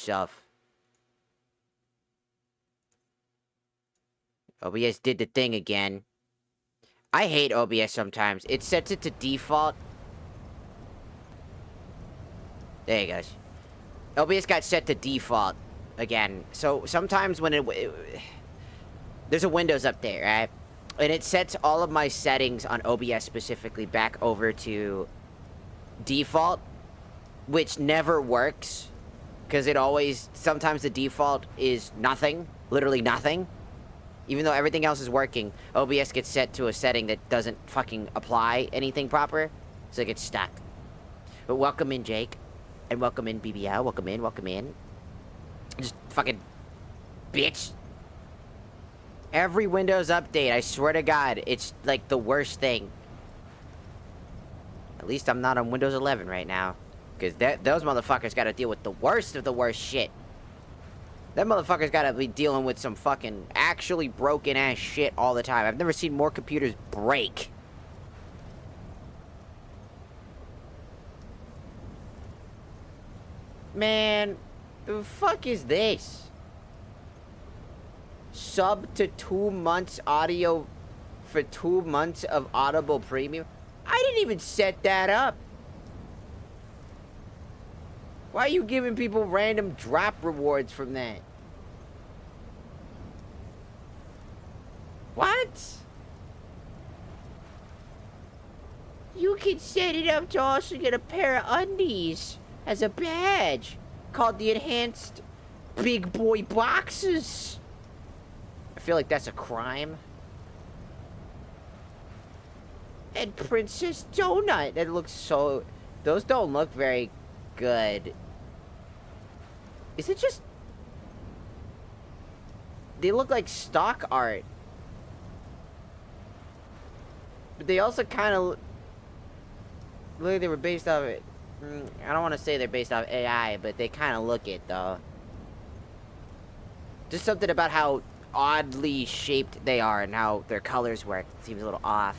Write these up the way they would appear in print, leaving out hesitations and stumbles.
stuff. OBS did the thing again. I hate OBS sometimes. It sets it to default. There he goes. OBS got set to default again. So sometimes when there's a Windows update, right? And it sets all of my settings on OBS specifically back over to default, which never works. Because it always, sometimes the default is nothing. Literally nothing. Even though everything else is working, OBS gets set to a setting that doesn't fucking apply anything proper. So it gets stuck. But welcome in, Jake. And welcome in, BBL. Welcome in, welcome in. Just fucking bitch. Every Windows update, I swear to God, it's like the worst thing. At least I'm not on Windows 11 right now. Because those motherfuckers gotta deal with the worst of the worst shit. That motherfucker's gotta be dealing with some fucking actually broken ass shit all the time. I've never seen more computers break. Man, the fuck is this? Sub to 2 months audio for 2 months of Audible Premium? I didn't even set that up. Why are you giving people random drop rewards from that? What? You can set it up to also get a pair of undies as a badge called the Enhanced Big Boy Boxes. I feel like that's a crime. And Princess Donut. That looks so... Those don't look very good. Is it just... They look like stock art. But they also kind of... Look like they were based off it. I don't want to say they're based off AI, but they kind of look it, though. Just something about how oddly shaped they are and how their colors work. It seems a little off.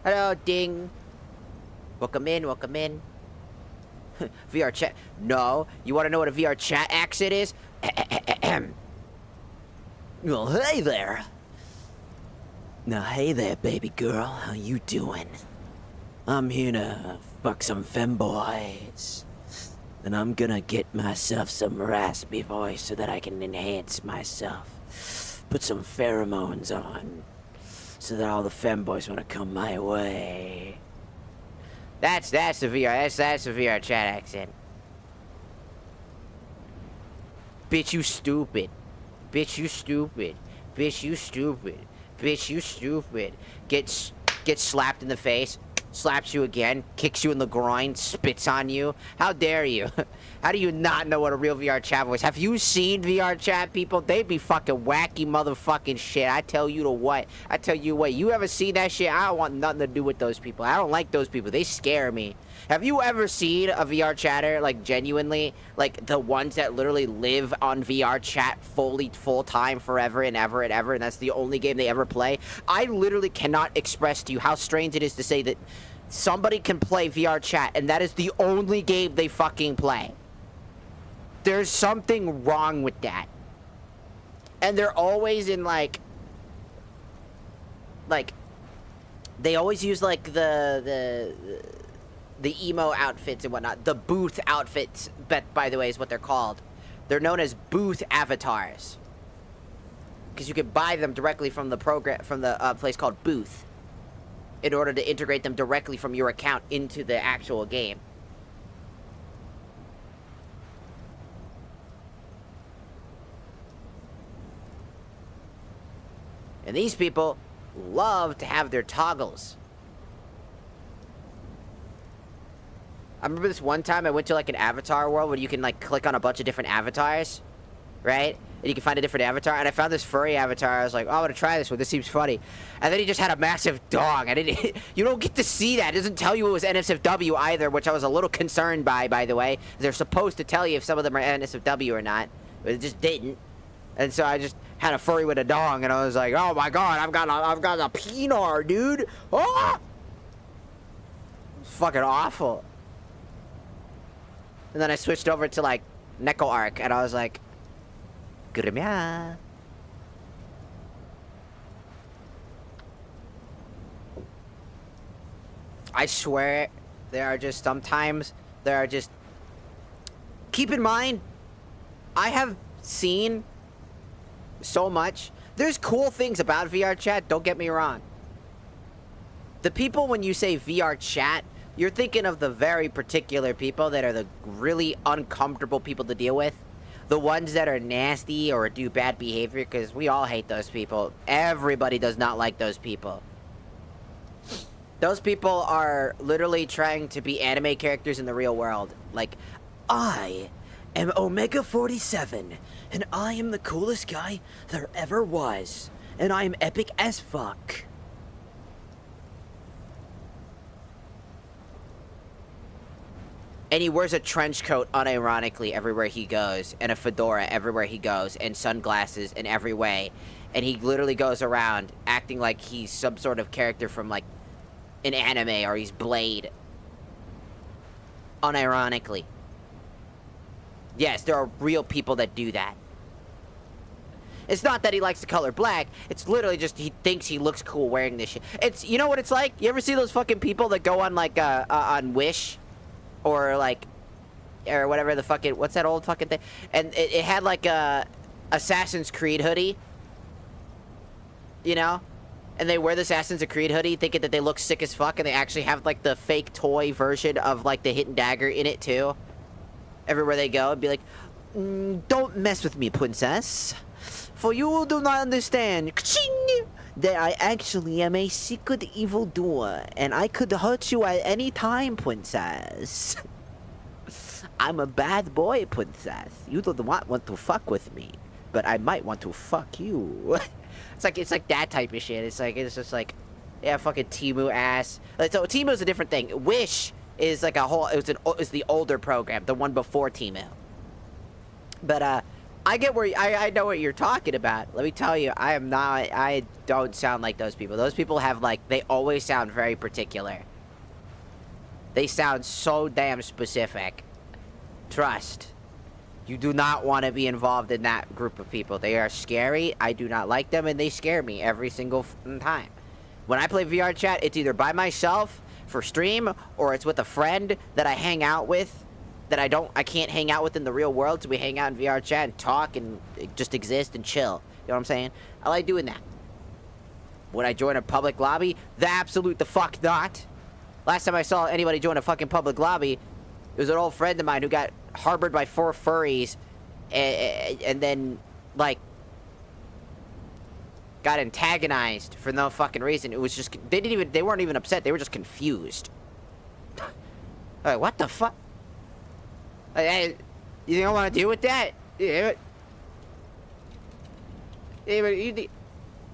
Hello, ding. Welcome in, welcome in. VR chat. No, you want to know what a VR chat accent is? Well, hey there. Now, hey there, baby girl. How you doing? I'm here to fuck some femboys. And I'm gonna get myself some raspy voice so that I can enhance myself. Put some pheromones on. So that all the femboys want to come my way. That's the VR. That's the VR chat accent. Bitch, you stupid. Bitch, you stupid. Bitch, you stupid. Bitch, you stupid. Get slapped in the face. Slaps you again. Kicks you in the groin. Spits on you. How dare you? How do you not know what a real VR chat voice? Have you seen VR chat people? They be fucking wacky motherfucking shit. I tell you to what. I tell you what. You ever seen that shit? I don't want nothing to do with those people. I don't like those people. They scare me. Have you ever seen a VR chatter, like, genuinely? Like, the ones that literally live on VR chat full-time forever and ever and ever, and that's the only game they ever play? I literally cannot express to you how strange it is to say that somebody can play VR chat, and that is the only game they fucking play. There's something wrong with that. And they're always in, like, they always use, like, the emo outfits and whatnot. The booth outfits, by the way, is what they're called. They're known as booth avatars. Because you can buy them directly from the place called Booth, in order to integrate them directly from your account into the actual game. And these people love to have their toggles. I remember this one time I went to, like, an avatar world where you can, like, click on a bunch of different avatars, right? And you can find a different avatar, and I found this furry avatar. I was like, oh, I want to try this one. This seems funny. And then he just had a massive dong. You don't get to see that. It doesn't tell you it was NSFW either, which I was a little concerned by the way. They're supposed to tell you if some of them are NSFW or not, but it just didn't. And so I just had a furry with a dong, and I was like, oh my god, I've got a peenar, dude. Oh! It's fucking awful. And then I switched over to like Neko Arc, and I was like, Grimya. I swear, there are just sometimes, there are just... Keep in mind, I have seen so much. There's cool things about VR chat, don't get me wrong. The people, when you say VR chat, you're thinking of the very particular people that are the really uncomfortable people to deal with. The ones that are nasty or do bad behavior, because we all hate those people. Everybody does not like those people. Those people are literally trying to be anime characters in the real world. Like, I am Omega 47, and I am the coolest guy there ever was. And I am epic as fuck. And he wears a trench coat unironically everywhere he goes, and a fedora everywhere he goes, and sunglasses in every way. And he literally goes around acting like he's some sort of character from, like, an anime, or he's Blade. Unironically. Yes, there are real people that do that. It's not that he likes the color black, it's literally just he thinks he looks cool wearing this shit. It's, you know what it's like? You ever see those fucking people that go on, like, on Wish? Or like, or whatever the fucking, what's that old fucking thing? And it had like a Assassin's Creed hoodie, you know? And they wear the Assassin's Creed hoodie thinking that they look sick as fuck, and they actually have like the fake toy version of like the Hidden Dagger in it too. Everywhere they go, and be like, don't mess with me, princess. For you do not understand that I actually am a secret evildoer, and I could hurt you at any time, princess. I'm a bad boy, princess. You don't want to fuck with me, but I might want to fuck you. It's like that type of shit. It's just like, yeah, fucking Temu ass. Like, so Temu's a different thing. Wish is like a whole. It's the older program, the one before Temu. But I get where I know what you're talking about. Let me tell you, I don't sound like those people. Those people have like, they always sound very particular. They sound so damn specific. Trust. You do not want to be involved in that group of people. They are scary. I do not like them, and they scare me every single time. When I play VR chat, it's either by myself for stream, or it's with a friend that I hang out with. That I can't hang out with in the real world, so we hang out in VR chat and talk and just exist and chill. You know what I'm saying? I like doing that. Would I join a public lobby? The absolute the fuck not. Last time I saw anybody join a fucking public lobby, it was an old friend of mine who got harbored by 4 furries and then, like, got antagonized for no fucking reason. It was just, they weren't even upset, they were just confused. Like, what the fuck? Hey, you don't want to deal with that? Yeah.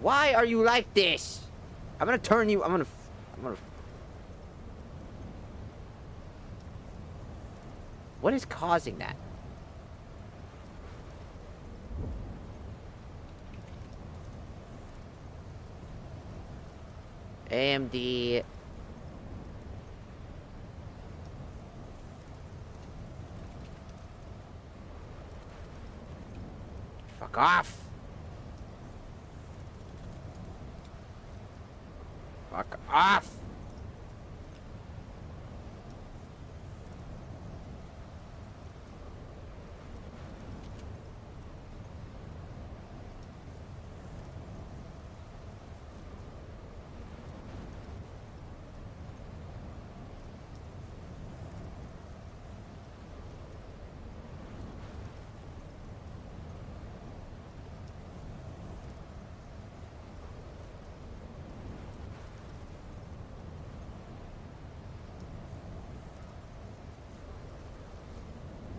Why are you like this? I'm gonna turn you. I'm gonna. What is causing that? AMD. Fuck off. Fuck off.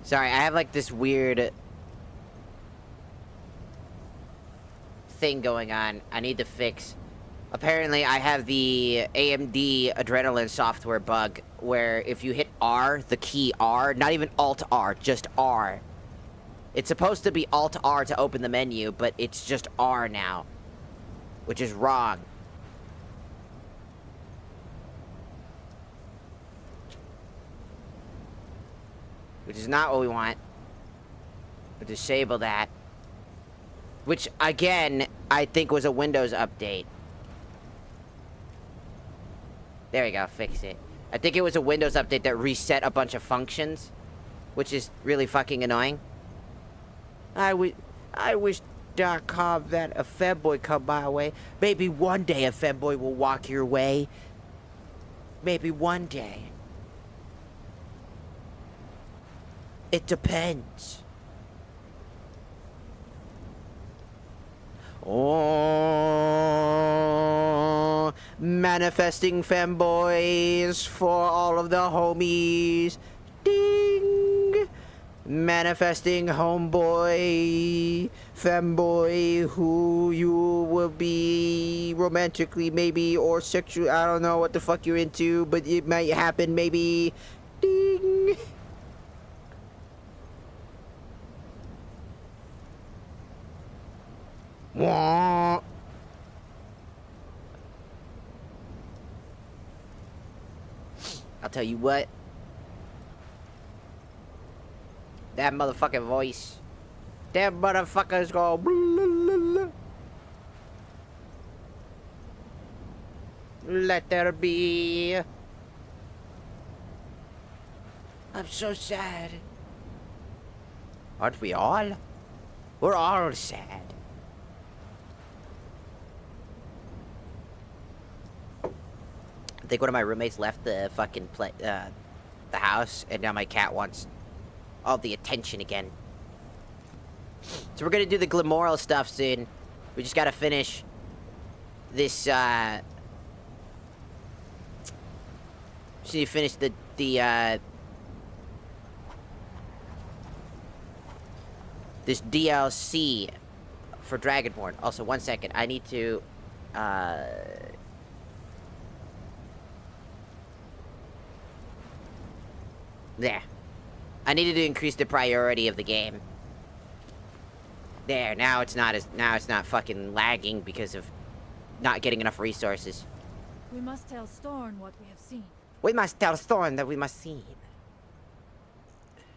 Sorry, I have like this weird thing going on I need to fix. Apparently, I have the AMD Adrenaline software bug where if you hit R, the key R, not even Alt-R, just R. It's supposed to be Alt-R to open the menu, but it's just R now, which is wrong. which is not what we want. We'll disable that. Which, again, I think was a Windows update. There we go, fix it. I think it was a Windows update that reset a bunch of functions, which is really fucking annoying. I wish .com that a femboy come my way. Maybe one day a femboy will walk your way. Maybe one day. It depends. Oh, manifesting femboys for all of the homies. Ding! Manifesting homeboy, femboy, who you will be romantically, maybe, or sexually. I don't know what the fuck you're into, but it might happen, maybe. Ding! Wah. I'll tell you what. That motherfucking voice. That motherfucker's going. Blah, blah, blah. Let there be. I'm so sad. Aren't we all? We're all sad. I think one of my roommates left the fucking the house, and now my cat wants all the attention again. So we're gonna do the glamoral stuff soon. We just gotta finish this. Just need to finish the this DLC for Dragonborn. Also, one second. I need to there. I needed to increase the priority of the game. There, now it's not fucking lagging because of not getting enough resources. We must tell Storm what we have seen. We must tell Storm that we must see.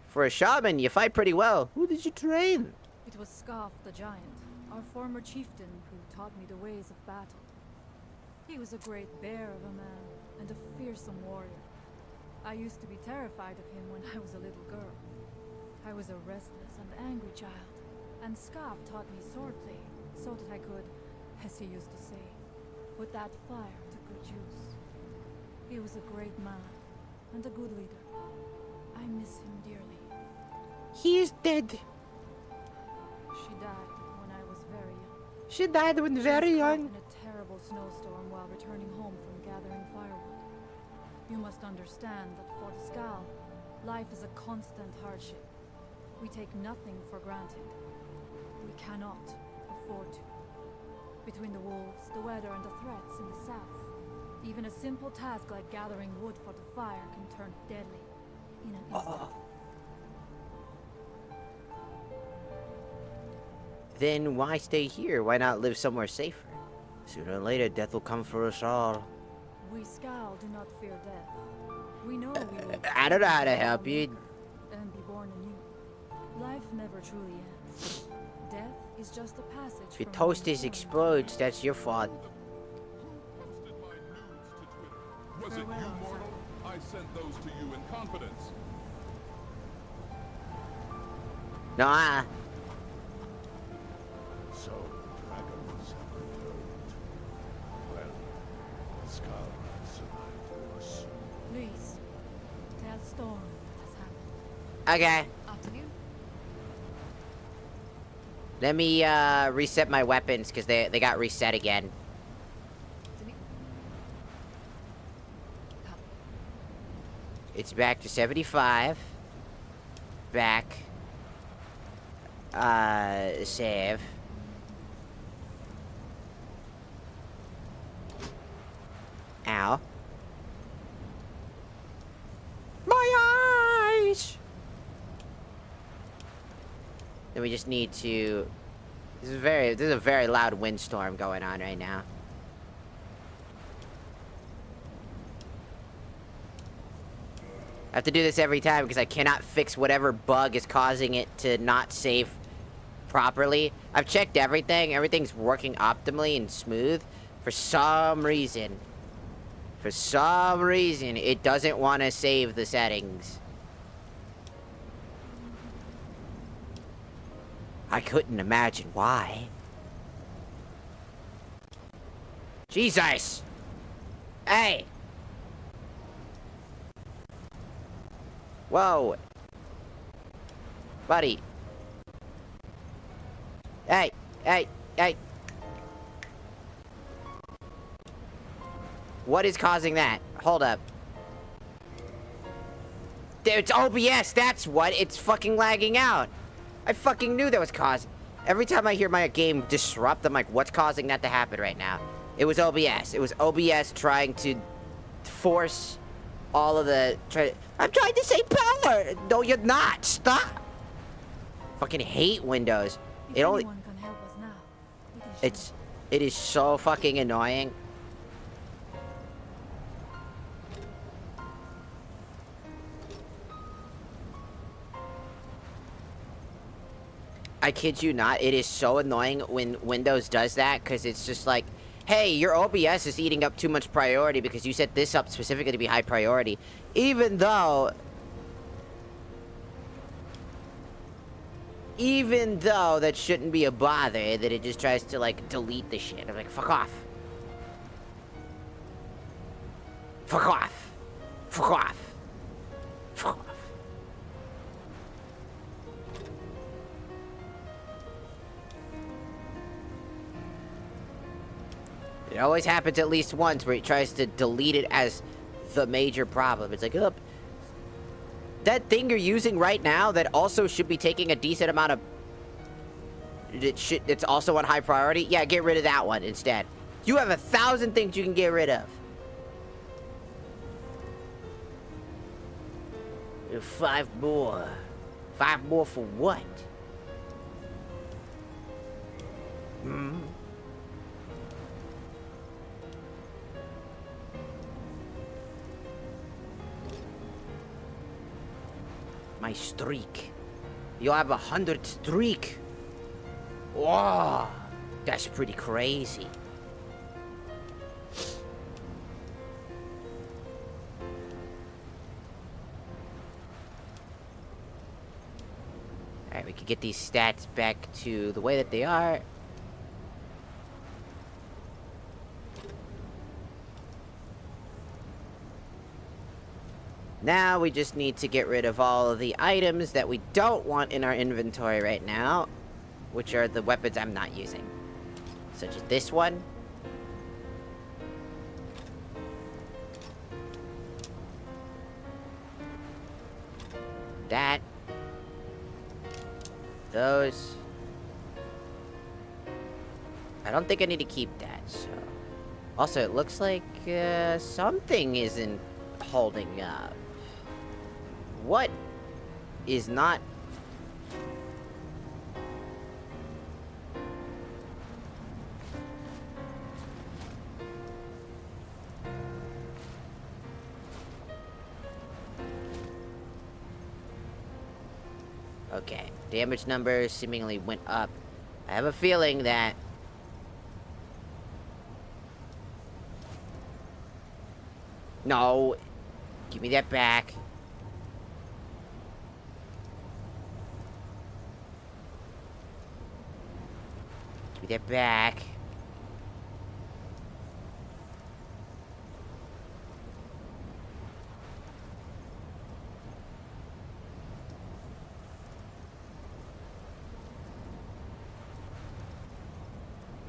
For a shaman, you fight pretty well. Who did you train? It was Scarf the Giant, our former chieftain, who taught me the ways of battle. He was a great bear of a man, and a fearsome warrior. I used to be terrified of him when I was a little girl. I was a restless and angry child, and Scarf taught me swordplay, so that I could, as he used to say, put that fire to good use. He was a great man, and a good leader. I miss him dearly. He is dead. She died when I was very young. She died when very young. In a terrible snowstorm while returning home from gathering firewood. You must understand that for the Skal, life is a constant hardship. We take nothing for granted. We cannot afford to. Between the wolves, the weather, and the threats in the south, even a simple task like gathering wood for the fire can turn deadly in an instant. Then why stay here? Why not live somewhere safer? Sooner or later, death will come for us all. We Skal do not fear death. We know we will. I don't know how to help you. And be born anew. Life never truly ends. Death is just a passage. If your toasters explodes, that's your fault. Was it you, mortal? I sent those to you in confidence. Nah. So, dragons have returned. Well, the Skal has survived us. Please, tell Storm what has happened. Okay. Afternoon. Let me reset my weapons because they got reset again. It's back to 75. Back. Save. Ow. My eyes! Then we just need to... This is a very loud windstorm going on right now. I have to do this every time because I cannot fix whatever bug is causing it to not save properly. I've checked everything. Everything's working optimally and smooth. For some reason, it doesn't want to save the settings. I couldn't imagine why. Jesus! Hey! Whoa! Buddy! Hey! Hey! Hey! What is causing that? Hold up. It's OBS, that's what! It's fucking lagging out! I fucking knew that was causing. Every time I hear my game disrupt, I'm like, what's causing that to happen right now? It was OBS. It was OBS trying to force all of the... I'm trying to save power! No, you're not! Stop! Fucking hate Windows. If anyone can help us now, It is so fucking annoying. I kid you not, it is so annoying when Windows does that, because it's just like, hey, your OBS is eating up too much priority because you set this up specifically to be high priority. Even though that shouldn't be a bother, that it just tries to, like, delete the shit. I'm like, fuck off. Fuck off. Fuck off. Fuck off. It always happens at least once where it tries to delete it as the major problem. It's like, oh, that thing you're using right now that also should be taking a decent amount of... It's also on high priority? Yeah, get rid of that one instead. You have 1,000 things you can get rid of. 5 more. 5 more for what? Hmm? My streak. You'll have 100 streak. Whoa, that's pretty crazy. Alright, we can get these stats back to the way that they are. Now we just need to get rid of all of the items that we don't want in our inventory right now, which are the weapons I'm not using. Such as this one. That. Those. I don't think I need to keep that, so. Also, it looks like something isn't holding up. What is not... Okay, damage numbers seemingly went up. I have a feeling that... No! Give me that back. Give me that back.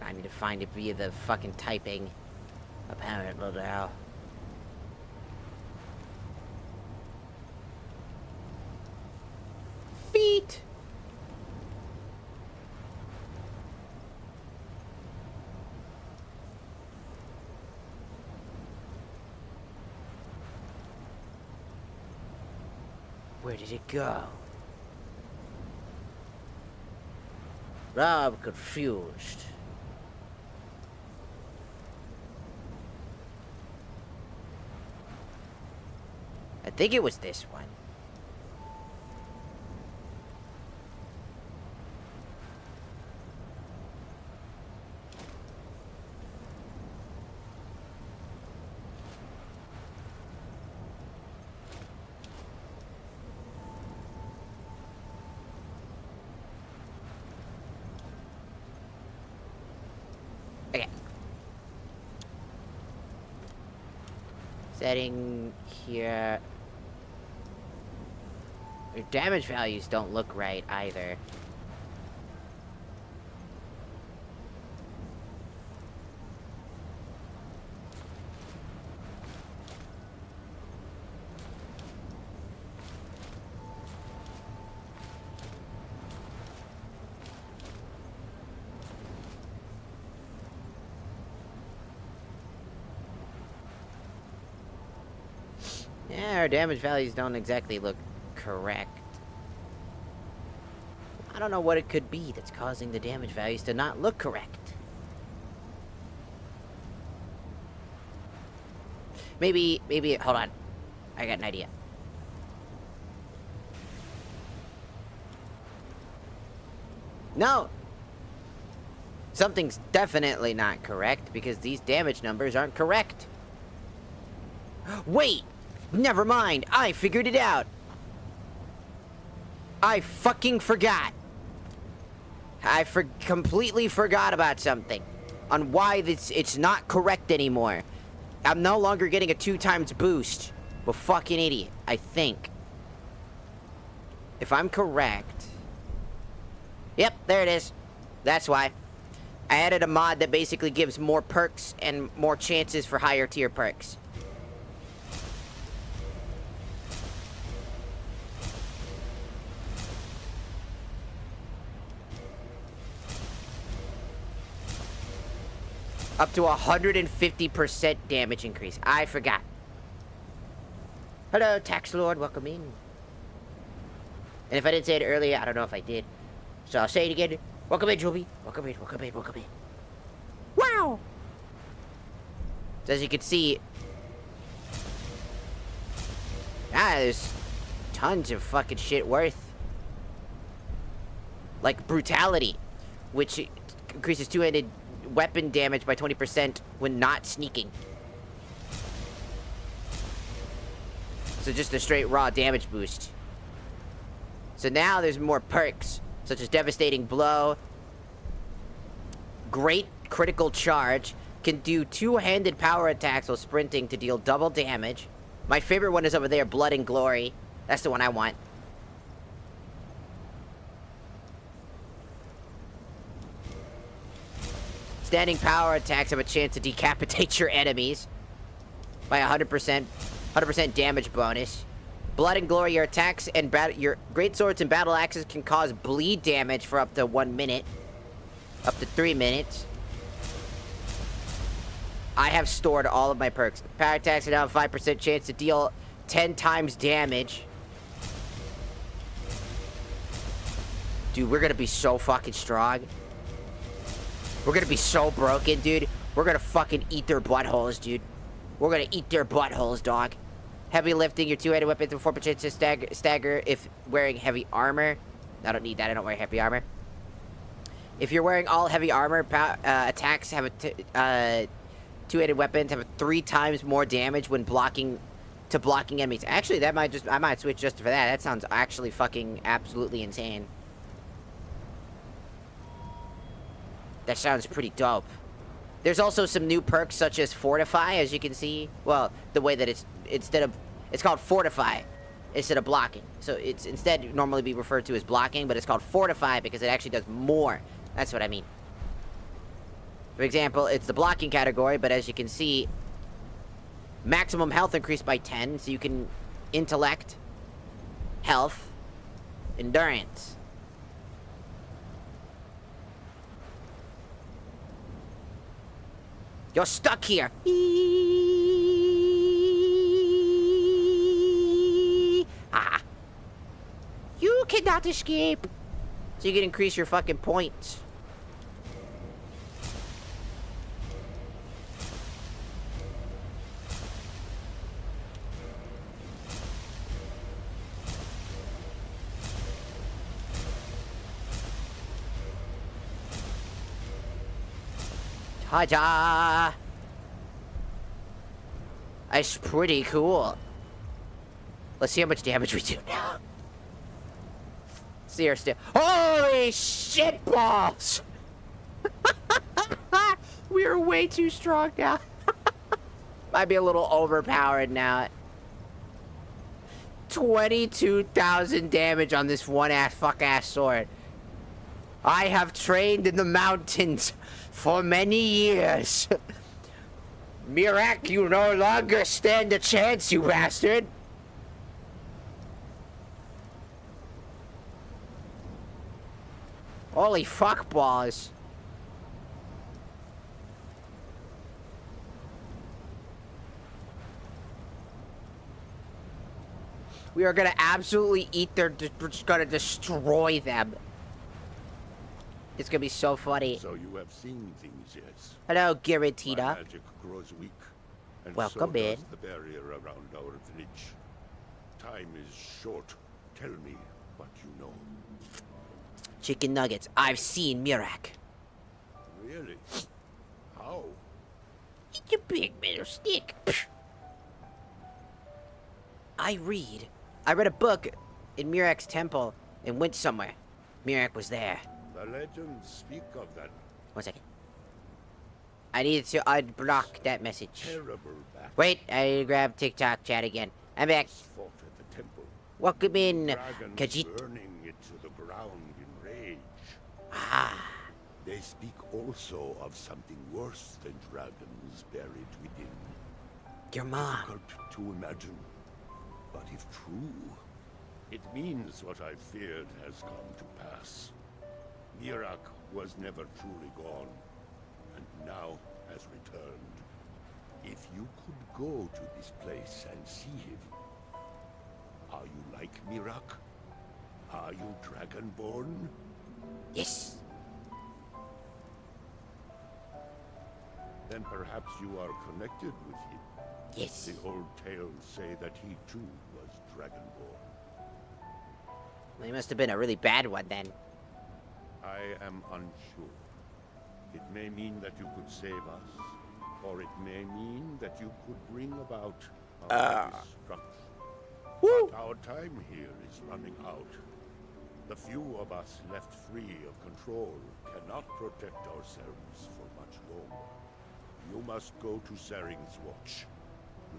I need to find it via the fucking typing. Apparently now. Feet! Where did it go? I'm confused. think it was this one. Okay. Setting here. Your damage values don't look right either. Yeah, our damage values don't exactly look correct. I don't know what it could be that's causing the damage values to not look correct. Maybe, hold on. I got an idea. No! Something's definitely not correct because these damage numbers aren't correct. Wait! Never mind, I figured it out. I fucking forgot. I completely forgot about something. On why it's not correct anymore. I'm no longer getting a 2 times boost. Well, fucking idiot, I think. If I'm correct... Yep, there it is. That's why. I added a mod that basically gives more perks and more chances for higher tier perks. Up to 150% damage increase. I forgot. Hello, Tax Lord. Welcome in. And if I didn't say it earlier, I don't know if I did. So I'll say it again. Welcome in, Joby. Welcome in, welcome in, welcome in. Wow! So as you can see... there's tons of fucking shit worth. Like Brutality, which increases two-handed weapon damage by 20% when not sneaking. So just a straight raw damage boost. So now there's more perks, such as Devastating Blow, Great Critical Charge, can do two-handed power attacks while sprinting to deal double damage. My favorite one is over there, Blood and Glory. That's the one I want. Standing power attacks have a chance to decapitate your enemies by 100% damage bonus. Blood and Glory, your attacks and your great swords and battle axes can cause bleed damage for up to 1 minute, up to 3 minutes. I have stored all of my perks. Power attacks now have a 5% chance to deal 10 times damage. Dude, we're gonna be so fucking strong. We're gonna be so broken, dude. We're gonna fucking eat their buttholes, dude. We're gonna eat their buttholes, dog. Heavy lifting, your two-handed weapons with 4% to stagger if wearing heavy armor. I don't need that, I don't wear heavy armor. If you're wearing all heavy armor, attacks have a two-handed weapons have 3 times more damage when blocking enemies. Actually, I might switch just for that. That sounds actually fucking absolutely insane. That sounds pretty dope. There's also some new perks such as Fortify, as you can see. Well, the way that it's called Fortify instead of blocking. So it's instead normally be referred to as blocking, but it's called Fortify because it actually does more. That's what I mean. For example, it's the blocking category, but as you can see, maximum health increased by 10, so you can intellect, health, endurance. You're stuck here. Ah. You cannot escape. So you can increase your fucking points. Ta-da! That's pretty cool. Let's see how much damage we do now. See our still. Holy shit balls! We are way too strong now. Might be a little overpowered now. 22,000 damage on this one fuck-ass sword. I have trained in the mountains for many years. Mirak, you no longer stand a chance, you bastard. Holy fuck balls. We are gonna absolutely eat their... We're just gonna destroy them. It's gonna be so funny. So you have seen things, yes. Hello, My Giratita. magic grows weak, and Welcome so in. does the barrier around our village. Time is short. Tell me what you know. Chicken nuggets. I've seen Mirak. Really? How? It's a big metal stick. I read a book in Mirak's temple and went somewhere. Mirak was there. The legends speak of that 1 second. I needed to unblock that message. terrible battle. Wait, I need to grab TikTok chat again. I'm back. Fought at the temple. Welcome in, Dragons Khajiit. burning it to the ground in rage. Ah, They speak also of something worse than dragons buried within. your mom. Difficult to imagine, but if true, it means what I feared has come to pass. Mirak was never truly gone, and now has returned. If you could go to this place and see him, are you like Mirak? Are you Dragonborn? Yes. Then perhaps you are connected with him. Yes. The old tales say that he too was Dragonborn. Well, he must have been a really bad one then. I am unsure. It may mean that you could save us, or it may mean that you could bring about our destruction. Woo! But our time here is running out. The few of us left free of control cannot protect ourselves for much longer. You must go to Saring's Watch.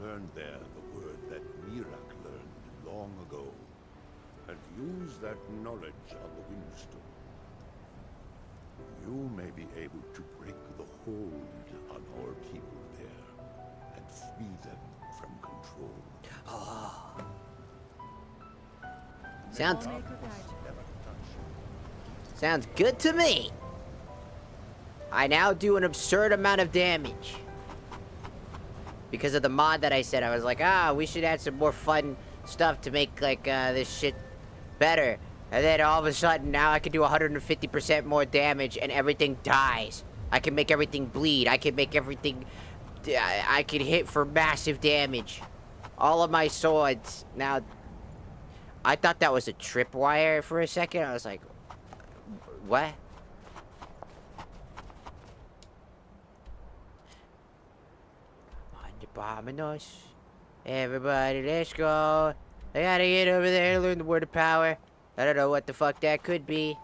Learn there the word that Mirak learned long ago, and use that knowledge on the Windstone. You may be able to break the hold on our people there, and free them from control. Sounds I'll make her guide you. sounds good to me. I now do an absurd amount of damage. Because of the mod that I said, I was like, we should add some more fun stuff to make, like, this shit better. And then all of a sudden, now I can do 150% more damage and everything dies. I can make everything bleed. I can make everything... I can hit for massive damage. All of my swords. Now, I thought that was a tripwire for a second. I was like, what? Vámonos. Everybody, let's go. I gotta get over there and learn the word of power. I don't know what the fuck that could be.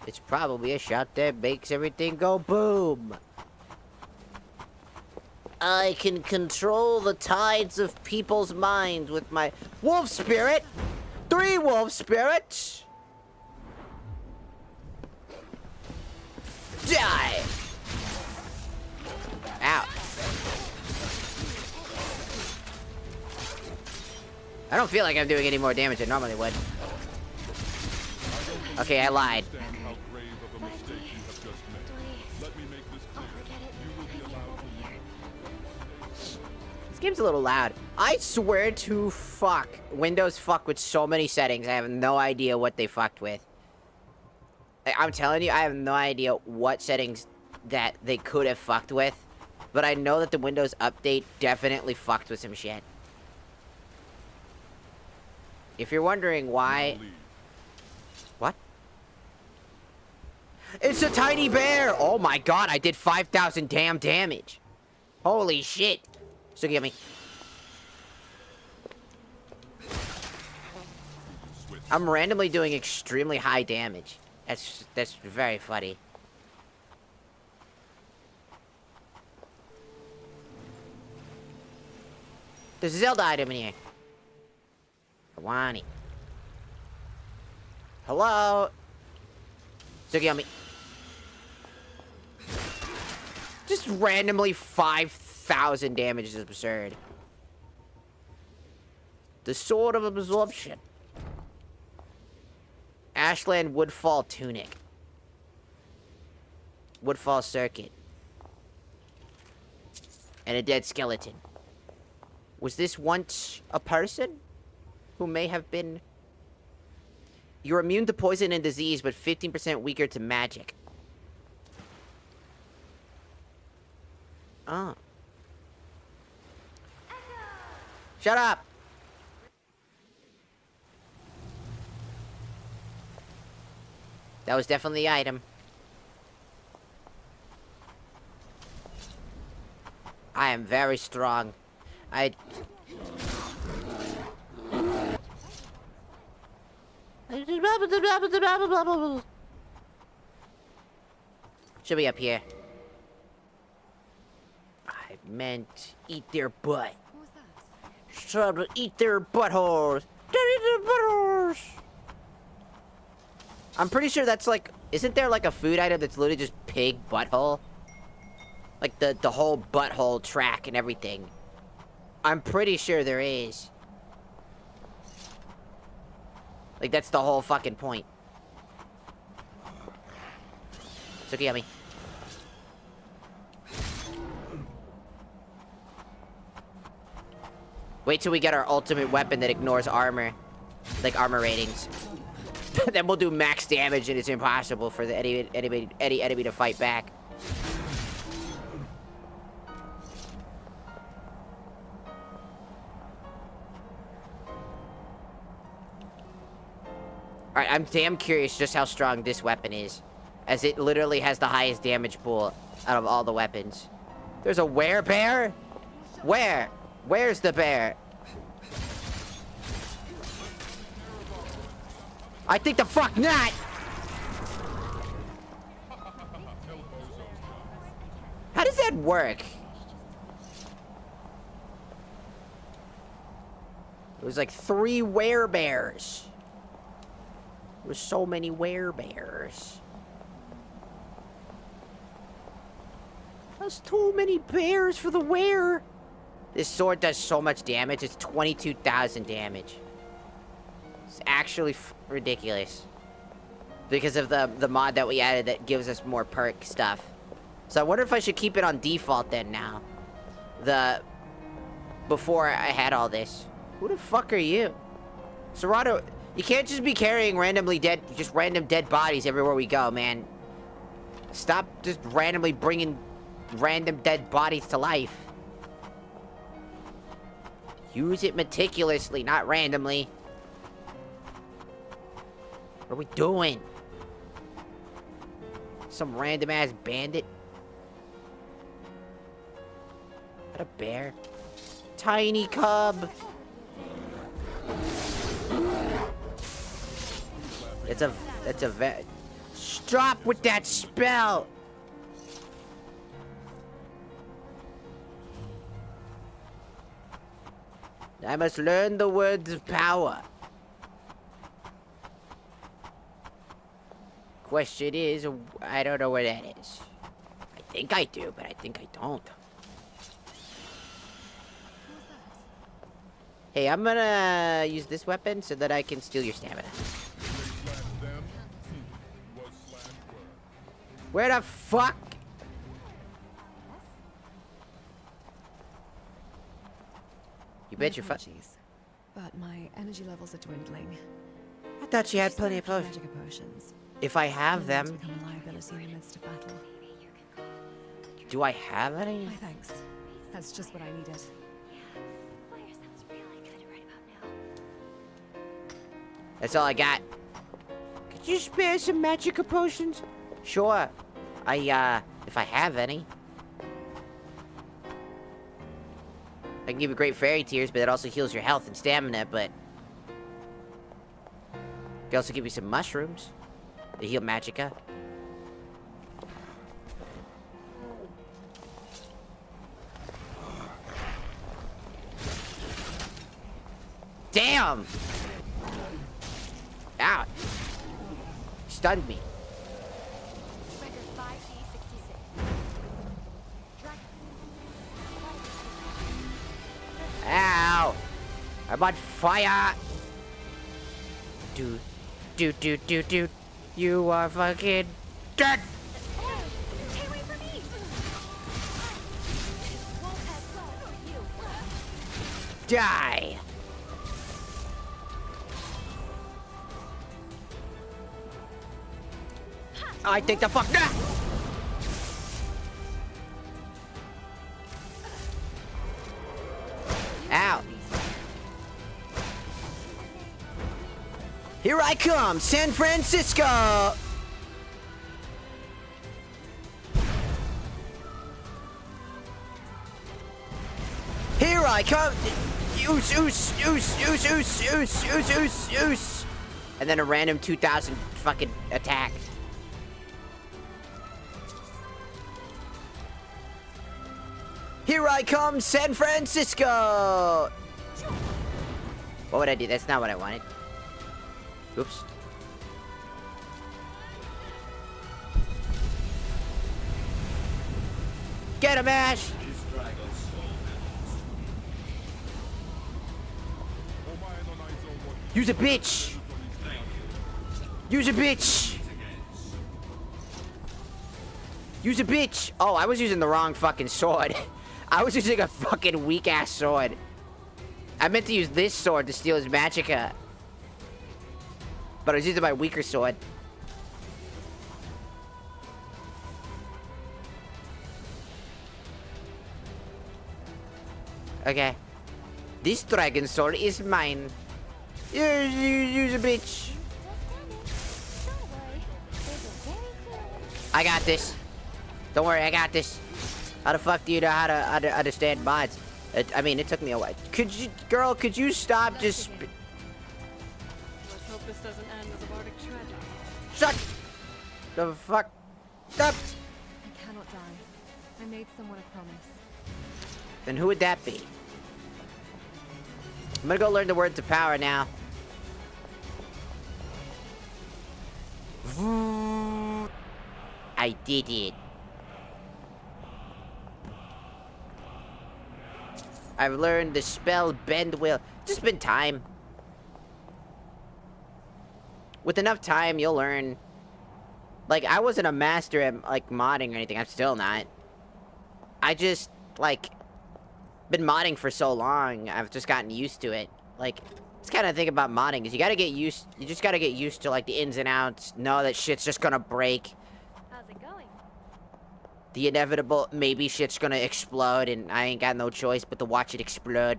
It's probably a shot that makes everything go boom. I can control the tides of people's minds with my wolf spirit. 3 wolf spirits. Die. Ow. I don't feel like I'm doing any more damage than I normally would. Okay, I lied. Understand how grave of a mistake you have just made. Let me make this clear. You will be allowed to leave. This game's a little loud. I swear to fuck, Windows fuck with so many settings. I have no idea what they fucked with. I'm telling you, I have no idea what settings that they could have fucked with. But I know that the Windows update definitely fucked with some shit. If you're wondering why... Now leave. What? It's a tiny bear! Oh my god, I did 5,000 damn damage. Holy shit. So get me. I'm randomly doing extremely high damage. That's very funny. There's a Zelda item in here. I want it. Hello? Sugiyami. Just randomly 5,000 damage is absurd. The Sword of Absorption. Ashland Woodfall Tunic. Woodfall Circuit. And a dead skeleton. Was this once a person who may have been... You're immune to poison and disease, but 15% weaker to magic. Oh. Shut up! That was definitely the item. I am very strong. Should be up here. I meant eat their butt. Who was that? Try to eat their buttholes. Eat their buttholes. I'm pretty sure that's like, isn't there like a food item that's literally just pig butthole? Like the whole butthole track and everything. I'm pretty sure there is. Like that's the whole fucking point. Sukiyami. Wait till we get our ultimate weapon that ignores armor. Like armor ratings. Then we'll do max damage and it's impossible for the any enemy to fight back. Alright, I'm damn curious just how strong this weapon is. As it literally has the highest damage pool out of all the weapons. There's a werebear? Where? Where's the bear? I think the fuck not! How does that work? It was like 3 werebears. There was so many werebears. That's too many bears for the were. This sword does so much damage. It's 22,000 damage. It's actually ridiculous. Because of the mod that we added that gives us more perk stuff. So I wonder if I should keep it on default then now. Before I had all this. Who the fuck are you? Serato, you can't just be carrying random dead bodies everywhere we go, man. Stop just randomly bringing random dead bodies to life. Use it meticulously, not randomly. What are we doing? Some random ass bandit? Is that a bear? Tiny cub. That's a vet. Stop with that spell. I must learn the words of power. Question is, I don't know where that is. I think I do, but I think I don't. Hey, I'm gonna use this weapon so that I can steal your stamina. Where the fuck? You bet your fuck. But my energy levels are dwindling. I thought you had plenty of potions. Magic potions. If I have them. Become a liability in the midst of battle. Do I have any? My thanks. That's just what I needed. That's all I got. Could you spare some magic potions? Sure. If I have any. I can give you great fairy tears, but it also heals your health and stamina, but... I can also give you some mushrooms. They heal magicka. Damn! Ow! Stunned me. Record 5D66. Ow! I'm on fire! Dude. Dude. You are fucking dead! Stay away from me! Won't have love for you. Die! I take the fuck down! Ow! Here I come, San Francisco! Here I come! Oos. And then a random 2,000 fucking attack. Here I come, San Francisco! What would I do? That's not what I wanted. Oops. Get him, Ash! Use a bitch! Use a bitch! Use a bitch! Oh, I was using the wrong fucking sword. I was using a fucking weak-ass sword. I meant to use this sword to steal his magicka. But I was using my weaker sword. Okay. This dragon sword is mine. Use a bitch. Don't worry. There's a very clear way. I got this. Don't worry, I got this. How the fuck do you know how to understand mods? I mean, it took me a while. Girl, could you stop just... Let's hope this doesn't end as a bardic tragedy. Shut the fuck up. I cannot die. I made someone a promise. Then who would that be? I'm gonna go learn the words of power now. I did it. I've learned the spell Bend Will. Just been time. With enough time, you'll learn. Like, I wasn't a master at, like, modding or anything. I'm still not. I just, like, been modding for so long. I've just gotten used to it. Like, this kind of thing about modding is you just gotta get used to, like, the ins and outs. Know that shit's just gonna break. How's it going? The inevitable, maybe shit's gonna explode, and I ain't got no choice but to watch it explode.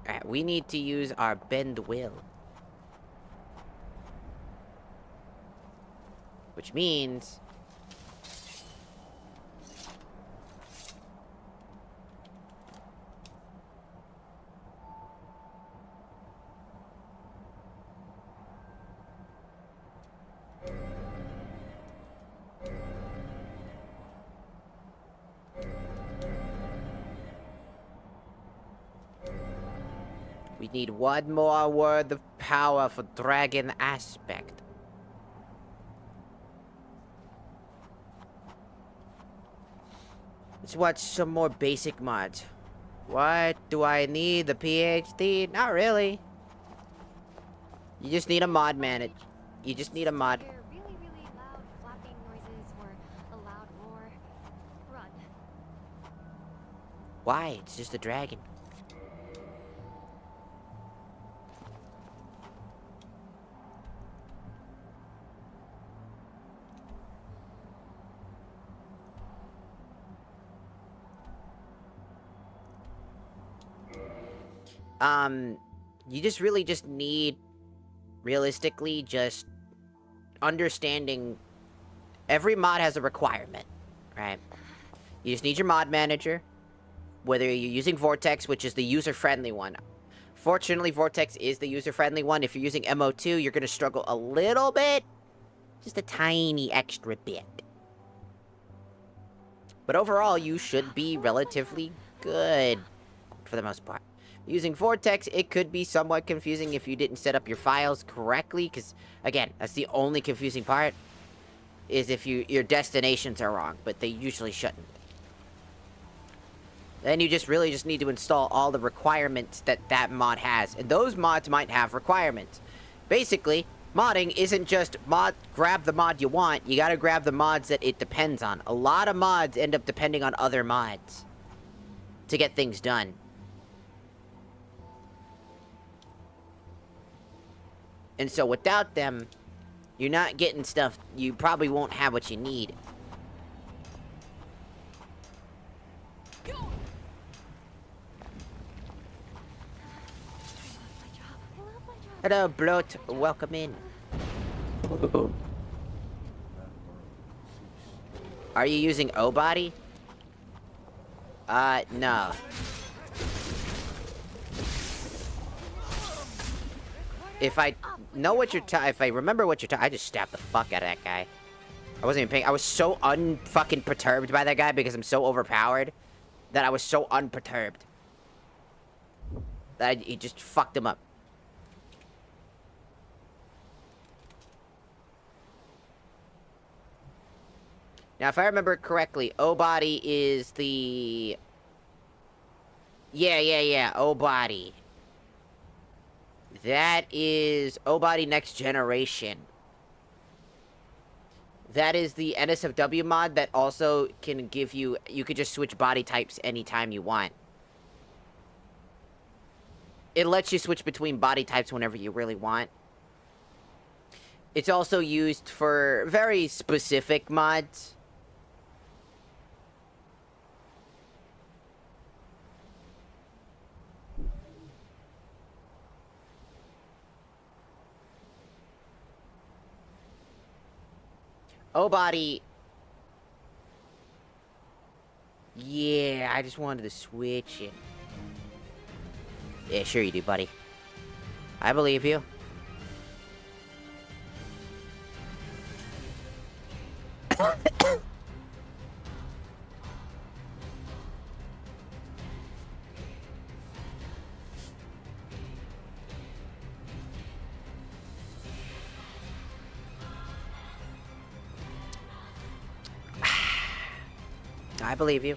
Alright, we need to use our Bend Will. Which means... we need one more word of power for dragon aspect. Let's watch some more basic mods. What do I need? The PhD? Not really. You just need a mod manager. You just need a mod. Hear really, really loud flapping noises or a loud roar. Run. Why? It's just a dragon. You just really just need realistically, just understanding every mod has a requirement, right? You just need your mod manager, whether you're using Vortex, which is the user-friendly one. Fortunately, Vortex is the user-friendly one. If you're using MO2, you're going to struggle a little bit. Just a tiny extra bit. But overall, you should be relatively good, for the most part. Using Vortex, it could be somewhat confusing if you didn't set up your files correctly, because, again, that's the only confusing part, is if your destinations are wrong, but they usually shouldn't. Then you just really just need to install all the requirements that mod has, and those mods might have requirements. Basically, modding isn't just grab the mod you want, you gotta grab the mods that it depends on. A lot of mods end up depending on other mods to get things done. And so without them, you're not getting stuff, you probably won't have what you need. Hello, Bloat. Welcome in. Are you using O-Body? No. If I know what you're if I remember what you're I just stabbed the fuck out of that guy. I wasn't even paying. I was so unfucking perturbed by that guy because I'm so overpowered that I was so unperturbed that he just fucked him up. Now, if I remember correctly, O-Body is the... Yeah, O-Body. That is O-Body Next Generation. That is the NSFW mod that also can give you... You could just switch body types anytime you want. It lets you switch between body types whenever you really want. It's also used for very specific mods. O-Body... Yeah, I just wanted to switch it. Yeah, sure you do, buddy. I believe you. I believe you.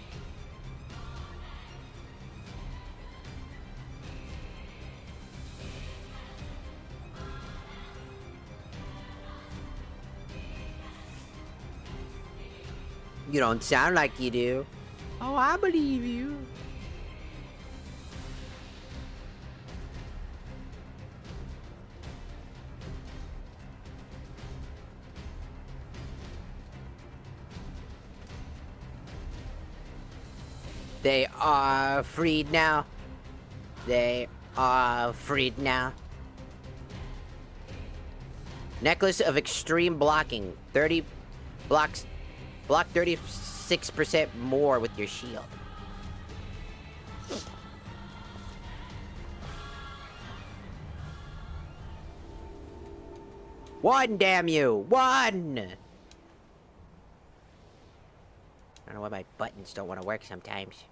You don't sound like you do. Oh, I believe you. They are freed now. They are freed now. Necklace of extreme blocking. 30 blocks. Block 36% more with your shield. One, damn you! One! I don't know why my buttons don't want to work sometimes.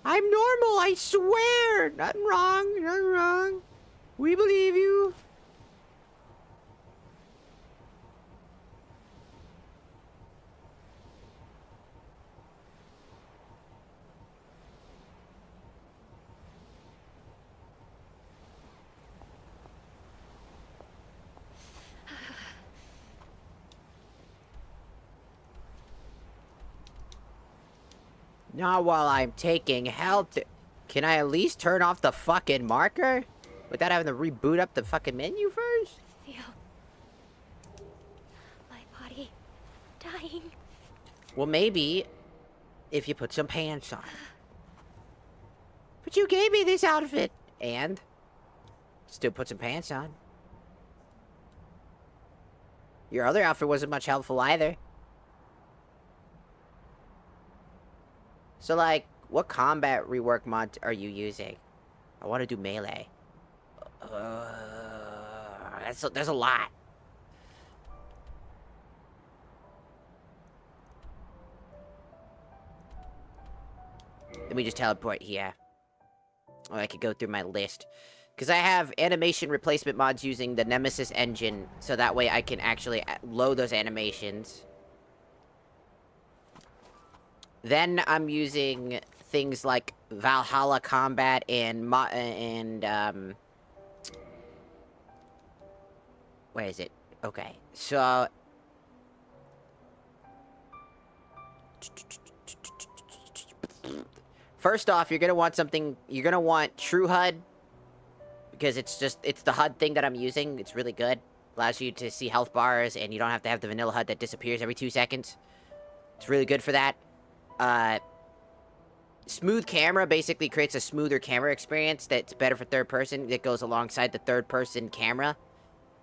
I'm normal, I swear! Nothing wrong, nothing wrong. We believe you. Not while I'm taking health. Can I at least turn off the fucking marker? Without having to reboot up the fucking menu first? Feel my body dying. Well, maybe if you put some pants on. But you gave me this outfit. And? Still put some pants on. Your other outfit wasn't much helpful either. So, like, what combat rework mod are you using? I want to do melee. There's a lot. Let me just teleport here. Or I could go through my list. Because I have animation replacement mods using the Nemesis engine, so that way I can actually load those animations. Then I'm using things like Valhalla Combat and where is it? Okay, so first off, you're gonna want something. You're gonna want True HUD, because it's the HUD thing that I'm using. It's really good. Allows you to see health bars, and you don't have to have the vanilla HUD that disappears every 2 seconds. It's really good for that. Smooth camera basically creates a smoother camera experience that's better for third person. That goes alongside the third person camera.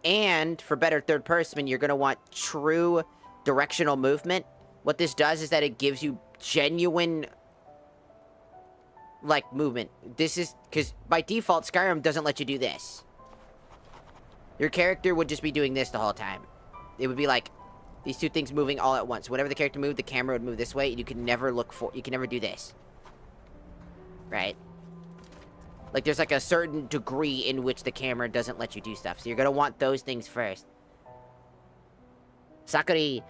And for better third person, you're gonna want true directional movement. What this does is that it gives you genuine, like, movement. This is because by default, Skyrim doesn't let you do this. Your character would just be doing this the whole time. It would be like these two things moving all at once. Whenever the character moved, the camera would move this way, and you can never do this. Right? Like, there's like a certain degree in which the camera doesn't let you do stuff. So you're gonna want those things first. Sakuri!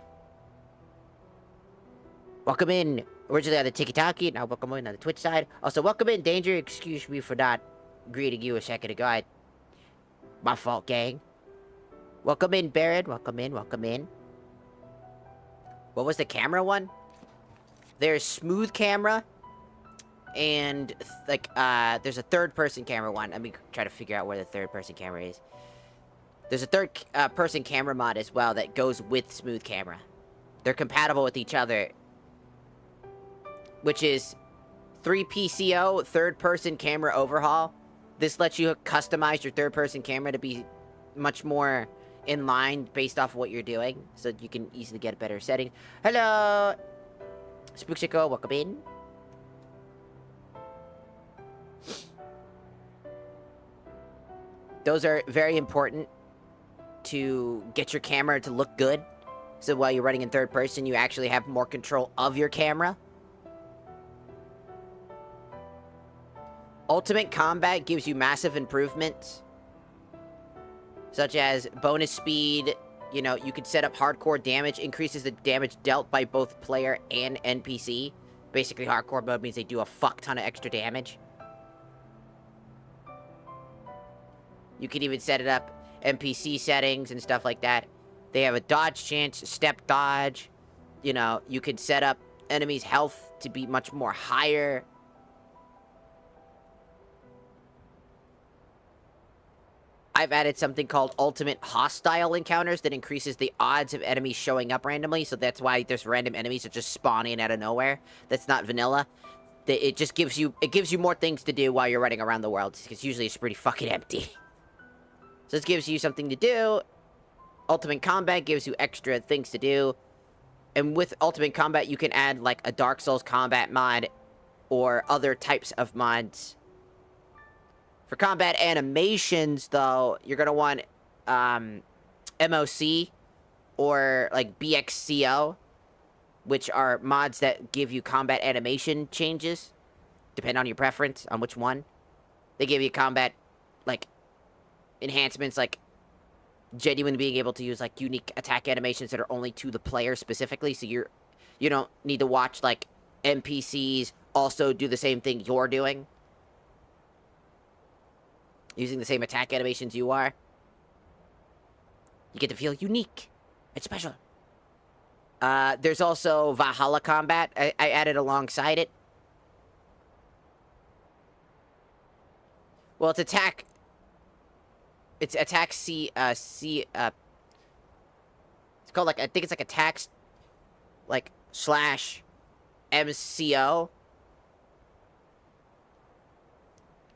Welcome in! Originally on the Tiki-Taki, now welcome in on the Twitch side. Also, welcome in, Danger. Excuse me for not greeting you a second ago. My fault, gang. Welcome in, Baron. Welcome in, welcome in. What was the camera one? There's smooth camera. And, like, there's a third-person camera one. Let me try to figure out where the third-person camera is. There's a third-person camera mod as well that goes with smooth camera. They're compatible with each other. Which is 3PCO, third-person camera overhaul. This lets you customize your third-person camera to be much more in line based off of what you're doing. So you can easily get a better setting. Hello! Spookshiko, welcome in. Those are very important to get your camera to look good. So while you're running in third person, you actually have more control of your camera. Ultimate Combat gives you massive improvements. Such as bonus speed. You know, you can set up hardcore damage. Increases the damage dealt by both player and NPC. Basically, hardcore mode means they do a fuck ton of extra damage. You can even set it up NPC settings and stuff like that. They have a dodge chance, step dodge. You know, you can set up enemies' health to be much more higher. I've added something called Ultimate Hostile Encounters that increases the odds of enemies showing up randomly. So that's why there's random enemies that just spawn in out of nowhere. That's not vanilla. It just gives you more things to do while you're running around the world. Because usually it's pretty fucking empty. So this gives you something to do. Ultimate Combat gives you extra things to do. And with Ultimate Combat, you can add, like, a Dark Souls combat mod. Or other types of mods. For combat animations, though, you're going to want MOC. Or, like, BXCO. Which are mods that give you combat animation changes. Depending on your preference, on which one. They give you combat, like, enhancements, like genuine being able to use like unique attack animations that are only to the player specifically, so you don't need to watch like NPCs also do the same thing you're doing, using the same attack animations you are. You get to feel unique and special. There's also Valhalla Combat I added alongside it. Well, it's attack it's called, like, I think it's like attack, like, / MCO.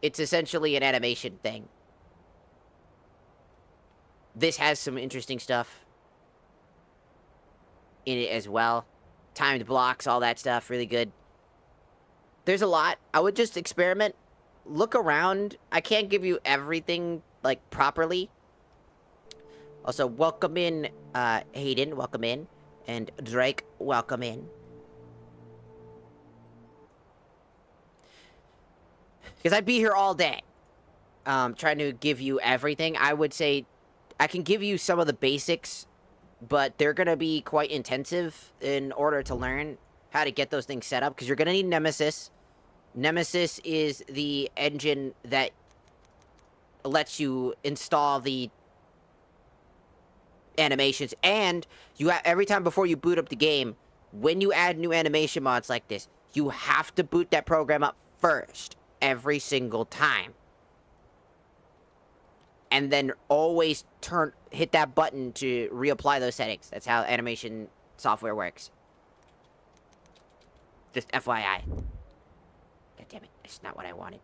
It's essentially an animation thing. This has some interesting stuff. in it as well. Timed blocks, all that stuff, really good. There's a lot. I would just experiment. Look around. I can't give you everything, like, properly. Also, welcome in, Hayden, welcome in. And Drake, welcome in. Because I'd be here all day. Trying to give you everything. I would say I can give you some of the basics, but they're going to be quite intensive in order to learn how to get those things set up. Because you're going to need Nemesis. Nemesis is the engine that lets you install the animations. And you every time before you boot up the game, when you add new animation mods like this, you have to boot that program up first. Every single time. And then always hit that button to reapply those settings. That's how animation software works. Just FYI. God damn it. That's not what I wanted.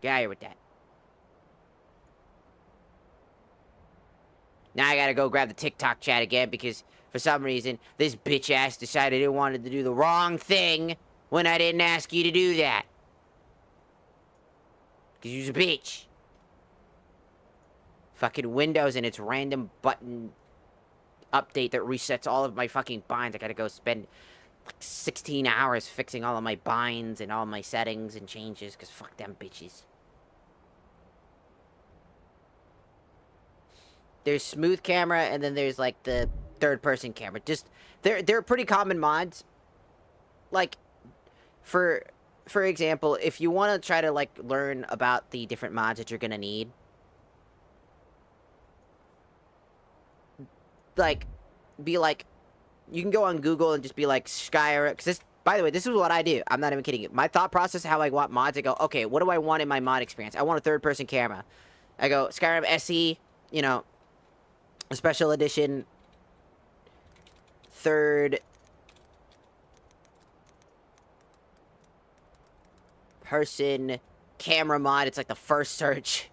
Get out of here with that. Now I gotta go grab the TikTok chat again because for some reason this bitch ass decided it wanted to do the wrong thing when I didn't ask you to do that. Because you're a bitch. Fucking Windows and its random button update that resets all of my fucking binds. I gotta go spend like 16 hours fixing all of my binds and all my settings and changes because fuck them bitches. There's smooth camera and then there's like the third person camera. Just they're pretty common mods. Like for example, if you want to try to like learn about the different mods that you're gonna need, like be like, you can go on Google and just be like SKYRIM. Because this, by the way, this is what I do. I'm not even kidding you. My thought process, how I want mods, I go, okay, what do I want in my mod experience? I want a third person camera. I go SKYRIM SE, you know, a special edition third person camera mod. It's like the first search,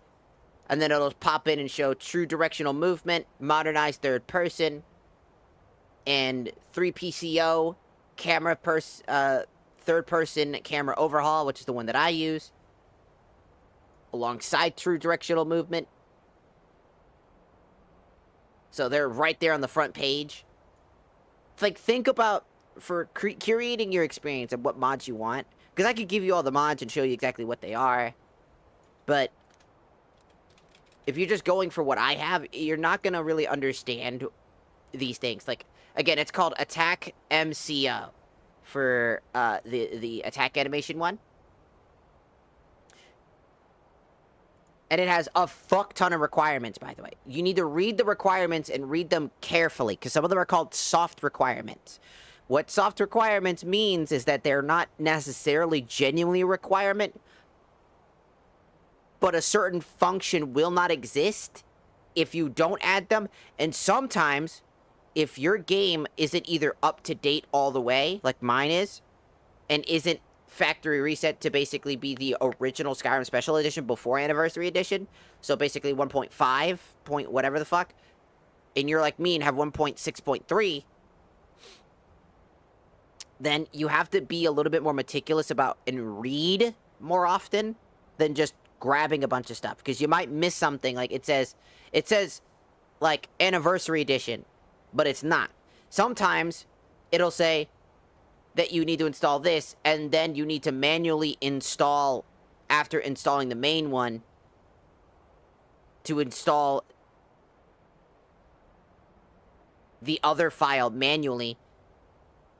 and then it'll pop in and show true directional movement, modernized third person, and 3PCO camera third person camera overhaul, which is the one that I use, alongside true directional movement. So they're right there on the front page. It's like, think about for curating your experience and what mods you want. Because I could give you all the mods and show you exactly what they are. But if you're just going for what I have, you're not going to really understand these things. Like, again, it's called Attack MCO for the attack animation one. And it has a fuck ton of requirements, by the way. You need to read the requirements and read them carefully, because some of them are called soft requirements. What soft requirements means is that they're not necessarily genuinely a requirement, but a certain function will not exist if you don't add them. And sometimes, if your game isn't either up to date all the way, like mine is, and isn't factory reset to basically be the original Skyrim Special Edition before Anniversary Edition, so basically 1.5 point whatever the fuck, and you're like me and have 1.6.3, then you have to be a little bit more meticulous about and read more often than just grabbing a bunch of stuff, because you might miss something. Like it says like Anniversary Edition, but it's not. Sometimes it'll say that you need to install this, and then you need to manually install, after installing the main one, to install the other file manually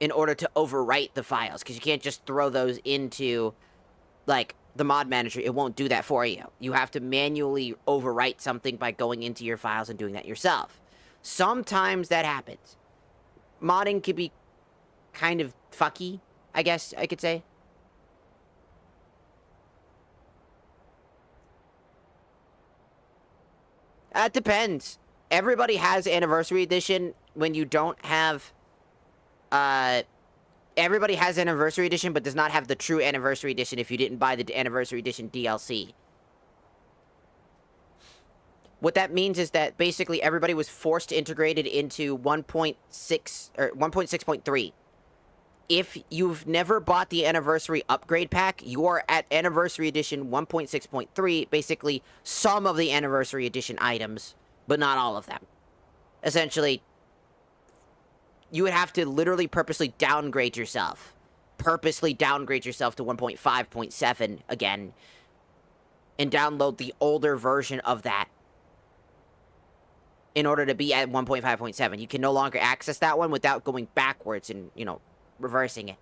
in order to overwrite the files, because you can't just throw those into, like, the mod manager. It won't do that for you. You have to manually overwrite something by going into your files and doing that yourself. Sometimes that happens. Modding can be kind of fucky, I guess I could say. It depends. Everybody has Anniversary Edition when you don't have... everybody has Anniversary Edition, but does not have the true Anniversary Edition if you didn't buy the Anniversary Edition DLC. What that means is that basically everybody was forced to integrate it into 1.6 or 1.6.3. If you've never bought the anniversary upgrade pack, you are at anniversary edition 1.6.3, basically some of the anniversary edition items, but not all of them. Essentially, you would have to literally purposely downgrade yourself. Purposely downgrade yourself to 1.5.7 again, and download the older version of that in order to be at 1.5.7. You can no longer access that one without going backwards and, you know, reversing it.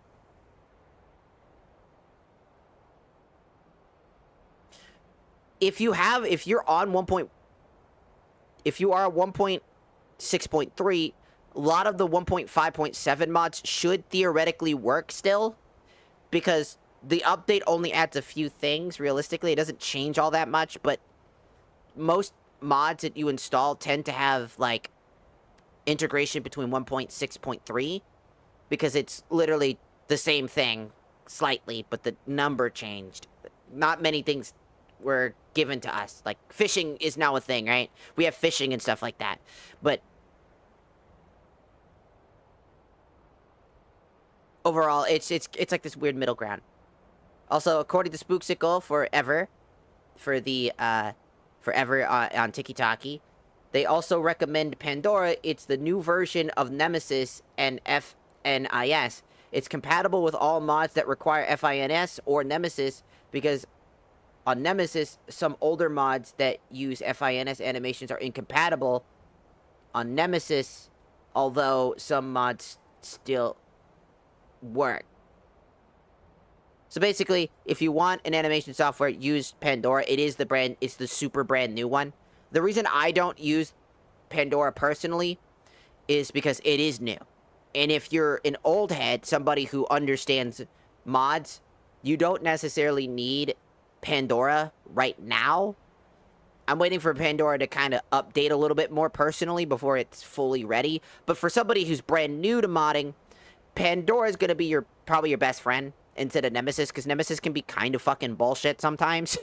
If you are 1.6.3, a lot of the 1.5.7 mods should theoretically work still, because the update only adds a few things. Realistically, it doesn't change all that much, but most mods that you install tend to have, like, integration between 1.6.3, because it's literally the same thing, slightly, but the number changed. Not many things were given to us. Like, fishing is now a thing, right? We have fishing and stuff like that. But overall, it's like this weird middle ground. Also, according to Spooksicle, Forever on TikTok, they also recommend Pandora. It's the new version of Nemesis and FNIS. It's compatible with all mods that require FINS or Nemesis, because on Nemesis, some older mods that use FINS animations are incompatible on Nemesis, although some mods still work. So basically, if you want an animation software, use Pandora. It's the super brand new one. The reason I don't use Pandora personally is because it is new. And if you're an old head, somebody who understands mods, you don't necessarily need Pandora right now. I'm waiting for Pandora to kind of update a little bit more personally before it's fully ready. But for somebody who's brand new to modding, Pandora is going to be probably your best friend instead of Nemesis, because Nemesis can be kind of fucking bullshit sometimes.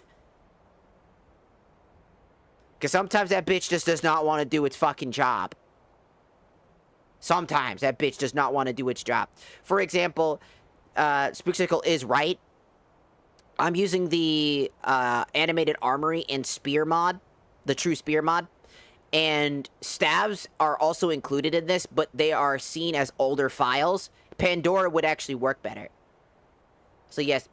Because sometimes that bitch just does not want to do its fucking job. Sometimes that bitch does not want to do its job. For example, Spooksicle is right. I'm using the animated armory and spear mod, the true spear mod. And stabs are also included in this, but they are seen as older files. Pandora would actually work better. So yes,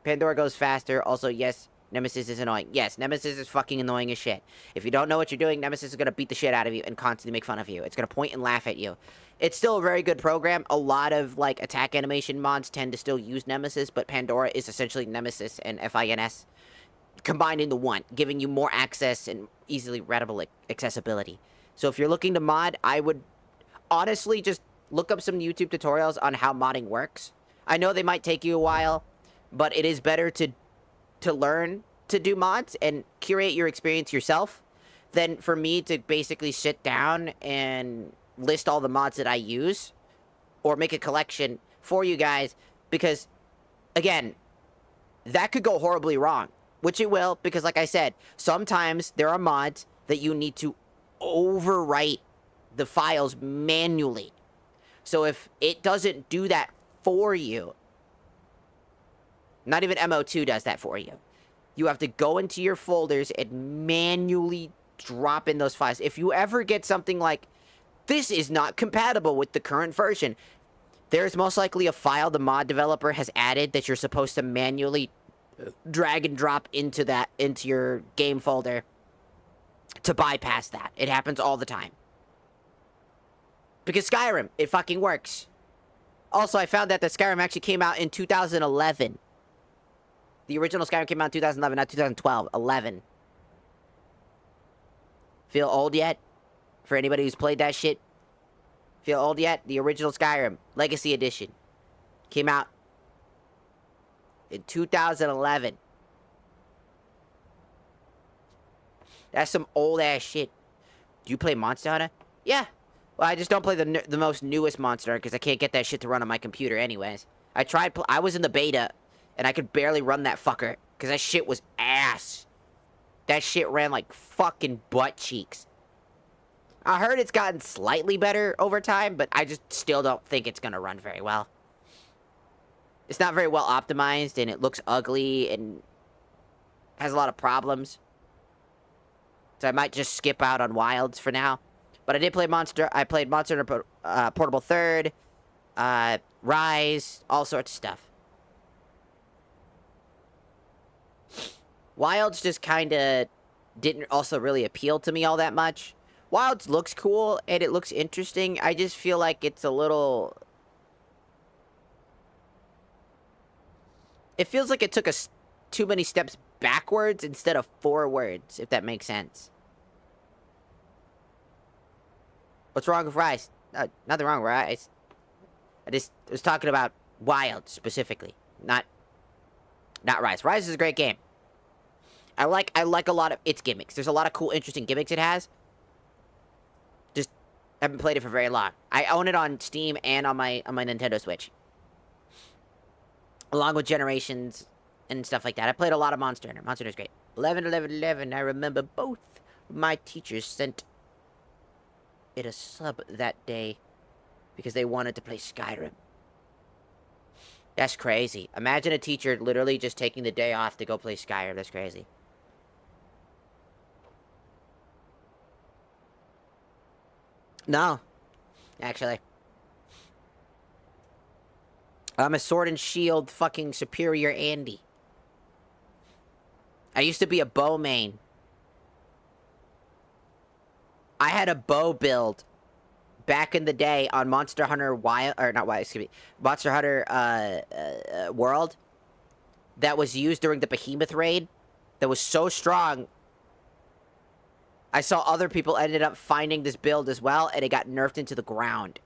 Pandora goes faster. Also, yes, Nemesis is annoying. Yes, Nemesis is fucking annoying as shit. If you don't know what you're doing, Nemesis is going to beat the shit out of you and constantly make fun of you. It's going to point and laugh at you. It's still a very good program. A lot of, like, attack animation mods tend to still use Nemesis, but Pandora is essentially Nemesis and FINS combined into one, giving you more access and easily readable accessibility. So if you're looking to mod, I would honestly just look up some YouTube tutorials on how modding works. I know they might take you a while, but it is better to learn to do mods and curate your experience yourself than for me to basically sit down and list all the mods that I use or make a collection for you guys, because, again, that could go horribly wrong, which it will, because like I said, sometimes there are mods that you need to overwrite the files manually. So if it doesn't do that for you, not even MO2 does that for you. You have to go into your folders and manually drop in those files. If you ever get something like, this is not compatible with the current version, there's most likely a file the mod developer has added that you're supposed to manually drag and drop into your game folder to bypass that. It happens all the time. Because Skyrim, it fucking works. Also, I found out that Skyrim actually came out in 2011. The original Skyrim came out in 2011, not 2012. 11. Feel old yet? For anybody who's played that shit? Feel old yet? The original Skyrim, Legacy Edition, came out in 2011. That's some old-ass shit. Do you play Monster Hunter? Yeah. Well, I just don't play the most newest Monster Hunter because I can't get that shit to run on my computer anyways. I was in the beta, and I could barely run that fucker because that shit was ass. That shit ran like fucking butt cheeks. I heard it's gotten slightly better over time, but I just still don't think it's gonna run very well. It's not very well optimized, and it looks ugly, and has a lot of problems. So I might just skip out on Wilds for now. But I did play Monster. I played Monster Hunter Portable 3rd, Rise, all sorts of stuff. Wilds just kind of didn't also really appeal to me all that much. Wilds looks cool, and it looks interesting. I just feel like it's a little... It feels like it took us too many steps backwards instead of forwards, if that makes sense. What's wrong with Rise? Nothing wrong with Rise. I just was talking about Wild specifically, not Rise. Rise is a great game. I like a lot of its gimmicks. There's a lot of cool, interesting gimmicks it has. Just haven't played it for very long. I own it on Steam and on my Nintendo Switch, along with Generations and stuff like that. I played a lot of Monster Hunter. Monster Hunter's great. 11, 11, 11. I remember both my teachers sent it a sub that day because they wanted to play Skyrim. That's crazy. Imagine a teacher literally just taking the day off to go play Skyrim. That's crazy. No. Actually. I'm a sword and shield fucking superior Andy. I used to be a bow main. I had a bow build back in the day on Monster Hunter Wild, or not Wild, excuse me, Monster Hunter World, that was used during the Behemoth raid, that was so strong. I saw other people ended up finding this build as well, and it got nerfed into the ground.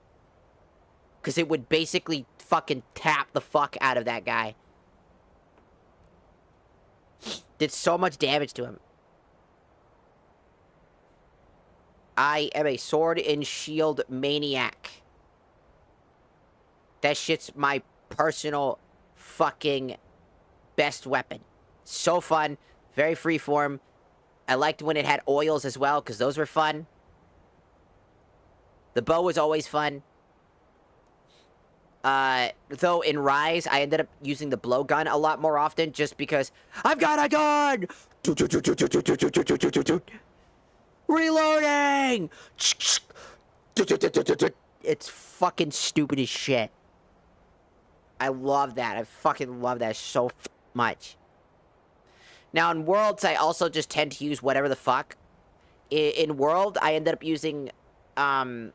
Because it would basically fucking tap the fuck out of that guy. Did so much damage to him. I am a sword and shield maniac. That shit's my personal fucking best weapon. So fun. Very freeform. I liked when it had oils as well, because those were fun. The bow was always fun. Though in Rise, I ended up using the blowgun a lot more often, just because I've got a gun! Reloading! It's fucking stupid as shit. I love that. I fucking love that so much. Now, in Worlds, I also just tend to use whatever the fuck. In World, I ended up using, the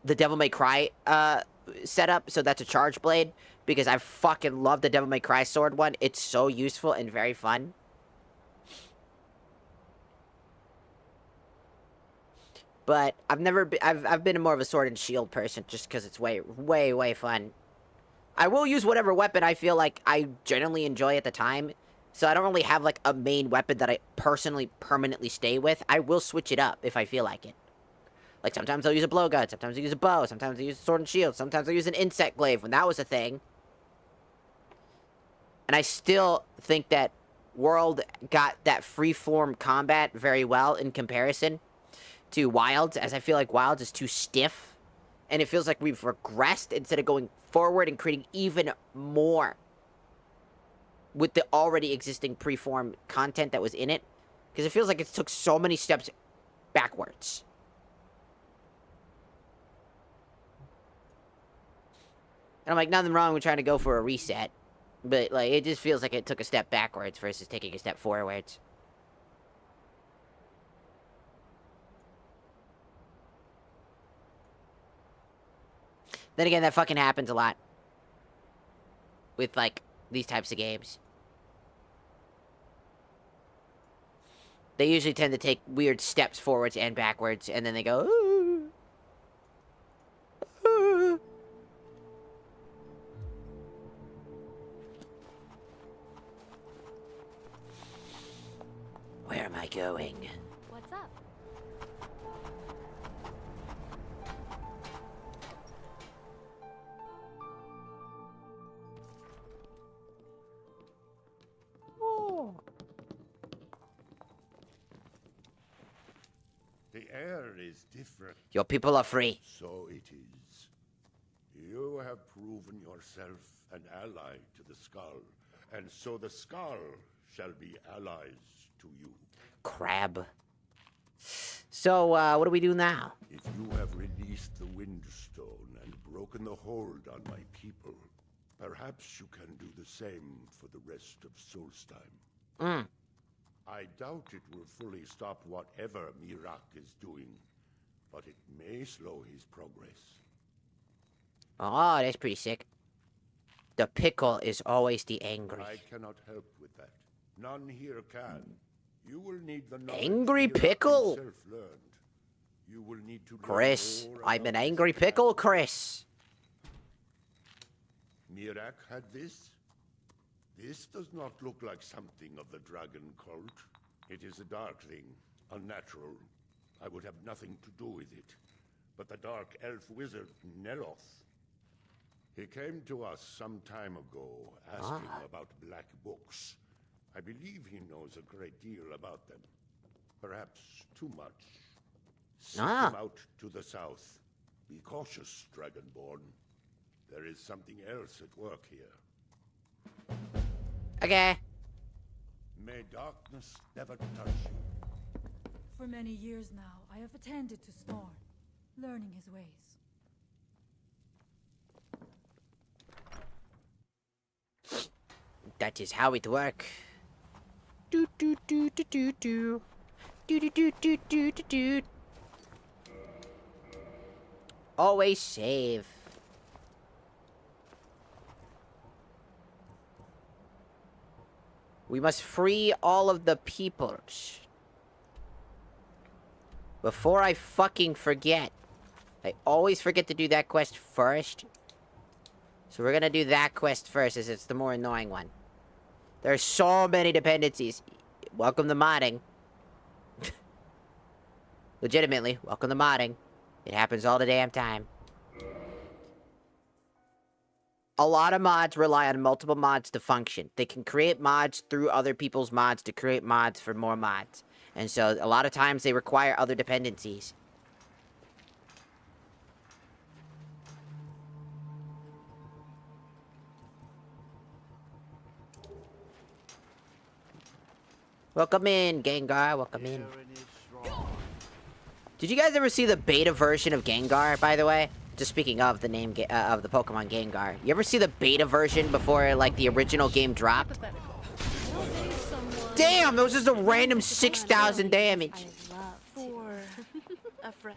Devil May Cry, setup, so that's a charge blade, because I fucking love the Devil May Cry sword one. It's so useful and very fun. But I've been more of a sword and shield person, just because it's way fun. I will use whatever weapon I feel like I generally enjoy at the time. So I don't really have like a main weapon that I personally permanently stay with. I will switch it up if I feel like it. Like sometimes I'll use a blowgun, sometimes I'll use a bow, sometimes I'll use a sword and shield, sometimes I'll use an insect glaive when that was a thing. And I still think that World got that freeform combat very well in comparison to Wilds, as I feel like Wilds is too stiff, and it feels like we've regressed instead of going forward and creating even more with the already existing preform content that was in it, because it feels like it took so many steps backwards. And I'm like, nothing wrong with trying to go for a reset, but like it just feels like it took a step backwards versus taking a step forwards. Then again, that fucking happens a lot with, like, these types of games. They usually tend to take weird steps forwards and backwards, and then they go, ooh. Ooh. Where am I going? What's up? air is different. Your people are free. So it is. You have proven yourself an ally to the Skull, and so the Skull shall be allies to you. Crab. So, what do we do now? If you have released the Windstone and broken the hold on my people, perhaps you can do the same for the rest of Solstheim. I doubt it will fully stop whatever Mirak is doing, but it may slow his progress. Oh, that's pretty sick. The pickle is always the angry. I cannot help with that. None here can. You will need the knowledge Angry Mirak pickle? himself learned. You will need to learn Chris, more I'm an about angry this pickle, path. Chris. Mirak had this? This does not look like something of the dragon cult. It is a dark thing, unnatural. I would have nothing to do with it. But the dark elf wizard, Neloth, he came to us some time ago, asking about black books. I believe he knows a great deal about them. Perhaps too much. Seek him out to the south. Be cautious, Dragonborn. There is something else at work here. Okay. May darkness never touch you. For many years now, I have attended to Snorn, learning his ways. That is how it work. Do do do do do do. Do do do do do do do. Always save. We must free all of the peoples. Before I fucking forget. I always forget to do that quest first. So we're gonna do that quest first, as it's the more annoying one. There's so many dependencies. Welcome to modding. Legitimately, welcome to modding. It happens all the damn time. A lot of mods rely on multiple mods to function. They can create mods through other people's mods to create mods for more mods. And so, a lot of times they require other dependencies. Welcome in, Gengar. Welcome in. Did you guys ever see the beta version of Gengar, by the way? Just speaking of the name of the Pokemon Gengar. You ever see the beta version before, like, the original game dropped? Damn, that was just a random 6,000 damage. For a friend.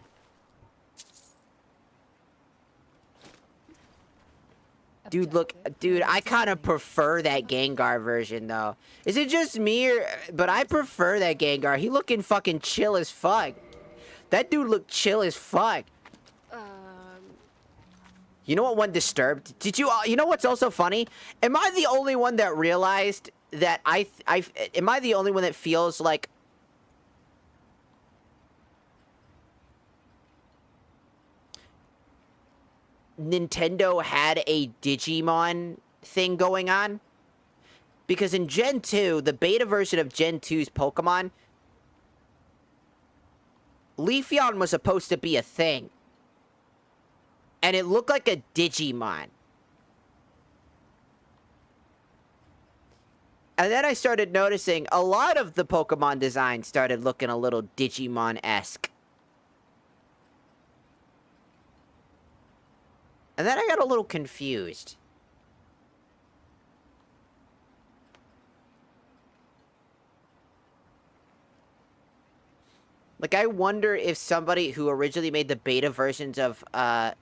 Dude, look, dude, I kind of prefer that Gengar version, though. Is it just me, or... But I prefer that Gengar. He looking fucking chill as fuck. That dude looked chill as fuck. You know what one disturbed? Did you... you know what's also funny? Am I the only one that realized that am I the only one that feels like... Nintendo had a Digimon thing going on? Because in Gen 2, the beta version of Gen 2's Pokemon, Leafeon was supposed to be a thing. And it looked like a Digimon. And then I started noticing a lot of the Pokemon design started looking a little Digimon-esque. And then I got a little confused. Like, I wonder if somebody who originally made the beta versions of all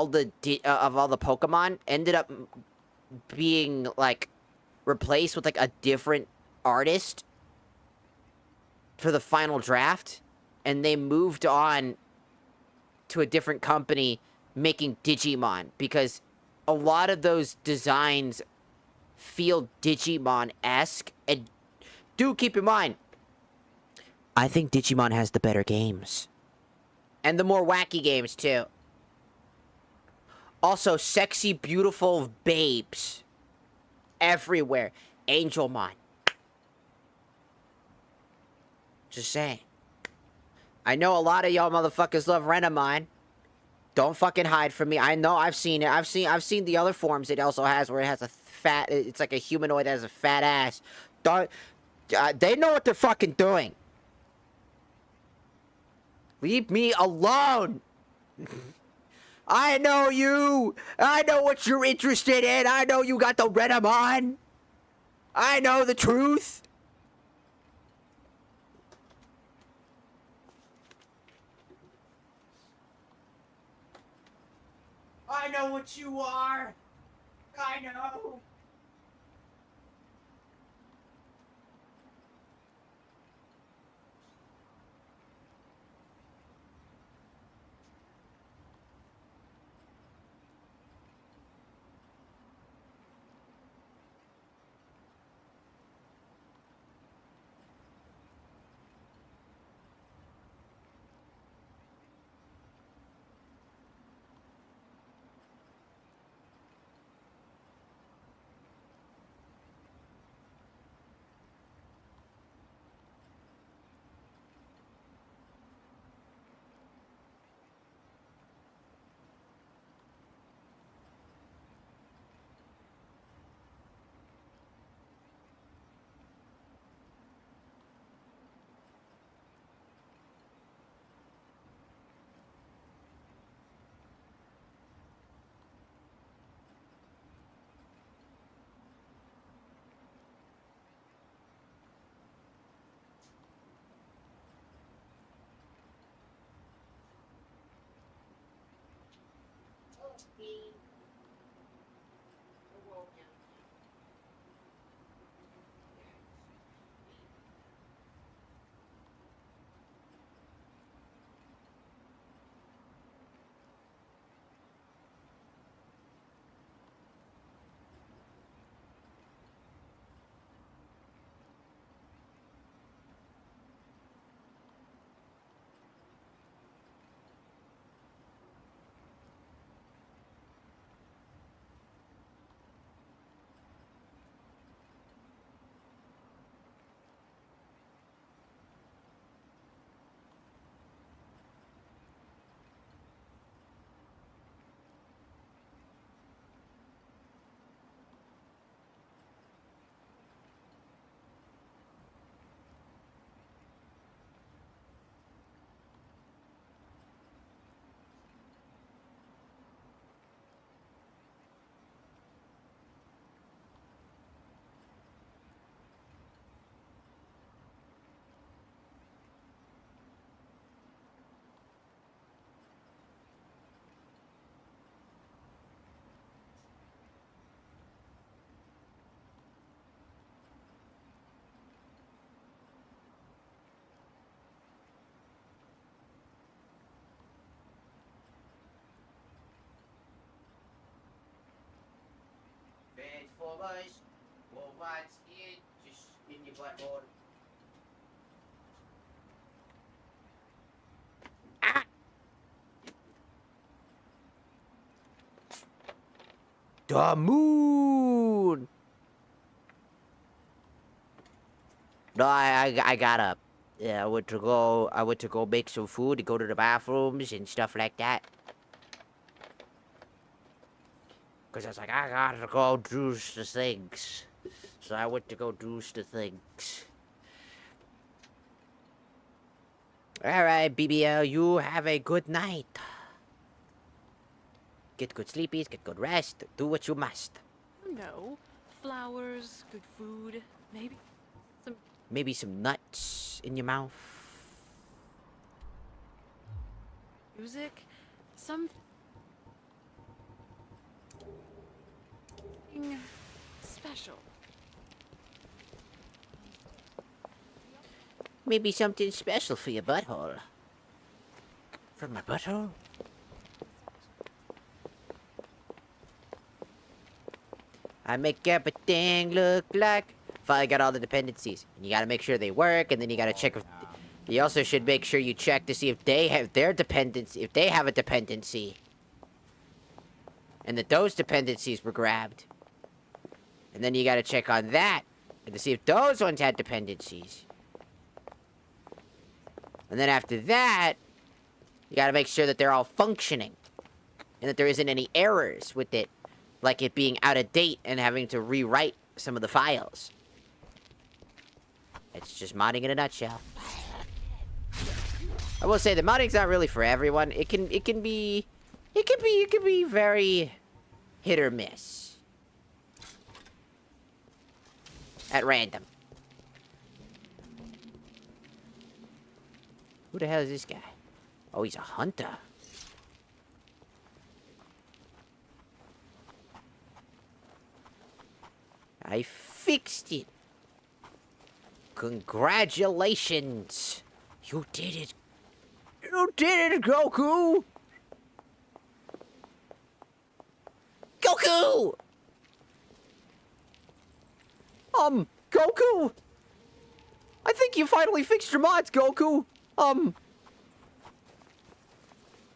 the Pokemon ended up being, like, replaced with, like, a different artist for the final draft, and they moved on to a different company making Digimon, because a lot of those designs feel Digimon-esque. And do keep in mind, I think Digimon has the better games. And the more wacky games, too. Also, sexy, beautiful babes everywhere. Angelmon. Just saying. I know a lot of y'all motherfuckers love Renamine. Don't fucking hide from me. I know, I've seen it. I've seen the other forms it also has where it has a fat, it's like a humanoid that has a fat ass. Don't, they know what they're fucking doing. Leave me alone. I know you. I know what you're interested in. I know you got the Renamine. I know the truth. I know what you are. I know. Transformers, well, what's in, just in your butthole. Ah! The moon! No, I got up. Yeah, I went to go make some food to go to the bathrooms and stuff like that. Cause I was like, I gotta go do the things. So I went to go do the things. Alright, BBL, you have a good night. Get good sleepies, get good rest, do what you must. No. Flowers, good food, maybe some Maybe some nuts in your mouth. music, something special. Maybe something special for your butthole. For my butthole? I make everything look like... Finally got all the dependencies. And you gotta make sure they work, and then you gotta check if... You also should make sure you check to see if they have their dependency... If they have a dependency. And that those dependencies were grabbed. And then you gotta check on that. And to see if those ones had dependencies. And then after that, you gotta make sure that they're all functioning. And that there isn't any errors with it. Like it being out of date and having to rewrite some of the files. It's just modding in a nutshell. I will say that modding's not really for everyone. It can be very hit or miss. At random. Who the hell is this guy? Oh, he's a hunter. I fixed it. Congratulations. You did it. You did it, Goku. Goku! Goku! I think you finally fixed your mods, Goku.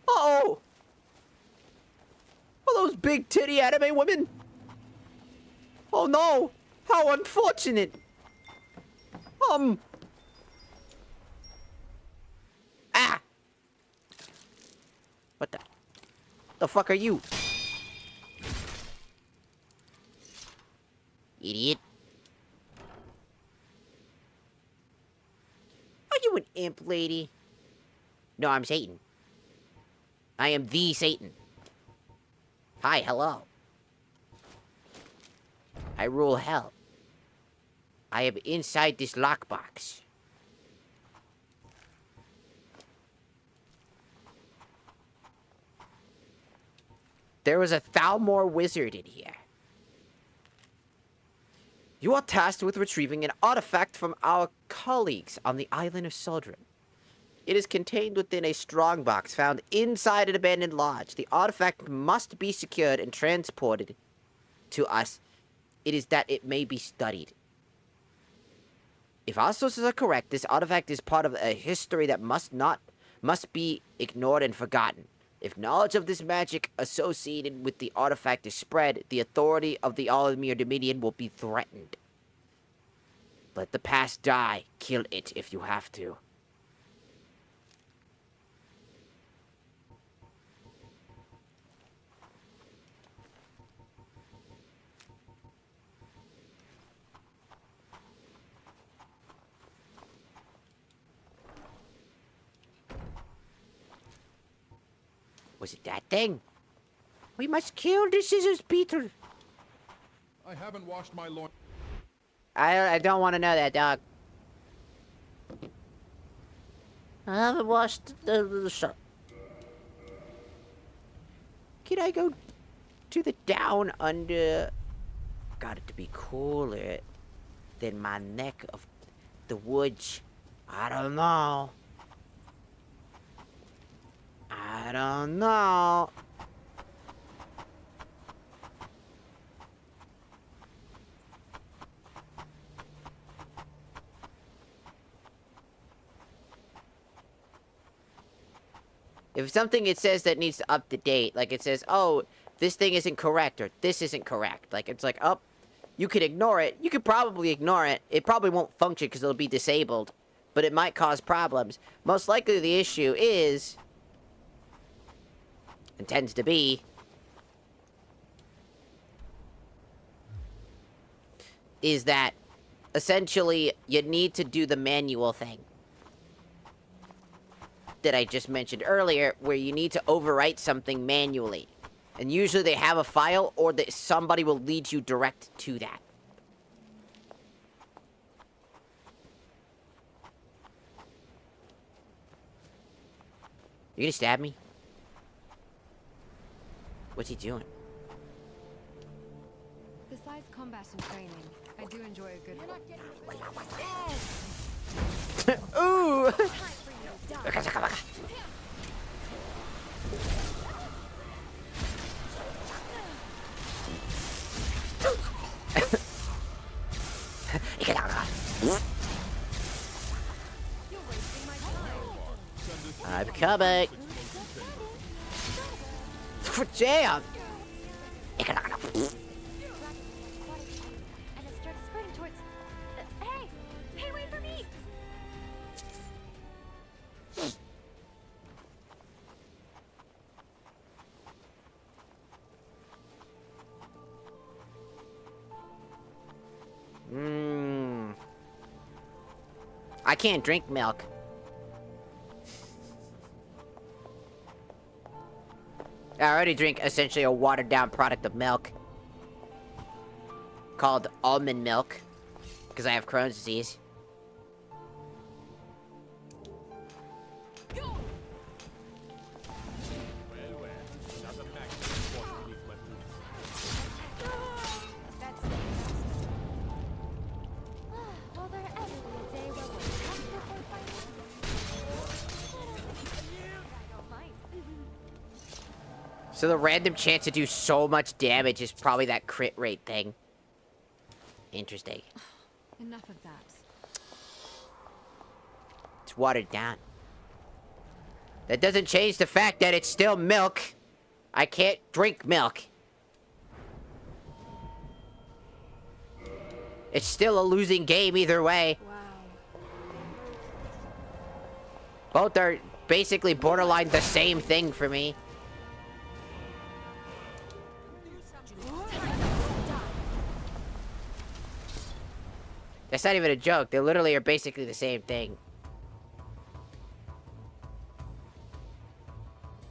Uh-oh. Are those big titty anime women? Oh no! How unfortunate! Ah! What the fuck are you? Idiot. Are you an imp, lady? No, I'm Satan. I am the Satan. Hi, hello. I rule hell. I am inside this lockbox. There was a Thalmor wizard in here. You are tasked with retrieving an artifact from our colleagues on the island of Soldrin. It is contained within a strongbox found inside an abandoned lodge. The artifact must be secured and transported to us. It is that it may be studied. If our sources are correct, this artifact is part of a history that must be ignored and forgotten. If knowledge of this magic associated with the artifact is spread, the authority of the Almir Dominion will be threatened. Let the past die. Kill it if you have to. Was it that thing? We must kill the scissors beetle. I haven't washed my lawn. I don't want to know that, dog. I haven't washed the shirt. Can I go to the down under? Got it to be cooler than my neck of the woods. I don't know. I don't know. If something it says that needs to up to date, like it says, oh, this thing isn't correct, or this isn't correct. Like, it's like, oh, you could ignore it. You could probably ignore it. It probably won't function because it'll be disabled. But it might cause problems. Most likely the issue is, and tends to be, is that essentially you need to do the manual thing that I just mentioned earlier, where you need to overwrite something manually. And usually they have a file, or that somebody will lead you direct to that. You gonna stab me? What's he doing? Besides combat and training, I do enjoy a good Ooh! I'm coming. Jam. And it starts sprinting towards. Hey! Hey, wait for me! I can't drink milk. I already drink essentially a watered down product of milk. Called almond milk. Because I have Crohn's disease. Will there ever be a day where we're tough before fighting? I don't mind. So the random chance to do so much damage is probably that crit rate thing. Interesting. Enough of that. It's watered down. That doesn't change the fact that it's still milk. I can't drink milk. It's still a losing game either way. Wow. Both are basically borderline the same thing for me. That's not even a joke. They literally are basically the same thing.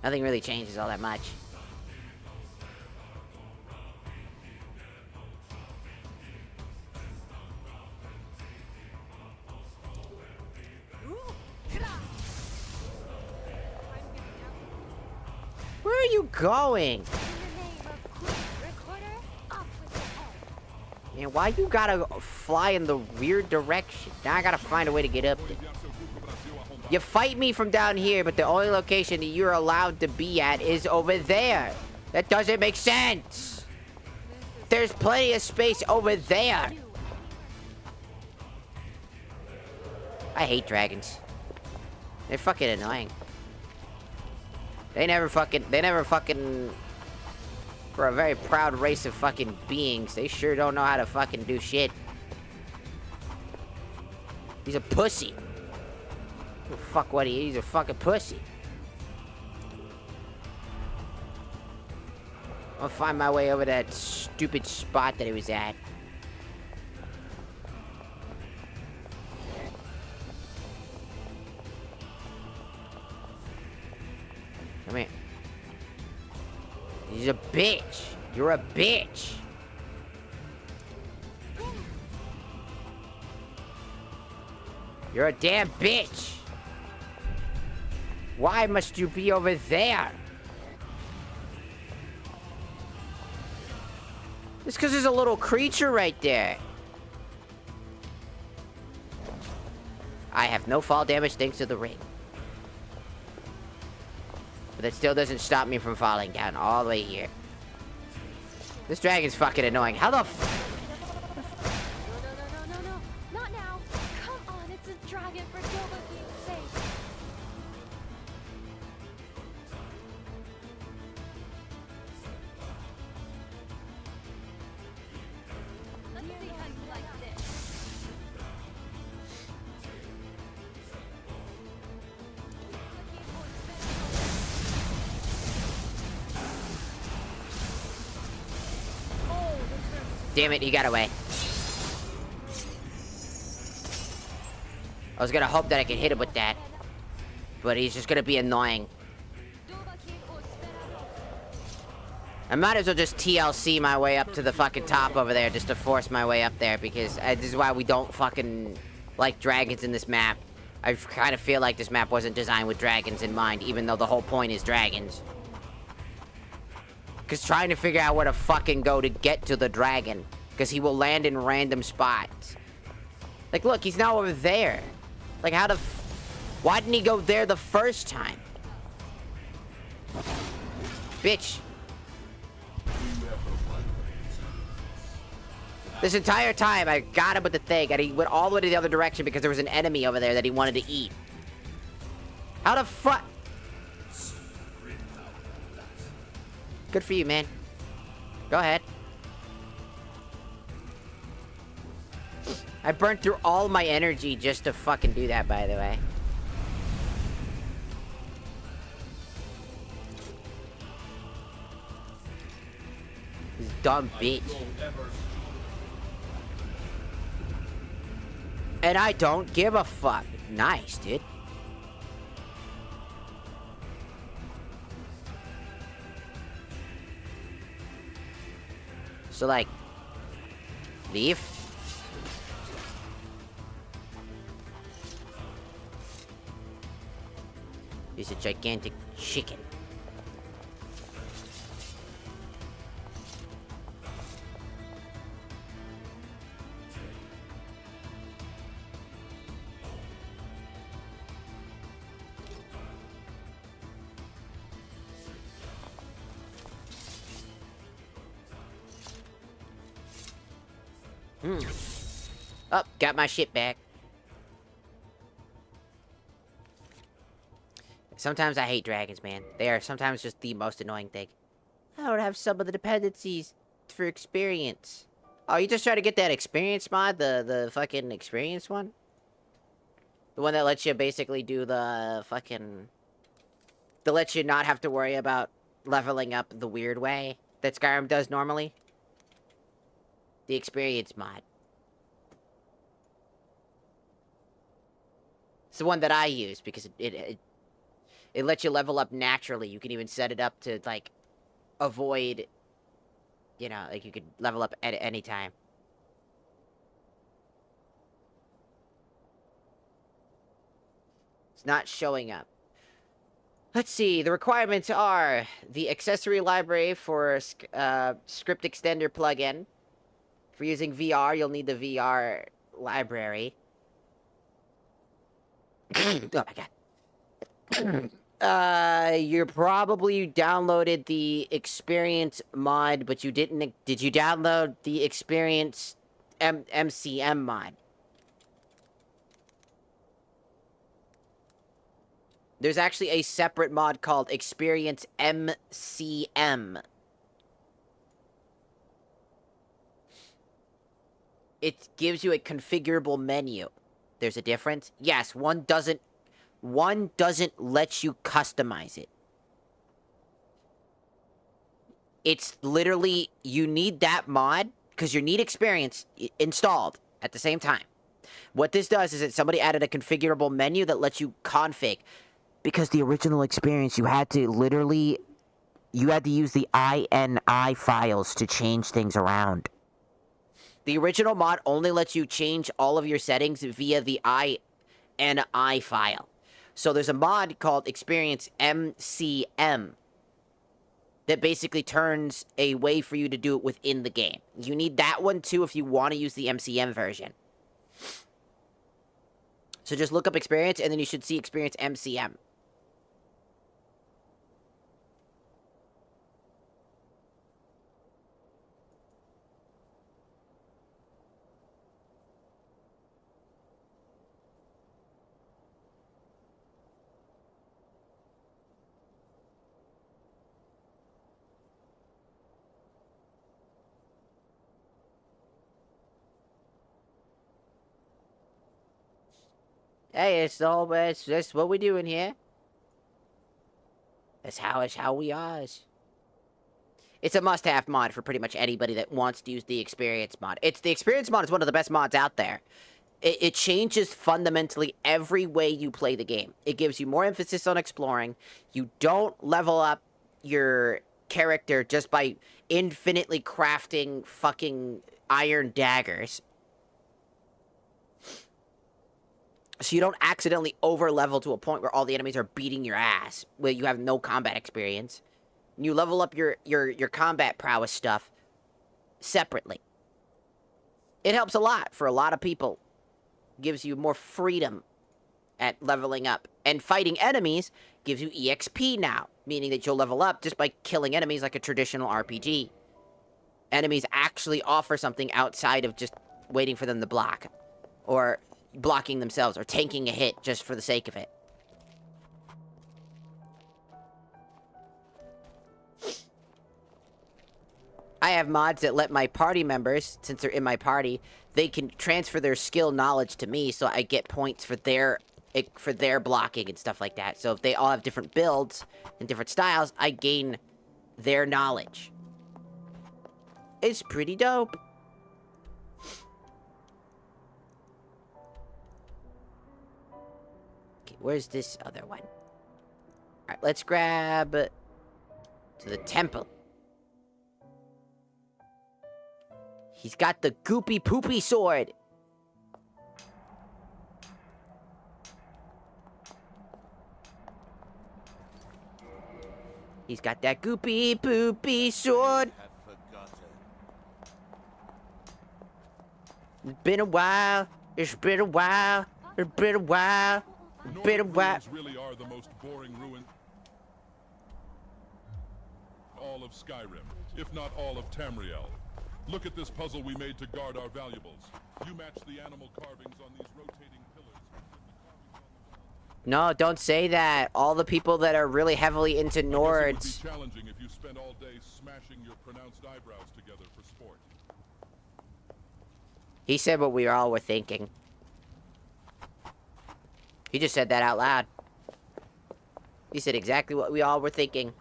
Nothing really changes all that much. Where are you going? In the name of Quick Recorder, off with your head. Man, why you gotta fly in the weird direction? Now I gotta find a way to get up there. You fight me from down here, but the only location that you're allowed to be at is over there. That doesn't make sense. There's plenty of space over there. I hate dragons. They're fucking annoying. They never fucking, for a very proud race of fucking beings, they sure don't know how to fucking do shit. He's a pussy. Oh, fuck what he is, he's a fucking pussy. I'll find my way over that stupid spot that he was at. Come here. He's a bitch. You're a bitch. You're a damn bitch. Why must you be over there? It's because there's a little creature right there. I have no fall damage thanks to the ring. But that still doesn't stop me from falling down all the way here. This dragon's fucking annoying. How the No, not now. Come on, it's a dragon for Dovahki's sake. Let's see how you like this. Damn it, he got away. I was gonna hope that I could hit him with that. But he's just gonna be annoying. I might as well just TLC my way up to the fucking top over there just to force my way up there, because this is why we don't fucking like dragons in this map. I kind of feel like this map wasn't designed with dragons in mind, even though the whole point is dragons. Because trying to figure out where to fucking go to get to the dragon, because he will land in random spots. Like, look, he's now over there. Like, how the why didn't he go there the first time? Bitch. This entire time, I got him with the thing, and he went all the way to the other direction because there was an enemy over there that he wanted to eat. How the fuck? Good for you, man. Go ahead. I burnt through all my energy just to fucking do that, by the way. This dumb bitch. And I don't give a fuck. Nice, dude. So, like, leave. He's a gigantic chicken. Oh, got my shit back. Sometimes I hate dragons, man. They are sometimes just the most annoying thing. I don't have some of the dependencies for experience. Oh, you just try to get that experience mod? The fucking experience one? The one that lets you basically do the fucking... That lets you not have to worry about leveling up the weird way that Skyrim does normally? The experience mod. It's the one that I use because it lets you level up naturally. You can even set it up to, like, avoid, you know, like you could level up at any time. It's not showing up. Let's see, the requirements are the accessory library for script extender plugin. For using VR, you'll need the VR library. Oh my god. You probably downloaded the experience mod, but you didn't. Did you download the experience MCM mod? There's actually a separate mod called Experience MCM. It gives you a configurable menu. There's a difference? Yes, one doesn't let you customize it. It's literally, you need that mod, because you need experience installed at the same time. What this does is that somebody added a configurable menu that lets you config. Because the original experience, you had to use the INI files to change things around. The original mod only lets you change all of your settings via the INI file. So there's a mod called Experience MCM that basically turns a way for you to do it within the game. You need that one too if you want to use the MCM version. So just look up Experience and then you should see Experience MCM. Hey, that's what we doing here. That's how we are. It's a must-have mod for pretty much anybody that wants to use the experience mod. The experience mod is one of the best mods out there. It changes fundamentally every way you play the game. It gives you more emphasis on exploring. You don't level up your character just by infinitely crafting fucking iron daggers. So you don't accidentally over-level to a point where all the enemies are beating your ass, where you have no combat experience. You level up your combat prowess stuff separately. It helps a lot for a lot of people. Gives you more freedom at leveling up. And fighting enemies gives you EXP now, meaning that you'll level up just by killing enemies like a traditional RPG. Enemies actually offer something outside of just waiting for them to block. Or blocking themselves, or tanking a hit just for the sake of it. I have mods that let my party members, since they're in my party, they can transfer their skill knowledge to me, so I get points for their blocking and stuff like that. So if they all have different builds and different styles, I gain their knowledge. It's pretty dope. Where's this other one? Alright, let's grab to the temple. He's got the goopy poopy sword. He's got that goopy poopy sword. It's been a while. It's been a while. It's been a while. It's been a while. Ruins really are the most boring ruin. All of Skyrim, if not all of Tamriel. Look at this puzzle we made to guard our valuables. You match the animal carvings on these rotating pillars. No, don't say that. All the people that are really heavily into It would Nords. be challenging if you spent all day smashing your pronounced eyebrows together for sport. He said what we all were thinking. He just said that out loud. He said exactly what we all were thinking.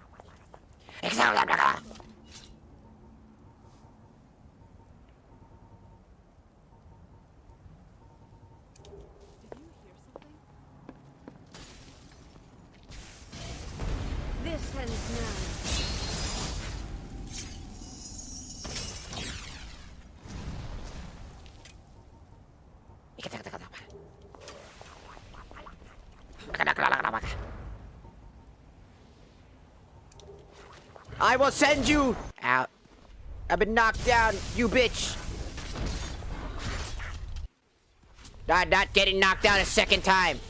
This ends now. I will send you out. I've been knocked down, you bitch. Not getting knocked down a second time.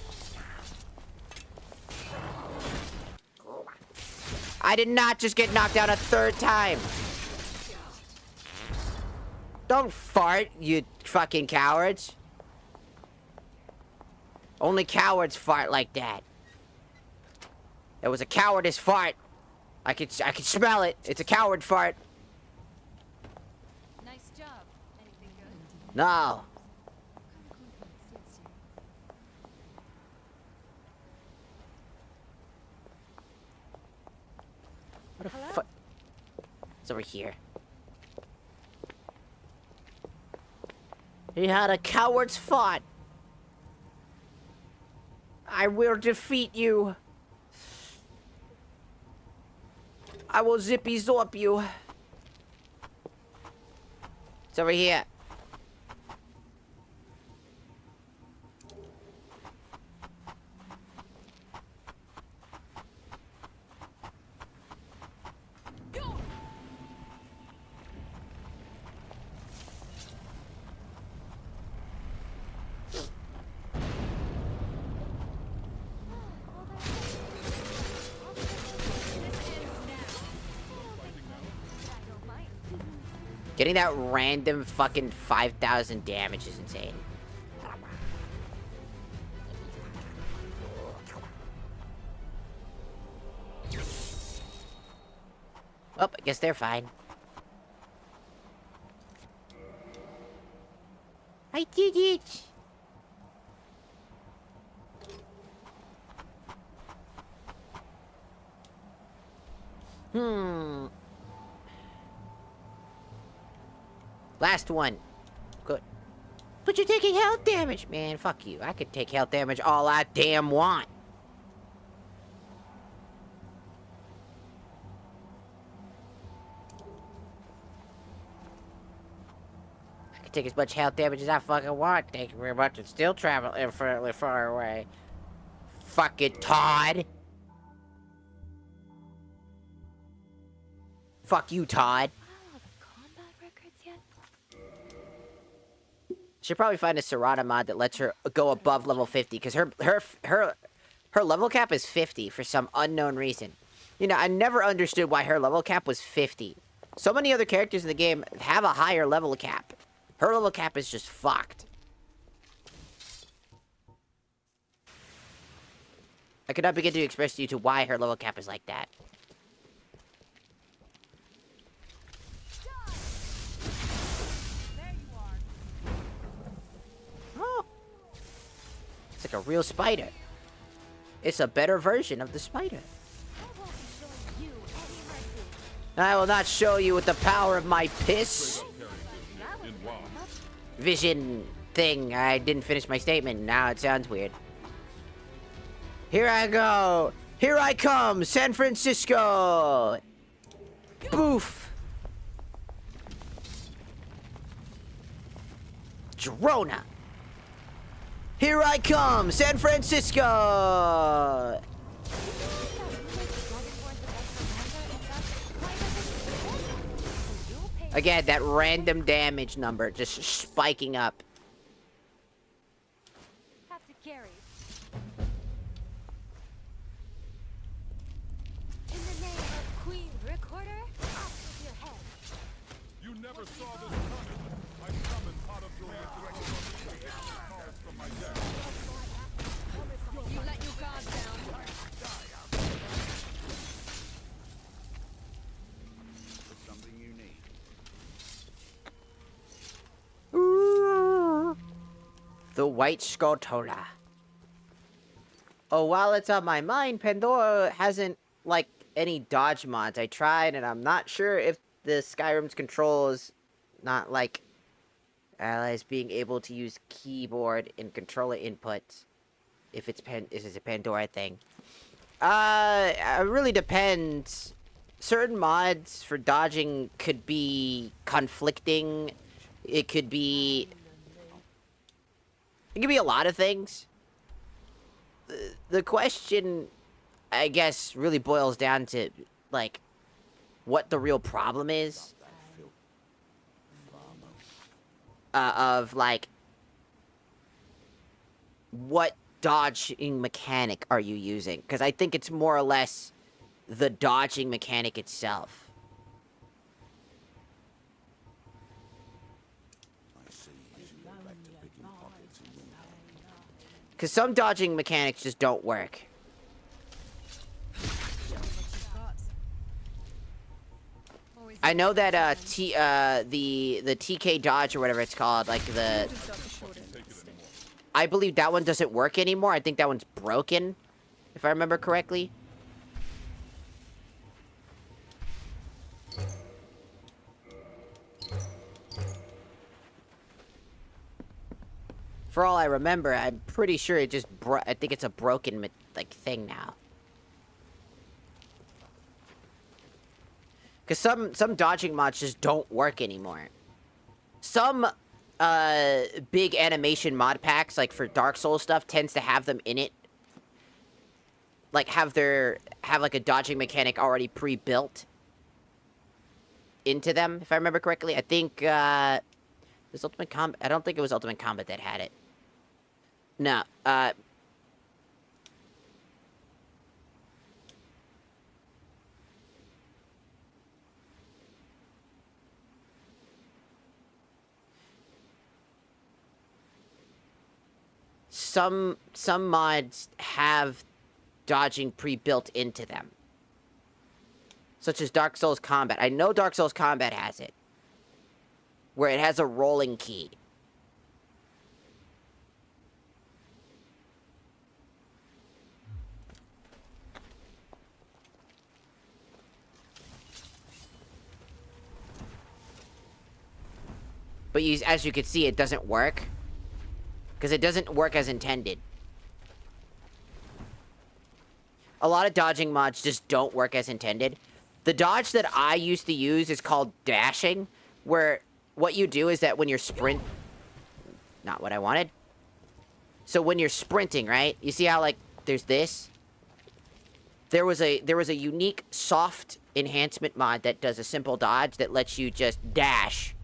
I did not just get knocked down a third time. Don't fart, you fucking cowards. Only cowards fart like that. It was a cowardice fart. I could smell it. It's a coward fart. Nice job. Anything good? No. What a fuck? It's over here. He had a coward's fought. I will defeat you. I will zippy zorp you. It's over here. Getting that random fucking 5,000 damage is insane. Oh, I guess they're fine. I did it! Last one. Good. But you're taking health damage. Man, fuck you. I could take health damage all I damn want. I could take as much health damage as I fucking want. Thank you very much. And still travel infinitely far away. Fucking Todd. Fuck you, Todd. Should probably find a Serata mod that lets her go above level 50, because her level cap is 50 for some unknown reason. You know, I never understood why her level cap was 50. So many other characters in the game have a higher level cap. Her level cap is just fucked. I could not begin to express to you why her level cap is like that. It's like a real spider. It's a better version of the spider. I will not show you with the power of my piss vision thing. I didn't finish my statement. Now it sounds weird. Here I go. Here I come, San Francisco. Boof. Drona. Here I come, San Francisco. Again, that random damage number just spiking up. Have to carry. In the name of Queen Recorder, off with your head. You never saw this coming. I summoned pot of joy from my deck. You let your guard down. Something you need. The White Scotola. Oh, while it's on my mind, Pandora hasn't, like, any dodge mods. I tried, and I'm not sure if the Skyrim's control is not, like, allies being able to use keyboard and controller inputs. If it's a Pandora thing. It really depends. Certain mods for dodging could be conflicting. It could be a lot of things. The question, I guess, really boils down to, like, what the real problem is. Of, like, what dodging mechanic are you using? Because I think it's more or less the dodging mechanic itself. Because some dodging mechanics just don't work. I know that the TK dodge or whatever it's called, like the, I believe that one doesn't work anymore. I think that one's broken, if I remember correctly. For all I remember, I'm pretty sure it just I think it's a broken, like, thing now. Because some dodging mods just don't work anymore. Some big animation mod packs, like for Dark Souls stuff, tends to have them in it. Like, have like a dodging mechanic already pre-built into them, if I remember correctly. I think, it was Ultimate Combat. I don't think it was Ultimate Combat that had it. No, some mods have dodging pre-built into them. Such as Dark Souls Combat. I know Dark Souls Combat has it. Where it has a rolling key. But as you can see, it doesn't work. Because it doesn't work as intended. A lot of dodging mods just don't work as intended. The dodge that I used to use is called dashing. Where what you do is that when you're not what I wanted. So when you're sprinting, right? You see how, like, there's this? There was a unique soft enhancement mod that does a simple dodge that lets you just dash.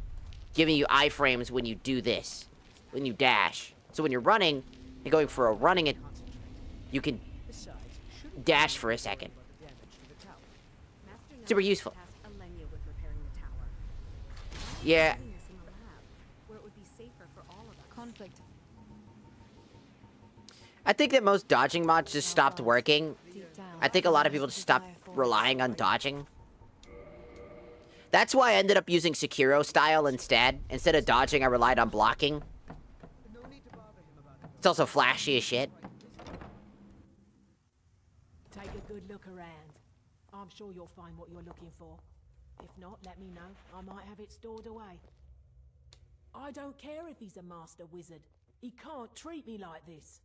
Giving you iframes when you do this. When you dash. So when you're running, and going for a running, you can dash for a second. Super useful. Yeah. Conflict. I think that most dodging mods just stopped working. I think a lot of people just stopped relying on dodging. That's why I ended up using Sekiro style instead. Instead of dodging, I relied on blocking. It's also flashy as shit. Take a good look around. I'm sure you'll find what you're looking for. If not, let me know. I might have it stored away. I don't care if he's a master wizard. He can't treat me like this.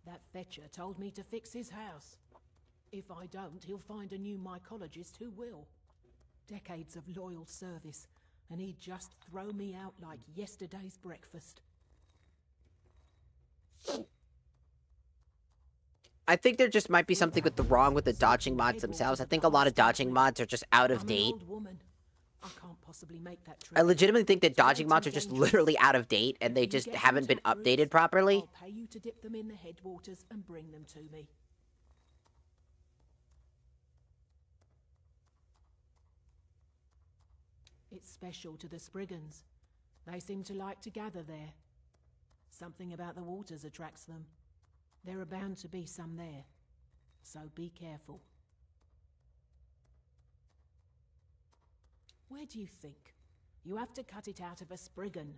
That fetcher told me to fix his house. If I don't, he'll find a new mycologist who will. Decades of loyal service, and he'd just throw me out like yesterday's breakfast. I think there just might be something wrong with the dodging mods themselves. I think a lot of dodging mods are just out of date. I can't possibly make that trip. I legitimately think that dodging mods are just literally out of date and they just haven't been updated properly. I'll pay you to dip them in the headwaters and bring them to me. It's special to the Spriggans. They seem to like to gather there. Something about the waters attracts them. There are bound to be some there, so be careful. Where do you think? You have to cut it out of a Spriggan.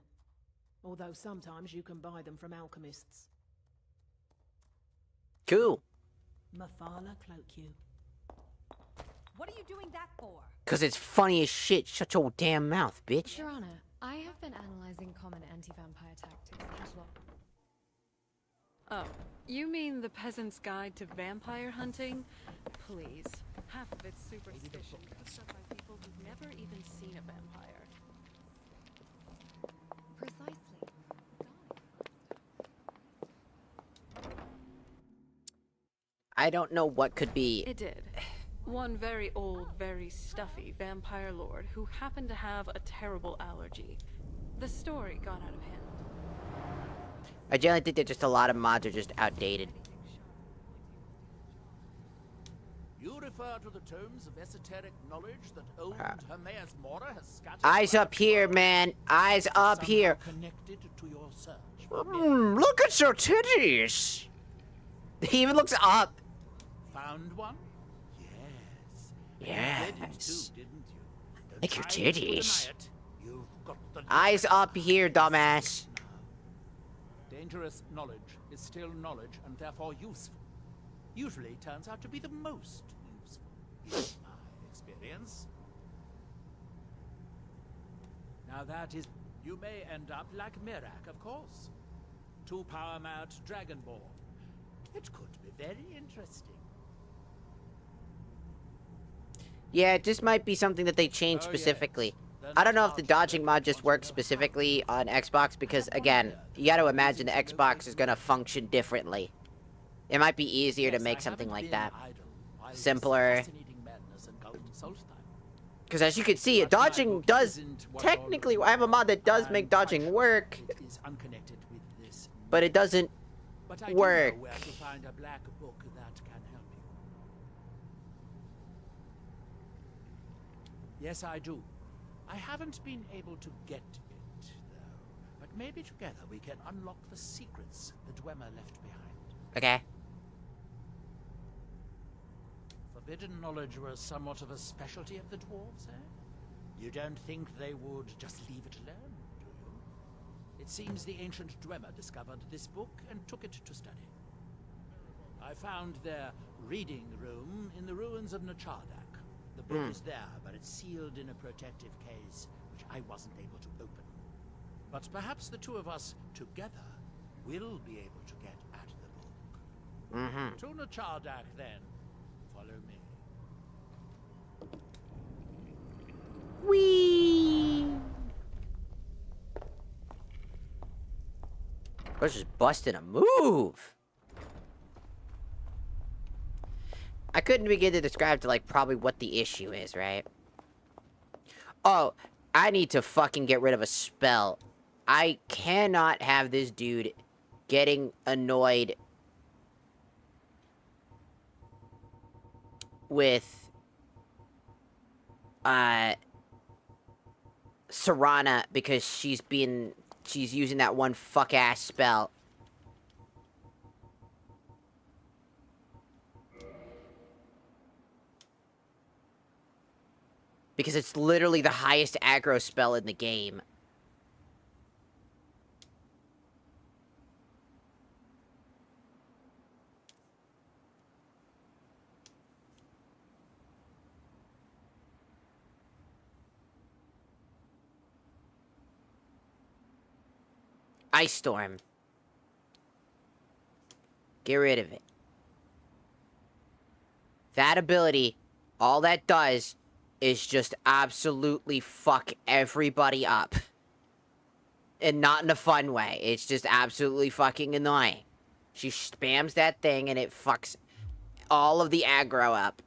Although sometimes you can buy them from alchemists. Cool. Mafala cloak you. What are you doing that for? Cause it's funny as shit. Shut your damn mouth, bitch. Your Honor, I have been analyzing common anti-vampire tactics as well. Oh, you mean the Peasant's Guide to Vampire Hunting? Please. Half of it's superstition, cooked up by people who've never even seen a vampire. Precisely. I don't know what could be. It did. One very old, very stuffy vampire lord who happened to have a terrible allergy. The story got out of hand. I generally think that just a lot of mods are just outdated. You refer to the tomes of esoteric knowledge that old Hermaeus Mora has scattered. Eyes up here, man. Eyes up here. Connected to your search. Look at your titties. He even looks up. Found one? Yes. Yes. You did it too, didn't you? Don't Like your try to titties. deny it. You've got the Eyes up here, dumbass. Dangerous knowledge is still knowledge and therefore useful. Usually turns out to be the most useful, in my experience. Now that is... You may end up like Mirak, of course. Too power-mad Dragonborn. It could be very interesting. Yeah, it just might be something that they changed specifically. I don't know if the dodging mod just works specifically on Xbox because, again, you gotta imagine the Xbox is gonna function differently. It might be easier to make something like that. Simpler. Because as you can see, dodging does... Technically, I have a mod that does make dodging work. But it doesn't work. Yes, I do. I haven't been able to get it, though. But maybe together we can unlock the secrets the Dwemer left behind. Okay. Forbidden knowledge was somewhat of a specialty of the dwarves, eh? You don't think they would just leave it alone, do you? It seems the ancient Dwemer discovered this book and took it to study. I found their reading room in the ruins of Nachardak. The book is there, but it's sealed in a protective case, which I wasn't able to open. But perhaps the two of us, together, will be able to get at the book. To Nachardak, then. Follow me. Whee! I was just busting a move. I couldn't begin to describe to, like, probably what the issue is, right? Oh, I need to fucking get rid of a spell. I cannot have this dude getting annoyed with, Serana because she's using that one fuck-ass spell. Because it's literally the highest aggro spell in the game. Ice Storm. Get rid of it. That ability, all that does is just absolutely fuck everybody up. And not in a fun way. It's just absolutely fucking annoying. She spams that thing and it fucks all of the aggro up.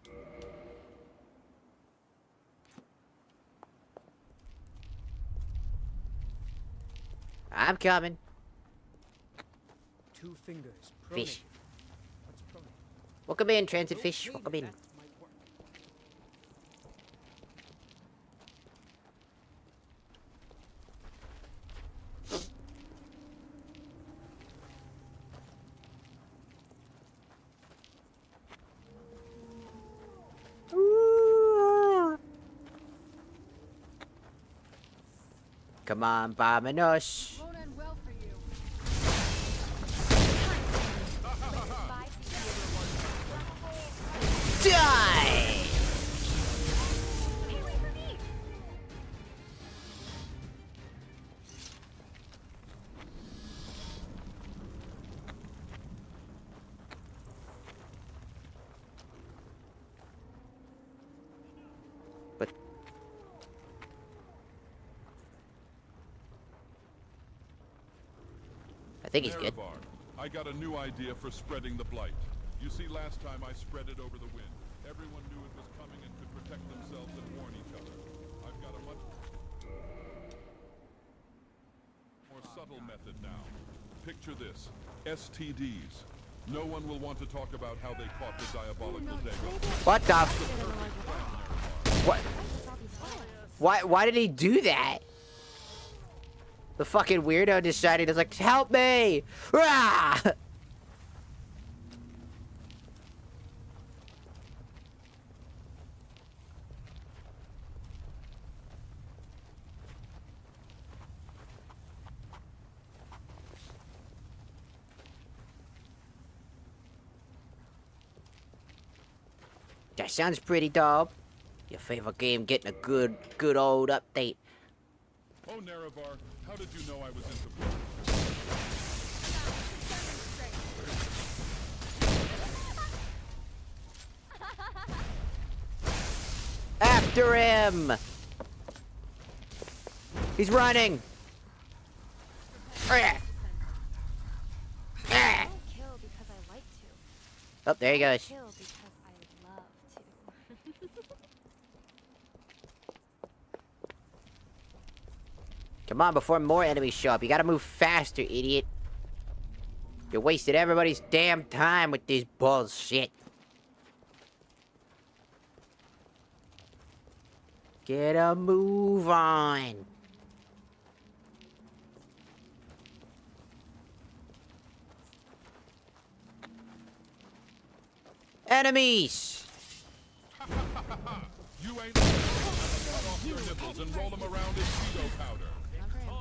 I'm coming. 2 fingers. Fish. What's pronate? Welcome in, transit fish. Welcome in. That might work. Come on, vámonos. Won't end well for you. Die! Hey, wait for me! But I think he's good. Nerevar, I got a new idea for spreading the blight. You see, last time I spread it over the wind. Everyone knew it was coming and could protect themselves and warn each other. I've got a much more subtle method now. Picture this. STDs. No one will want to talk about how they caught the diabolical Dago. What the What? Why did he do that? The fucking weirdo decided, he's like, help me! Rah! That sounds pretty dope. Your favorite game getting a good old update. Oh, Nerevar, how did you know I was into blood? After him! He's running! I don't kill because I like to. Oh, there he I goes. kill because I love to. Come on, before more enemies show up. You gotta move faster, idiot. You wasted everybody's damn time with this bullshit. Get a move on. Enemies! You ain't cut off your nipples and roll them around in Cheeto powder.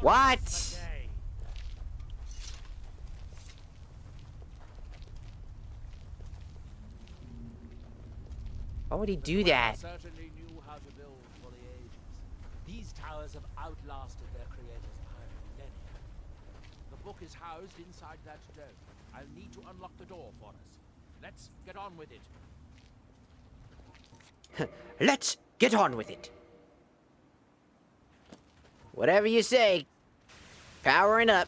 What? Why would he do that? Certainly knew how to build for the ages. These towers have outlasted their creators by millennia. The book is housed inside that dome. I'll need to unlock the door for us. Let's get on with it. Let's get on with it. Whatever you say. Powering up.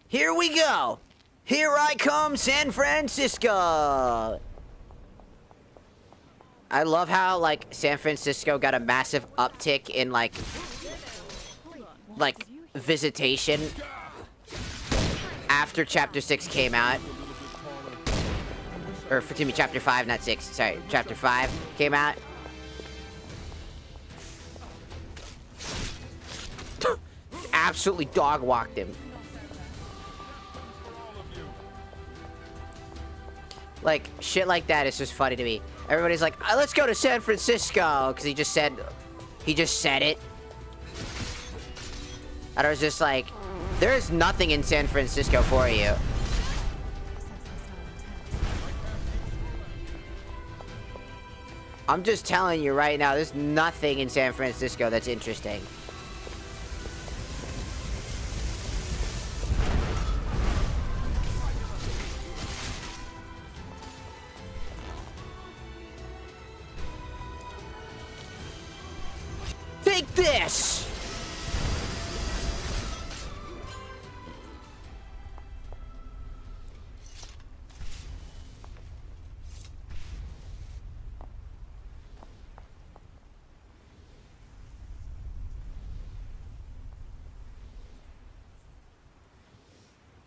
Here we go. Here I come, San Francisco. I love how, like, San Francisco got a massive uptick in, like visitation after Chapter 6 came out. Or, excuse me, Chapter 5, not 6. Sorry, Chapter 5 came out. Absolutely dog-walked him. Like, shit like that is just funny to me. Everybody's like, let's go to San Francisco, because he just said it. And I was just like, there is nothing in San Francisco for you. I'm just telling you right now, there's nothing in San Francisco that's interesting. Take this!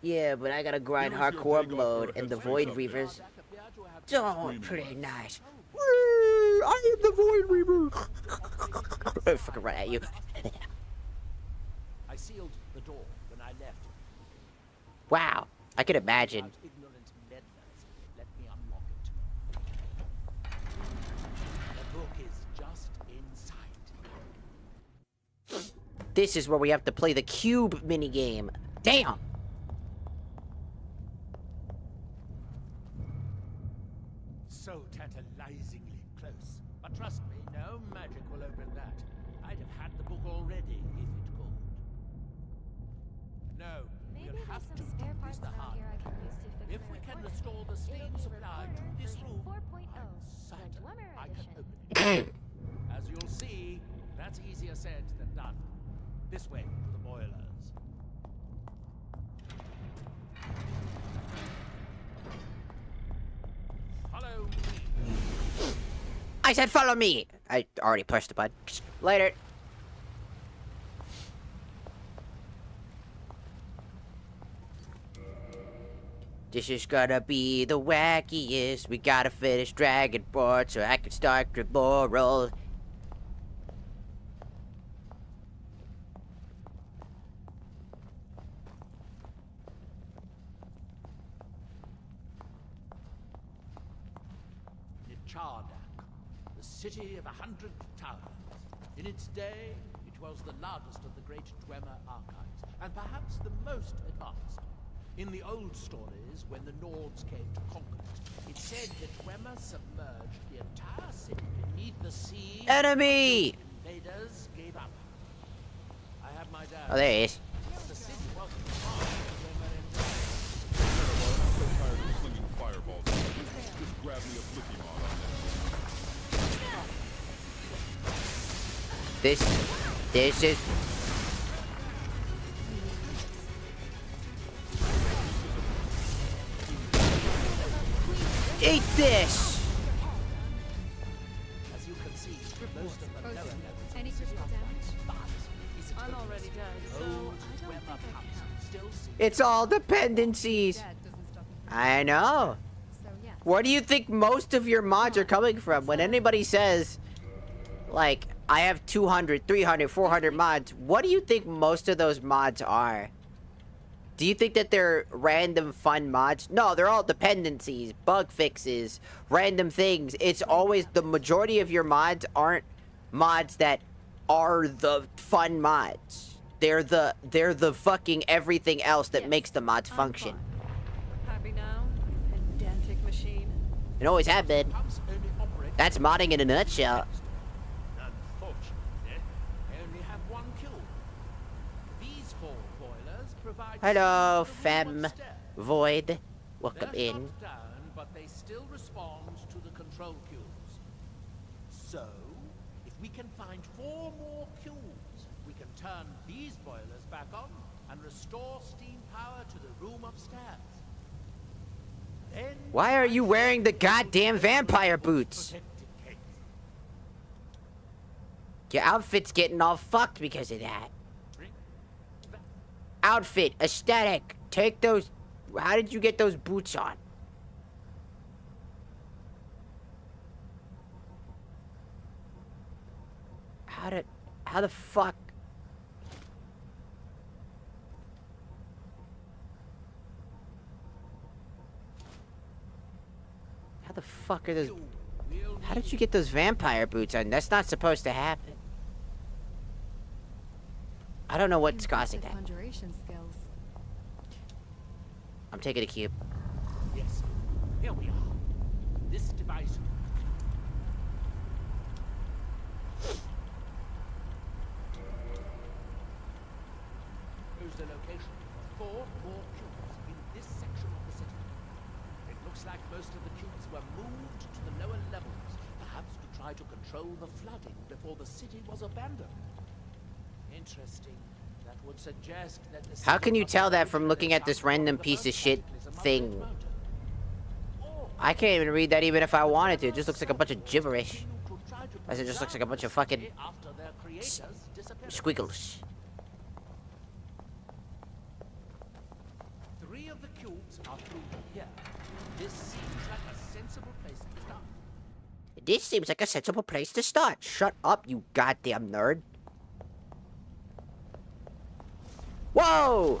Yeah, but I gotta grind Here is your hardcore day off mode, for and the headspace Void update. Reavers Screaming don't pretty lights. nice. I am the Void Reaver. I fucking run at you. I sealed the door when I left. Wow, I can imagine. Without ignorant meddlers, let me unlock it. The book is just inside. This is where we have to play the cube minigame. Damn. So tantalizingly close. But trust me, no magic will open that. I'd have had the book already if it could. No, Maybe you'll there's have some to spare use parts the around hard here I can use to fix If my we can recorder. restore the It'll steam be supply recorder to this version room, 4.0, I'm the certain Dwemer I can edition. open it. As you'll see, that's easier said than done. This way to the boilers. Follow me. I said follow me. I already pushed the button. Later. This is gonna be the wackiest. We gotta finish Dragonborn so I can start Grimmoral. Nichardak, the city of 100 towers. In its day, it was the largest of the great Dwemer archives, and perhaps the most advanced. In the old stories, when the Nords came to conquer it, it said that Dwemer submerged the entire city beneath the sea. Enemy! Invaders gave up. I have my doubts. Oh, there he is. The city wasn't far from Dwemer in I'm so tired of slinging fireballs. Just grab me a flicky mod on This is... Eat this! As you can see, most of the lower levels Any of the critical system damage? but I'm already dead, so old I don't Dwemer think I pumps count. still see It's all dependencies. Dead doesn't stop me from I know. So yeah. Where do you think most of your mods are coming from? When anybody says, like, I have 200, 300, 400 mods, what do you think most of those mods are? Do you think that they're random fun mods? No, they're all dependencies, bug fixes, random things. It's always, the majority of your mods aren't mods that are the fun mods. They're the fucking everything else that Yes, makes the mods I'm function. fine. Happy now? Pedantic machine. It always have been. pumps only operate. That's modding in a nutshell. Unfortunately, they only have one kill. These 4 boilers provide Hello, steam to the Fem room upstairs. Void. Welcome They're in. shut down, but they still respond to the control cues. So, if we can find 4 more cues, we can turn these boilers back on and restore steam power to the room upstairs. Then Why are you wearing the goddamn vampire boots? protected case. Your outfit's getting all fucked because of that. Bring that Outfit, aesthetic. Take those... How did you get those boots on? How the fuck... How the fuck are those... we'll How did you get those vampire boots on? That's not supposed to happen. I don't know what's causing that. Conjuration skills. I'm taking a cube. Yes, here we are. This device. Here's the location. 4 more cubes in this section of the city. It looks like most of the cubes were moved to the lower levels, perhaps to try to control the flooding before the city was abandoned. Interesting. That would suggest that the How can you city tell that must from have looking at this some random sort of piece of shit cataclysm on thing? this mountain? Or I can't even read that even if I wanted to. It just looks like a bunch of perhaps gibberish. continue to try to As it just looks like a bunch of preserve fucking the city after their creators' disappearance. squiggles. 3 of the cubes are through here. This seems like a sensible place to start. This seems like a sensible place to start. Shut up, you goddamn nerd. Whoa!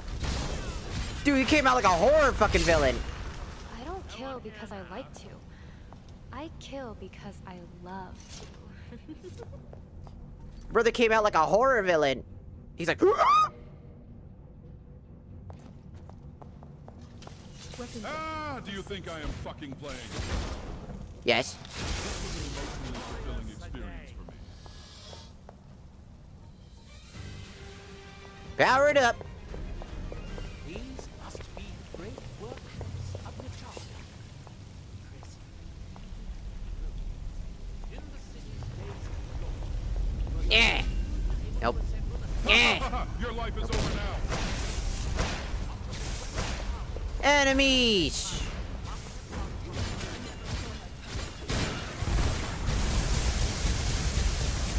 Dude, he came out like a horror fucking villain. I don't kill because I like to. I kill because I love to. Brother came out like a horror villain. He's like, Ah, do you think I am fucking playing? yes. This was an emotionally fulfilling experience for me. Power it up. These must be great workshops of Nachar. In the city's days of glory, Yeah. Nope. Yeah. Your life is over now. Enemies.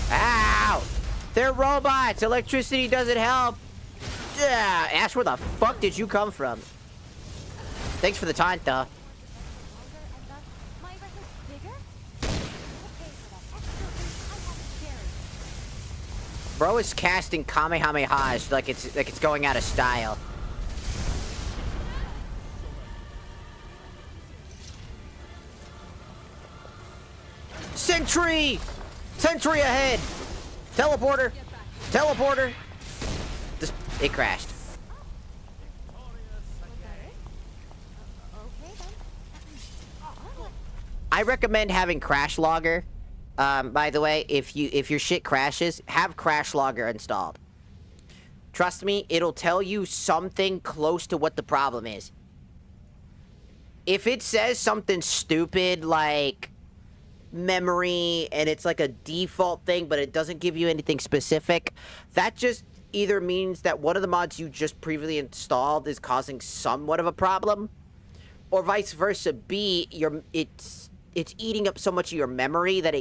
Ow. They're robots. Electricity doesn't help. Yeah. Ash, where the fuck did you come from? Thanks for the taunt, though. Longer and thus my record's bigger? We'll pay for that extra boost I have to carry. Bro is casting Kamehamehas like it's going out of style. Sentry! Sentry ahead! Teleporter! Teleporter! This, it crashed. Okay then. I recommend having Crash Logger. By the way, if your shit crashes, have Crash Logger installed. Trust me, it'll tell you something close to what the problem is. If it says something stupid like memory and it's like a default thing, but it doesn't give you anything specific, that just either means that one of the mods you just previously installed is causing somewhat of a problem, or vice versa. B, it's eating up so much of your memory that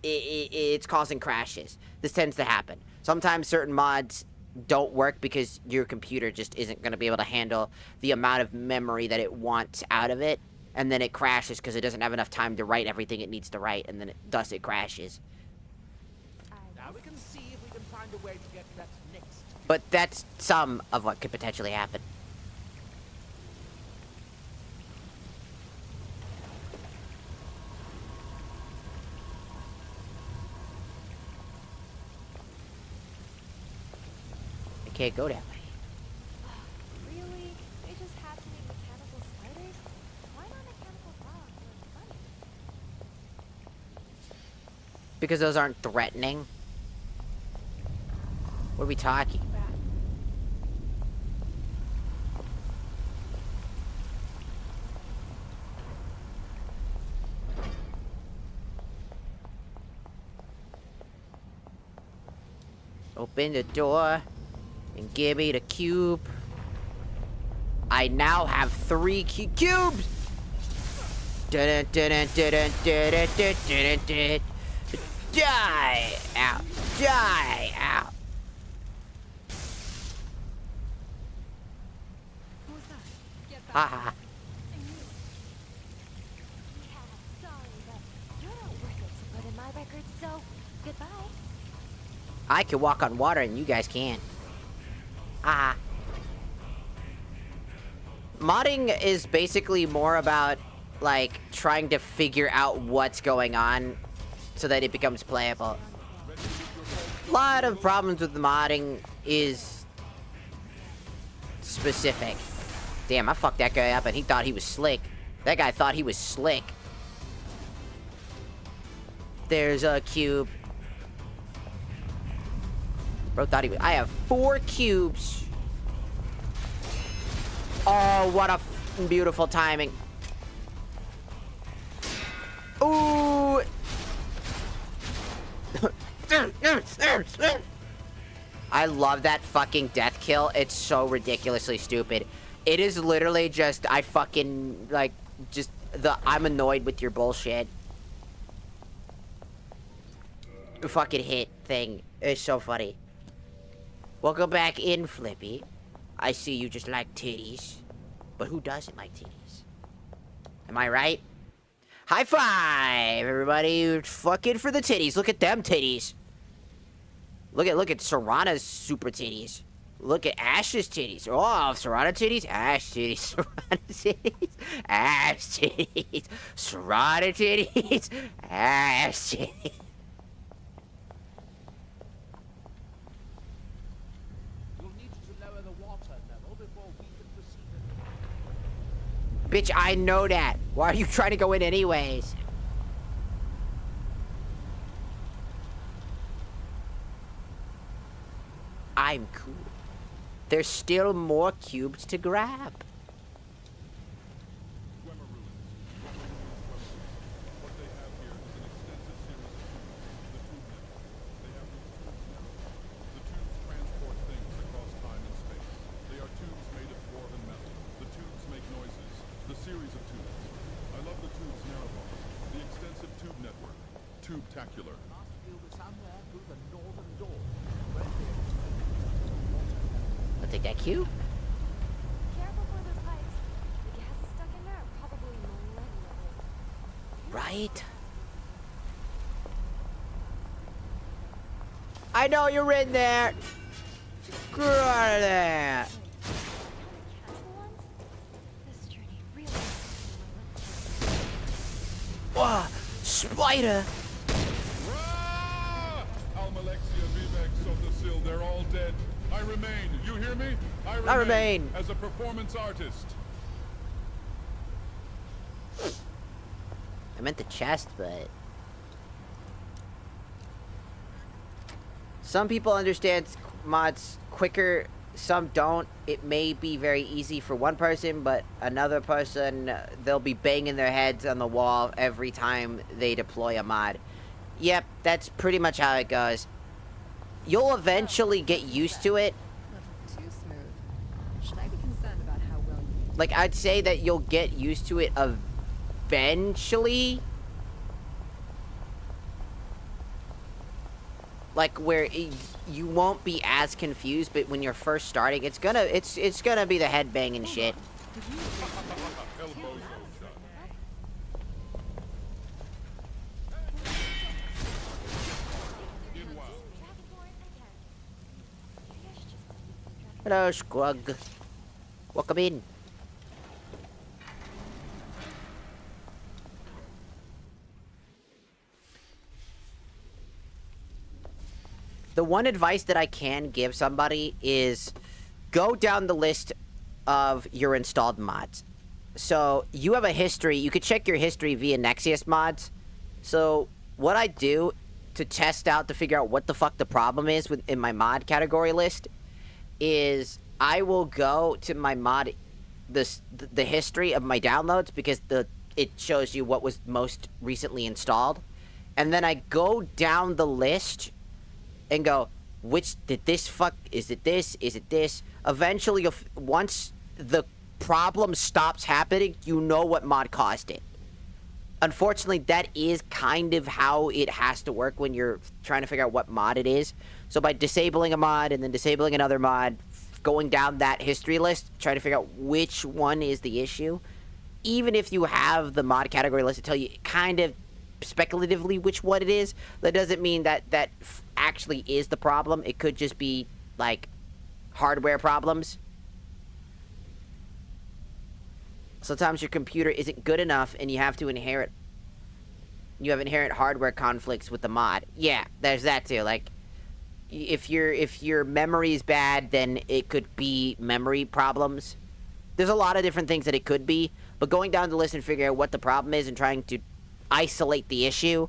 it's causing crashes. This tends to happen. Sometimes certain mods don't work because your computer just isn't going to be able to handle the amount of memory that it wants out of it, and then it crashes because it doesn't have enough time to write everything it needs to write, and then thus it crashes. Now we can see if we can find a way to get that next. But that's some of what could potentially happen. I can't go that way. Really? They just had to make mechanical spiders? Why not mechanical frogs or bunnies? Because those aren't threatening. What are we talking about? Open the door and give me the cube. I now have 3 cubes! Dun dun dun dun dun dun dun dun dun. Die out! Die out! Haha. Yeah, sorry, but you're not worth it to put in my record, so goodbye. I can walk on water and you guys can't. Haha. Modding is basically more about, like, trying to figure out what's going on so that it becomes playable. A lot of problems with the modding is specific. Damn, I fucked that guy up and he thought he was slick. That guy thought he was slick. There's a cube. Bro thought he was... I have 4 cubes. Oh, what a beautiful timing. Ooh. I love that fucking death kill. It's so ridiculously stupid. It is literally just, I fucking, like, just I'm annoyed with your bullshit. Fucking hit thing. It's so funny. Welcome back in, Flippy. I see you just like titties. But who doesn't like titties? Am I right? High five, everybody. Fucking for the titties. Look at them titties. Look at Serana's super titties. Look at Ash's titties. Oh, Serana titties, Ash titties, Serana titties, Ash titties, Serana titties, Ash titties. You'll need to lower the water level before we can proceed. Bitch, I know that. Why are you trying to go in anyways? I'm cool. There's still more cubes to grab. What they have here is an extensive series of tubes, the tube network. The tubes transport things across time and space. They are tubes made of dwarven metal. The tubes make noises. The series of tubes. I love the tubes narrow. The extensive tube network. Tube-tacular. Must be somewhere through the northern door. I'll take that cube. Careful for those pipes. The gas is stuck in there, probably millennia old. Right? I know you're in there. Get out of there. Casual ones? This journey really Whoa, spider. Rah! Almalexia, Vivex, Sotasil, they're all dead. I remain. You hear me? I remain. As a performance artist. I meant the chest, but... Some people understand mods quicker, some don't. It may be very easy for one person, but another person, they'll be banging their heads on the wall every time they deploy a mod. Yep, that's pretty much how it goes. You'll eventually get used to it. Too smooth. Should I be concerned about how well you... Like, I'd say that you'll get used to it eventually. Like, where you won't be as confused, but when you're first starting, it's gonna be the head banging shit. Elbows Hello, Squug. Welcome in. The one advice that I can give somebody is go down the list of your installed mods. So you have a history. You could check your history via Nexius mods. So what I do to test out, to figure out what the fuck the problem is in my mod category list, is I will go to my mod, the history of my downloads, because it shows you what was most recently installed, and then I go down the list and go, which did this fuck? Is it this? Is it this? Eventually, once the problem stops happening, you know what mod caused it. Unfortunately, that is kind of how it has to work when you're trying to figure out what mod it is. So by disabling a mod and then disabling another mod, going down that history list, trying to figure out which one is the issue. Even if you have the mod category list to tell you kind of speculatively which one it is, that doesn't mean that actually is the problem. It could just be, like, hardware problems. Sometimes your computer isn't good enough and you have to inherit... You have inherent hardware conflicts with the mod. Yeah, there's that too. Like, if your memory is bad, then it could be memory problems. There's a lot of different things that it could be, but going down the list and figuring out what the problem is and trying to isolate the issue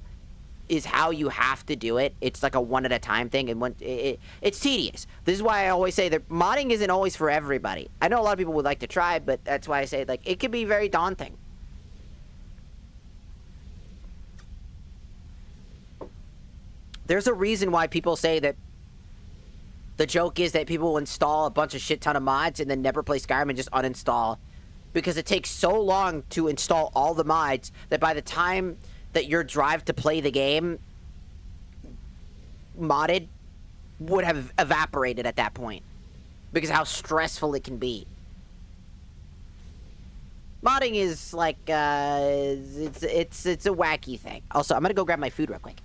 is how you have to do it. It's like a one-at-a-time thing, and it's tedious. This is why I always say that modding isn't always for everybody. I know a lot of people would like to try, but that's why I say, like, it can be very daunting. There's a reason why people say that The joke is that people will install a bunch of shit ton of mods and then never play Skyrim and just uninstall. Because it takes so long to install all the mods that by the time that your drive to play the game modded would have evaporated at that point. Because of how stressful it can be. Modding is like, it's a wacky thing. Also, I'm gonna go grab my food real quick.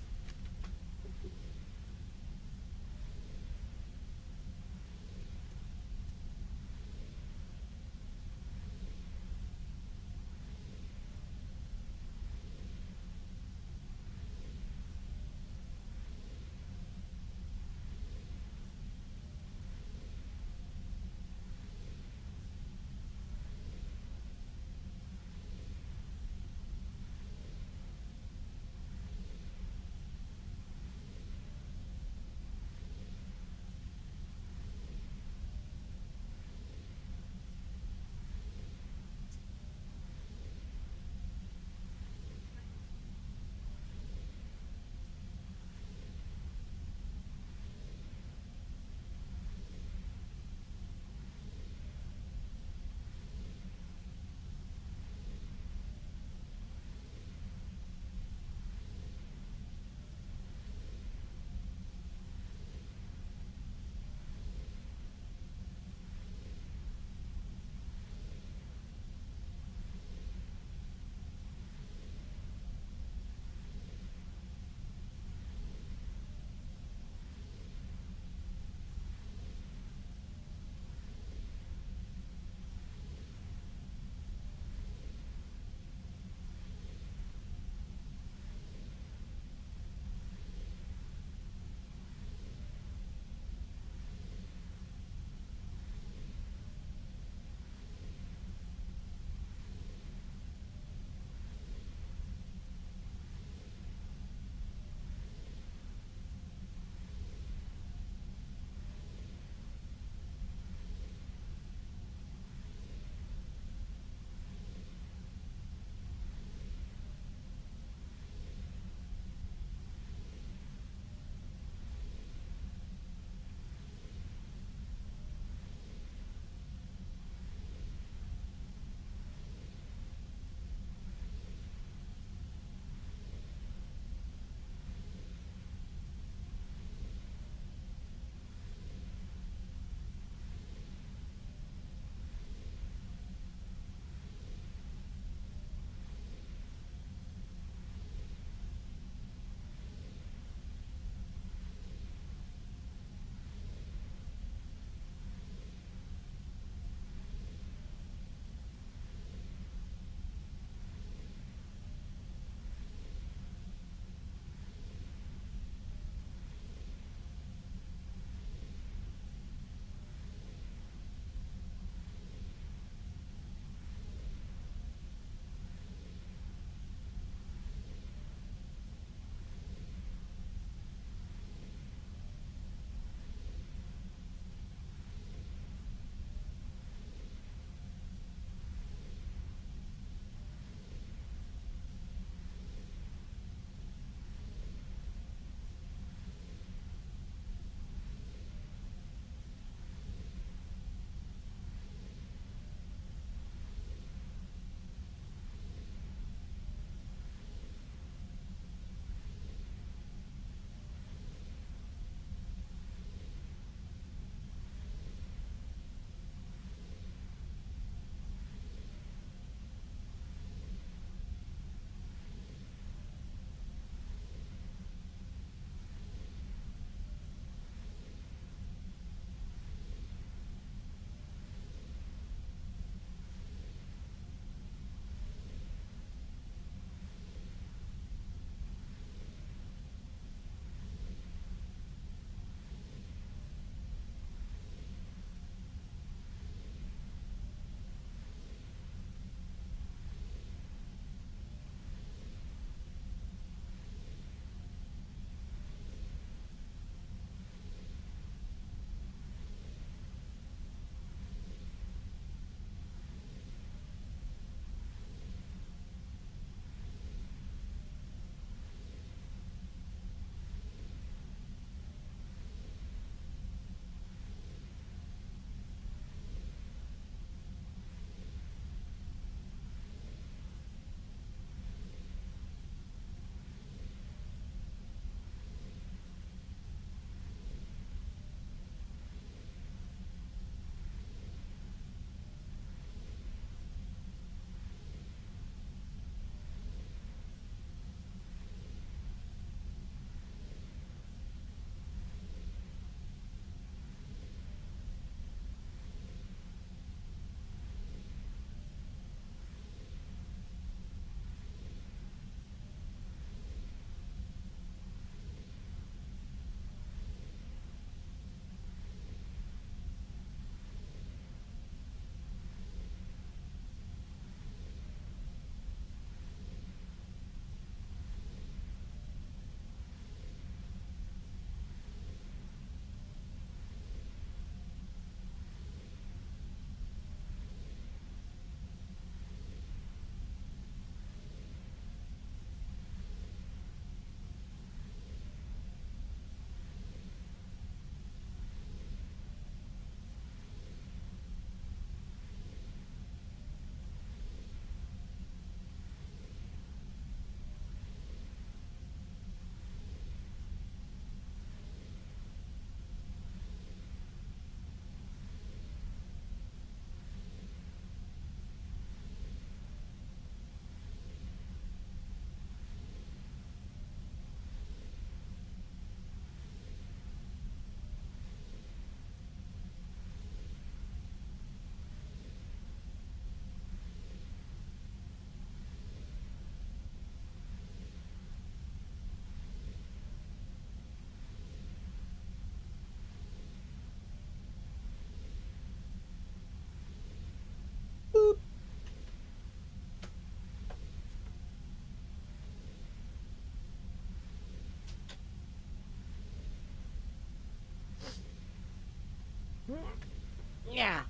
Yeah.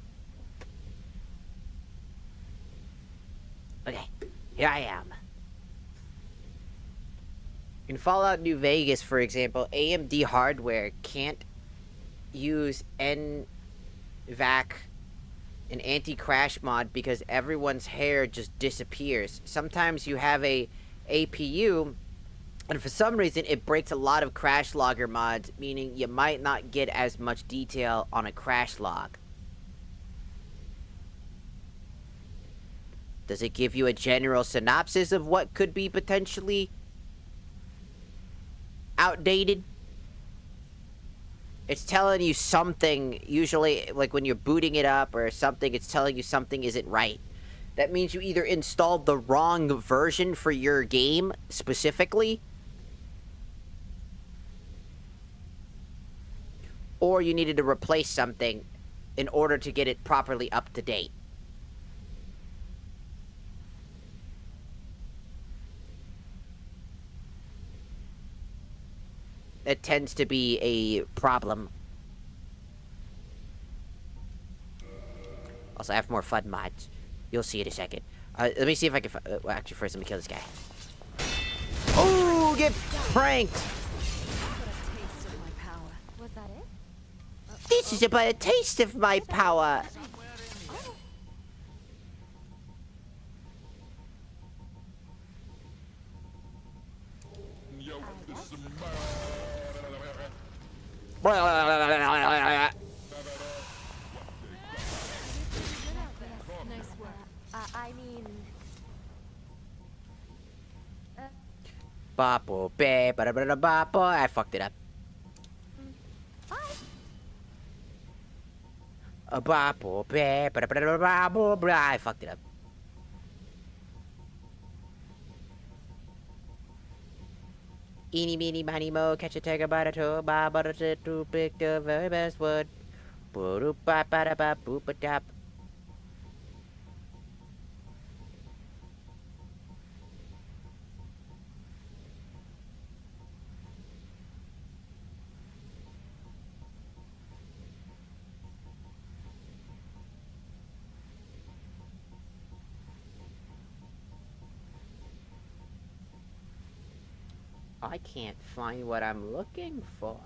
Okay, here I am. In Fallout New Vegas, for example, AMD hardware can't use NVAC, an anti-crash mod, because everyone's hair just disappears. Sometimes you have a APU, and for some reason it breaks a lot of crash logger mods, meaning you might not get as much detail on a crash log. Does it give you a general synopsis of what could be potentially outdated? It's telling you something, usually, like when you're booting it up or something, it's telling you something isn't right. That means you either installed the wrong version for your game, specifically, or you needed to replace something in order to get it properly up to date. It tends to be a problem. Also, I have more fun mods. You'll see in a second. Let me see if I can... well, actually, first, let me kill this guy. Oh, get pranked! Was that it? This is about a taste of my power. Yo, this is Nice work. I mean... Bapo, be, ba-da-ba-da-ba-bo. I fucked it up. Bye. Bapo, be, ba-da-ba-da-ba-bo. I fucked it up. Eeny, meeny, miny, mo, catch a tiger by the toe, ba, ba, da, to pick the very best wood. Boo, ba, ba, da, ba, boop, ba, dap. I can't find what I'm looking for.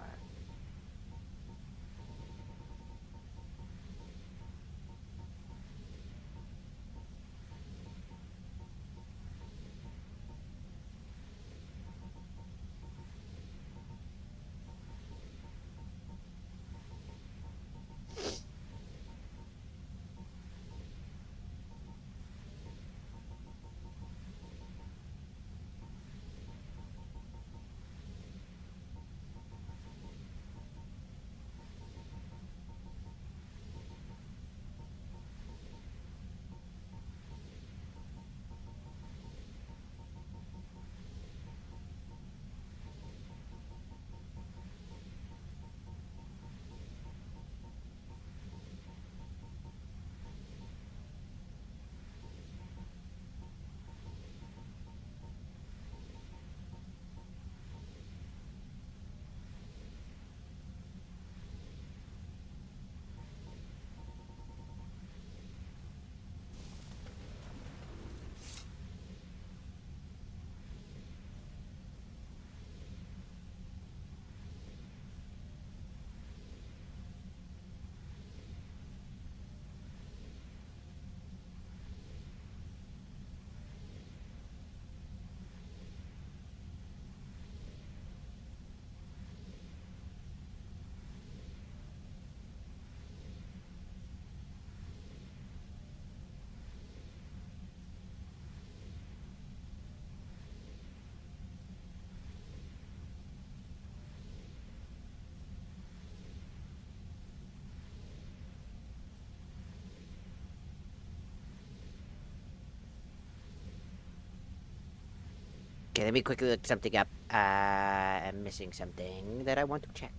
Okay, let me quickly look something up. I'm missing something that I want to check.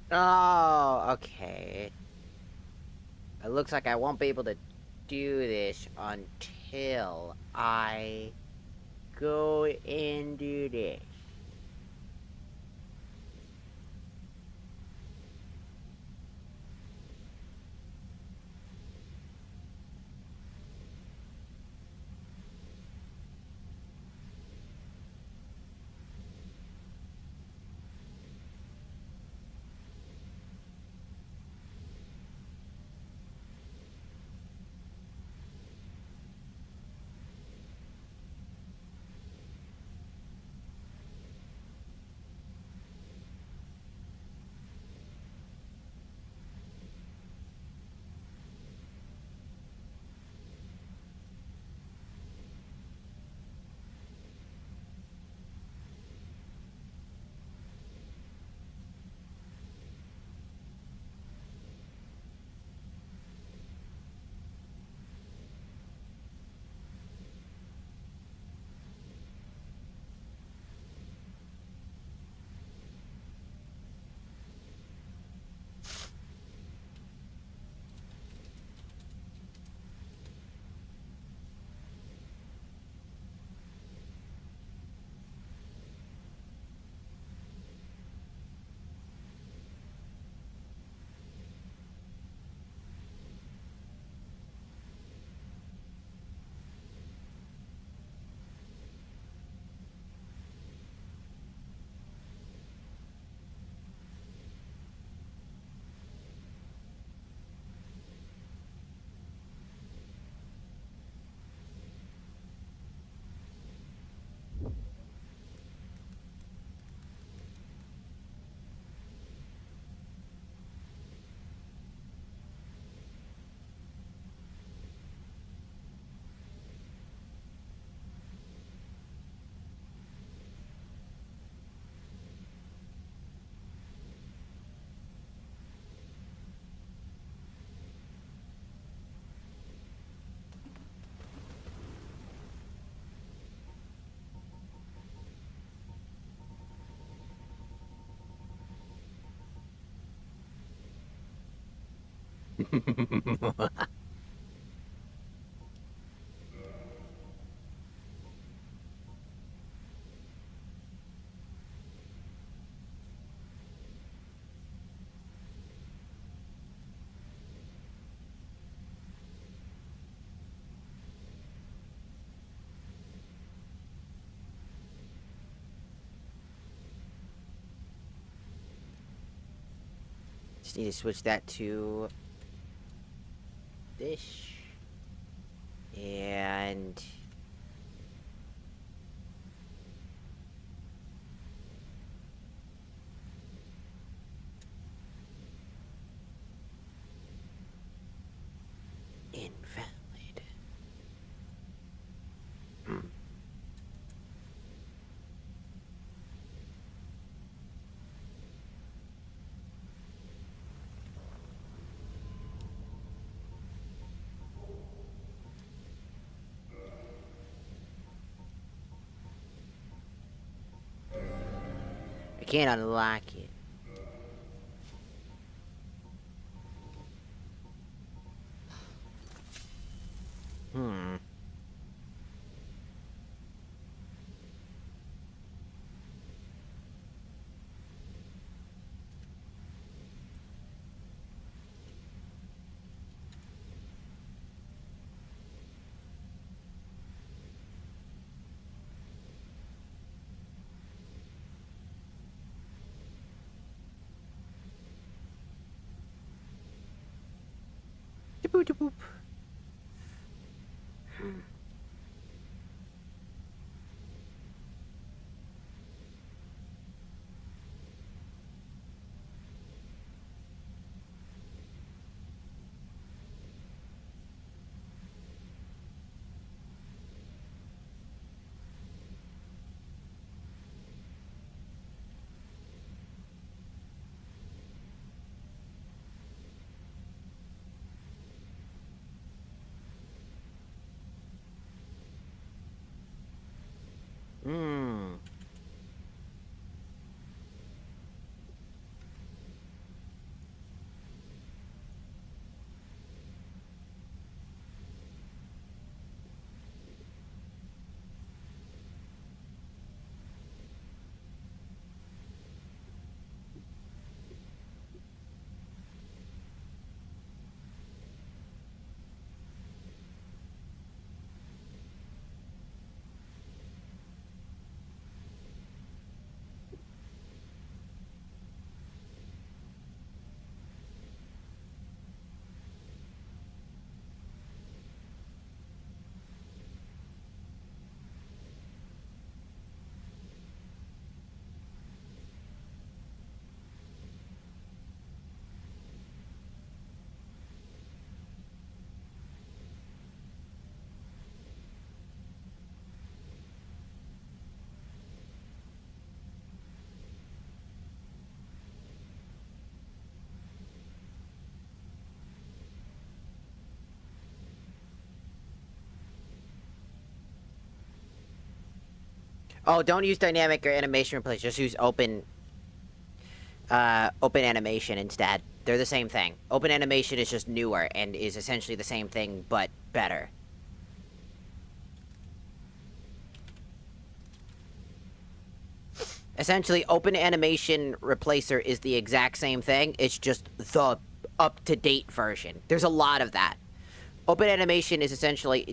Oh, okay. It looks like I won't be able to do this until I go and do this. Just need to switch that to this. And invalid. I can't unlock it. Hmm. Boop, boop, boop. Hmm. Oh, don't use dynamic or animation replace. Just use open animation instead. They're the same thing. Open animation is just newer and is essentially the same thing, but better. Essentially, open animation replacer is the exact same thing. It's just the up-to-date version. There's a lot of that. Open animation is essentially,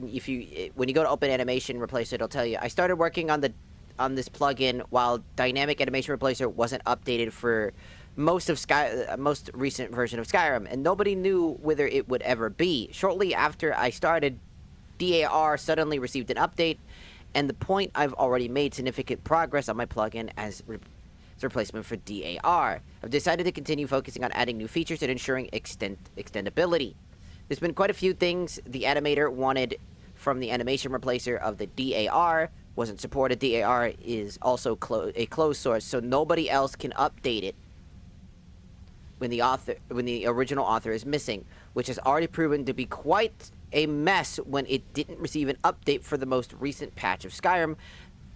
when you go to open animation replacer, it'll tell you, I started working on this plugin while dynamic animation replacer wasn't updated for most recent version of Skyrim, and nobody knew whether it would ever be. Shortly after I started, DAR suddenly received an update, and the point I've already made significant progress on my plugin as replacement for DAR. I've decided to continue focusing on adding new features and ensuring extendability. There's been quite a few things the animator wanted from the animation replacer of the DAR. Wasn't supported. DAR is also a closed source, so nobody else can update it when the original author is missing, which has already proven to be quite a mess when it didn't receive an update for the most recent patch of Skyrim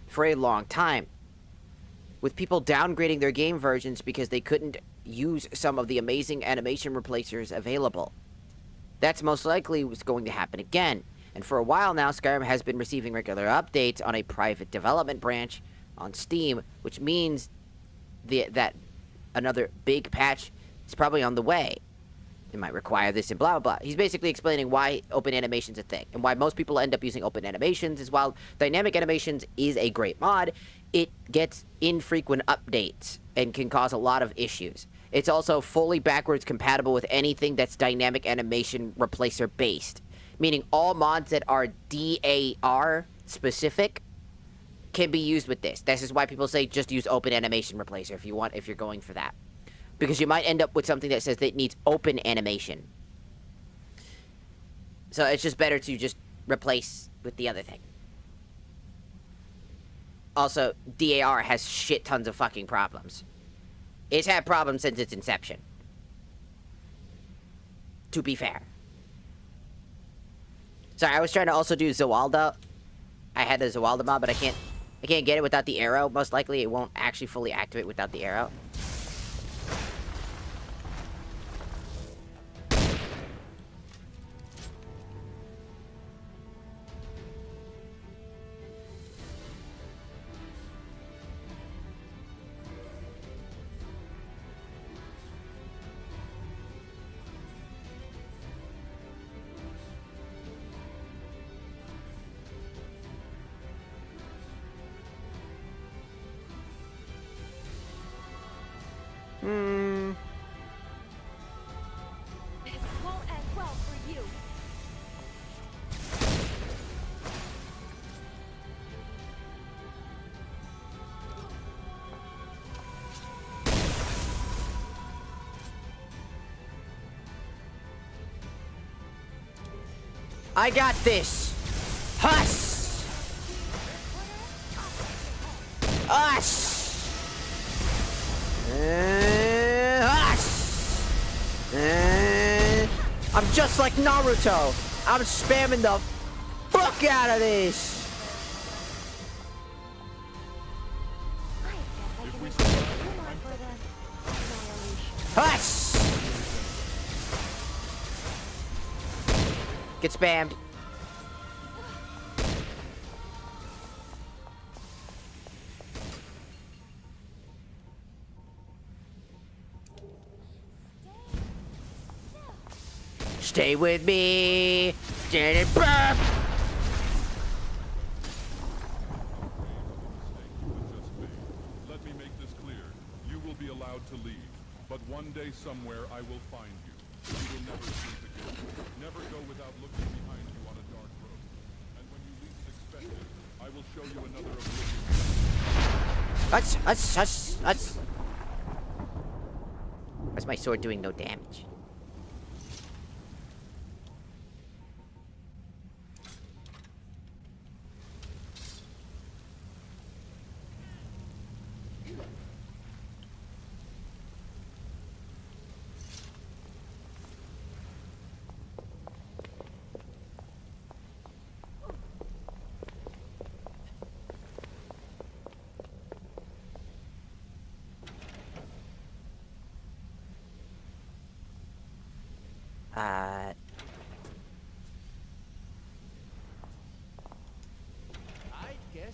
for a long time. With people downgrading their game versions because they couldn't use some of the amazing animation replacers available. That's most likely what's going to happen again. And for a while now, Skyrim has been receiving regular updates on a private development branch on Steam, which means that another big patch is probably on the way. It might require this and blah, blah, blah. He's basically explaining why open animation's a thing, and why most people end up using open animations is while dynamic animations is a great mod, it gets infrequent updates and can cause a lot of issues. It's also fully backwards compatible with anything that's dynamic animation replacer based, meaning all mods that are DAR specific can be used with this. This is why people say just use open animation replacer if you're going for that. Because you might end up with something that says that it needs open animation. So it's just better to just replace with the other thing. Also, DAR has shit tons of fucking problems. It's had problems since its inception. To be fair. Sorry, I was trying to also do Zawalda. I had the Zawalda mod, but I can't get it without the arrow. Most likely it won't actually fully activate without the arrow. This won't end well for you. I got this! Huss! Us! I'm just like Naruto. I'm spamming the fuck out of this. I guess I can wish you more for the annihilation. Huss! Get spammed. Stay with me. Let me make this clear. You will be allowed to leave, but one day somewhere I will find you. You will never sleep again. Never go without looking behind you on a dark road. And when you least expect it, I will show you another oblivion. Why's my sword doing no damage?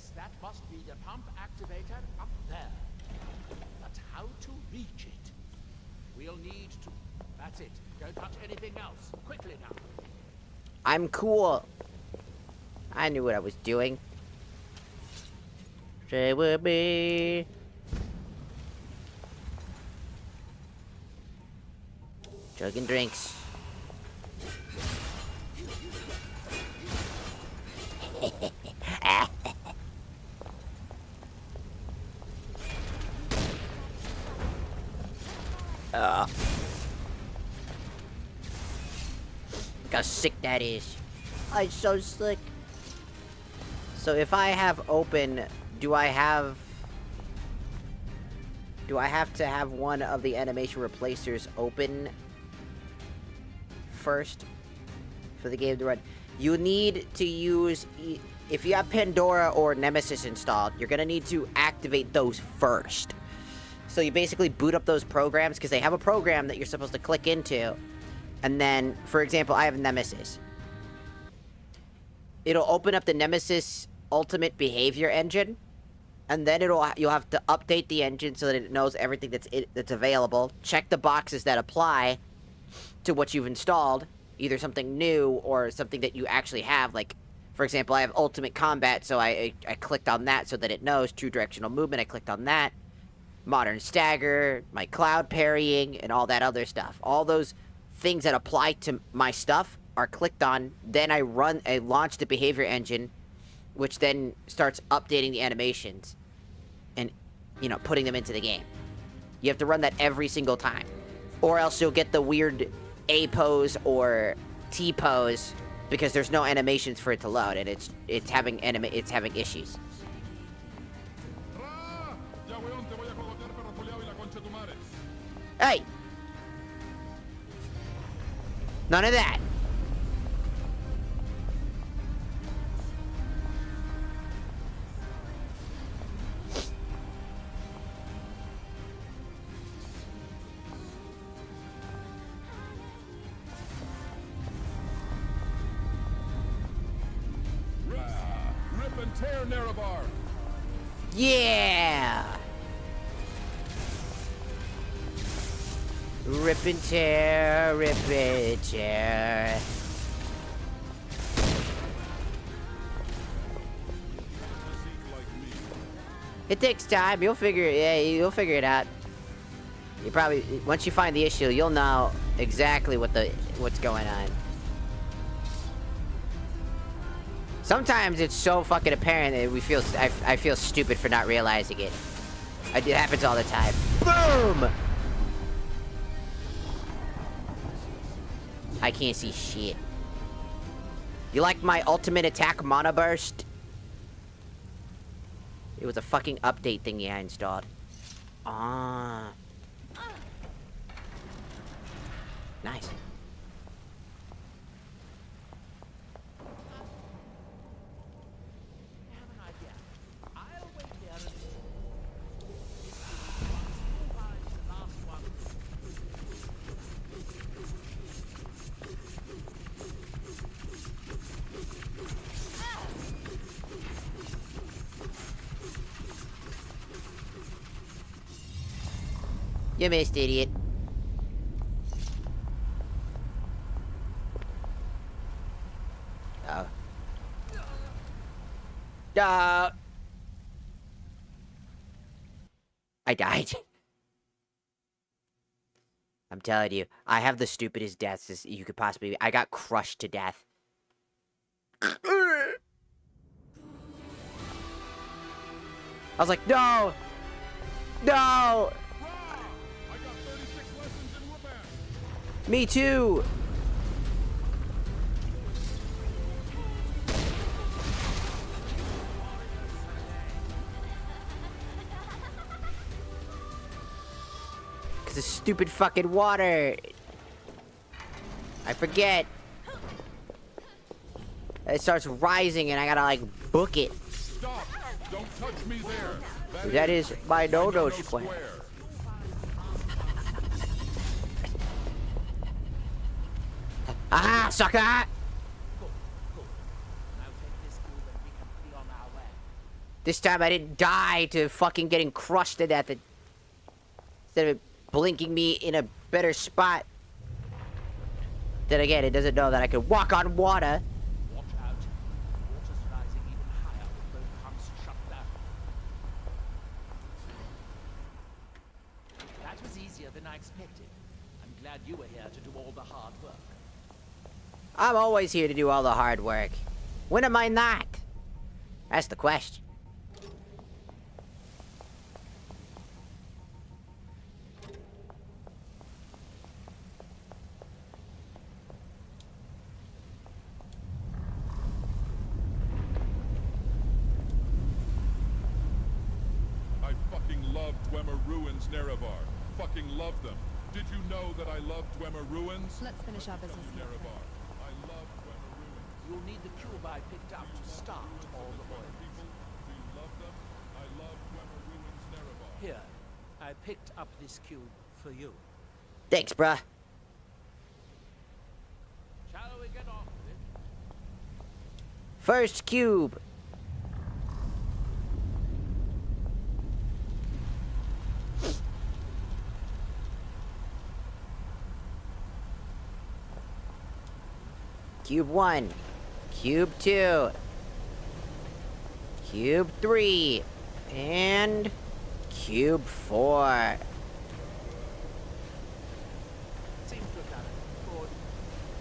Yes, that must be the pump activator up there. But how to reach it? We'll need to... That's it. Don't touch anything else. Quickly now. I'm cool. I knew what I was doing. Stay with me. Chugging drinks. Look how sick that is. Oh, it's so slick. So if I have open, do I have to have one of the animation replacers open first for the game to run? You need to use, if you have Pandora or Nemesis installed, you're gonna need to activate those first. So you basically boot up those programs, because they have a program that you're supposed to click into. And then, for example, I have Nemesis. It'll open up the Nemesis Ultimate Behavior Engine. And then you'll have to update the engine so that it knows everything that's available. Check the boxes that apply to what you've installed. Either something new or something that you actually have. Like, for example, I have Ultimate Combat, so I clicked on that so that it knows True Directional Movement. I clicked on that. Modern Stagger, my Cloud Parrying, and all that other stuff. All those things that apply to my stuff are clicked on. Then I launch the behavior engine, which then starts updating the animations and, you know, putting them into the game. You have to run that every single time, or else you'll get the weird A pose or T pose because there's no animations for it to load, and it's having issues. Hey! None of that. Rip and tear, Nerevar! Yeah! Rip and tear, rip and tear. It takes time. You'll figure it out. You probably, once you find the issue, you'll know exactly what's going on. Sometimes it's so fucking apparent that I feel stupid for not realizing it. It happens all the time. Boom! I can't see shit. You like my ultimate attack mono burst? It was a fucking update thingy I installed. Ah. Nice. You missed, idiot. Oh. I died. I'm telling you, I have the stupidest deaths you could possibly be. I got crushed to death. I was like, no! No! Me too! Cause of stupid fucking water! I forget! It starts rising and I gotta like book it. Stop! Don't touch me there! That is my no-no square. Ah, sucker! Cool. Now take this move and we can be on our way. This time I didn't die to fucking getting crushed to death. Instead of it blinking me in a better spot. Then again, it doesn't know that I can walk on water. Watch out. Water's rising even higher with both pumps shut down. That was easier than I expected. I'm glad you were here to do all the hard work. I'm always here to do all the hard work. When am I not? That's the question. I fucking love Dwemer Ruins, Nerevar. Fucking love them. Did you know that I love Dwemer Ruins? Let's finish our business here. Nerevar. I love Dwemer Ruins. You'll need the cube I picked up to start all the oils. People, do you love them? I love Dwemer Ruins, Nerevar. Here, I picked up this cube for you. Thanks, bruh. Shall we get on with it? First cube. Cube 1. Cube 2. Cube 3. And Cube 4. Seems to have done it. Good.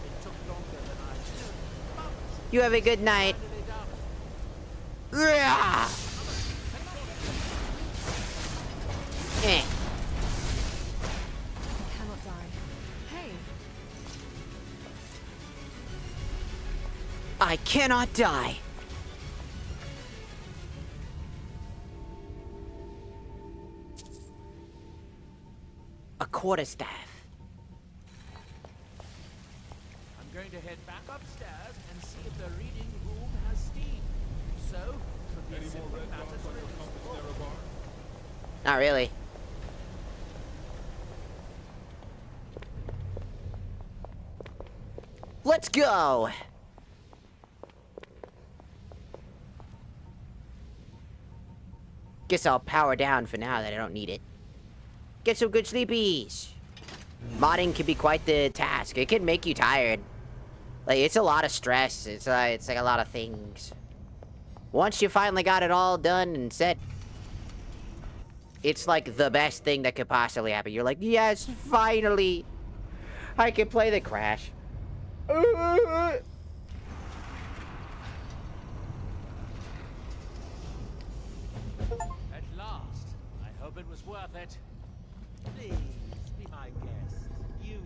It took longer than I expected. But You have a good night. finally done it. Yeah. Eh. I cannot die. Hey, I cannot die. A quarterstaff. I'm going to head back upstairs and see if the reading room has steam. So, could be a Any more simple red matter dots to on your reduce compass, the load. Nerevar? Not really. Let's go. Guess I'll power down for now that I don't need it. Get some good sleepies. Modding can be quite the task. It can make you tired. Like, it's a lot of stress. It's like a lot of things. Once you finally got it all done and set, it's like the best thing that could possibly happen. You're like, yes, finally, I can play the Crash. At last. I hope it was worth it. Please, be my guest. You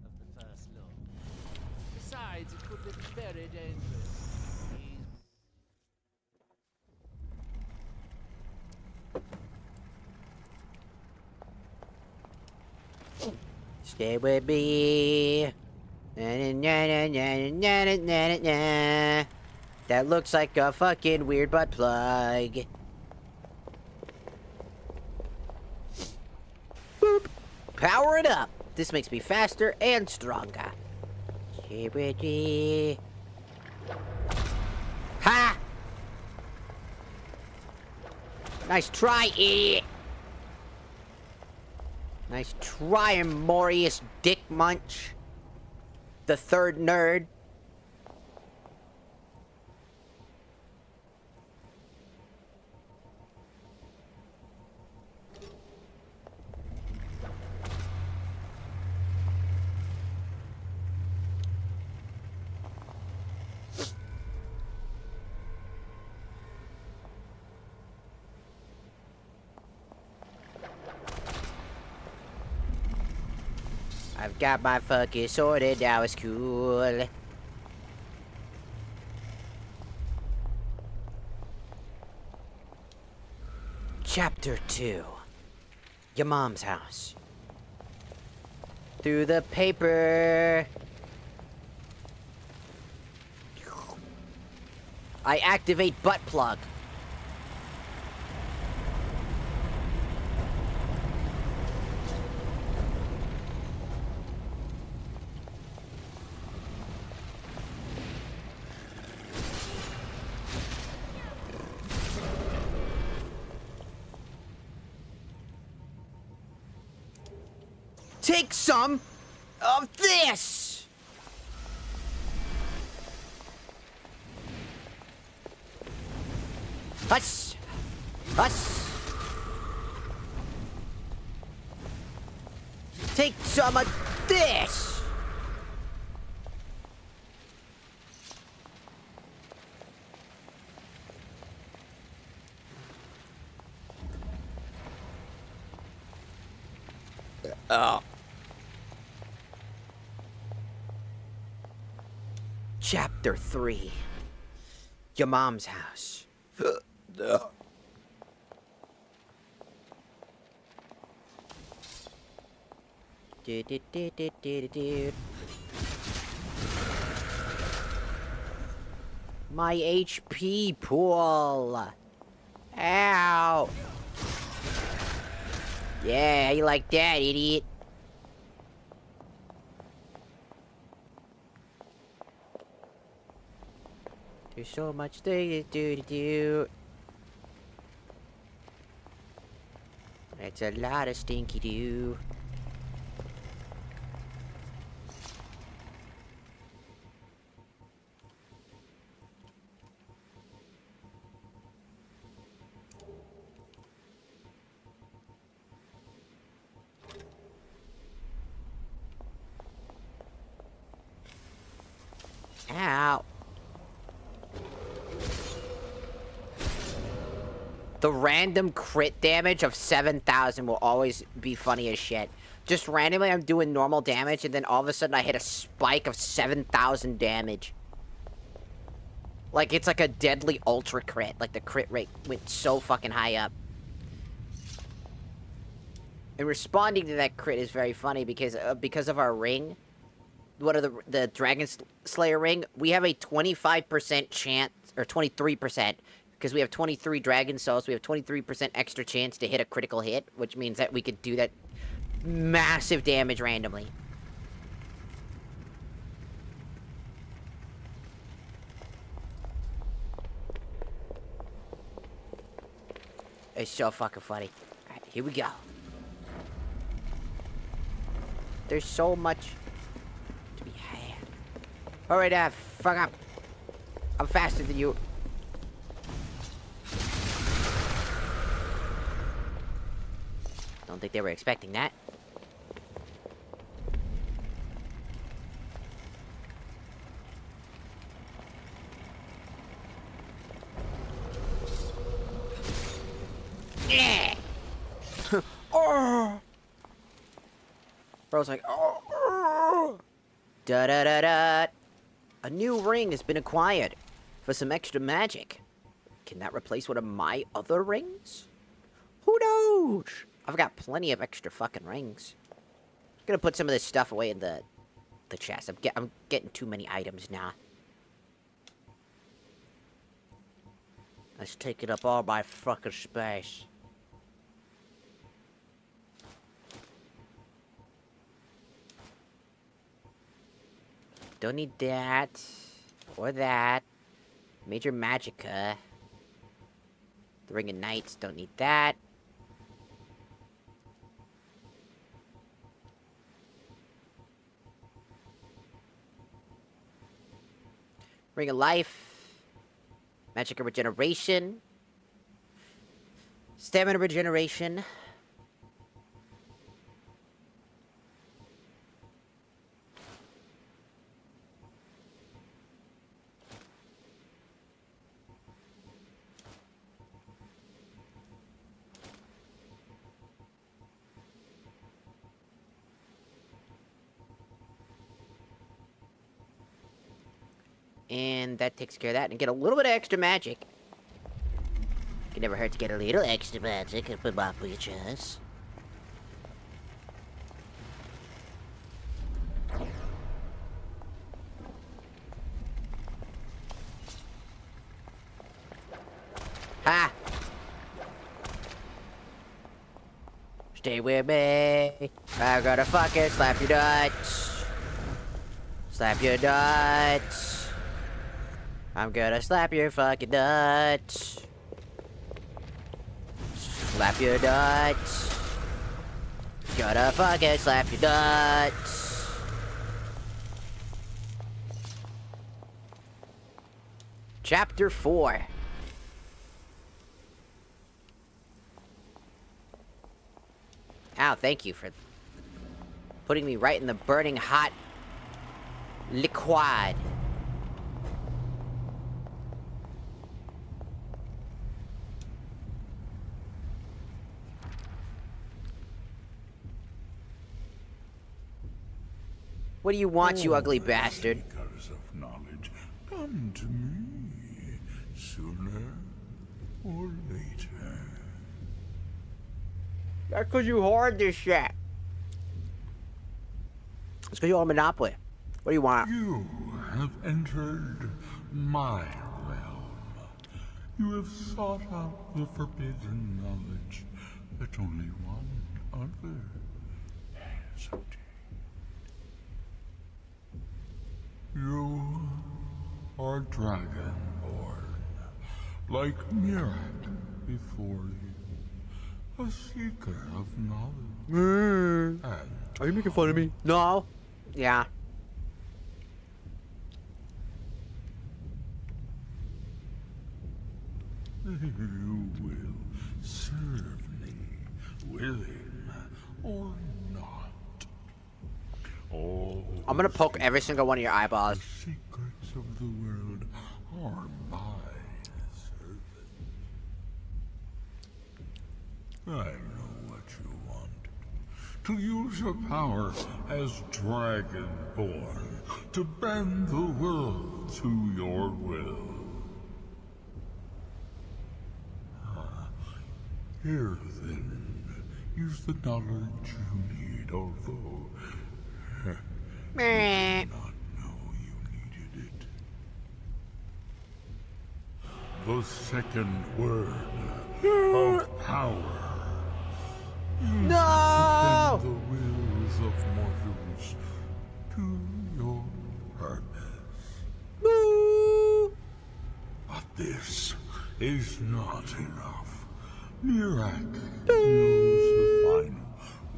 of the first look. Besides, it could be very dangerous. Please. Stay with me. Na, na, na, na, na, na, na, na, na. That looks like a fucking weird butt plug. Boop. Power it up. This makes me faster and stronger. Stay with me. Ha! Nice try, idiot. Nice try, Morius Dick Munch. The third nerd. I've got my fucking sorted, now it's cool. Chapter 2. Your mom's house. Through the paper. I activate butt plug. Take some of this! Huss! Huss! Take some of this! Oh. Chapter 3. Your mom's house. My HP pool. Ow. Yeah, you like that, idiot? There's so much things to do. That's a lot of stinky do. Ow. The random crit damage of 7,000 will always be funny as shit. Just randomly I'm doing normal damage and then all of a sudden I hit a spike of 7,000 damage. Like it's like a deadly ultra crit. Like the crit rate went so fucking high up. And responding to that crit is very funny because of our ring. What are the Dragon Slayer ring? We have a 25% chance, or 23%, because we have 23 Dragon Souls, we have 23% extra chance to hit a critical hit, which means that we could do that massive damage randomly. It's so fucking funny. Alright, here we go. There's so much to be had. Alright, fuck up. I'm faster than you. Don't think they were expecting that. Yeah. Oh. Bro's like, oh. Da da da da. A new ring has been acquired for some extra magic. Can that replace one of my other rings? Who knows? I've got plenty of extra fucking rings. I'm gonna put some of this stuff away in the chest. I'm getting too many items now. That's taking up all my fucking space. Don't need that. Or that. Major Magica. The Ring of Knights, don't need that. Ring of Life. Magic Regeneration. Stamina Regeneration. And that takes care of that. And get a little bit of extra magic. Can never hurt to get a little extra magic and put up with your chest. Ha! Stay with me. I'm gonna fucking slap your nuts. Slap your nuts. I'm gonna slap your fucking nuts. Slap your nuts. Gonna fucking slap your nuts. Chapter 4. Ow, thank you for putting me right in the burning hot liquid. What do you want, you ugly bastard? Seekers of knowledge, come to me sooner or later. That's because you hoard this shit. It's because you own Monopoly. What do you want? You have entered my realm. You have sought out the forbidden knowledge that only one other has obtained. You are dragonborn, like Mirak before you, a seeker of knowledge. Are you making fun of me? No. Yeah. You will serve me, willing or not. All I'm gonna poke every single one of your eyeballs. the secrets of the world are my service. I know what you want. To use your power as Dragonborn, to bend the world to your will. Here, then, use the knowledge you need, although Meh. you did not know you needed it. The second word of power. No! Bend the wills of mortals to your purpose. Boo! But this is not enough. Mirak knows the final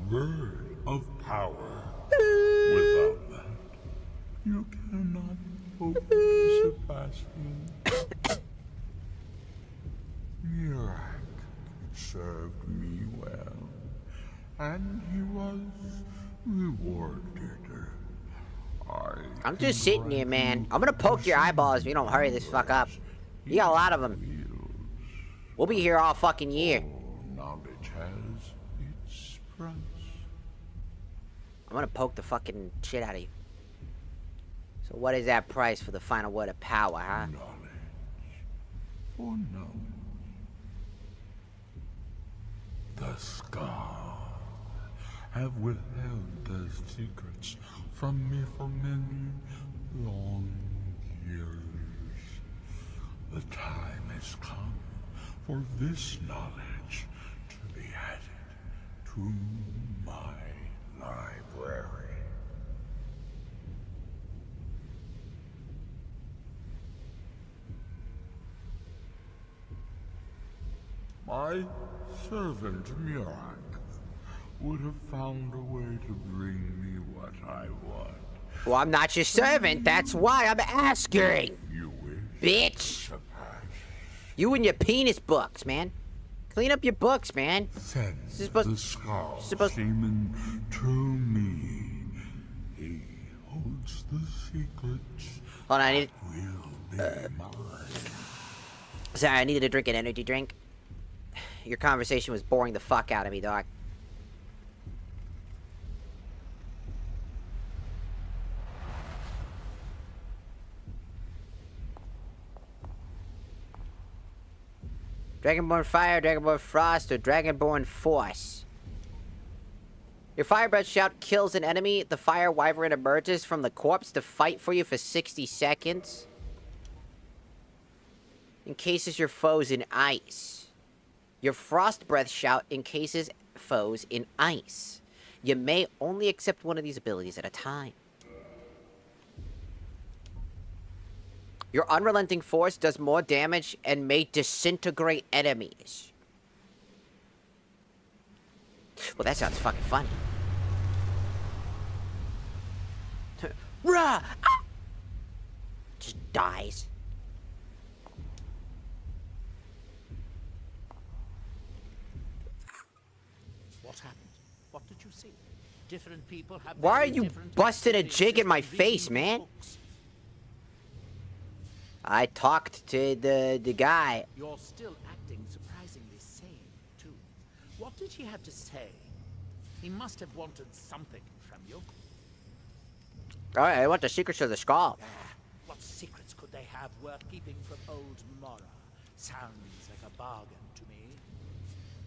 word of power. Without that, you cannot hope to surpass me. Mirak served me well, and he was rewarded. I'm just sitting here, man. I'm gonna poke your eyeballs if you don't hurry this fuck up. You got a lot of them. We'll be here all fucking year. Knowledge has its price. I'm gonna poke the fucking shit out of you. So what is that price for the final word of power, huh? Knowledge for knowledge. The Scar have withheld their secrets from me for many long years. The time has come for this knowledge to be added to my library. My servant Mirak would have found a way to bring me what I want. Well, I'm not your servant. That's why I'm asking. You wish Bitch. to surpass. You and your penis books, man. Clean up your books, man. Then This is supposed- the Scar supposed- came into me. He holds the secrets Hold on, I need. will be mine. Sorry, I needed to drink an energy drink. Your conversation was boring the fuck out of me, dog. Dragonborn Fire, Dragonborn Frost, or Dragonborn Force. Your fire breath shout kills an enemy. The fire wyvern emerges from the corpse to fight for you for 60 seconds. Encases your foes in ice. Your frost breath shout encases foes in ice. You may only accept one of these abilities at a time. Your unrelenting force does more damage and may disintegrate enemies. Well, that sounds fucking funny. Rah! Ah! Just dies. What happened? What did you see? Different people have. Why are very you different busting a experiences jig in my from face, reading man? books. I talked to the guy. You're still acting surprisingly sane, too. What did he have to say? He must have wanted something from you. Alright, I want the secrets of the skull. What secrets could they have worth keeping from old Mora? Sounds like a bargain to me.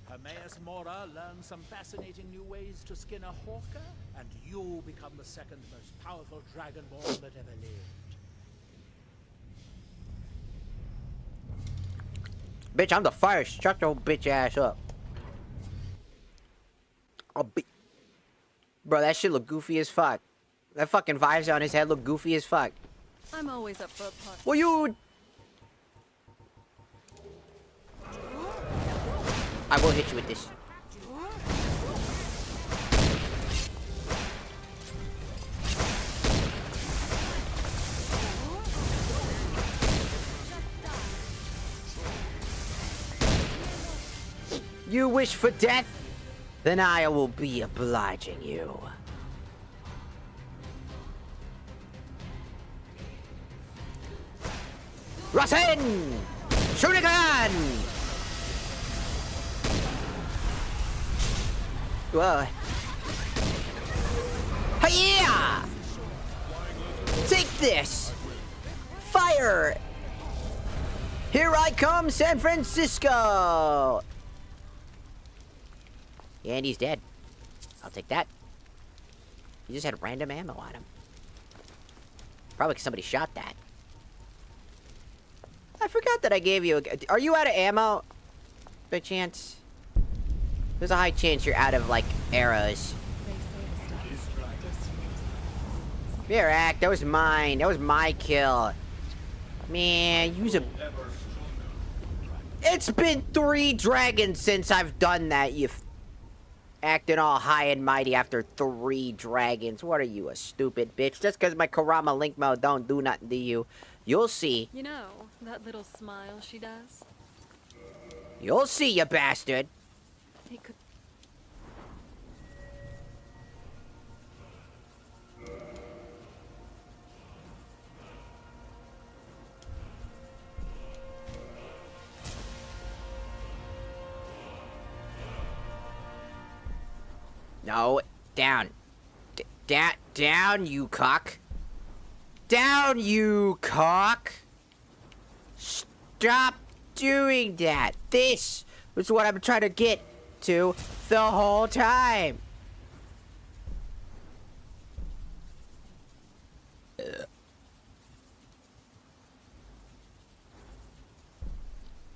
Hermaeus Mora learned some fascinating new ways to skin a hawker, and you become the second most powerful dragonborn that ever lived. Bitch, I'm the first. Shut your bitch ass up. I'll be... Bro, that shit look goofy as fuck. That fucking visor on his head look goofy as fuck. I'm always up for a party. Well, you... I will hit you with this. You wish for death? Then I will be obliging you. Rasen! Shoot again! Whoa. Hi-ya! Take this! Fire! Here I come, San Francisco! And he's dead. I'll take that. He just had random ammo on him. Probably 'cause somebody shot that. I forgot that I gave you a... Are you out of ammo? By chance? There's a high chance you're out of, like, arrows. Here, Act. That was mine. That was my kill. Man, use a... It's been 3 dragons since I've done that, you... Acting all high and mighty after 3 dragons. What are you, a stupid bitch? Just because my Karama Link mode don't do nothing to you. You'll see. You know, that little smile she does? You'll see, you bastard. It could... No, down. Down, you cock. Down, you cock. Stop doing that. This was what I'm trying to get to the whole time.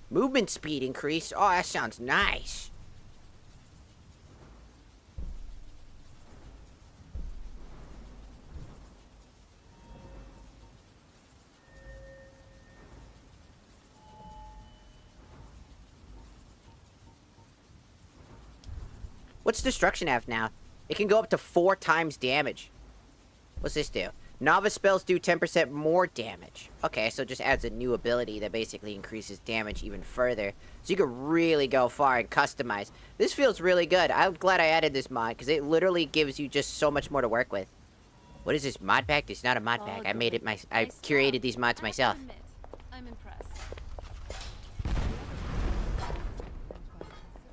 Movement speed increase. Oh, that sounds nice. What's destruction have now? It can go up to 4 times damage. What's this do? Novice spells do 10% more damage. Okay, so it just adds a new ability that basically increases damage even further. So you can really go far and customize. This feels really good. I'm glad I added this mod, because it literally gives you just so much more to work with. What is this, mod pack? It's not a mod pack. I made it I curated these mods myself. I'm impressed.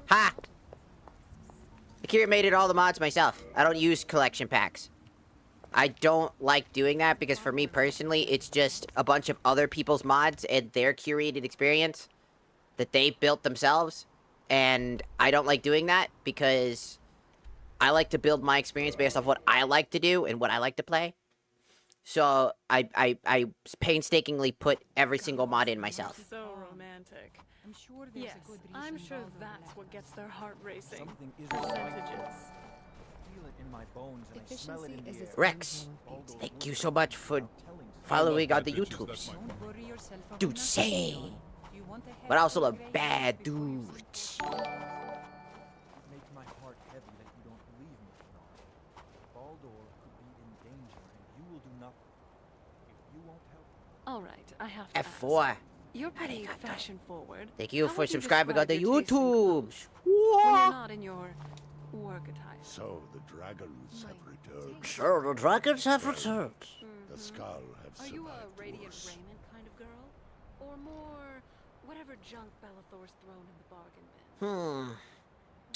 Ha! I curated all the mods myself. I don't use collection packs. I don't like doing that because for me personally, it's just a bunch of other people's mods and their curated experience that they built themselves. And I don't like doing that because I like to build my experience based off what I like to do and what I like to play. So I painstakingly put every single mod in myself. So romantic. I'm sure there's Yes, a good reason I'm sure rather than that's lack what of gets their heart racing. Something isn't right. Percentages. I feel it in my bones and I smell it in the air. Rex, thank you so much for following on the YouTubes. Don't worry yourself about Dude, nothing, say. John. You want a But also a head bad before you dude. sleep. Make my heart heavy All right, I have to F4. ask. You're pretty fashion forward. Thank you How for would subscribing on the describe your taste in YouTubes. clothes when you're not in your work attire? So the dragons have returned. Sure, the dragons have returned. The skull have Are survived you a radiant worse. raiment kind of girl? Or more whatever junk Bellathor's thrown in the bargain bin?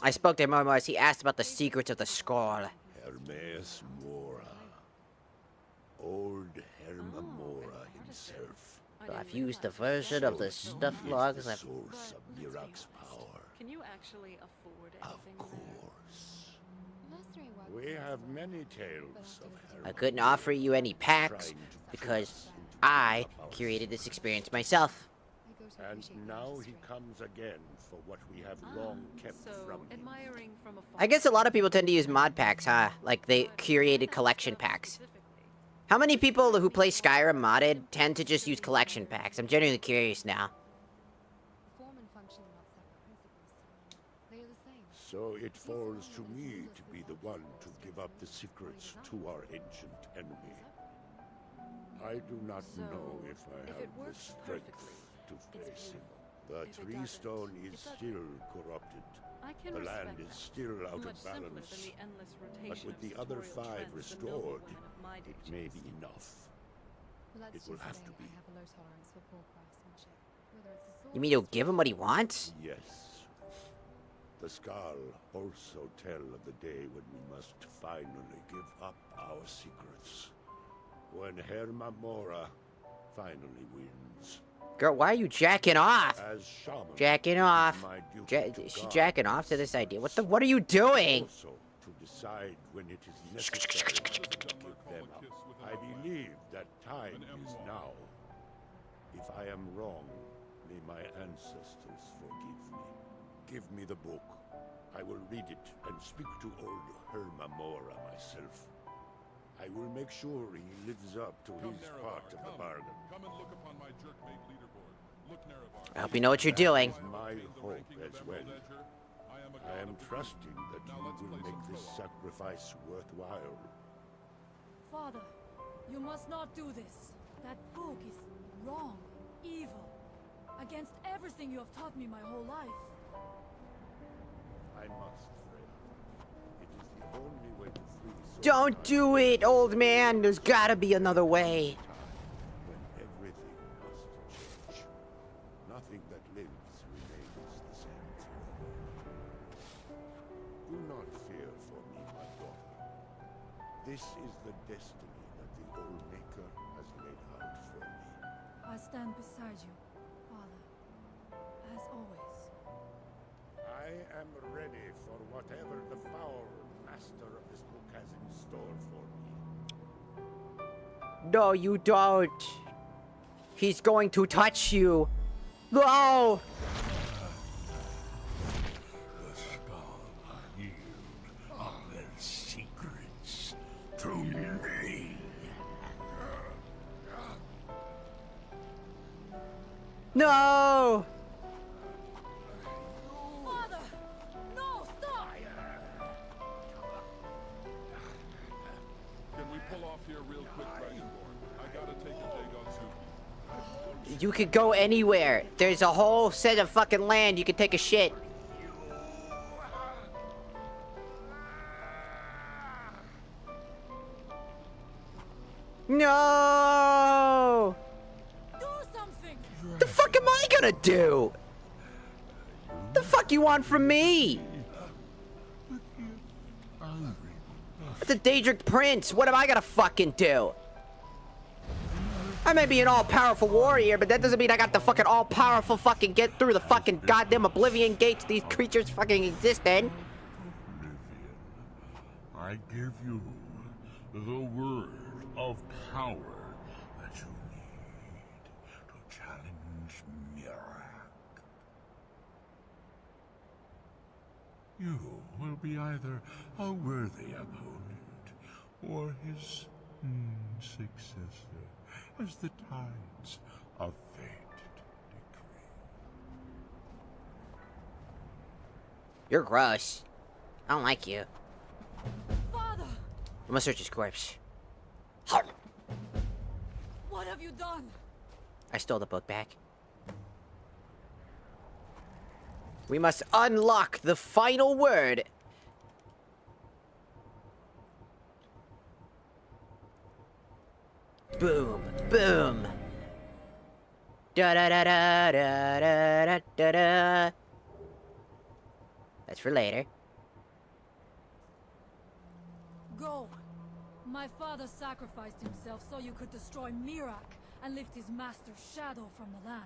I spoke to him as he asked about the secrets of the skull. Hermes Mora. Old Herma Mora himself. I've used the version of the stuff He is logs the I've... source But of let's be Mirak's honest. power. Can you actually afford Of anything there? course. Mercenary work We is have well, many but tales I'll of do as you Herma I couldn't Mora offer you any packs trying to trick because us into I giving up our curated this secrets. experience myself. I go to And appreciate the now he artistry. comes again for what we have long kept So, from him. admiring from afar. I guess a lot of people tend to use mod packs, huh? Like they curated collection packs. How many people who play Skyrim modded tend to just use collection packs? I'm genuinely curious now. Form and function are not separate principles. They are the same. So it falls to me to be the one to give up the secrets to our ancient enemy. I do not know if I if have it the works strength perfectly, to it's face him. beautiful. The If it tree doesn't, stone is it's ugly. still corrupted. I can The respect land is that. still out Much of simpler balance. than the endless But rotation with of the other sartorial 5 trends the noble restored, women of my day it may be chase. enough. Well, let's It will just have say to be. I have a low tolerance for poor craftsmanship. Whether it's a sword You mean you'll give him what he wants? Yes. The Skal also tell of the day when we must finally give up our secrets. When Herma Mora finally wins. Girl, why are you jacking off? As shaman, Jacking it is off. my duty Is to she guard jacking off to this idea? What are you doing? Also, to decide when it is necessary to give them up. I believe that time is now. If I am wrong, may my ancestors forgive me. Give me the book. I will read it and speak to old Herma Mora myself. I will make sure he lives up to Come, his Nerevar, part of the come. bargain. Come and look upon my jerkmate leaderboard. Look, Nerevar. I hope you know what you're doing. That is my hope as well. I am trusting that Now you let's will play make some this co-op. sacrifice worthwhile. Father, you must not do this. That book is wrong, evil, against everything you have taught me my whole life. I must, Freya. It is the only way to free Don't Solstheim do it, old man. There's gotta be another way. when everything must change. Nothing that lives remains the same forever. Do not fear for me, my daughter. This is the destiny that the old Maker has laid out for me. I stand beside you, Father, as always. I am ready for whatever the foul master of this book has in store for me. No, you don't. He's going to touch you. No! The Skal yield all their secrets to me. No! Father! No, stop! Can we pull off here real quick, Dragonborn? I gotta take a Dagotsuki. You could go anywhere. There's a whole set of fucking land you could take a shit. No! Do something! The fuck am I gonna do? The fuck you want from me? It's a Daedric Prince. What am I gonna fucking do? I may be an all-powerful warrior, but that doesn't mean I got the fucking all-powerful fucking get through the fucking goddamn oblivion gates these creatures fucking exist in. I give you the word of power that you need to challenge Mirak. You will be either a worthy opponent or his successor, as the tides of fate decree. You're gross. I don't like you. Father! I'm gonna search his corpse. What have you done? I stole the book back. We must unlock the final word. Boom, boom. Da da da da da da da da da. That's for later. Go. My father sacrificed himself so you could destroy Mirak and lift his master's shadow from the land.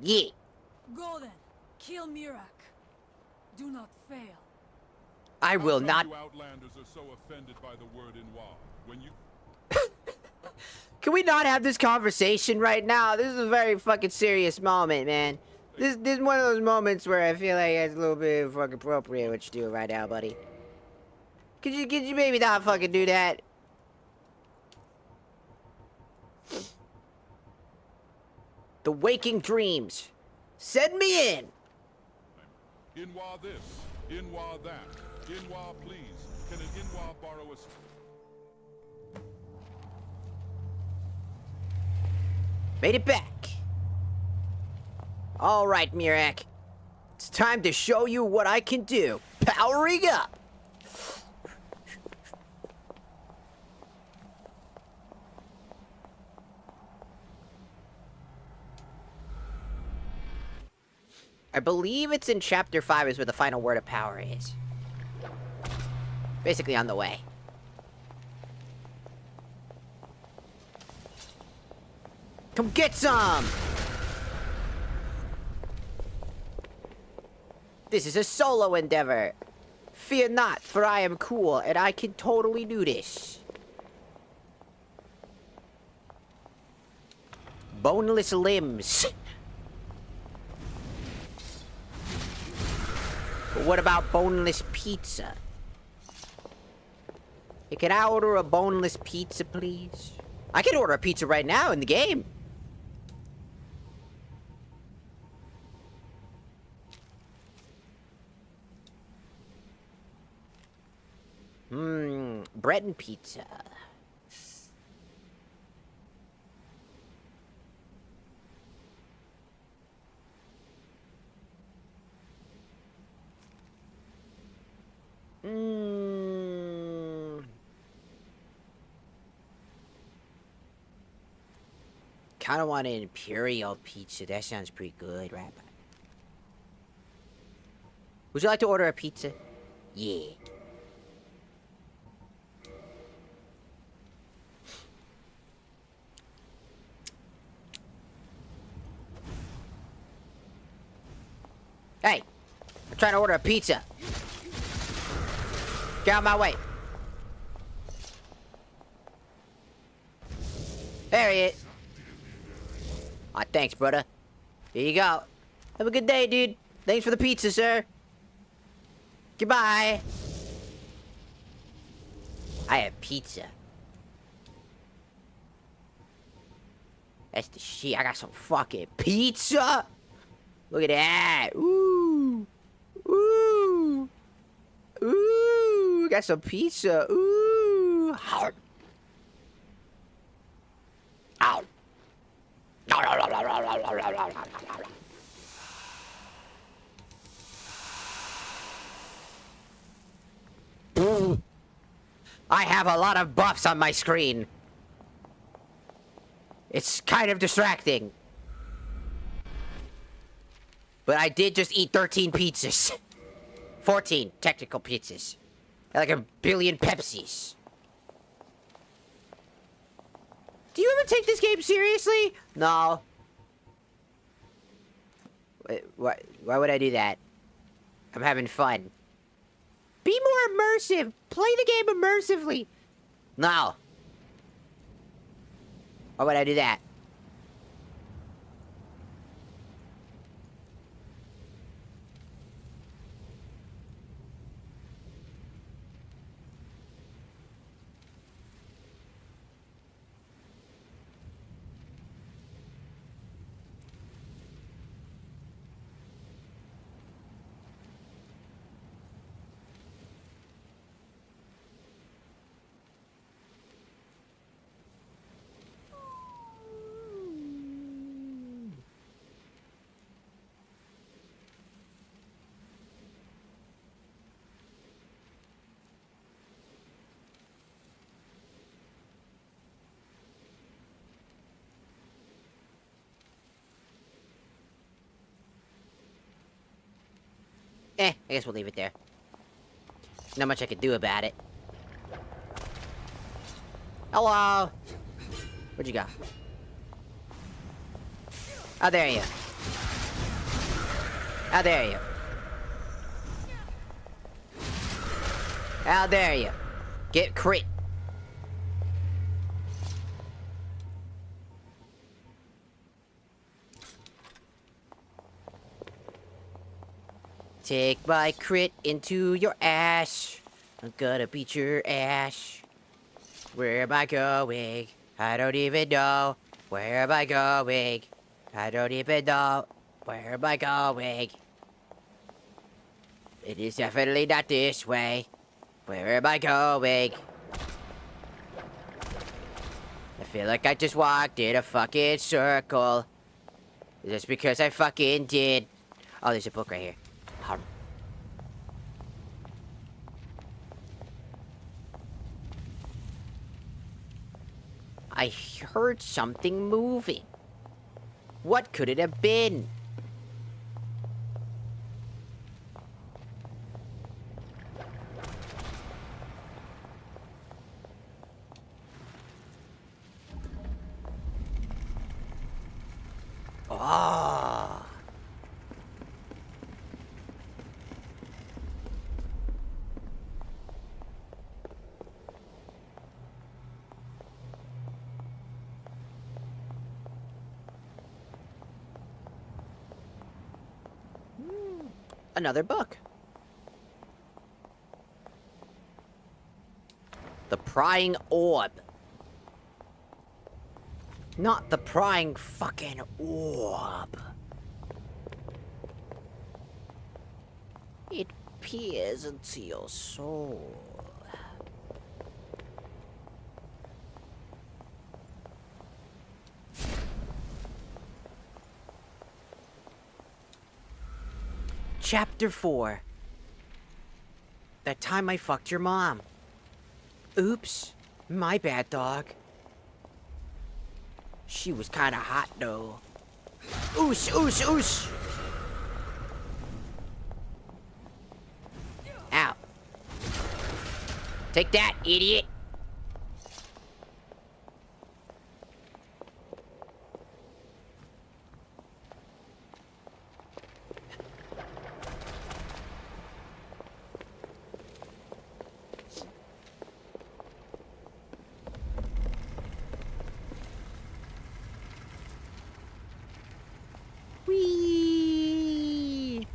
Yeah. Go then. Kill Mirak. Do not fail. I will How not. come you outlanders are so offended by the word Inwa when you... Can we not have this conversation right now? This is a very fucking serious moment, man. This is one of those moments where I feel like it's a little bit fucking appropriate what you're doing right now, buddy. Could you maybe not fucking do that? The waking dreams. Send me in. Inwa this, Inwa that, Inwa please. Can an Inwa borrow us? Made it back. All right, Mirak. It's time to show you what I can do. Powering up. I believe it's in chapter 5 is where the final word of power is. Basically on the way. Come get some! This is a solo endeavor. Fear not, for I am cool, and I can totally do this. Boneless limbs. But what about boneless pizza? Hey, can I order a boneless pizza, please? I can order a pizza right now in the game. Bread and pizza. Kinda want an imperial pizza. That sounds pretty good, right? Would you like to order a pizza? Yeah. Hey, I'm trying to order a pizza. Get out of my way. There he is. Aw, thanks, brother. Here you go. Have a good day, dude. Thanks for the pizza, sir. Goodbye. I have pizza. That's the shit. I got some fucking pizza. Look at that. Ooh. Ooh. Ooh. Got some pizza. Ooh. Ow. Ow. I have a lot of buffs on my screen. It's kind of distracting. But I did just eat 13 pizzas. 14 technical pizzas. And like a billion Pepsis. Do you ever take this game seriously? No. Wait, why would I do that? I'm having fun. Be more immersive. Play the game immersively. No. Why would I do that? I guess we'll leave it there. Not much I can do about it. Hello? Where'd you go? Oh, there you. How dare you? How dare you? Get crit. Take my crit into your ass. I'm gonna beat your ass. Where am I going? I don't even know. Where am I going? I don't even know. Where am I going? It is definitely not this way. Where am I going? I feel like I just walked in a fucking circle. Just because I fucking did. Oh, there's a book right here. I heard something moving. What could it have been? Oh. Another book. The Prying Orb. Not the prying fucking orb. It peers into your soul. Chapter 4. That time I fucked your mom. Oops. My bad, dog. She was kinda hot, though. Oosh, oosh, oosh! Ow. Take that, idiot! Whee!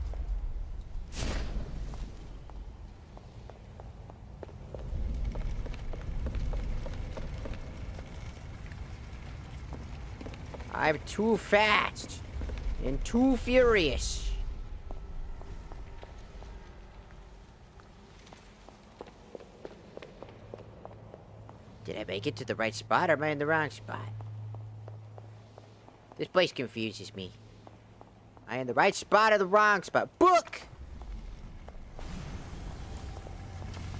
I'm too fast and too furious. Did I make it to the right spot or am I in the wrong spot? This place confuses me. Am I in the right spot or the wrong spot? Book!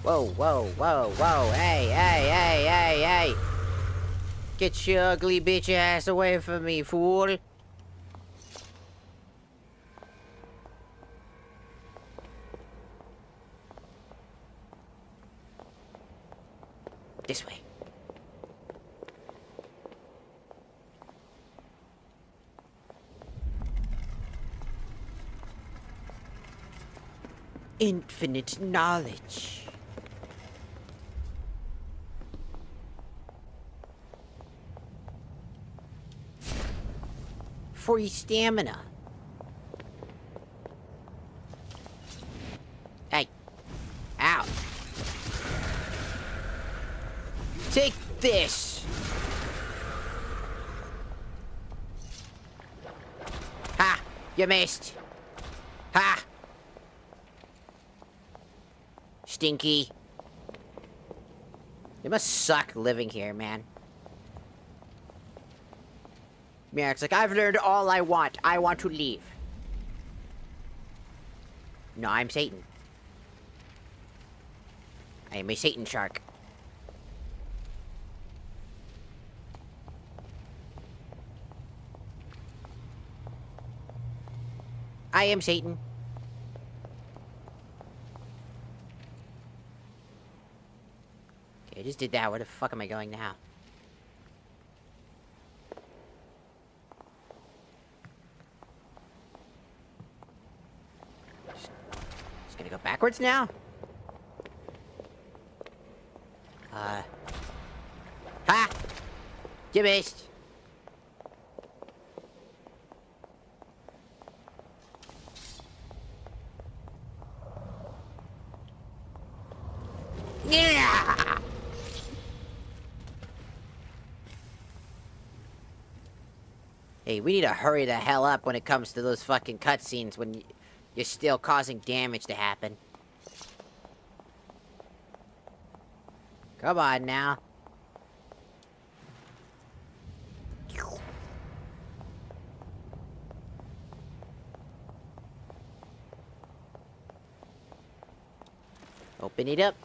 Whoa, whoa, whoa, whoa. Hey, hey, hey, hey, hey. Get your ugly bitch ass away from me, fool. This way. Infinite knowledge. Free stamina. Hey. Ow. Take this. Ha! You missed. Ha! Stinky. It must suck living here, man. Yeah, it's like, I've learned all I want. I want to leave. No, I'm Satan. I am a Satan shark. I am Satan. I just did that. Where the fuck am I going now? Just gonna go backwards now? Ha! You missed! Yeah! Hey, we need to hurry the hell up when it comes to those fucking cutscenes when you're still causing damage to happen. Come on now. Open it up.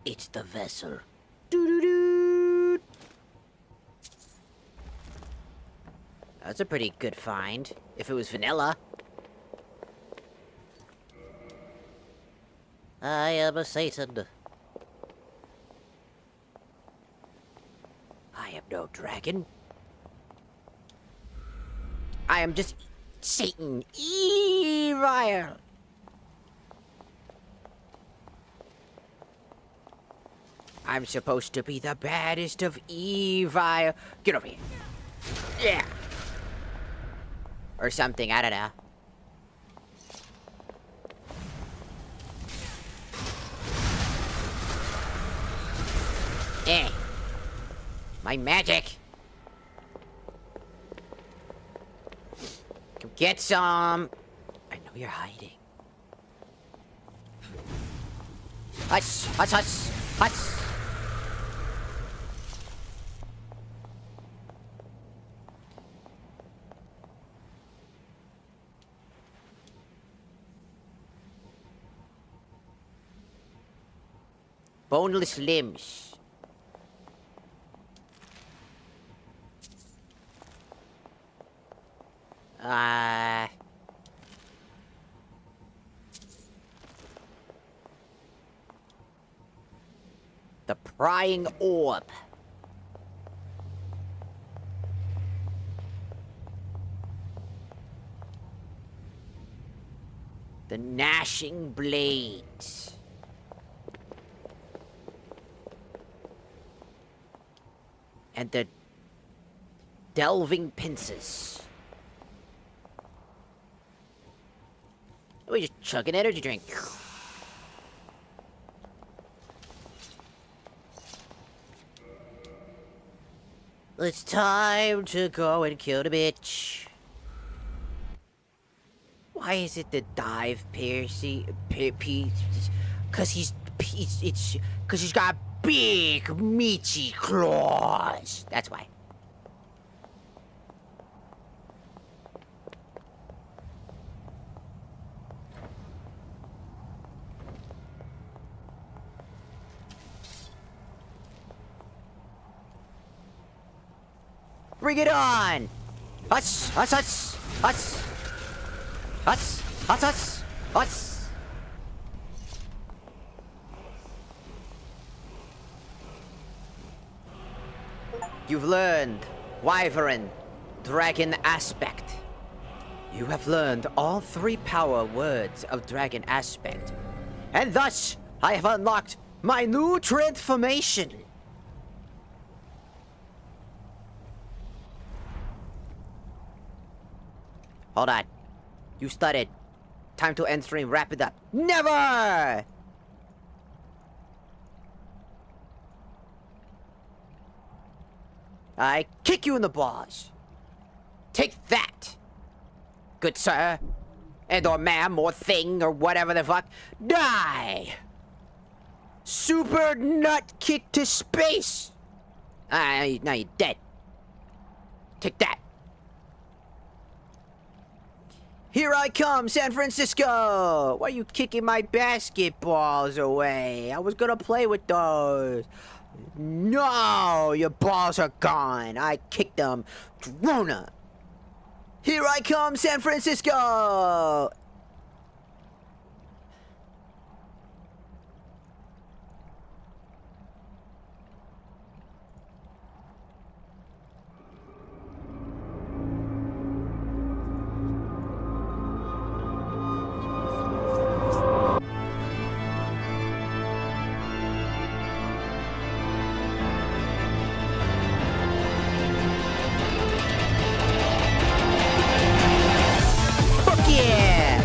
It's the vessel. Doo-doo-doo. That's a pretty good find. If it was vanilla. I am a Satan. I am no dragon. I am just Satan. Evil. I'm supposed to be the baddest of evil. Get over here. Yeah. Or something, I don't know. Eh. My magic. Come get some. I know you're hiding. Hush, hush, hush, hush. Boneless limbs. The prying orb. The gnashing blades. And the delving pincers. Are we just chugging energy drink? It's time to go and kill the bitch. Why is it the dive piercy? Cause he's got big meaty claws. That's why. Bring it on! Huss! Huss! Huss! Huss! Huss! Huss! Huss! Huss! You've learned Wyvern, Dragon Aspect. You have learned all 3 power words of Dragon Aspect. And thus, I have unlocked my new transformation. Hold on. You stuttered. Time to end stream. Wrap it up. Never! I kick you in the balls. Take that. Good sir. And or ma'am or thing or whatever the fuck. Die! Super nut kick to space! Now you're dead. Take that. Here I come, San Francisco! Why are you kicking my basketballs away? I was gonna play with those. No, your balls are gone. I kicked them. Drona. Here I come, San Francisco! Fuck yeah!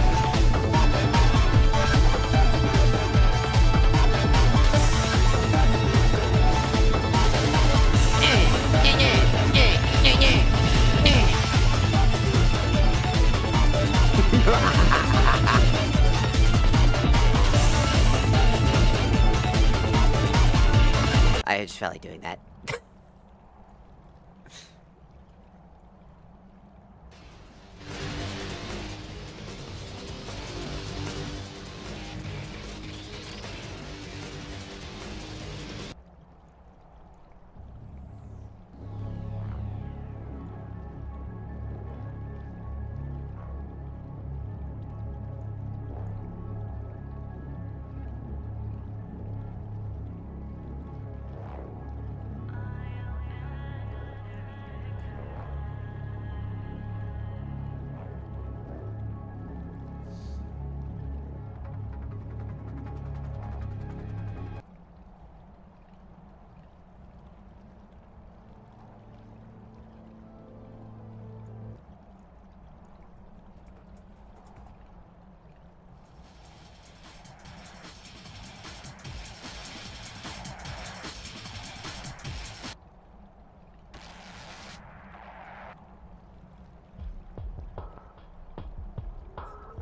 I just felt like doing that.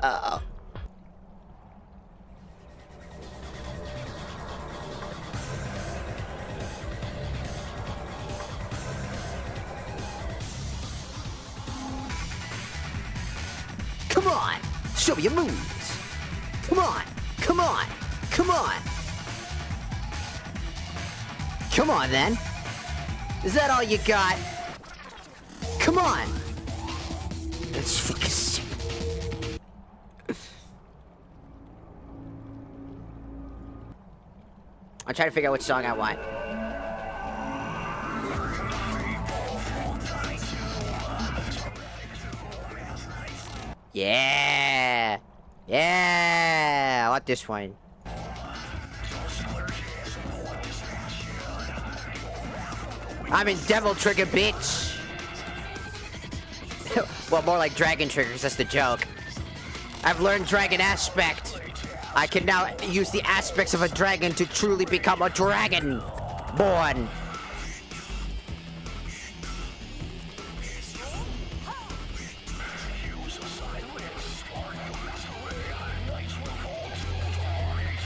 Uh-oh. Come on! Show me your moves! Come on! Come on! Come on! Come on, then! Is that all you got? Come on! That's fucking stupid. I'm trying to figure out which song I want. Yeah! Yeah! I want this one. I'm in Devil Trigger, bitch! Well, more like Dragon Triggers, that's the joke. I've learned Dragon Aspect. I can now use the aspects of a dragon to truly become a dragon born.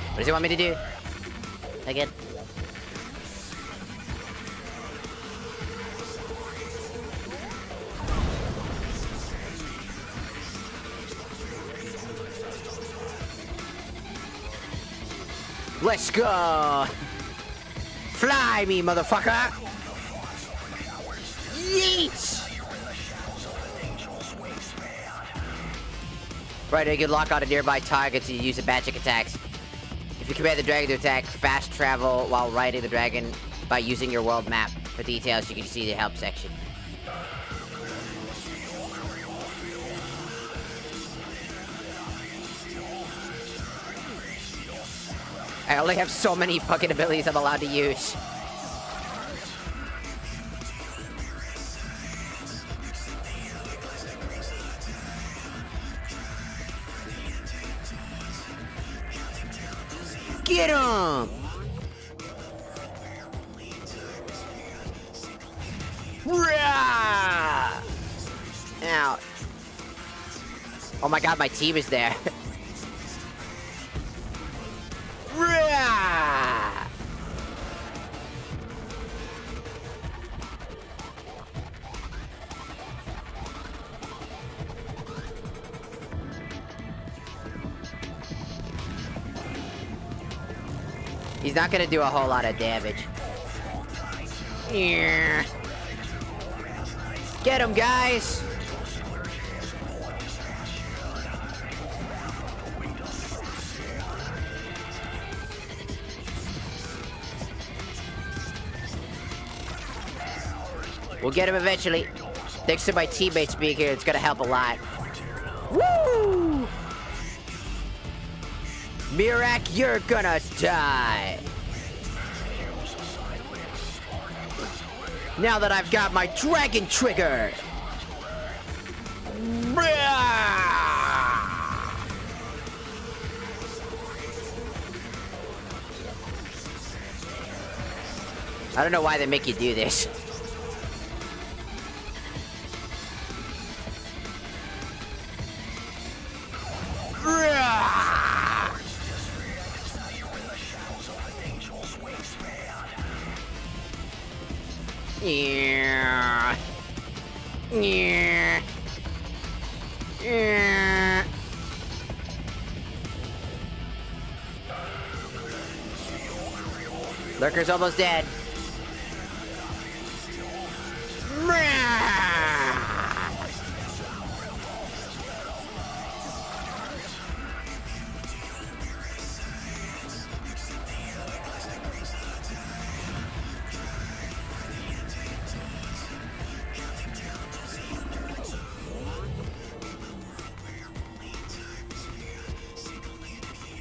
What does he want me to do? Again? Let's go! Fly me, motherfucker! Yeet! Right, you can lock on a nearby target to use the magic attacks. If you command the dragon to attack, fast travel while riding the dragon by using your world map. For details, you can see the help section. I only have so many fucking abilities I'm allowed to use. Get him! Rah! Ow. Oh my god, my team is there. Rah! He's not gonna do a whole lot of damage. Yeah. Get him, guys! We'll get him eventually. Thanks to my teammates being here, it's gonna help a lot. Woo! Mirak, you're gonna die. Now that I've got my dragon trigger. I don't know why they make you do this. Yeah. Yeah. Yeah. Lurker's almost dead.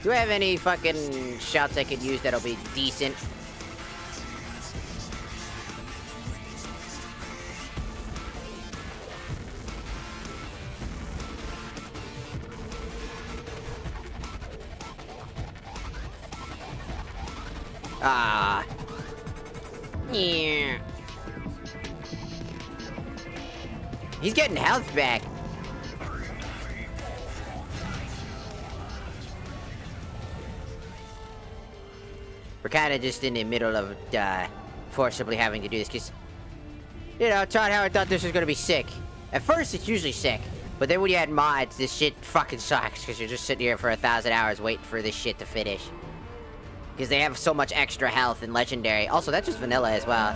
Do I have any fucking shouts I could use that'll be decent? Ah. Yeah. He's getting health back. We're kind of just in the middle of forcibly having to do this because, you know, Todd Howard thought this was going to be sick. At first, it's usually sick. But then when you add mods, this shit fucking sucks because you're just sitting here for 1,000 hours waiting for this shit to finish. Because they have so much extra health in Legendary. Also, that's just vanilla as well.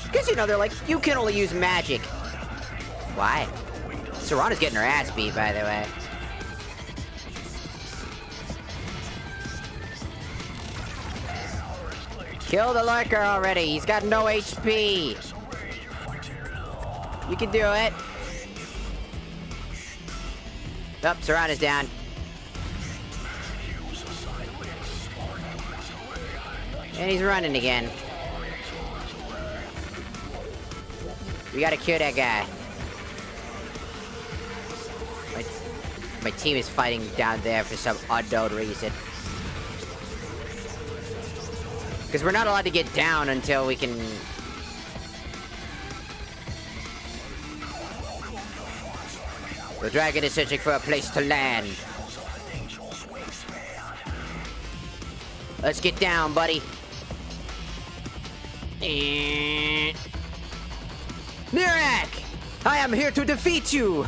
Because, you know, they're like, you can only use magic. Why? Serana's getting her ass beat, by the way. Kill the lurker already. He's got no HP. You can do it. Oh, Serana's down. And he's running again. We gotta kill that guy. My team is fighting down there for some unknown reason. Because we're not allowed to get down until we can... The dragon is searching for a place to land. Let's get down, buddy. Mirak! I am here to defeat you!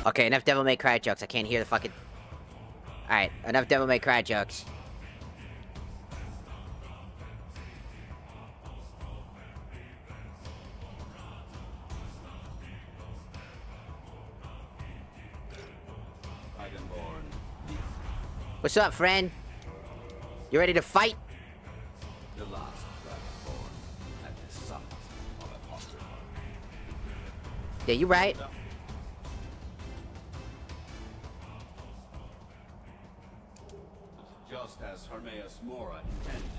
Okay, enough Devil May Cry jokes. I can't hear the fucking... Alright, enough Devil May Cry jokes. What's up, friend? You ready to fight? The last Dragonborn at the summit of Apocrypha. Yeah, you right. Just as Hermaeus Mora intended.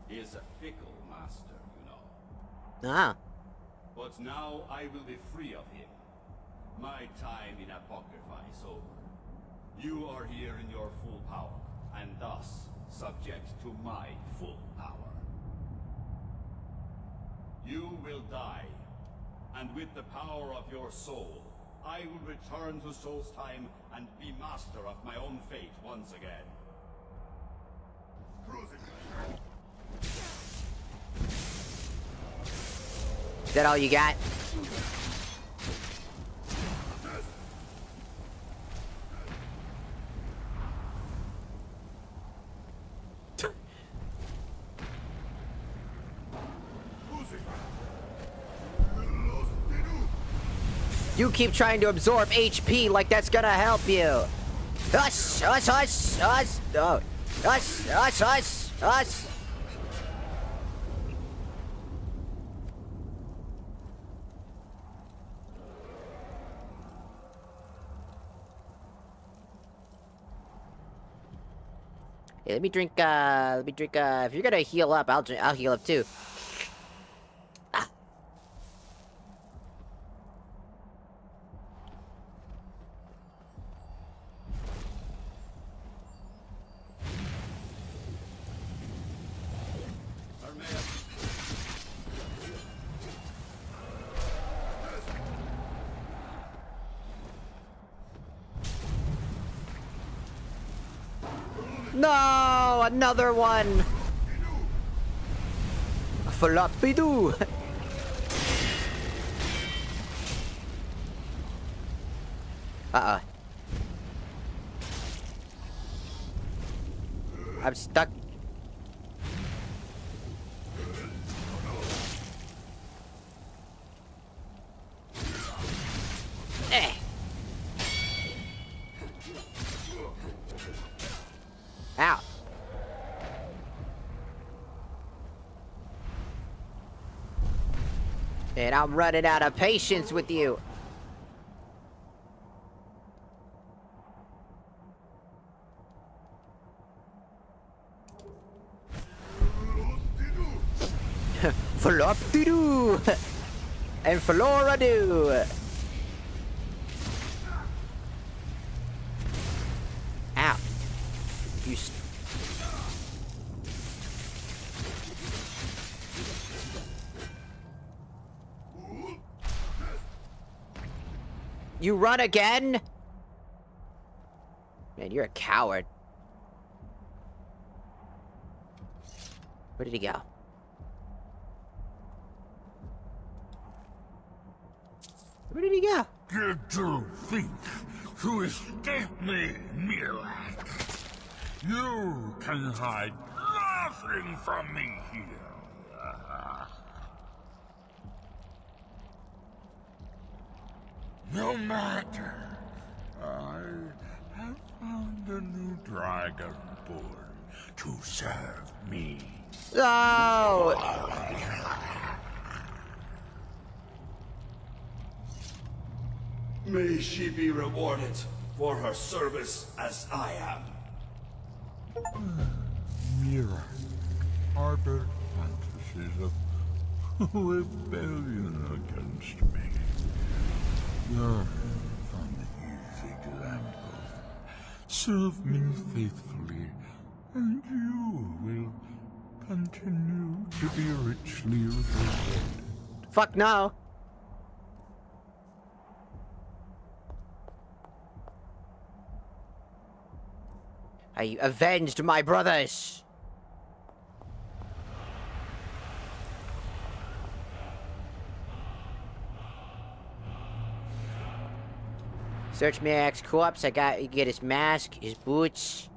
He is a fickle master, you know. Ah. But now I will be free of him. My time in Apocrypha is over. You are here in your full power, and thus subject to my full power. You will die, and with the power of your soul, I will return to Solstheim and be master of my own fate once again. Is that all you got? You keep trying to absorb HP like that's gonna help you. Us. Oh. Us. Hey, let me drink, if you're gonna heal up, I'll heal up too. No, another one. Floppy-doo. I'm stuck. Ow. And I'm running out of patience with you. Flop-de-doo! And Flora-doo! Ow. You You run again? Man, you're a coward. Where did he go? Where did he go? Did you think to escape me, Mirak? You can hide nothing from me here. No matter. I have found a new dragonborn to serve me. No! May she be rewarded for her service as I am. Mira harbored fantasies of rebellion against me. Learn from his example. Serve me faithfully, and you will continue to be richly rewarded. Fuck no. I avenged my brothers. Search Mirak's corpse. You get his mask, his boots,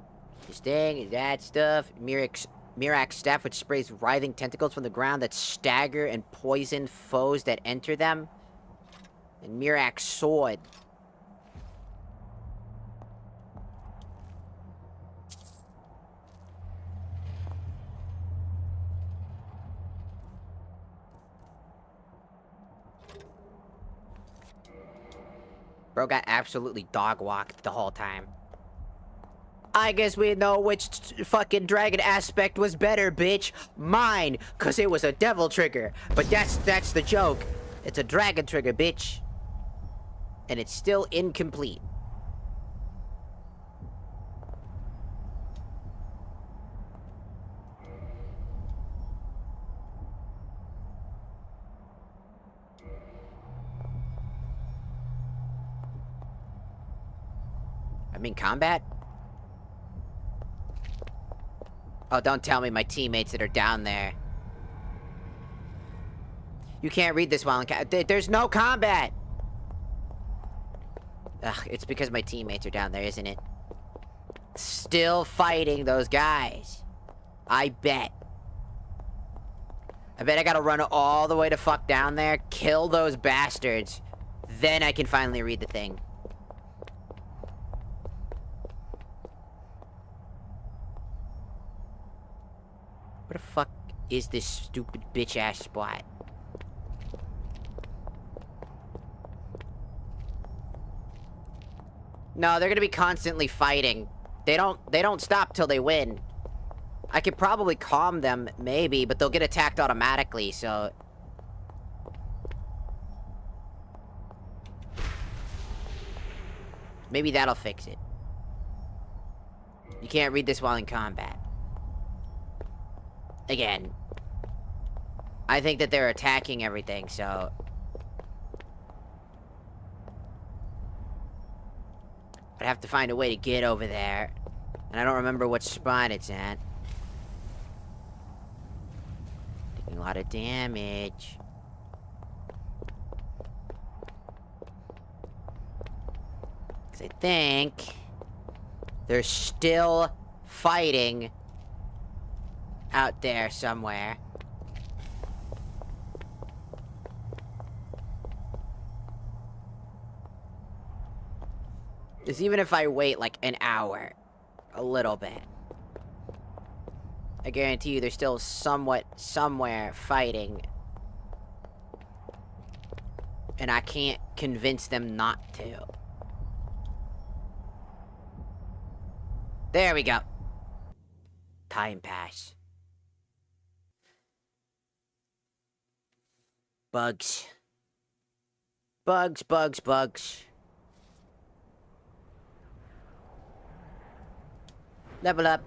his thing, that stuff. Mirak's staff, which sprays writhing tentacles from the ground that stagger and poison foes that enter them. And Mirak's sword. Bro got absolutely dog-walked the whole time. I guess we know which fucking dragon aspect was better, bitch. Mine, cause it was a devil trigger. But that's the joke. It's a dragon trigger, bitch. And it's still incomplete. I'm in combat? Oh, don't tell me my teammates that are down there. You can't read this while in there's no combat! Ugh, it's because my teammates are down there, isn't it? Still fighting those guys. I bet. I bet I gotta run all the way to fuck down there, kill those bastards, then I can finally read the thing. What the fuck is this stupid bitch-ass spot? No, they're gonna be constantly fighting. They don't stop till they win. I could probably calm them, maybe, but they'll get attacked automatically, so... Maybe that'll fix it. You can't read this while in combat. Again. I think that they're attacking everything, so... I'd have to find a way to get over there. And I don't remember what spot it's at. Taking a lot of damage. Because I think... they're still fighting out there somewhere. Because even if I wait like an hour, a little bit, I guarantee you they're still somewhere fighting. And I can't convince them not to. There we go. Time pass. Bugs. Bugs, bugs, bugs. Level up.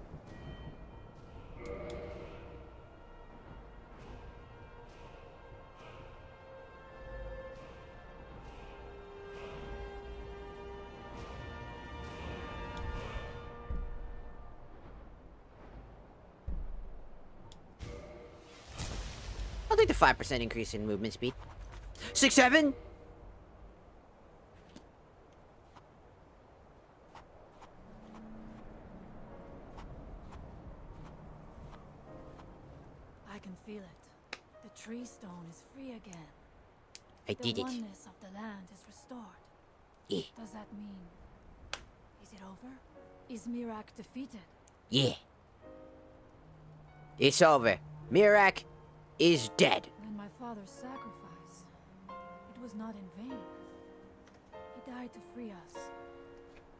I'll take the 5% increase in movement speed. 6, 7? I can feel it. The tree stone is free again. I did The it. oneness of the land is restored. Yeah. Does that mean... is it over? Is Mirak defeated? Yeah. It's over. Mirak is dead. When my father's sacrifice, it was not in vain. He died to free us.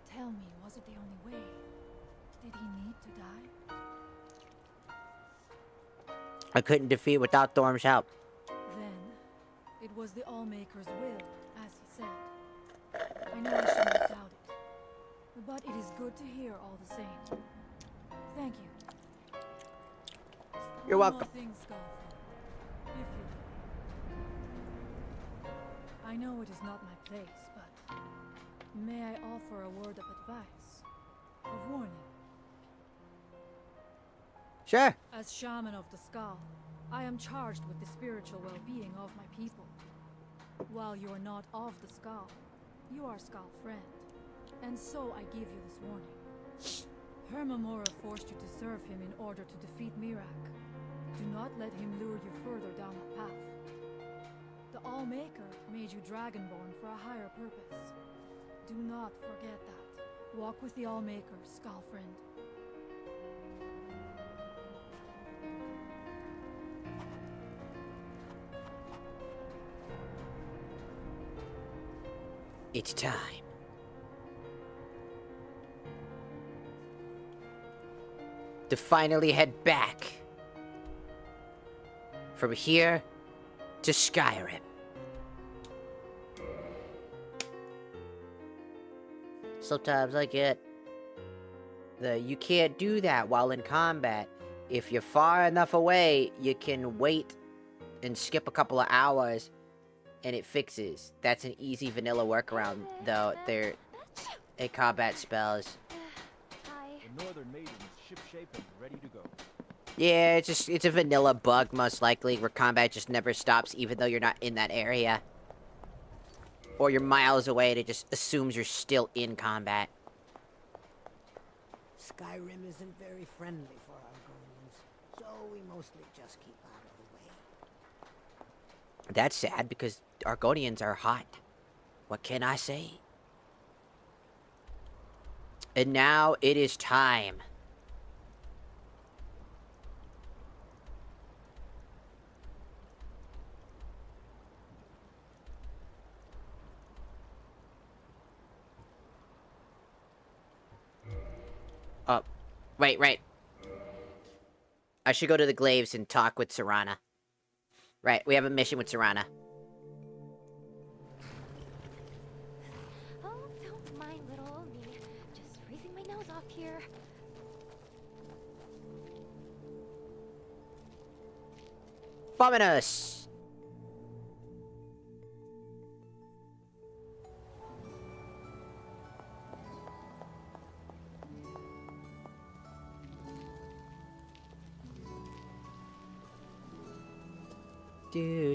Tell me, was it the only way? Did he need to die? I couldn't defeat without Thorm's help. Then, it was the Allmaker's will, as he said. I know I should not doubt it, but it is good to hear all the same. Thank you. You're One welcome. more thing, Scarlet, if you will. I know it is not my place, but may I offer a word of advice, of warning? Sure. As shaman of the Skull, I am charged with the spiritual well-being of my people. While you are not of the Skull, you are Skull friend, and so I give you this warning. Hermamora forced you to serve him in order to defeat Mirak. Do not let him lure you further down that path. The Allmaker made you Dragonborn for a higher purpose. Do not forget that. Walk with the Allmaker, Skull friend. It's time. To finally head back. From here to Skyrim. Sometimes I get you can't do that while in combat. If you're far enough away, you can wait and skip a couple of hours and it fixes. That's an easy vanilla workaround, though. They're combat spells. The Northern Maiden is shipshape and ready to go. Yeah, it's a vanilla bug, most likely, where combat just never stops, even though you're not in that area. Or you're miles away, and it just assumes you're still in combat. Skyrim isn't very friendly for Argonians, so we mostly just keep out of the way. That's sad because Argonians are hot. What can I say? And now it is time. Oh, wait. I should go to the Glaives and talk with Serana. Right, we have a mission with Serana. Oh, don't mind little old me. Just freezing my nose off here. Vomitus!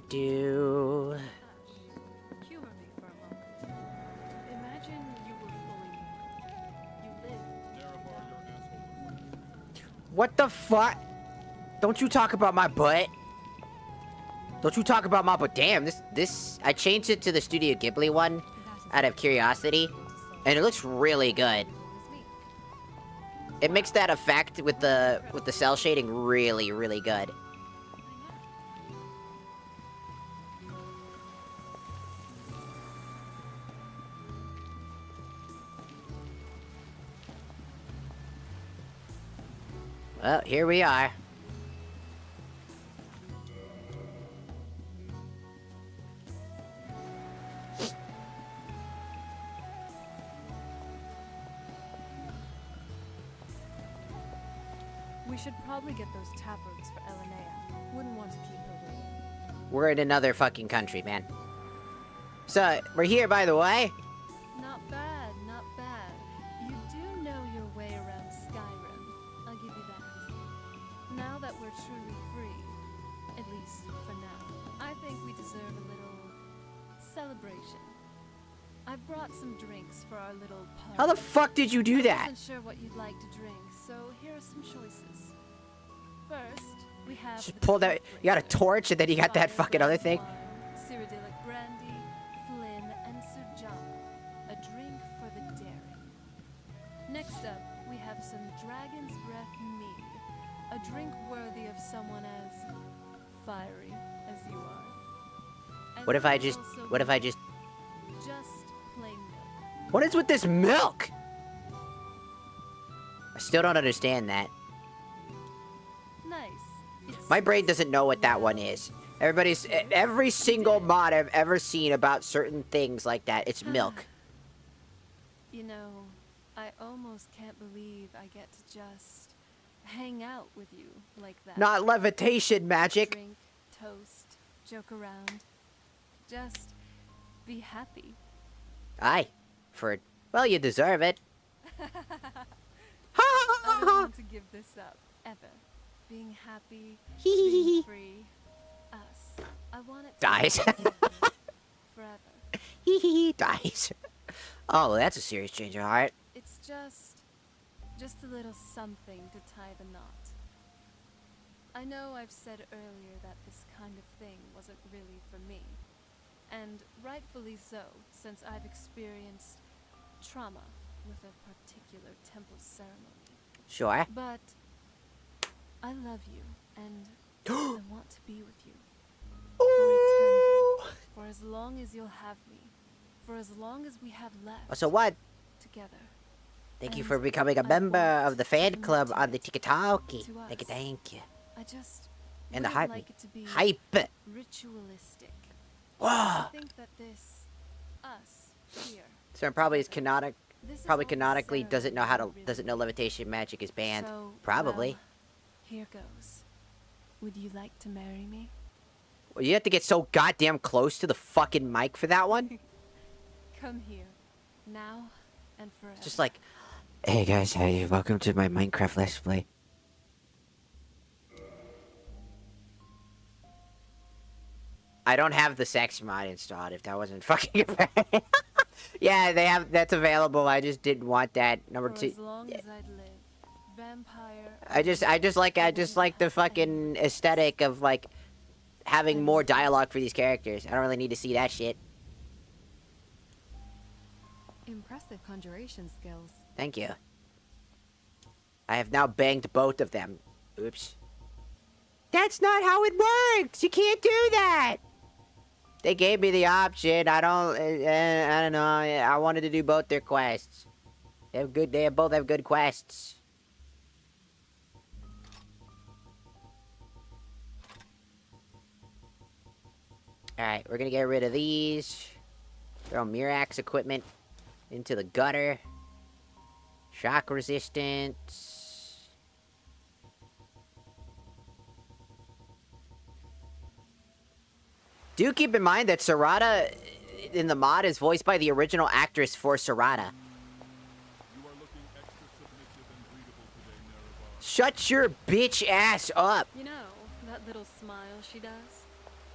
Do. Humor me for a moment. Imagine you were fully you lived. What the fuck? Don't you talk about my butt. Don't you talk about my butt. Damn, this... I changed it to the Studio Ghibli one out of curiosity. And it looks really good. It makes that effect with the cell shading really, really good. Well, here we are. We should probably get those taproots for Elenea. Wouldn't want to keep her waiting. We're in another fucking country, man. So, we're here, by the way. Not bad, not bad. You do know your way around Skyrim. I'll give you that. Now that we're truly free, at least for now, I think we deserve a little celebration. I brought some drinks for our little party. How the fuck did you do that? I wasn't sure what you'd like to drink, so here are some choices. First, we have Just pull that. You got a torch, and then you got that fucking other thing. Cyrodiilic brandy, Flynn, and Sir John. A drink for the daring. Next up, we have some Dragon's Breath mead. A drink worthy of someone as fiery as you are. And What if I there's just? also What if I just? just plain milk. What is with this milk? I still don't understand that. Nice. It's My brain doesn't know what that one is. Every single mod I've ever seen about certain things like that, it's milk. You know, I almost can't believe I get to just hang out with you like that. Not levitation magic. Drink, toast, joke around. Just be happy. Aye. Well, you deserve it. I don't want to give this up, ever. Being happy, being free. Us. I want it to Dies. be forever. Dies. Oh, that's a serious change of heart. It's just a little something to tie the knot. I know I've said earlier that this kind of thing wasn't really for me. And rightfully so, since I've experienced trauma with a particular temple ceremony. Sure. But I love you, and I want to be with you. For eternity. For as long as you'll have me. For as long as we have left. So what? Together. Thank you And for becoming a I member want of the to fan commit club to on the it, TikToki. to Thank you, us. thank you. I just And the wouldn't hype. like it to be Hype. ritualistic. Whoa. I think that this us here. So probably is canonic. This is Probably what the canonically doesn't know how to. ceremony Doesn't know levitation magic is banned. So, Probably. well, here goes. Would you like to marry me? Well, you have to get so goddamn close to the fucking mic for that one. Come here. Now and forever. Just like, hey guys, hey, welcome to my Minecraft Let's Play. I don't have the sex mod installed. If that wasn't fucking. Yeah, they have. That's available. I just didn't want that. Number For two. as long as I'd live. Vampire. I just like the fucking aesthetic of like having more dialogue for these characters. I don't really need to see that shit. Impressive conjuration skills. Thank you. I have now banged both of them. Oops. That's not how it works! You can't do that! They gave me the option. I don't know. I wanted to do both their quests. They both have good quests. Alright, we're gonna get rid of these. Throw Mirax equipment into the gutter. Shock resistance. Do keep in mind that Sarada in the mod is voiced by the original actress for Sarada. Shut your bitch ass up! You know, that little smile she does?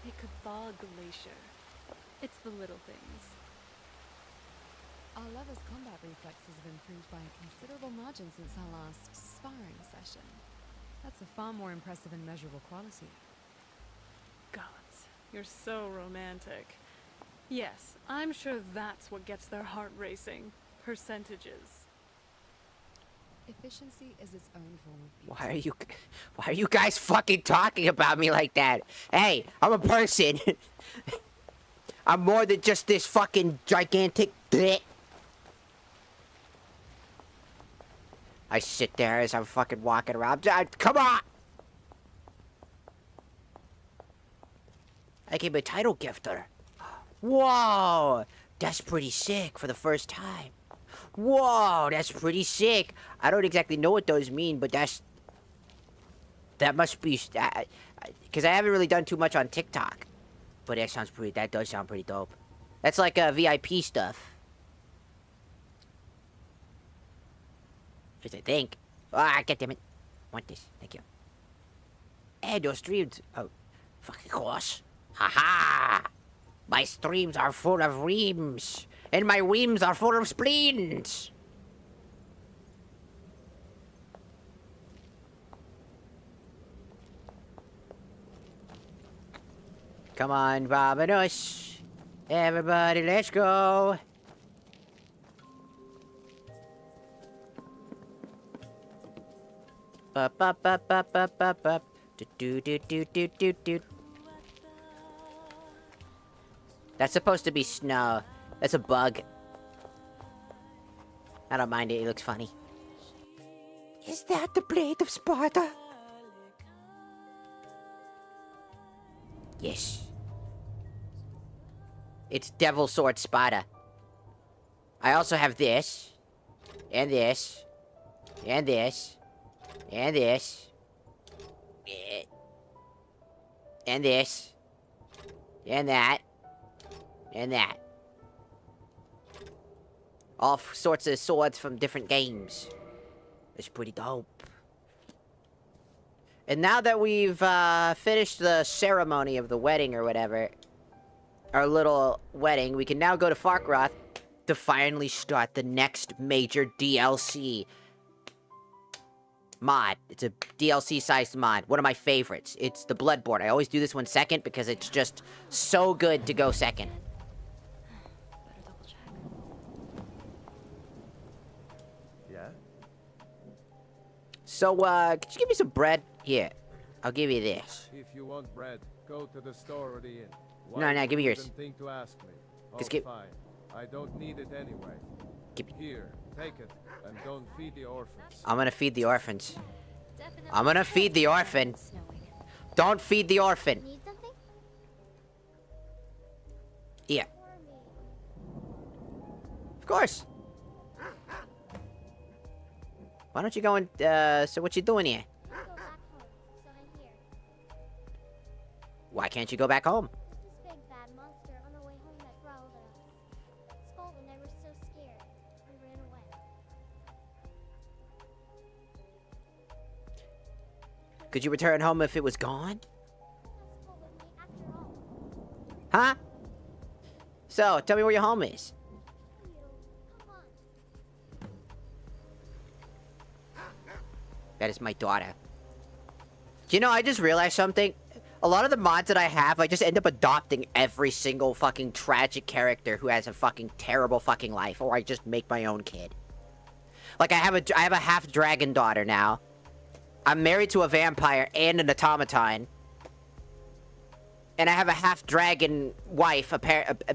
It could thaw a glacier. It's the little things. Arleva's combat reflexes have improved by a considerable margin since our last sparring session. That's a far more impressive and measurable quality. Gods, you're so romantic. Yes, I'm sure that's what gets their heart racing. Percentages. Efficiency is its own form of beauty. Why are you guys fucking talking about me like that? Hey, I'm a person. I'm more than just this fucking gigantic bleh. I sit there as I'm fucking walking around. Come on! I gave a title gifter. Whoa! That's pretty sick for the first time. Whoa, that's pretty sick. I don't exactly know what those mean, but that must be, because I haven't really done too much on TikTok. But that does sound pretty dope. That's like VIP stuff. At least I think. Ah, goddammit. Want this, thank you. And those streams, oh, fucking course. Haha! My streams are full of reams. And my reams are full of spleens. Come on, Barbados. Everybody, let's go. Up, up, up, up, up, up, up. Do, do, do, do, do, do. That's supposed to be snow. That's a bug. I don't mind it, it looks funny. Is that the blade of Sparta? Yes. It's Devil Sword Sparta. I also have this. And this. And this. And this. And this. And that. And that. All sorts of swords from different games. It's pretty dope. And now that we've finished the ceremony of the wedding or whatever, our little wedding, we can now go to Farkroth to finally start the next major DLC mod. It's a DLC-sized mod. One of my favorites. It's the Bloodborne. I always do this one second because it's just so good to go second. So, could you give me some bread? Here, I'll give you this. If you want bread, go to the store or the inn. No, give me yours. Think to ask me. Just fine. I don't need it anyway. Here, take it, and don't feed the orphans. I'm gonna feed the orphans. I'm gonna feed the orphan. Don't feed the orphan. Need something? Yeah. Of course. Why don't you go and, so what you doing here? Go back home, so I'm here. Why can't you go back home? This big bad monster on the way home that growled at us. Skull and I were so scared, we ran away. Could you return home if it was gone? Skull with me after all. Huh? So, tell me where your home is. Come on. That is my daughter. You know, I just realized something. A lot of the mods that I have, I just end up adopting every single fucking tragic character who has a fucking terrible fucking life, or I just make my own kid. Like, I have a half dragon daughter now. I'm married to a vampire and an automaton. And I have a half dragon wife,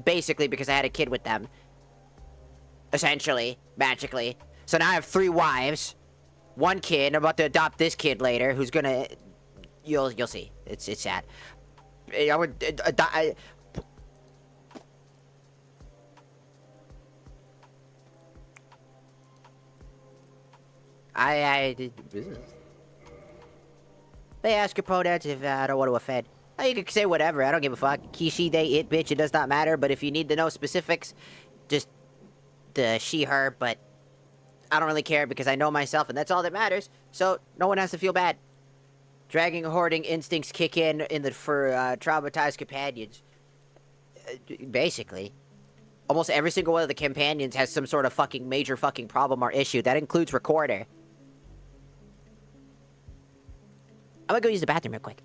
basically because I had a kid with them. Essentially, magically. So now I have 3 wives, 1 kid. I'm about to adopt this kid later, who's gonna... You'll see. It's sad. I would they ask your pronouns if I don't want to offend. Oh, you can say whatever. I don't give a fuck. He, she, they, it, bitch. It does not matter. But if you need to know specifics, just the she, her. But I don't really care because I know myself, and that's all that matters. So no one has to feel bad. Dragging hoarding instincts kick in for traumatized companions. Basically. Almost every single one of the companions has some sort of fucking major fucking problem or issue. That includes Recorder. I'm gonna go use the bathroom real quick.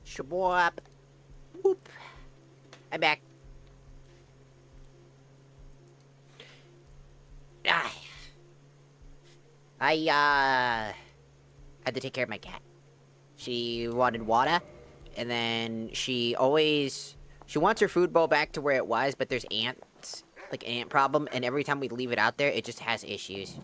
Shabwap. Whoop. I'm back. I had to take care of my cat. She wanted water, and then she wants her food bowl back to where it was, but there's ants, like an ant problem, and every time we leave it out there, it just has issues.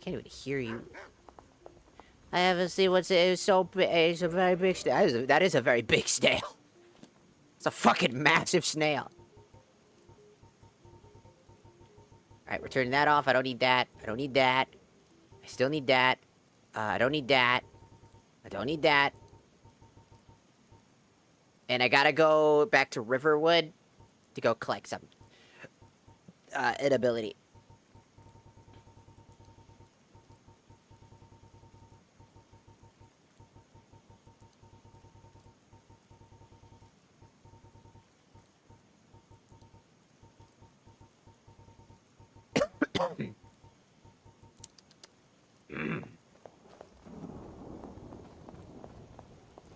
can't even hear you. I haven't seen what's so big. It's a very big snail. That is a very big snail. It's a fucking massive snail. Alright, we're turning that off. I don't need that. I don't need that. I still need that. I don't need that. I don't need that. And I gotta go back to Riverwood to go collect some inability.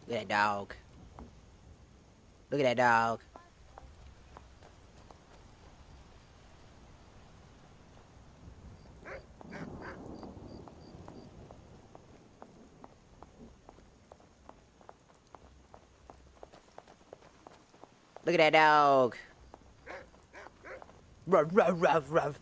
Look at that dog. Look at that dog. Look at that dog. Ruff, ruff, ruff, ruff.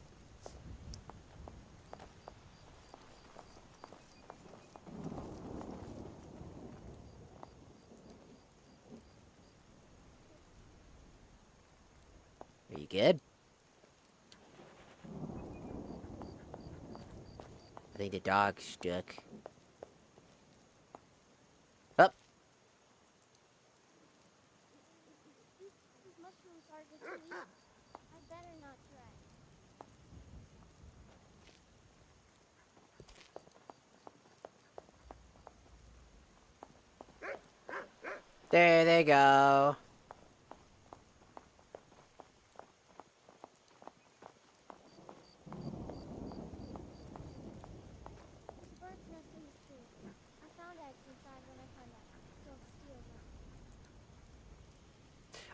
Are you good? I think the dog's stuck. Up. These mushrooms are good to eat. I better not try. There they go. There's a bird's nest in this tree. I found eggs inside when I climbed up. Don't steal them.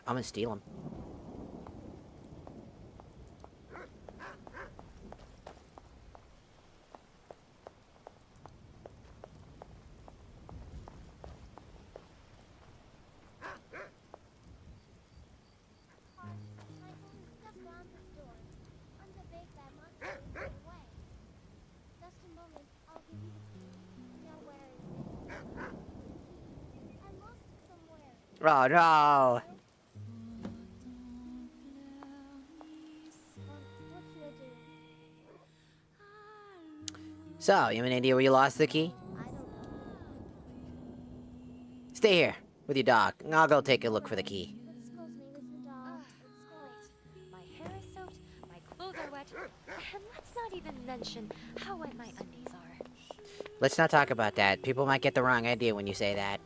I'm gonna steal him. Step around this door. I'm the big bad monster who's in the way. Just a moment, I'll give you the key. Now where is it? I lost it somewhere. Oh no. What should I do? So, you have an idea where you lost the key? I don't know. Stay here with your dog. I'll go take a look for the key. Excuse me, Mr. Dog. It's My hair is soaked, my clothes are wet, and let's not even mention how wet my undies are. Let's not talk about that. People might get the wrong idea when you say that.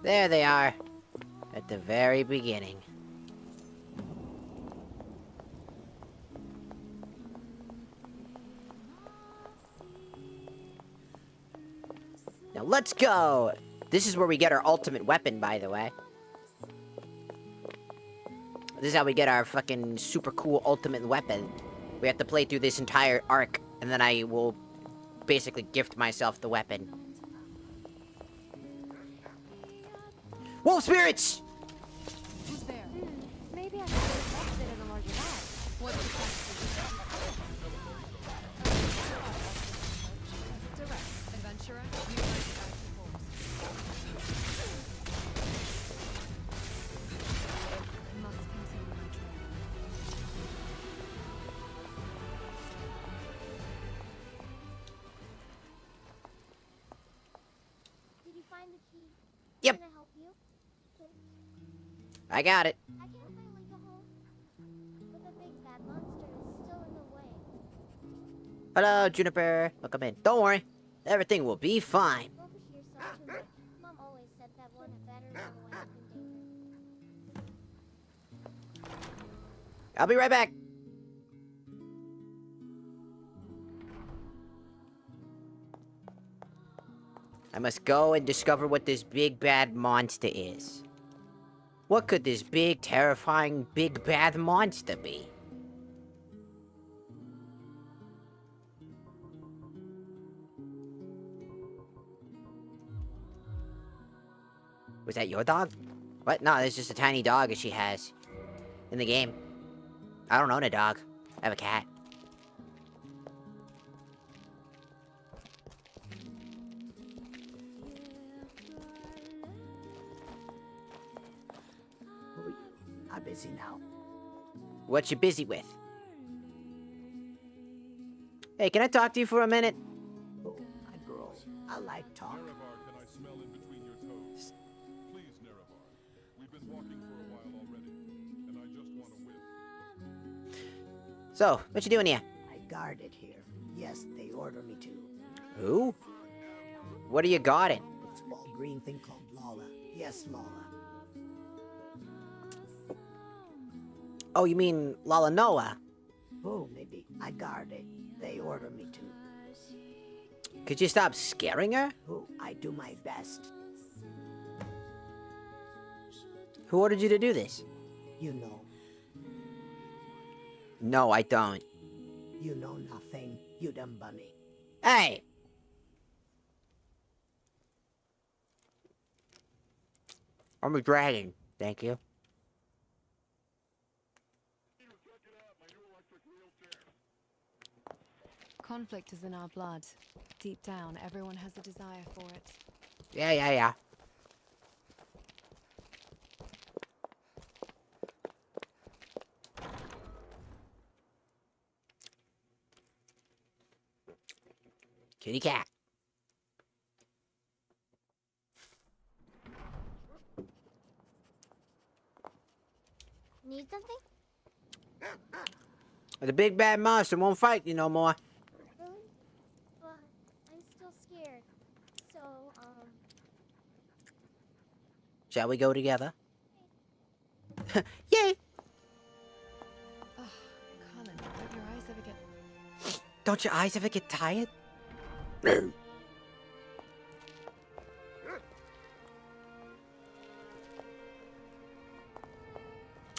There they are. At the very beginning. Now let's go! This is where we get our ultimate weapon, by the way. This is how we get our fucking super cool ultimate weapon. We have to play through this entire arc, and then I will basically gift myself the weapon. Wolf spirits! Who's there? Maybe I should have invested in a larger bag. What's the Direct. Adventurer, you might be back to force. Must continue my training. Did you find the key? Yep. Can I help you? I got it. I can finally go home. But the big bad monster is still in the way. Hello, Juniper. Welcome in. Don't worry. Everything will be fine. Over here, so too much. Mom always said that one had better run away from danger. I'll be right back. I must go and discover what this big bad monster is. What could this big, terrifying, big bad monster be? Was that your dog? What? No, there's just a tiny dog that she has in the game. I don't own a dog. I have a cat. I'm busy now. What you busy with? Hey, can I talk to you for a minute? Oh, I grow. I like talk. Nerevar, can I smell in between your toes? Please, Nerevar. We've been walking for a while already, and I just want to win. So, what you doing here? I guard it here. Yes, they order me to. Who? What are you guarding? A small green thing called Lala. Yes, Lala. Oh, you mean Lala Noah? Oh, maybe. I guard it. They order me to. Could you stop scaring her? Oh, I do my best. Who ordered you to do this? You know. No, I don't. You know nothing. You dumb bunny. Hey! I'm a dragon. Thank you. Conflict is in our blood. Deep down, everyone has a desire for it. Yeah. Kitty cat. Need something? The big bad monster won't fight you no more. Really? But I'm still scared. So, Shall we go together? Yay! Oh, Colin, don't your eyes ever get... Don't your eyes ever get tired?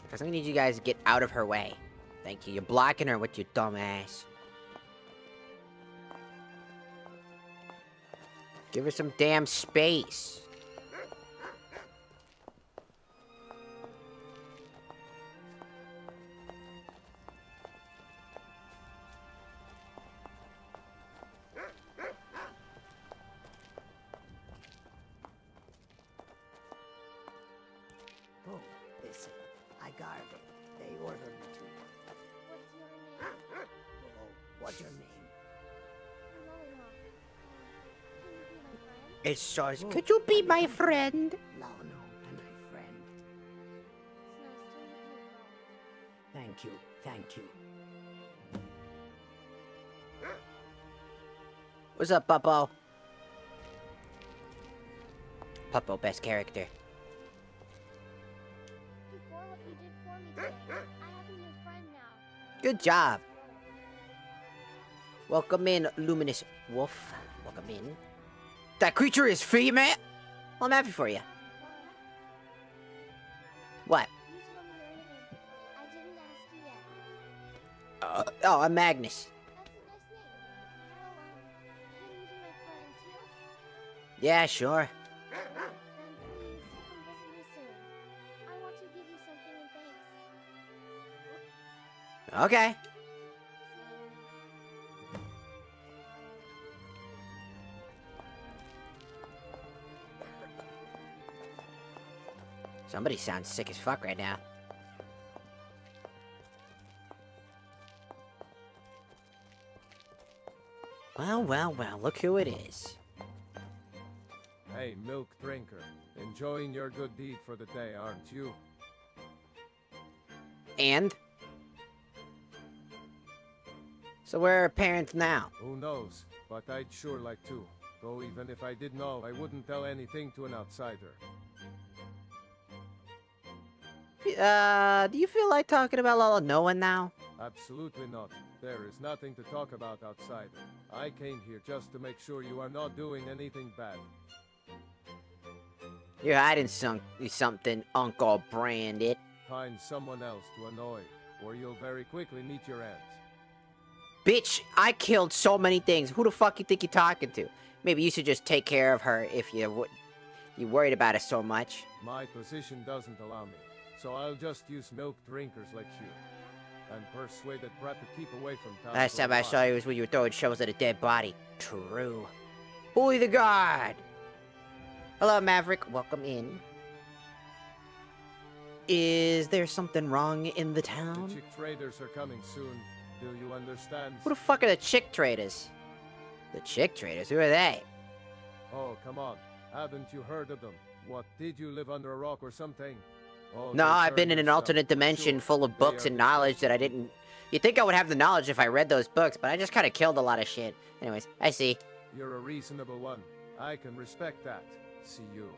Because I need you guys to get out of her way. Thank you. You're blocking her with your dumb ass. Give her some damn space. Oh, listen. I guard it. They order me to. what's your name? Oh, what's your name? Lollipop. Can you be my friend? It's Sars. Could you be my friend? Laono and my friend. It's nice to meet you, Paul. Thank you. Thank you. What's up, Puppo? Puppo, best character. For what you did for me today. I have a new friend now. Good job. Welcome in, Luminous Wolf. Welcome in. That creature is female? Well, I'm happy for you. What? You told me your name. I didn't ask you yet. Oh, I'm Magnus. That's a nice name. Well, can you be my friend too? Yeah, sure. Then please, come visit me soon. I want to give you something in thanks. Okay. Somebody sounds sick as fuck right now. Well, look who it is. Hey, milk drinker. Enjoying your good deed for the day, aren't you? And? So where are parents now? Who knows? But I'd sure like to. Though even if I did know, I wouldn't tell anything to an outsider. Do you feel like talking about Lala Noah now? Absolutely not. There is nothing to talk about outsider. I came here just to make sure you are not doing anything bad. You're hiding something, Uncle Branded. Find someone else to annoy, or you'll very quickly meet your ends. Bitch, I killed so many things. Who the fuck you think you're talking to? Maybe you should just take care of her if you would. You worried about it so much. My position doesn't allow me, so I'll just use milk drinkers like you. And persuade that brat to keep away from town. Last time I saw you was when you were throwing shovels at a dead body. True. Bully the guard! Hello, Maverick. Welcome in. Is there something wrong in the town? The chick traders are coming soon. Do you understand? Who the fuck are the chick traders? The chick traders? Who are they? Oh, come on. Haven't you heard of them? What, did you live under a rock or something? Oh, No, I've been in an alternate dimension full of books and knowledge that I didn't... You'd think I would have the knowledge if I read those books, but I just kind of killed a lot of shit. Anyways, I see. You're a reasonable one. I can respect that. See you.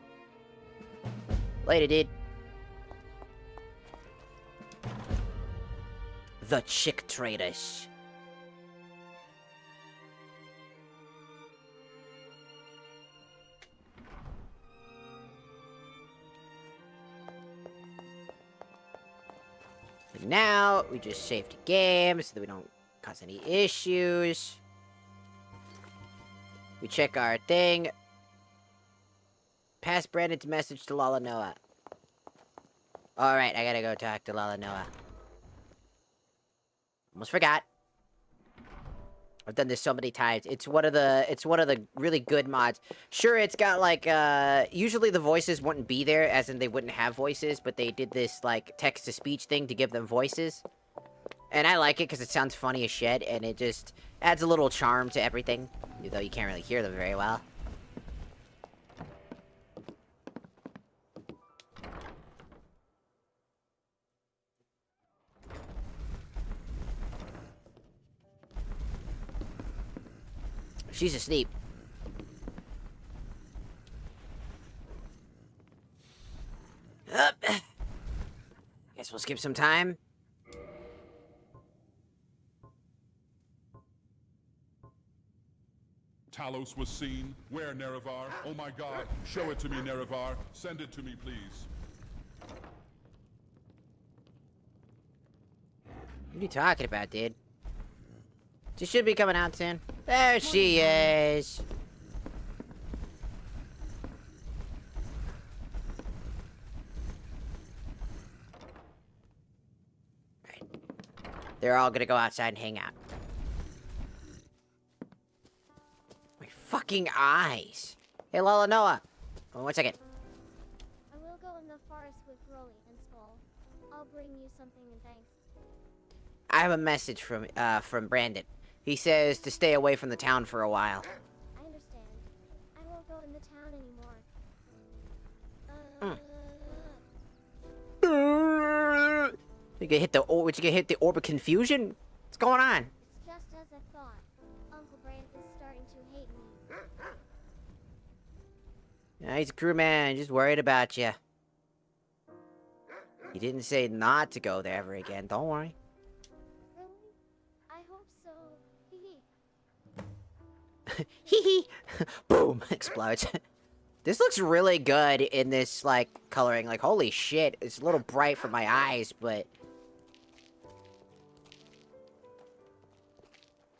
Later, dude. The chick traders. But now, we just save the game so that we don't cause any issues. We check our thing. Pass Brandon's message to Lala Noah. Alright, I gotta go talk to Lala Noah. Almost forgot. I've done this so many times. It's one of the really good mods. Sure, it's got like usually the voices wouldn't be there, as in they wouldn't have voices, but they did this like text to speech thing to give them voices. And I like it because it sounds funny as shit, and it just adds a little charm to everything, even though you can't really hear them very well. She's asleep. Guess we'll skip some time. Talos was seen. Where, Nerevar? Oh my god. Show it to me, Nerevar. Send it to me, please. What are you talking about, dude? She should be coming out soon. There she is. Right. They're all gonna go outside and hang out. My fucking eyes. Hey, Lala Noah. Oh, 1 second. I will go in the forest with Rolly and Skull. I'll bring you something in thanks. I have a message from Brandon. He says to stay away from the town for a while. I understand. I won't go in the town anymore. You get hit the orb of confusion? What's going on? It's just as I thought. Uncle Brand is starting to hate me. Yeah, he's a crewman, just worried about you. He didn't say not to go there ever again. Don't worry. Really? I hope so. Hee hee. Boom. Explodes. This looks really good in this, like, coloring. Like, holy shit. It's a little bright for my eyes, but...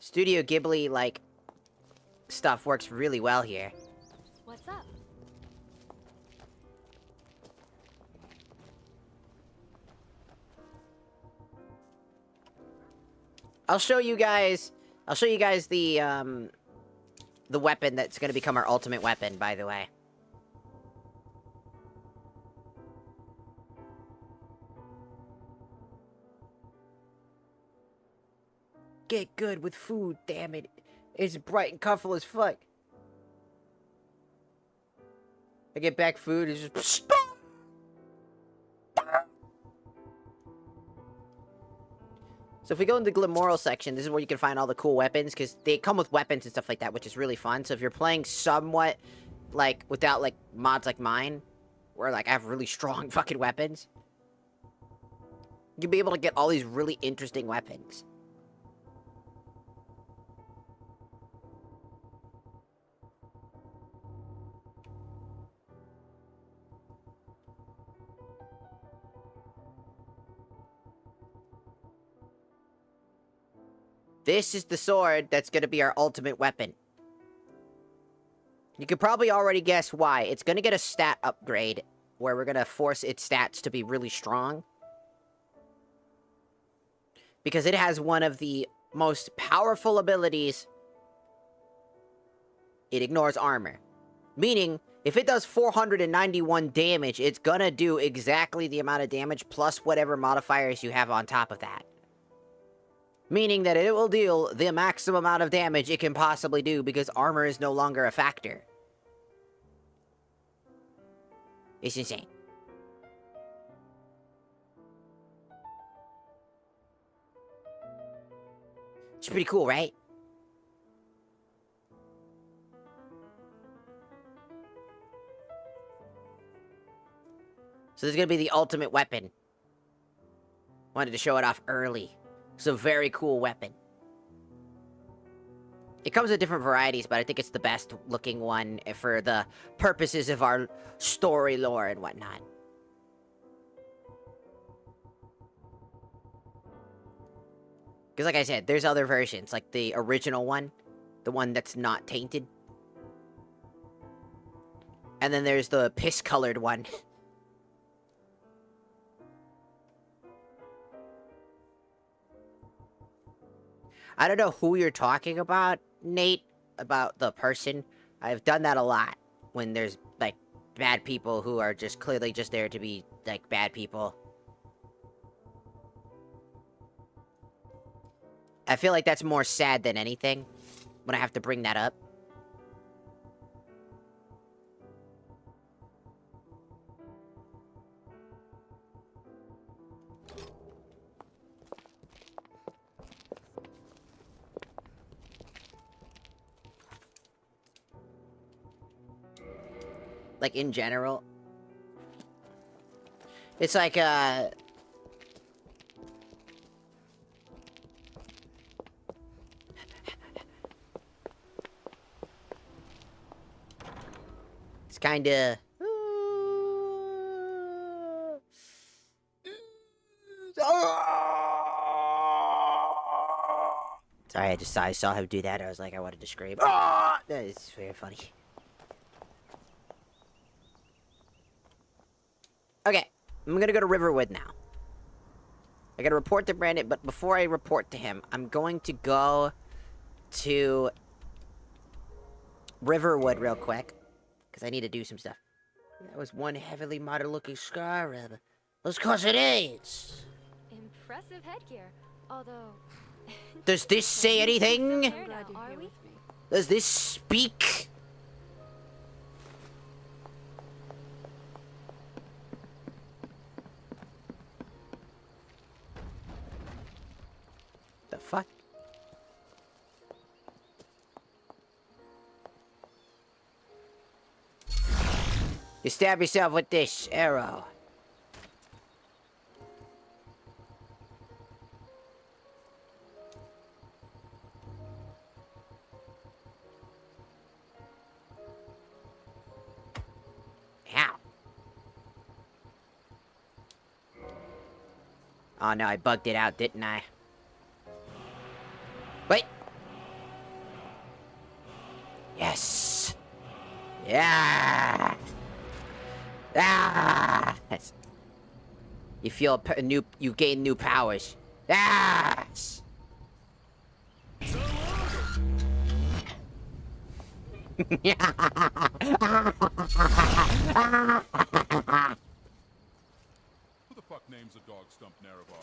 Studio Ghibli, like, stuff works really well here. What's up? I'll show you guys the weapon that's gonna become our ultimate weapon, by the way. Get good with food, damn it. It's bright and colorful as fuck. I get back food, it's just... So if we go into the Glamorral section, this is where you can find all the cool weapons, because they come with weapons and stuff like that, which is really fun. So if you're playing somewhat, like, without, like, mods like mine, where, like, I have really strong fucking weapons, you'll be able to get all these really interesting weapons. This is the sword that's gonna be our ultimate weapon. You could probably already guess why. It's gonna get a stat upgrade, where we're gonna force its stats to be really strong. Because it has one of the most powerful abilities. It ignores armor. Meaning, if it does 491 damage, it's gonna do exactly the amount of damage plus whatever modifiers you have on top of that. Meaning that it will deal the maximum amount of damage it can possibly do because armor is no longer a factor. It's insane. It's pretty cool, right? So this is gonna be the ultimate weapon. Wanted to show it off early. It's a very cool weapon. It comes in different varieties, but I think it's the best looking one for the purposes of our story lore and whatnot. Because like I said, there's other versions, like the original one. The one that's not tainted. And then there's the piss-colored one. I don't know who you're talking about, Nate, about the person. I've done that a lot when there's, like, bad people who are just clearly just there to be, like, bad people. I feel like that's more sad than anything when I have to bring that up. Like, in general. It's like, it's kinda... Sorry, I saw him do that. I was like, I wanted to scream. That is very funny. Okay, I'm gonna go to Riverwood now. I gotta report to Brandon, but before I report to him, I'm going to go to Riverwood real quick. Because I need to do some stuff. That was one heavily modern-looking SKYRIM. Of course it is! Impressive headgear, although... Does this say anything? Now, are we? Does this speak? The fuck? You stab yourself with this arrow. Ow. Oh no, I bugged it out, didn't I? Wait. Yes. Yeah. Ah. You feel you gain new powers. Yes. Who the fuck names a dog stump Narravar?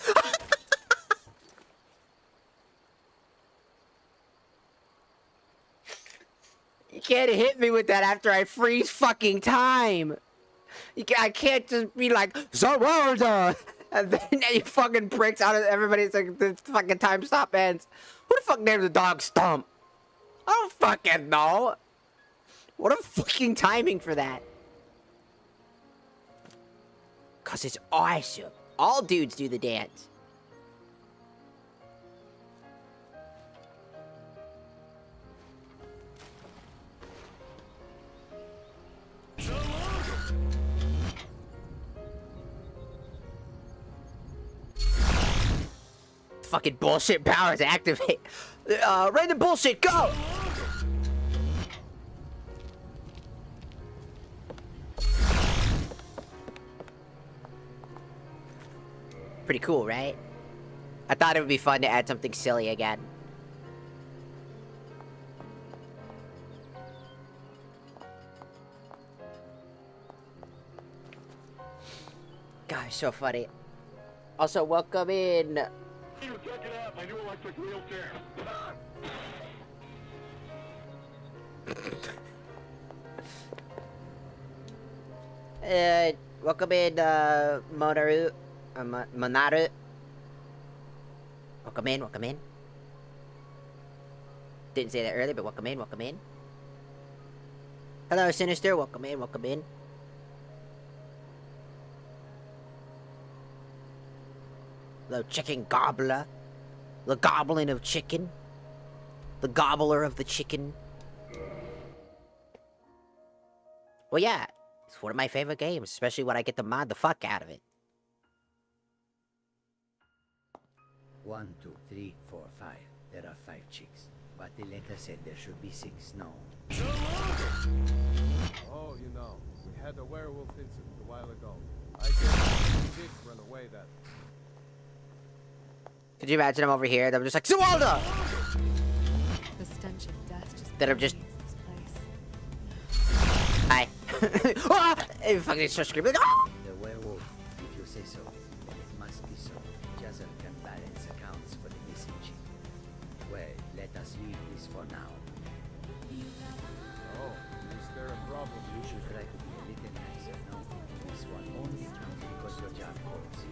You can't hit me with that after I freeze fucking time. I can't just be like, Zarwalda! And then you fucking breaks out of everybody's like, the fucking time stop ends. Who the fuck names a dog Stump? I don't fucking know. What a fucking timing for that. Cause it's awesome. All dudes do the dance. Fucking bullshit powers activate. Random bullshit, go! Pretty cool, right? I thought it would be fun to add something silly again. Gosh, so funny. Also, welcome in. You check it out, my new electric wheelchair. Welcome in, Monaru. Monaru. Welcome in, welcome in. Didn't say that earlier, but welcome in, welcome in. Hello, Sinister. Welcome in, welcome in. Hello, Chicken Gobbler. The goblin of chicken. The gobbler of the chicken. Well, yeah. It's one of my favorite games, especially when I get to mod the fuck out of it. 1, 2, 3, 4, 5. There are 5 chicks. But the letter said there should be 6. No. Oh, you know, we had a werewolf incident a while ago. I guess the chicks ran away then. Could you imagine I'm over here and I'm just like, Zawalda! The stench of death just That I'm just... this place. Hi. Ah! And fucking start screaming. Ah! The werewolf, if you say so, then it must be so. Jazzer can balance accounts for the missing chick. Well, let us leave this for now. Oh, is there a problem? You should try to be a little nicer, no? This one only comes because your job calls.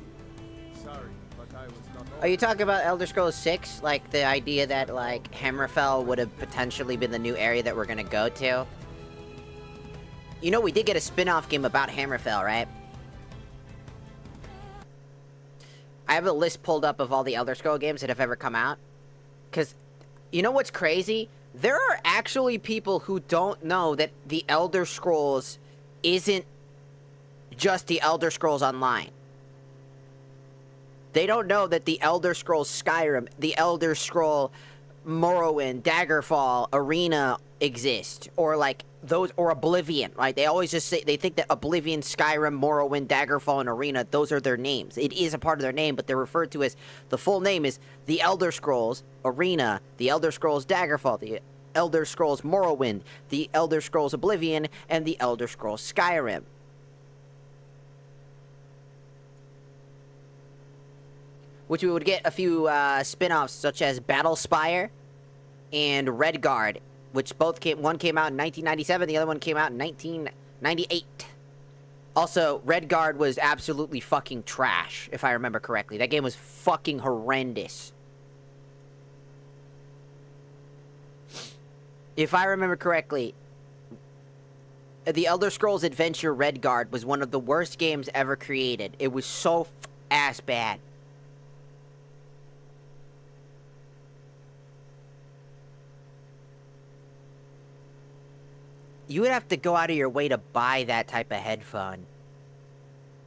Sorry, but I was not... Are you talking about Elder Scrolls 6? Like, the idea that, like, Hammerfell would have potentially been the new area that we're gonna go to? You know, we did get a spin-off game about Hammerfell, right? I have a list pulled up of all the Elder Scrolls games that have ever come out. Because, you know what's crazy? There are actually people who don't know that the Elder Scrolls isn't just the Elder Scrolls Online. They don't know that the Elder Scrolls Skyrim, the Elder Scroll Morrowind, Daggerfall, Arena exist. Or, like, those, or Oblivion, right? They always just say, they think that Oblivion, Skyrim, Morrowind, Daggerfall, and Arena, those are their names. It is a part of their name, but they're referred to as, the full name is the Elder Scrolls Arena, the Elder Scrolls Daggerfall, the Elder Scrolls Morrowind, the Elder Scrolls Oblivion, and the Elder Scrolls Skyrim. Which we would get a few spin-offs, such as Battlespire and Redguard, which both one came out in 1997, the other one came out in 1998. Also, Redguard was absolutely fucking trash, if I remember correctly. That game was fucking horrendous. If I remember correctly, the Elder Scrolls Adventure Redguard was one of the worst games ever created. It was so ass bad. You would have to go out of your way to buy that type of headphone.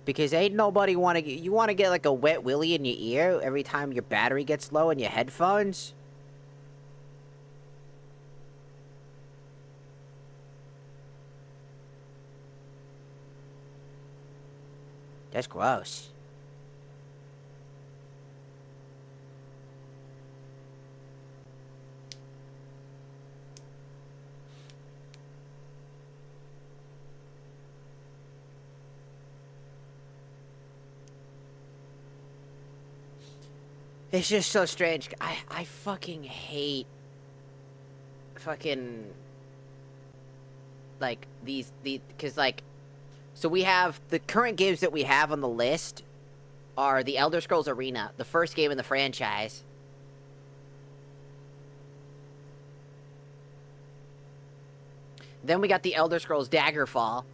Because ain't nobody want to get... You want to get like a wet willy in your ear every time your battery gets low in your headphones? That's gross. It's just so strange. I fucking hate fucking like these because like so we have the current games that we have on the list are the Elder Scrolls Arena, the first game in the franchise. Then we got the Elder Scrolls Daggerfall,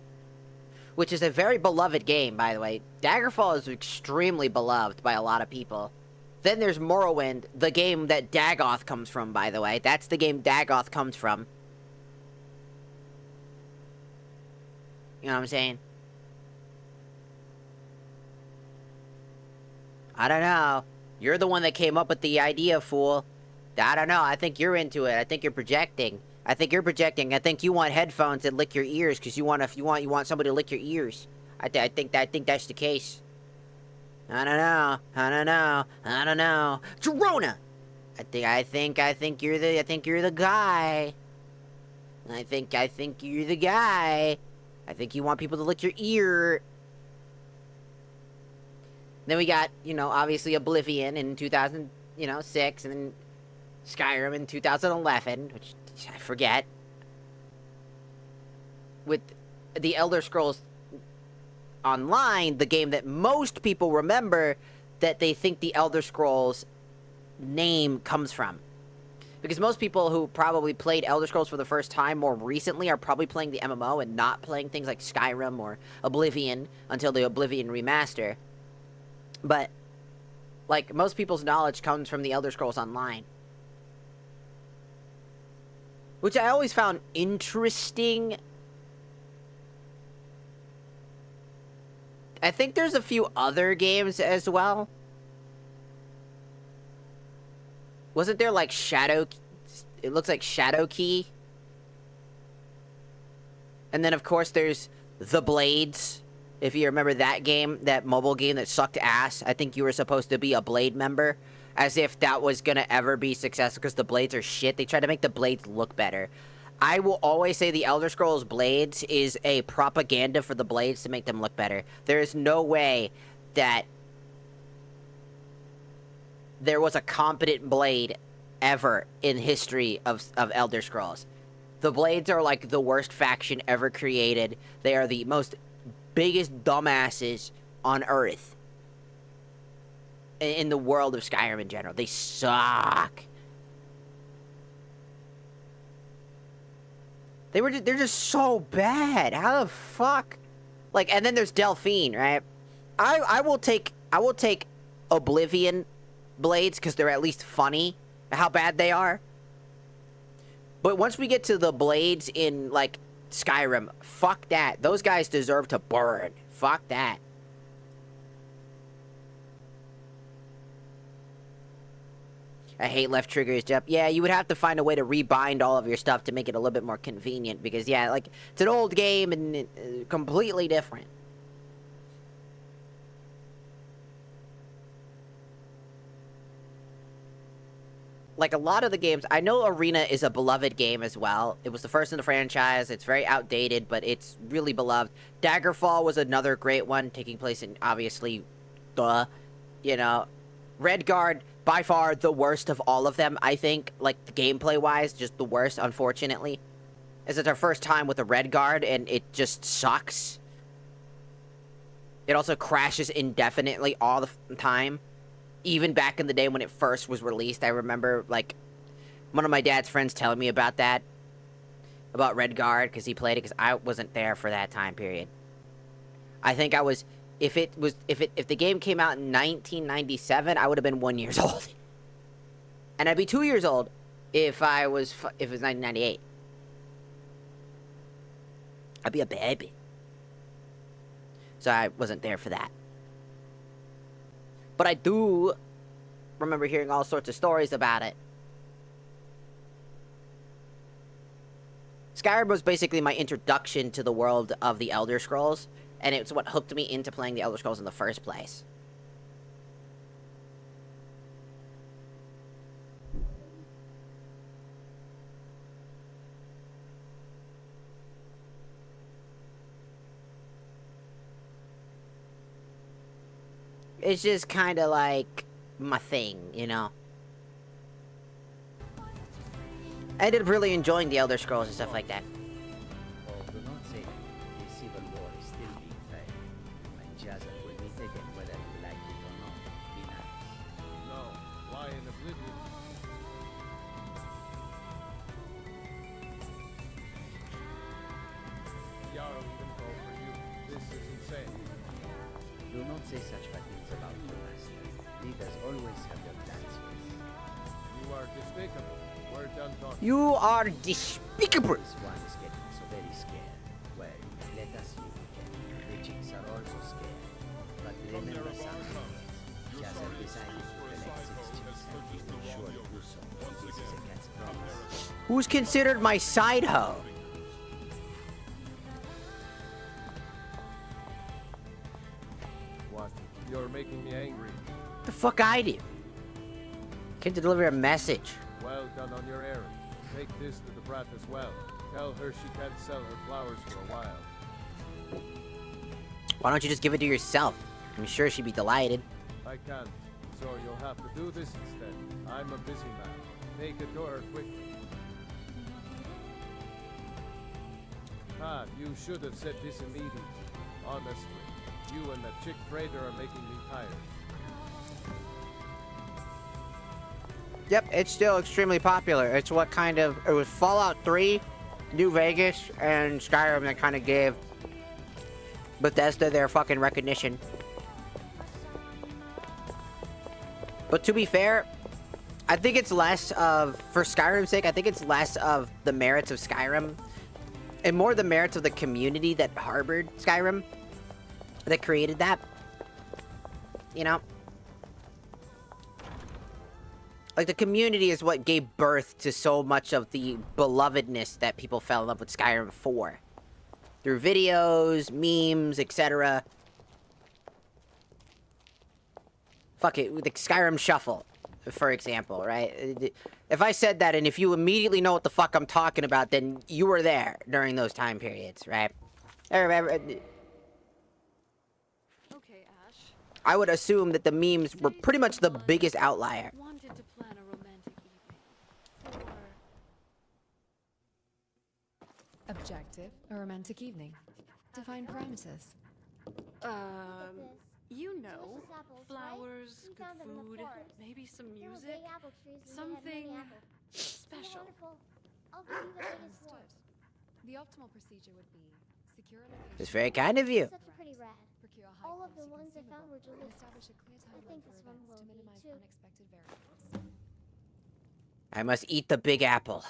which is a very beloved game, by the way. Daggerfall is extremely beloved by a lot of people. Then there's Morrowind, the game that Dagoth comes from, by the way. That's the game Dagoth comes from. You know what I'm saying? I don't know. You're the one that came up with the idea, fool. I don't know. I think you're into it. I think you're projecting. I think you're projecting. I think you want headphones that lick your ears because you want somebody to lick your ears. I think that's the case. I don't know. I don't know. I don't know. Jerona! I think you're the guy. I think you're the guy. I think you want people to lick your ear. Then we got, you know, obviously Oblivion in 2006, and then Skyrim in 2011, which I forget. With the Elder Scrolls Online, the game that most people remember that they think the Elder Scrolls name comes from. Because most people who probably played Elder Scrolls for the first time more recently are probably playing the MMO and not playing things like Skyrim or Oblivion until the Oblivion remaster. But, like, most people's knowledge comes from the Elder Scrolls Online. Which I always found interesting. I think there's a few other games as well. Wasn't there, like, it looks like Shadow Key. And then, of course, there's The Blades. If you remember that game, that mobile game that sucked ass. I think you were supposed to be a Blade member. As if that was gonna ever be successful, because the Blades are shit. They tried to make the Blades look better. I will always say the Elder Scrolls Blades is a propaganda for the Blades to make them look better. There is no way that there was a competent Blade ever in history of Elder Scrolls. The Blades are like the worst faction ever created. They are the most biggest dumbasses on Earth. In the world of Skyrim in general. They suck. They're just so bad. How the fuck? Like, and then there's Delphine, right? I will take Oblivion Blades because they're at least funny. How bad they are. But once we get to the Blades in, like, Skyrim, fuck that. Those guys deserve to burn. Fuck that. I hate left triggers, Jeff. Yeah, you would have to find a way to rebind all of your stuff to make it a little bit more convenient. Because, yeah, like, it's an old game and completely different. Like, a lot of the games... I know Arena is a beloved game as well. It was the first in the franchise. It's very outdated, but it's really beloved. Daggerfall was another great one, taking place in, obviously, you know... Redguard, by far the worst of all of them, I think. Like, gameplay-wise, just the worst, unfortunately. As it's our first time with a Redguard, and it just sucks. It also crashes indefinitely all the time. Even back in the day when it first was released, I remember, like, one of my dad's friends telling me about that. About Redguard, because he played it, because I wasn't there for that time period. I think I was... If the game came out in 1997, I would have been 1 year old. And I'd be 2 years old if it was 1998. I'd be a baby. So I wasn't there for that. But I do remember hearing all sorts of stories about it. Skyrim was basically my introduction to the world of the Elder Scrolls. And it's what hooked me into playing the Elder Scrolls in the first place. It's just kind of like my thing, you know? I ended up really enjoying the Elder Scrolls and stuff like that. Do not say such bad things about your master. Leaders always have their plans. You are despicable. We're done talking. You are despicable. This one is getting so very scared. Well, let us leave again. The chicks are also scared. But remember something. Jazza decided to collect 6 chicks and he will surely do so. This is a cat's promise. Who's considered my side hoe? What? You're making me angry. The fuck I do? Came to deliver a message. Well done on your errand. Take this to the brat as well. Tell her she can't sell her flowers for a while. Why don't you just give it to yourself? I'm sure she'd be delighted. I can't, so you'll have to do this instead. I'm a busy man. Take it to her quickly. Ah, you should have said this immediately. Honestly, you and that chick trader are making me tired. Yep, it's still extremely popular. It's what kind of... It was Fallout 3, New Vegas, and Skyrim that kind of gave Bethesda their fucking recognition. But to be fair, I think it's less of... For Skyrim's sake, I think it's less of the merits of Skyrim and more the merits of the community that harbored Skyrim, that created that. You know? Like, the community is what gave birth to so much of the belovedness that people fell in love with Skyrim for. Through videos, memes, etc. Fuck it, the Skyrim Shuffle, for example, right? If I said that, and if you immediately know what the fuck I'm talking about, then you were there during those time periods, right? Okay, Ash. I would assume that the memes were pretty much the biggest outlier. Wanted to plan a romantic evening. Objective, a romantic evening. Define parameters. You know, flowers, good food, maybe some music, something special. Understood. The optimal procedure would be secure a location. It's very kind of you. Such a pretty rat. Procure a All of the high-quality ones I found were consumable, and delicious. establish a clear I timeline think for this one events will to be minimize too. unexpected variables. I must eat the big apple.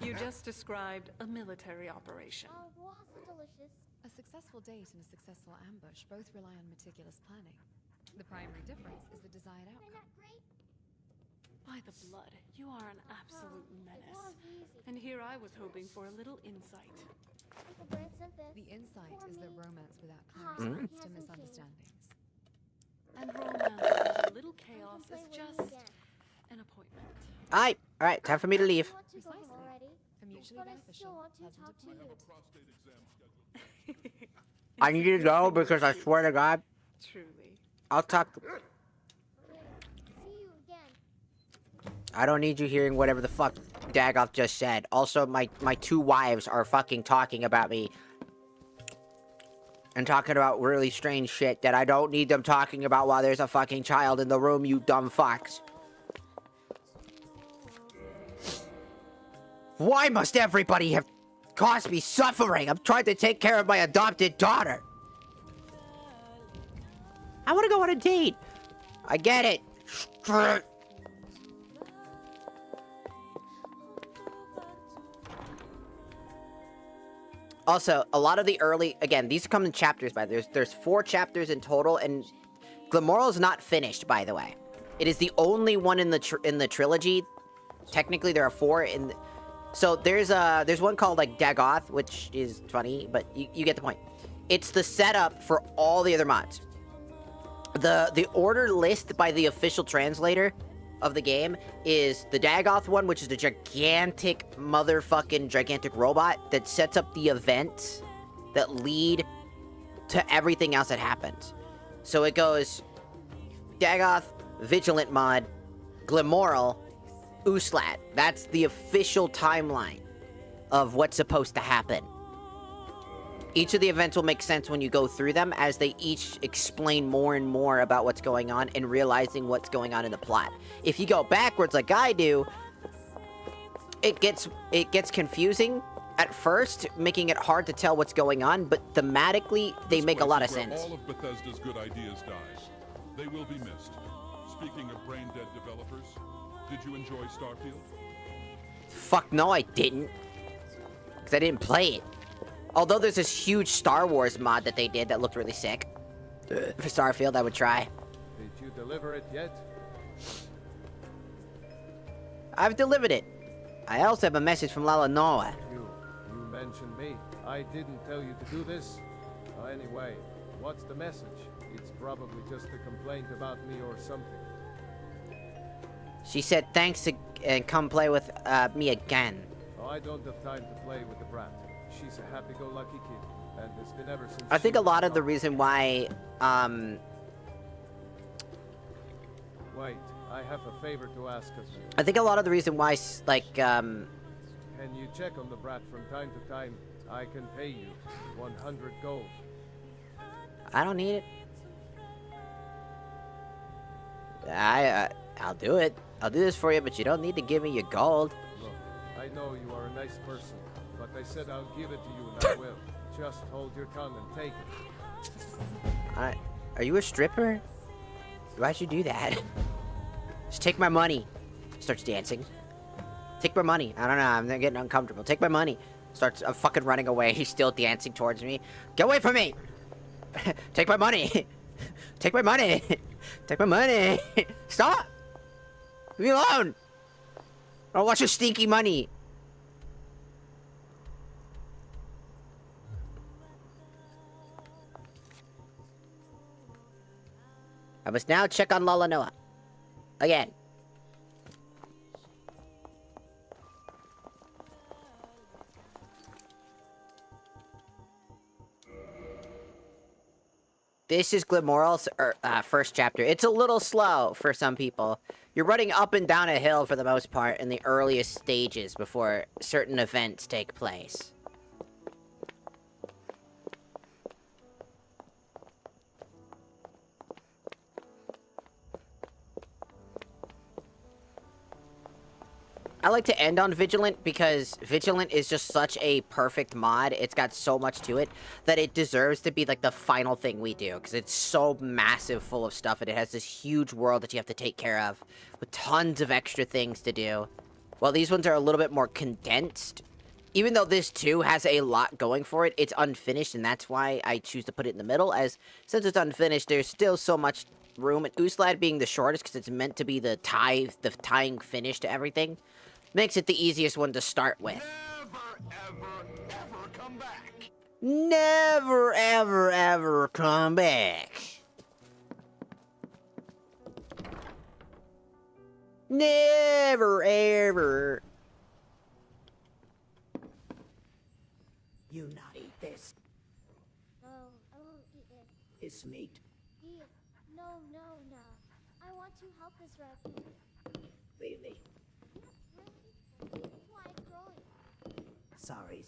You just described a military operation. Oh, was it delicious? A successful date and a successful ambush both rely on meticulous planning. The primary difference is the desired outcome. By the blood, you are an absolute It menace. was easy. And here I was hoping for a little insight. Uncle Brand sent this. The insight For is that me. romance without Ah, clarity leads it to hasn't misunderstandings. And romance with a little chaos is Complain when just you again. an appointment. Alright, time for me to leave. I want to go home Precisely. already, A mutually but I beneficial, still want to pleasant talk to you. appointment. Prostate exam scheduled. I need to go because I swear to God, Truly. I'll talk... See you again. I don't need you hearing whatever the fuck Dagoth just said. Also, my two wives are fucking talking about me. And talking about really strange shit that I don't need them talking about while there's a fucking child in the room, you dumb fucks. Why must everybody have caused me suffering? I'm trying to take care of my adopted daughter. I want to go on a date. I get it. Also, a lot of the early... Again, these come in chapters, by the way. There's 4 chapters in total, and Glamorrel is not finished, by the way. It is the only one in the trilogy. Technically, there are 4 in... So, there's one called, like, Dagoth, which is funny, but you get the point. It's the setup for all the other mods. The order list by the official translator of the game is the Dagoth one, which is the gigantic robot that sets up the events that lead to everything else that happens. So it goes Dagoth, Vigilant mod, Glamorrel, Uslat. That's the official timeline of what's supposed to happen. Each of the events will make sense when you go through them, as they each explain more and more about what's going on and realizing what's going on in the plot. If you go backwards like I do, it gets confusing at first, making it hard to tell what's going on, but thematically, they make a lot of sense. All of Bethesda's good ideas die. They will be missed. Speaking of brain-dead developers, did you enjoy Starfield? Fuck no, I didn't. Because I didn't play it. Although there's this huge Star Wars mod that they did that looked really sick. For Starfield, I would try. Did you deliver it yet? I've delivered it. I also have a message from Lala Noah. You mentioned me. I didn't tell you to do this. Anyway, what's the message? It's probably just a complaint about me or something. She said thanks and come play with me again. Oh, I don't have time to play with the brat. She's a happy-go-lucky kid, and it's been ever since. I think a lot of the reason why, Wait, I have a favor to ask of you. I think a lot of the reason why, like, Can you check on the brat from time to time? I can pay you 100 gold. I don't need it. I'll do it. I'll do this for you, but you don't need to give me your gold. Look, I know you are a nice person, but I said I'll give it to you and I will. Just hold your tongue and take it. Are you a stripper? Why'd you do that? Just take my money. Starts dancing. Take my money. I don't know. I'm getting uncomfortable. Take my money. Starts fucking running away. He's still dancing towards me. Get away from me! Take my money! Take my money! Take my money! Stop! Leave me alone! I don't want your stinky money! I must now check on Lalanoa. Again. This is Glimoral's first chapter. It's a little slow for some people. You're running up and down a hill for the most part in the earliest stages before certain events take place. I like to end on Vigilant because Vigilant is just such a perfect mod. It's got so much to it that it deserves to be like the final thing we do because it's so massive, full of stuff, and it has this huge world that you have to take care of with tons of extra things to do. Well, these ones are a little bit more condensed. Even though this too has a lot going for it, it's unfinished, and that's why I choose to put it in the middle, as since it's unfinished, there's still so much room. And Uslad being the shortest because it's meant to be the tying finish to everything. Makes it the easiest one to start with. Ever come back. Never, ever, ever come back. Never, ever. You not eat this. No, I won't eat it. This meat. Eat. No. I want to help this raccoon. Really? Why it's growing? Sorry.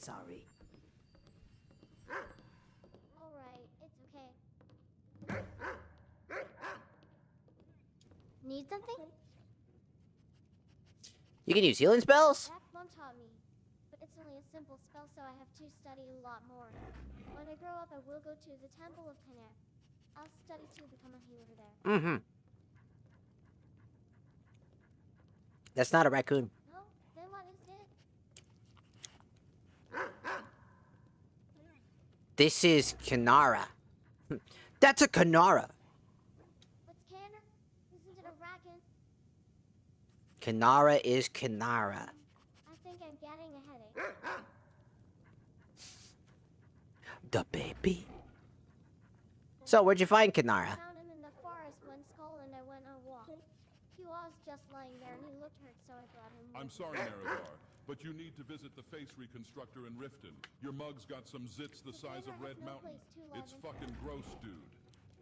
Alright, it's okay. Need something? You can use healing spells? That mom taught me. But it's only a simple spell, so I have to study a lot more. When I grow up, I will go to the Temple of Kinear. I'll study to become a healer there. Mm-hmm. That's not a raccoon. No? Then what is it? This is Kinara. That's a Kinara. What's Canner? Isn't it a raccoon? Kinara is Kinara. I think I'm getting a headache. The baby. So, where'd you find Kinara? I found him in the forest when Skull and I went on a walk. He was just lying there and he looked hurt, so I brought him. I'm sorry, Neradar, but you need to visit the face reconstructor in Riften. Your mug's got some zits the size of Red Mountain. It's fucking gross, dude.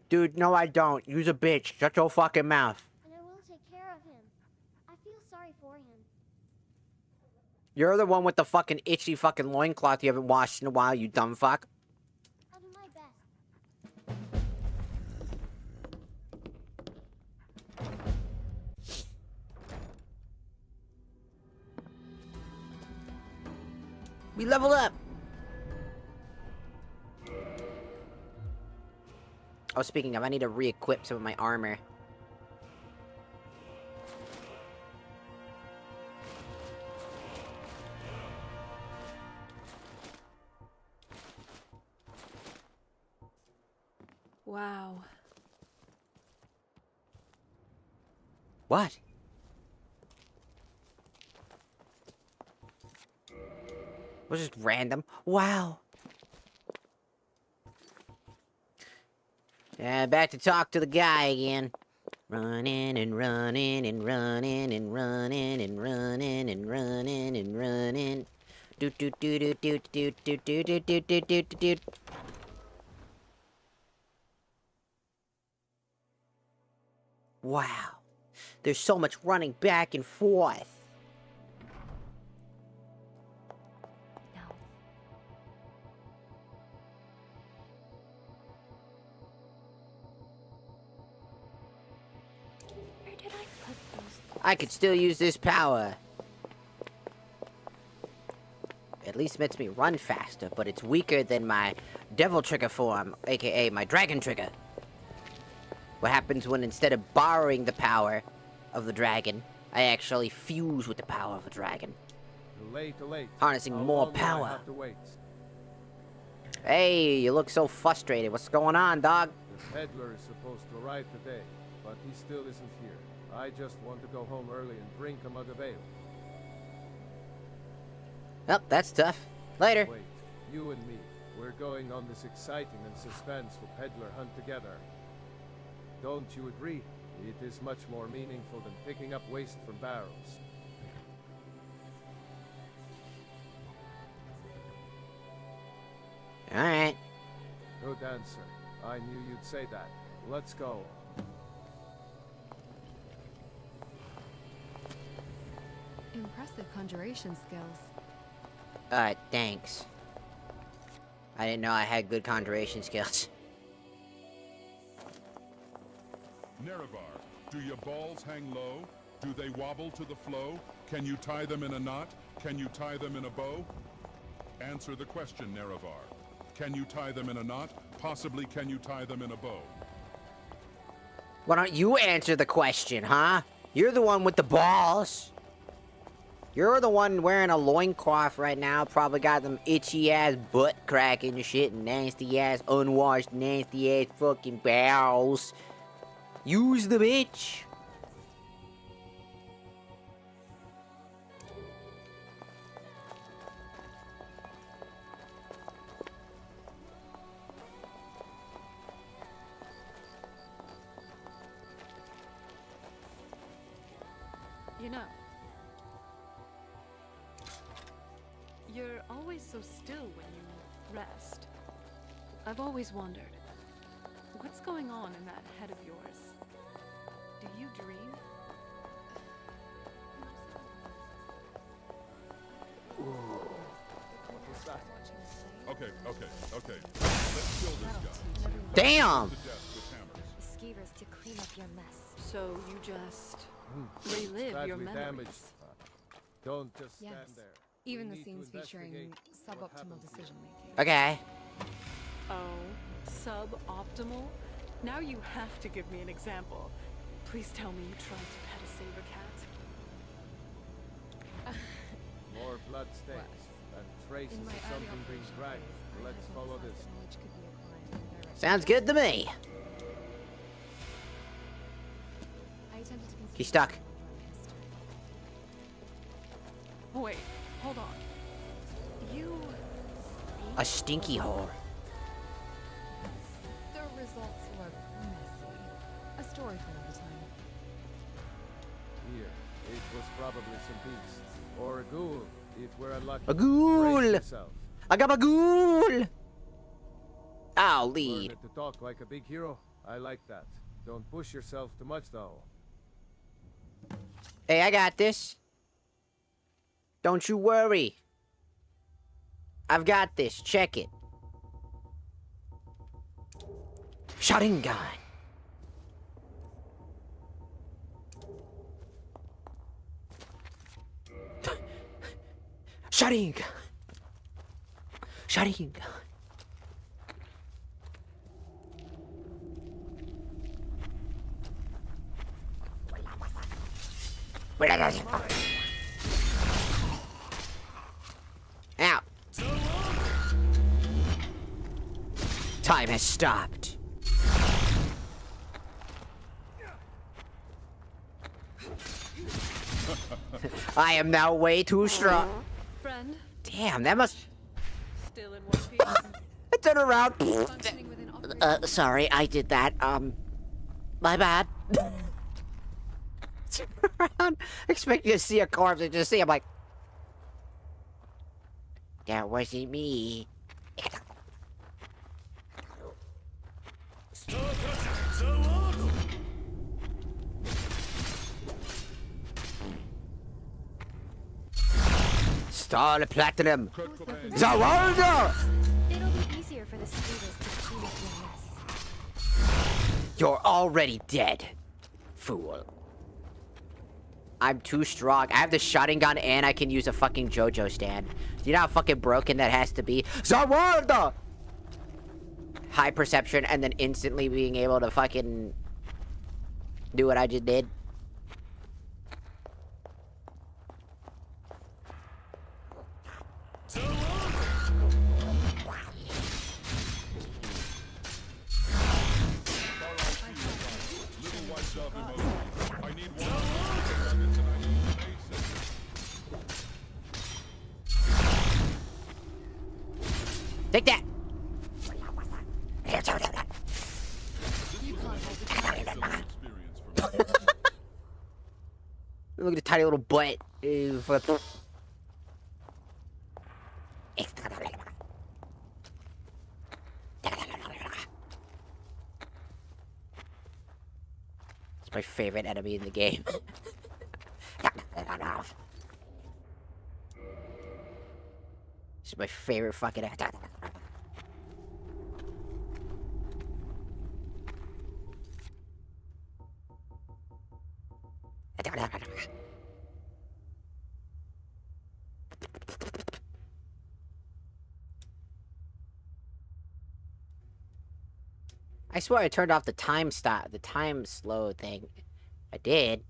Dude, no I don't. Use a bitch. Shut your fucking mouth. And I will take care of him. I feel sorry for him. You're the one with the fucking itchy fucking loincloth you haven't washed in a while, you dumb fuck. I'll do my best. We leveled up. Oh, speaking of, I need to re-equip some of my armor. Wow. What? Was just random. Wow. Back to talk to the guy again. Running and running and running and running and running and running and running. Do do do do do do do do do do do do do. Wow, there's so much running back and forth. I could still use this power. At least makes me run faster, but it's weaker than my devil trigger form, aka my dragon trigger. What happens when instead of borrowing the power of the dragon, I actually fuse with the power of the dragon. Too late. Harnessing How more long will I power. have to wait? Hey, you look so frustrated. What's going on, dog? The peddler is supposed to arrive today, but he still isn't here. I just want to go home early and drink a mug of ale. Well, that's tough. Later. Wait, you and me, we're going on this exciting and suspenseful peddler hunt together. Don't you agree? It is much more meaningful than picking up waste from barrels. Alright. Good answer. I knew you'd say that. Let's go. Impressive conjuration skills. Thanks. I didn't know I had good conjuration skills. Nerevar, do your balls hang low? Do they wobble to the flow? Can you tie them in a knot? Can you tie them in a bow? Answer the question, Nerevar. Can you tie them in a knot? Possibly can you tie them in a bow? Why don't you answer the question, huh? You're the one with the balls. You're the one wearing a loincloth right now. Probably got them itchy ass butt cracking and shit. Nasty ass, unwashed, nasty ass fucking balls. Use the bitch. You know, you're always so still when you rest. I've always wondered, what's going on in that head of yours? Do you dream? Okay. Let's kill this guy. Damn! Skeevers to clean up your mess. So you just relive your memories. Damaged. Don't just stand Yes. there. Even We the need to scenes featuring investigate what suboptimal happened here. decision making. Okay. Oh, suboptimal? Now you have to give me an example. Please tell me you tried to pet a saber cat. More blood stains and traces of something being dragged. Let's follow this. Sounds good to me. He's stuck. Wait, hold on. You... A stinky whore. The results look messy. A story for another time. Here, it was probably some beast. Or a ghoul, if we're unlucky. A ghoul! Brace yourself. I got a ghoul! I'll Learn lead. it to talk like a big hero. I like that. Don't push yourself too much, though. Hey, I got this. Don't you worry. I've got this. Check it. Sharingan. Sharingan. Sharingan. Out. Time has stopped. I am now way too strong. Friend, Damn, that must... still in one piece. I turn around. Functioning within optimal Sorry, I did that. My bad. Turn around, expecting to see a corpse and just see him like, that wasn't me. Star Platinum. Zawalda! It'll be easier for the students to choose than this. You're already dead, fool. I'm too strong. I have the shotgun gun and I can use a fucking JoJo stand. Do you know how fucking broken that has to be? Zawalda! High perception and then instantly being able to fucking do what I just did. Take that! Look at the tiny little butt. Ew, it's my favorite enemy in the game. It's my favorite fucking enemy. I swear I turned off the time slow thing. I did.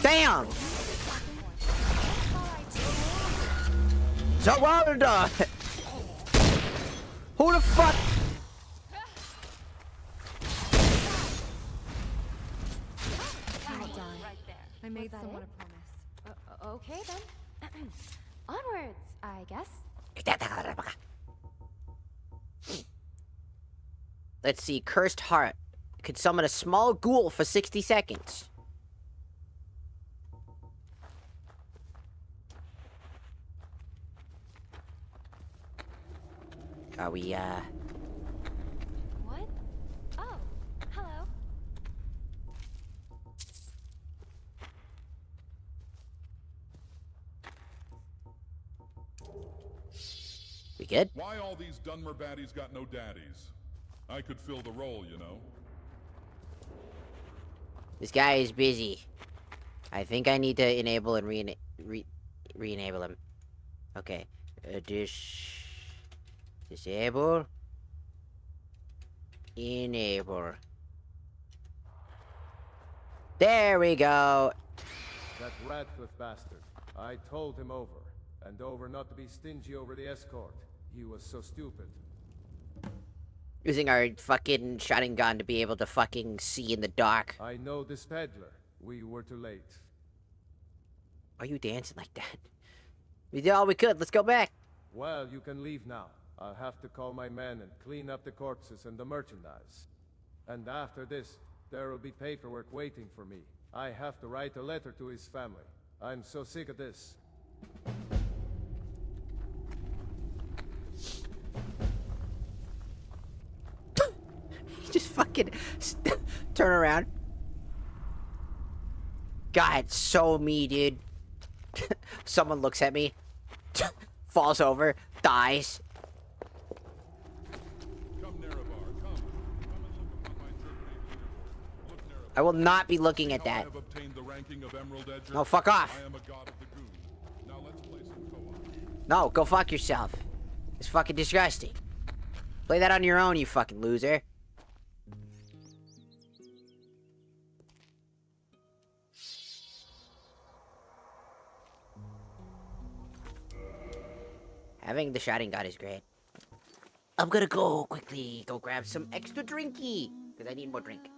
Damn! Zawalda! Who the fuck? I made someone a promise. Okay then. Onwards, I guess. Let's see. Cursed Heart. Could summon a small ghoul for 60 seconds. Are we, What? Oh, hello. We good? Why all these Dunmer baddies got no daddies? I could fill the role, you know. This guy is busy. I think I need to enable and re-enable him. Okay. Disable. Enable. There we go. That Radcliffe bastard. I told him over and over not to be stingy over the escort. He was so stupid. Using our fucking shotgun gun to be able to fucking see in the dark. I know this peddler. We were too late. Why are you dancing like that? We did all we could. Let's go back. Well, you can leave now. I'll have to call my men and clean up the corpses and the merchandise. And after this, there will be paperwork waiting for me. I have to write a letter to his family. I'm so sick of this. Just fucking turn around. God, so me, dude. Someone looks at me, falls over, dies. I will not be looking at that. No, fuck off. No, go fuck yourself. It's fucking disgusting. Play that on your own, you fucking loser. Having the shouting god is great. I'm gonna go quickly go grab some extra drinky because I need more drink.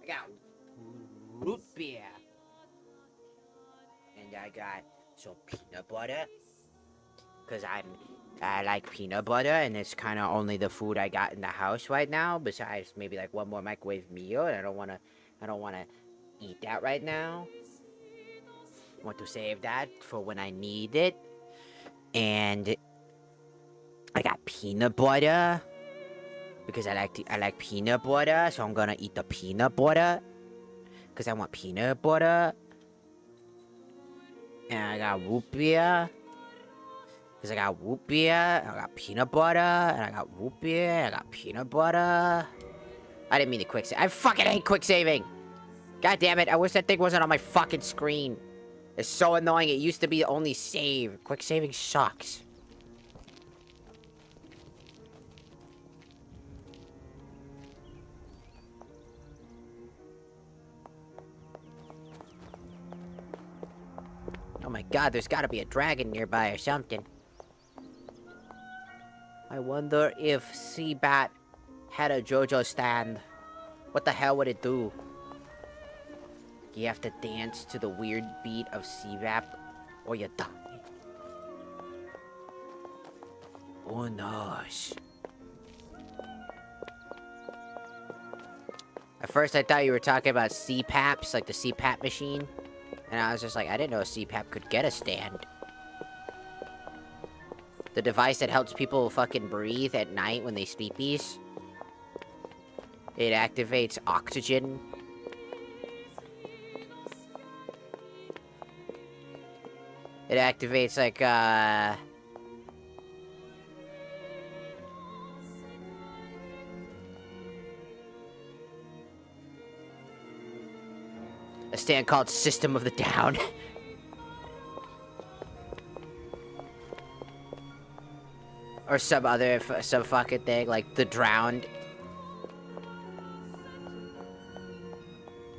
I got root beer. And I got some peanut butter. Because I like peanut butter, and it's kind of only the food I got in the house right now. Besides maybe like one more microwave meal, and I don't wanna eat that right now. I want to save that for when I need it. And I got peanut butter because I like peanut butter, so I'm gonna eat the peanut butter because I want peanut butter. And I got root beer Because I got root beer, and I got peanut butter, and I got root beer, and I got peanut butter. I didn't mean to quick save. I fucking hate quick saving. God damn it, I wish that thing wasn't on my fucking screen. It's so annoying. It used to be the only save. Quick saving sucks. Oh my god, there's gotta be a dragon nearby or something. I wonder if Seabat had a JoJo stand. What the hell would it do? You have to dance to the weird beat of Seabat, or you die. Oh knows? At first I thought you were talking about CPAPs, like the CPAP machine. And I was just like, I didn't know a CPAP could get a stand. The device that helps people fucking breathe at night when they sleepies. It activates oxygen. It activates, like, a stand called System of the Down. Or some fucking thing, like The Drowned.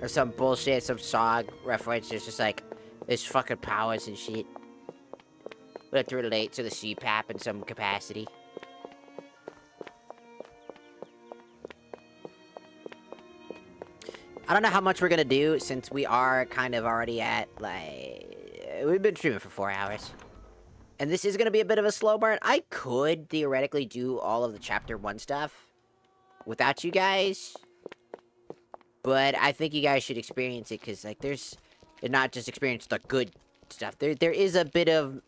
Or some bullshit, some song reference. It's just like, there's fucking powers and shit. We have to relate to the CPAP in some capacity. I don't know how much we're gonna do, since we are kind of already at, like... We've been streaming for 4 hours. And this is gonna be a bit of a slow burn. I could theoretically do all of the Chapter 1 stuff without you guys. But I think you guys should experience it, because, like, there's... And not just experience the good stuff. There is a bit of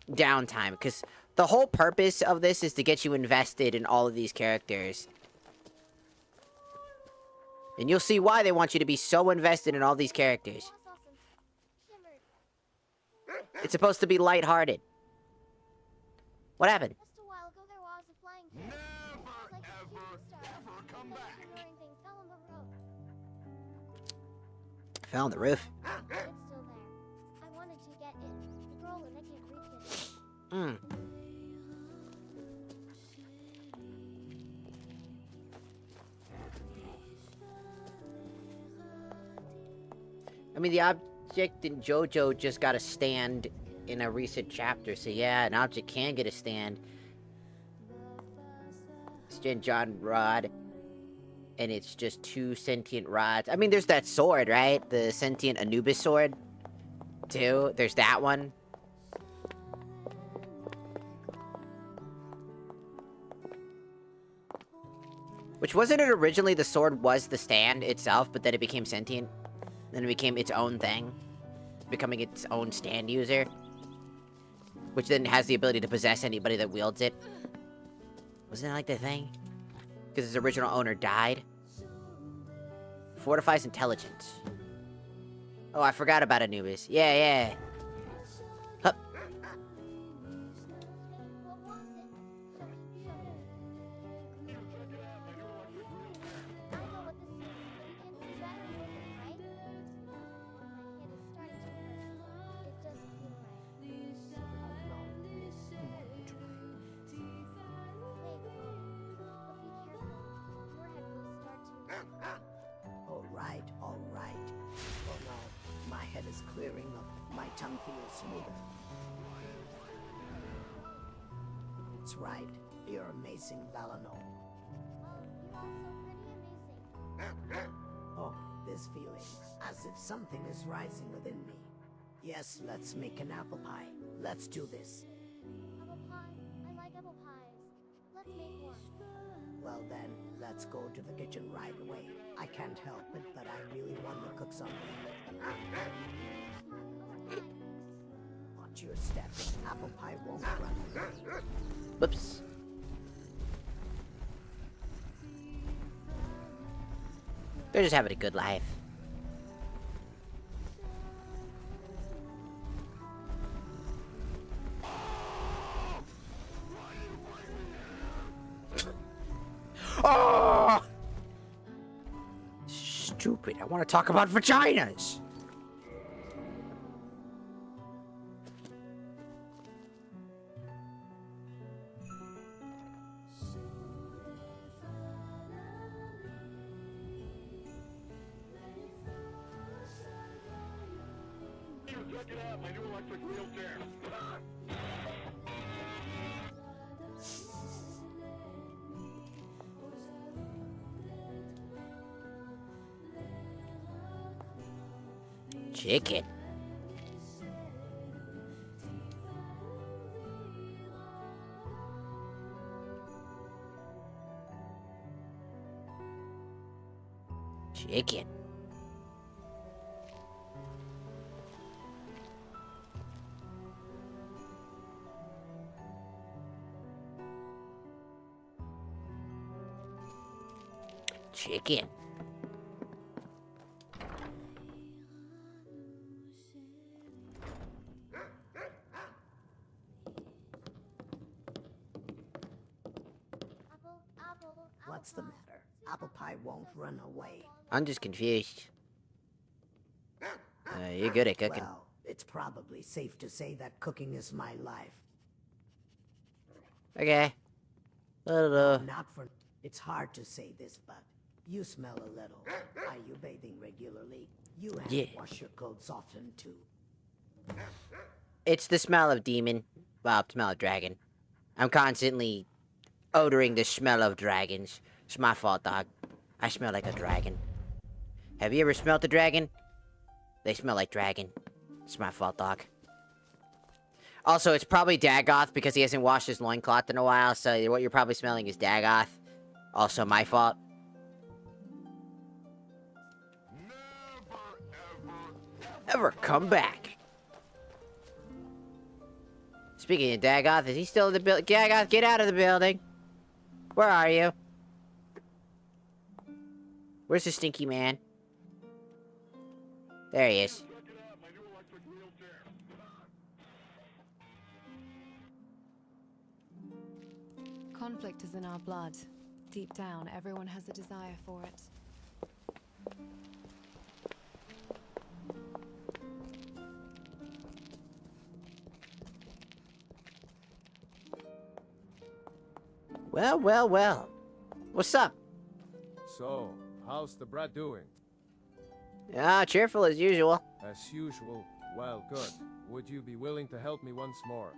downtime, because the whole purpose of this is to get you invested in all of these characters. And you'll see why they want you to be so invested in all these characters. It's supposed to be lighthearted. What happened? Just a while ago there was a flying fish. Never, ever come back. Thing fell on the roof. Fell on the roof. It's still there. I wanted to get it. The girl and I can't reach it. Hmm. I mean, the object in JoJo just got a stand in a recent chapter, so yeah, an object can get a stand. Stand John Rod, and it's just 2 sentient rods. I mean, there's that sword, right? The sentient Anubis sword, too. There's that one. Which, wasn't it originally the sword was the stand itself, but then it became sentient? Then it became its own thing, becoming its own stand user, which then has the ability to possess anybody that wields it. Wasn't that like the thing? Because its original owner died. Fortifies intelligence. Oh, I forgot about Anubis. Yeah, yeah. Hup. All right. Oh no, my head is clearing up. My tongue feels smoother. That's right. You're amazing, Valano. Oh, this feeling, as if something is rising within me. Yes, let's make an apple pie. Let's do this. Apple pie? I like apple pies. Let's make one. Well then, let's go to the kitchen right away. I can't help it, but I really want to cook something. Watch your step. Apple pie won't run away. Whoops. They're just having a good life. stupid. I want to talk about vaginas. Check it out, my new electric wheelchair. Chicken. Chicken. Chicken. What's the matter? Apple pie won't run away. I'm just confused. You're good at cooking. Well, it's probably safe to say that cooking is my life. Okay. Hello. Not for... It's hard to say this, but you smell a little. Are you bathing regularly? You have to wash your clothes often, too. It's the smell of demon. Well, smell of dragon. I'm constantly odoring the smell of dragons. It's my fault, dog. I smell like a dragon. Have you ever smelled a dragon? They smell like dragon. It's my fault, dog. Also, it's probably Dagoth because he hasn't washed his loincloth in a while, so what you're probably smelling is Dagoth. Also my fault. Ever come back. Speaking of Dagoth, is he still in the building? Dagoth, get out of the building. Where are you? Where's the stinky man? There he is. Conflict is in our blood. Deep down, everyone has a desire for it. Well, well, well. What's up? So, how's the brat doing? Cheerful as usual. As usual. Well, good. Would you be willing to help me once more?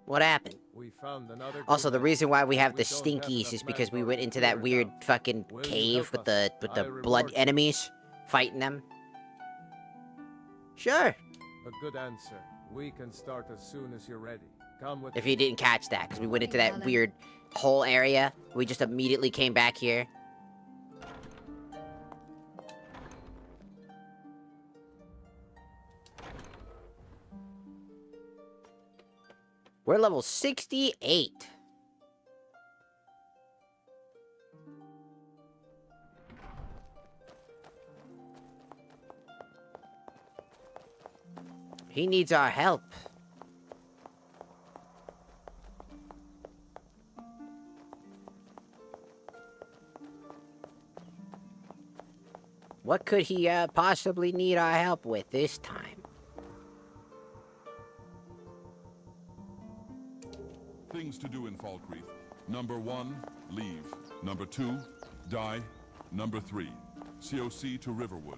What happened? We found another Also, the reason why we have the don't have stinkies enough is because we manpower went to into clear that it weird out. fucking Will you cave help with the us? I blood reward you. enemies, fighting them. Sure. A good answer. We can start as soon as you're ready. Come with If me. you didn't catch that, because we went into that weird whole area, we just immediately came back here. We're level 68. He needs our help. What could he possibly need our help with this time? Things to do in Falkreath. Number 1, leave. Number 2, die. Number 3, COC to Riverwood.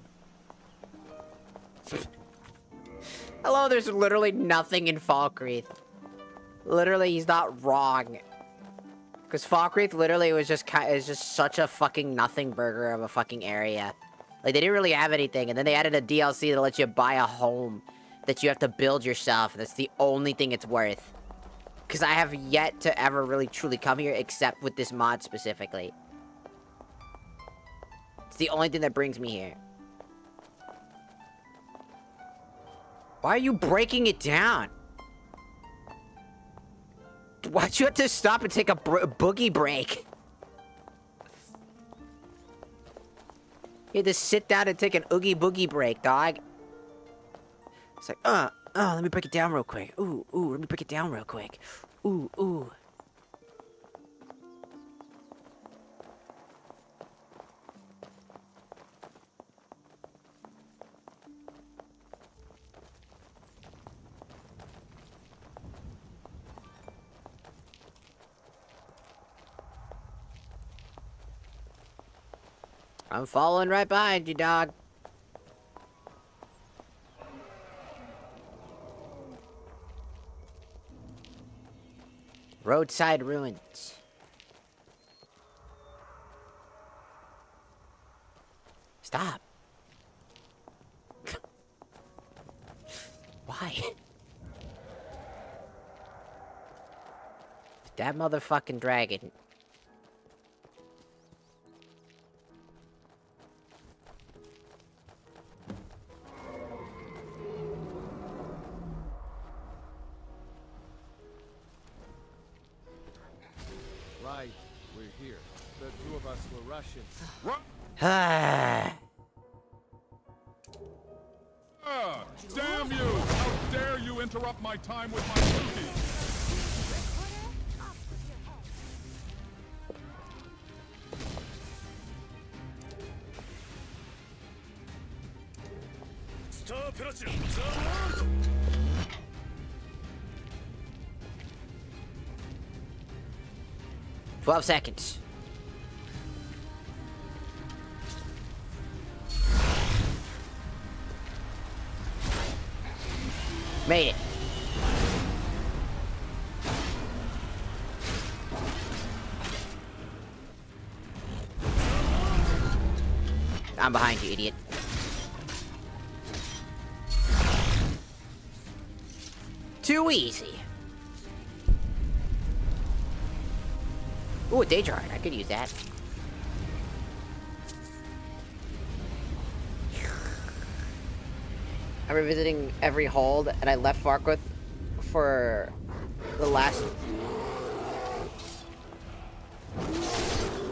Hello, there's literally nothing in Falkreath. Literally, he's not wrong. Because Falkreath literally was just is just such a fucking nothing burger of a fucking area. Like, they didn't really have anything, and then they added a DLC that lets you buy a home that you have to build yourself, and that's the only thing it's worth. Because I have yet to ever really truly come here, except with this mod specifically. It's the only thing that brings me here. Why are you breaking it down? Why'd you have to stop and take a boogie break? You had to sit down and take an oogie boogie break, dog. It's like, let me break it down real quick. Ooh, let me break it down real quick. Ooh. I'm following right behind you, dog. Roadside ruins. Stop. Why? That motherfucking dragon. Right, we're here. The two of us were Russians. Damn you! How dare you interrupt my time with my duty! Stop, 12 seconds. Made it. I'm behind you, idiot. Too easy. Ooh, a day jar. I could use that. I'm revisiting every hold, and I left Farquaad for the last...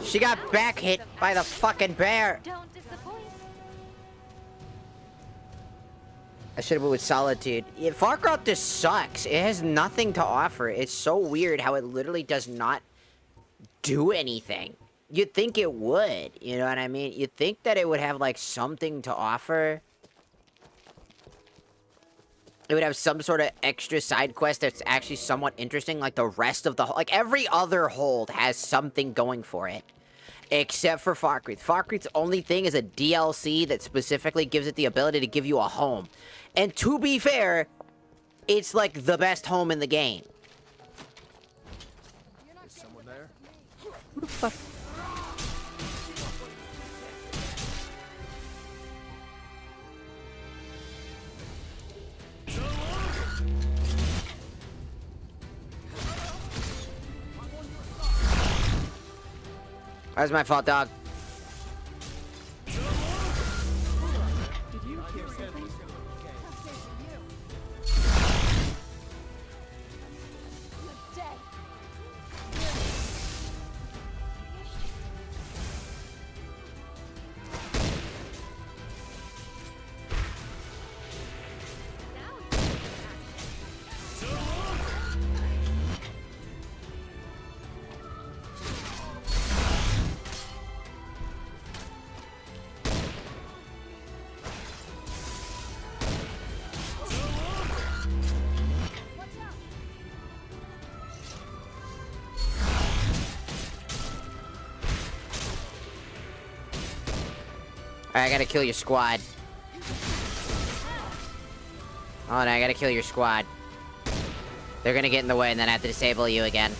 She got back hit by the fucking bear! Don't disappoint. I should have been with Solitude. Yeah, Farquaad just sucks. It has nothing to offer. It's so weird how it literally does not do anything. You'd think it would, you know what I mean? You'd think that it would have, like, something to offer. It would have some sort of extra side quest that's actually somewhat interesting, like the rest of the... Like, every other hold has something going for it. Except for Farquaad. Farquaad's only thing is a DLC that specifically gives it the ability to give you a home. And to be fair, it's, like, the best home in the game. Is someone there? Who the fuck? That was my fault, dog. Did you hear something? Dead. Alright, I gotta kill your squad. Oh no, I gotta kill your squad. They're gonna get in the way and then I have to disable you again.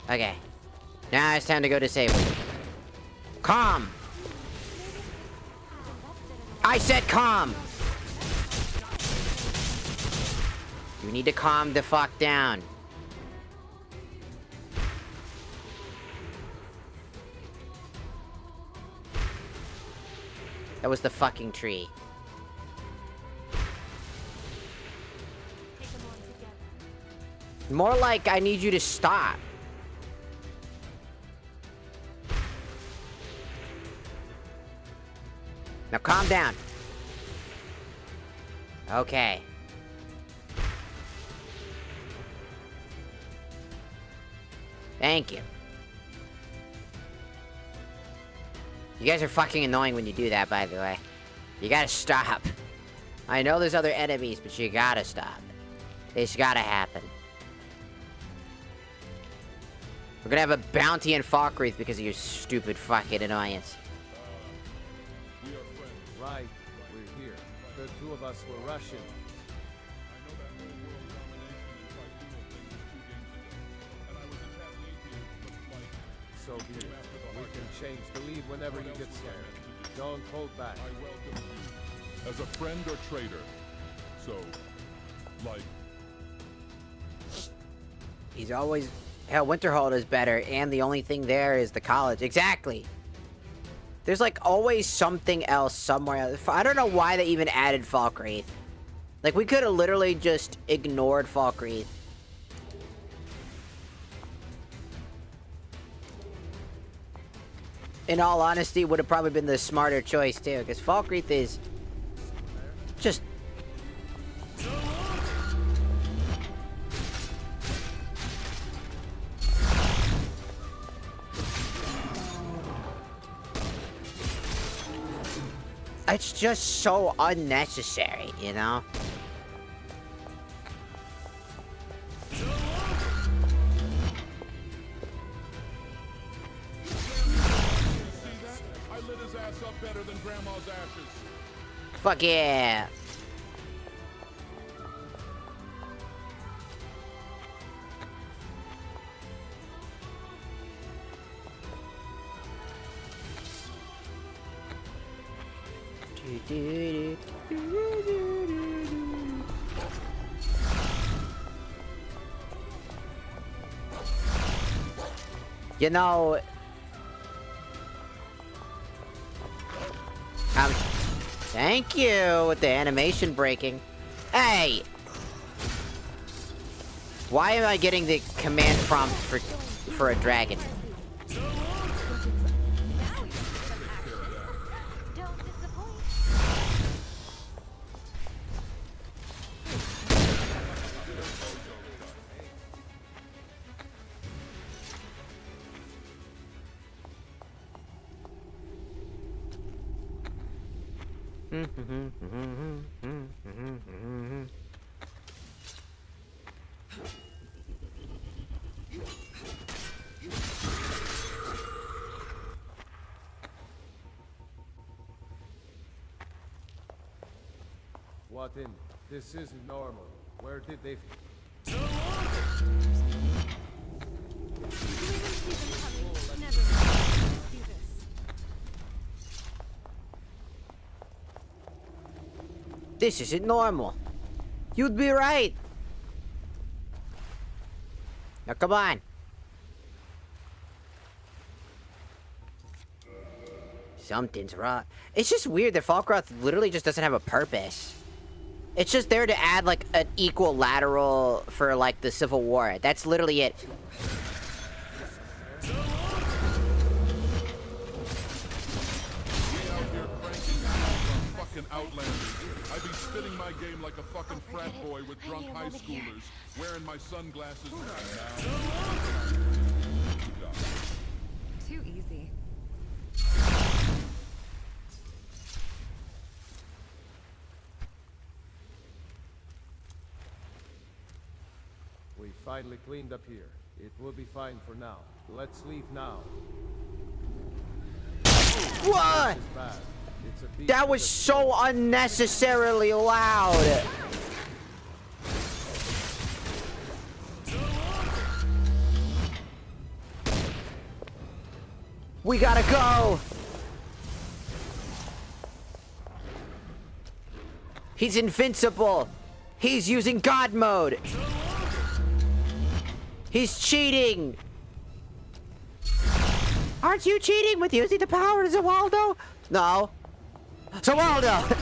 Okay. Now it's time to go disable you. Calm! I said calm! You need to calm the fuck down. That was the fucking tree. More like I need you to stop. Now calm down. Okay. Thank you. You guys are fucking annoying when you do that, by the way. You gotta stop. I know there's other enemies, but you gotta stop. It's gotta happen. We're gonna have a bounty in Falkreath because of your stupid fucking annoyance. We are friends. Right, we're here. The two of us were Russian. I know that whole world domination and tribunal thing was 2 games ago. And I was a tad atheist, but like... So be it. We can change the lead whenever you get scared. Don't hold back. I welcome you. As a friend or traitor. So, like... He's always... Hell, Winterhold is better, and the only thing there is the college. Exactly! There's, like, always something else somewhere. I don't know why they even added Falkreath. Like, we could have literally just ignored Falkreath. In all honesty, would have probably been the smarter choice, too, because Falkreath is... just... It's just so unnecessary, you know? I lit his ass up better than Grandma's ashes. Fuck yeah! You know, thank you with the animation breaking. Hey! Why am I getting the command prompt for a dragon? What in? This isn't normal. Where did they... This isn't normal. You'd be right. Now come on. Something's wrong. It's just weird that Falkreath literally just doesn't have a purpose. It's just there to add like an equilateral for like the Civil War. That's literally it. Outlanders. I be spitting my game like a fucking frat boy with drunk high schoolers, wearing my sunglasses now. Too easy. We finally cleaned up here. It will be fine for now. Let's leave now. What? That was so unnecessarily loud. We gotta go. He's invincible. He's using God mode. He's cheating. Aren't you cheating with using the power of Zawaldo? No. Zawaldo!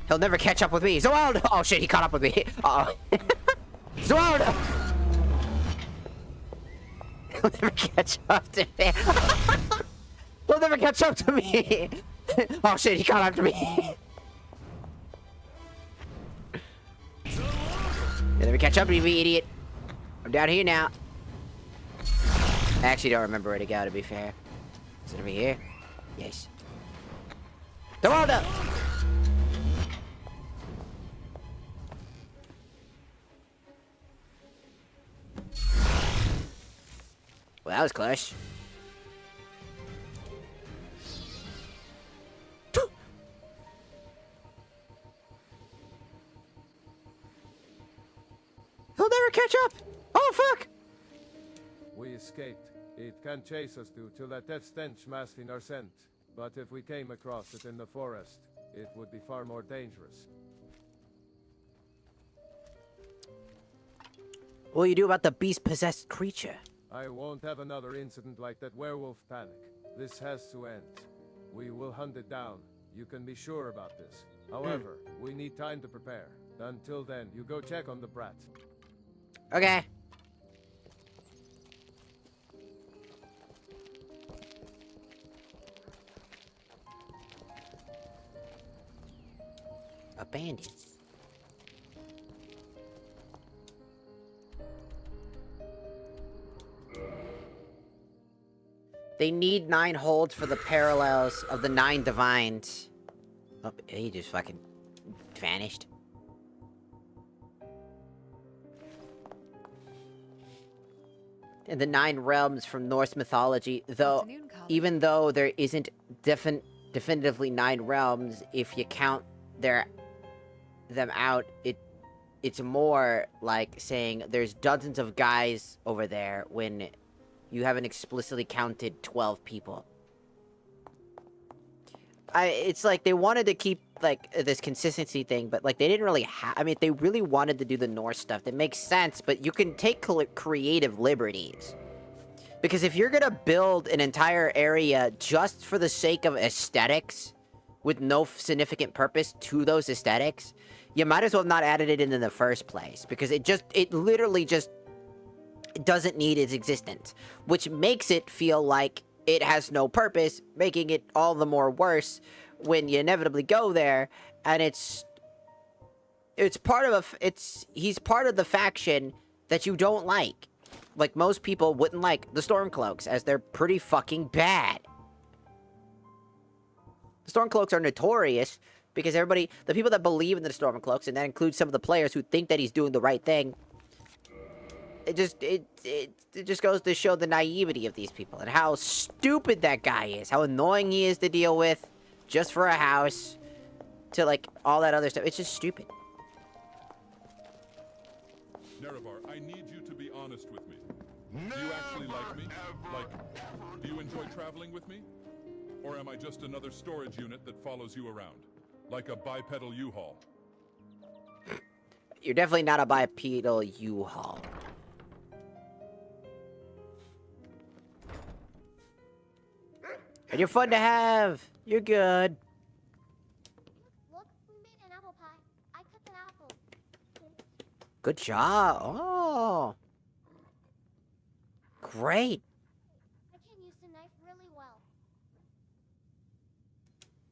He'll never catch up with me. Zawaldo! Oh shit, he caught up with me. Uh-oh. Zawaldo! He'll never catch up to me. He'll never catch up to me. Oh shit, he caught up to me. You'll never catch up to me, idiot. I'm down here now. I actually don't remember where to go, to be fair. Is it over here? Yes. Zawaldo! that was close. He'll never catch up! Oh, fuck! We escaped. It can't chase us due to that death stench masking our scent. But if we came across it in the forest, it would be far more dangerous. What will you do about the beast-possessed creature? I won't have another incident like that werewolf panic. This has to end. We will hunt it down. You can be sure about this. However, we need time to prepare. Until then, you go check on the brat. Okay. Abandoned. They need 9 holds for the parallels of the 9 divines. Oh, he just fucking vanished. And the 9 realms from Norse mythology, though, even though there isn't definitively 9 realms, if you count them out, it's more like saying there's dozens of guys over there when you haven't explicitly counted 12 people. It's like they wanted to keep like this consistency thing, but like they didn't really have. I mean, if they really wanted to do the Norse stuff, that makes sense. But you can take creative liberties, because if you're gonna build an entire area just for the sake of aesthetics, with no significant purpose to those aesthetics, you might as well not added it in the first place, because it literally just doesn't need its existence, which makes it feel like it has no purpose, making it all the more worse when you inevitably go there, and he's part of the faction that you don't like. Like, most people wouldn't like the Stormcloaks, as they're pretty fucking bad. The Stormcloaks are notorious because the people that believe in the Stormcloaks, and that includes some of the players who think that he's doing the right thing, it just goes to show the naivety of these people and how stupid that guy is, how annoying he is to deal with, just for a house, to like all that other stuff. It's just stupid. Nerevar, I need you to be honest with me. Do you actually like me? Like, do you enjoy traveling with me? Or am I just another storage unit that follows you around? Like a bipedal U-Haul? You're definitely not a bipedal U-Haul. And you're fun to have. You're good. Look, we made an apple pie. I cut an apple. Good job. Oh. Great. I can use the knife really well.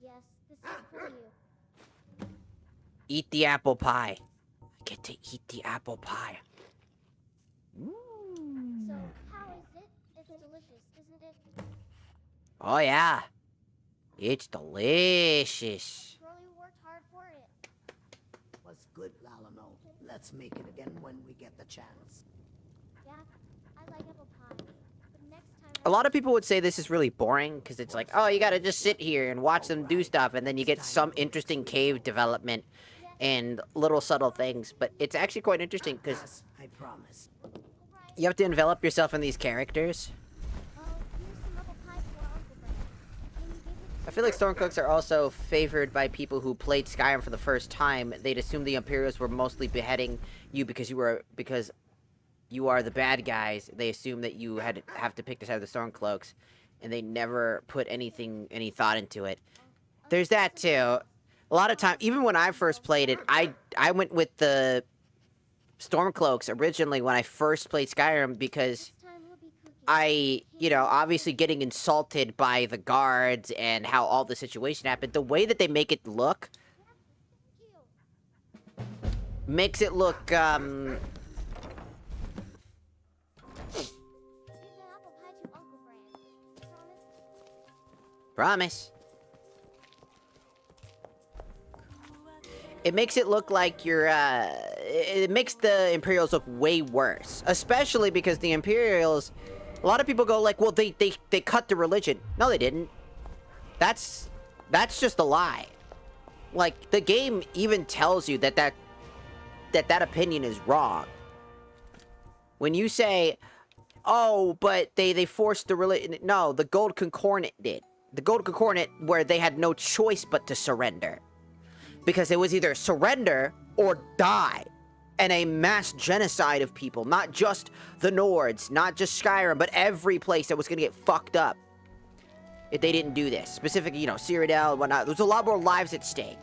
Yes, this is for you. Eat the apple pie. I get to eat the apple pie. So, how is it? It's delicious, isn't it? Oh, yeah. It's delicious. Really worked hard for it. Was good, Lalamo. Let's make it again when we get the chance. Yeah, I like apple pie. But next time A lot of people would say this is really boring, because it's like, oh, you gotta just sit here and watch them do stuff, and then you get some interesting cave development and little subtle things. But it's actually quite interesting, because I promise. you have to envelop yourself in these characters. I feel like Stormcloaks are also favored by people who played Skyrim for the first time. They'd assume the Imperials were mostly beheading you because you are the bad guys. They assume that you have to pick the side of the Stormcloaks, and they never put any thought into it. There's that too. A lot of time, even when I first played it, I went with the Stormcloaks originally when I first played Skyrim, because obviously getting insulted by the guards and how all the situation happened, the way that they make it look makes it look, promise. It makes it look like it makes the Imperials look way worse. Especially because the Imperials, A lot of people go like, well, they cut the religion. No, they didn't. That's just a lie. Like, the game even tells you that opinion is wrong. When you say, oh, but they forced the religion. No, the Gold Concordant did. The Gold Concordant, where they had no choice but to surrender. Because it was either surrender or die. And a mass genocide of people. Not just the Nords, not just Skyrim, but every place that was going to get fucked up. If they didn't do this. Specifically, you know, Cyrodiil and whatnot. There's a lot more lives at stake.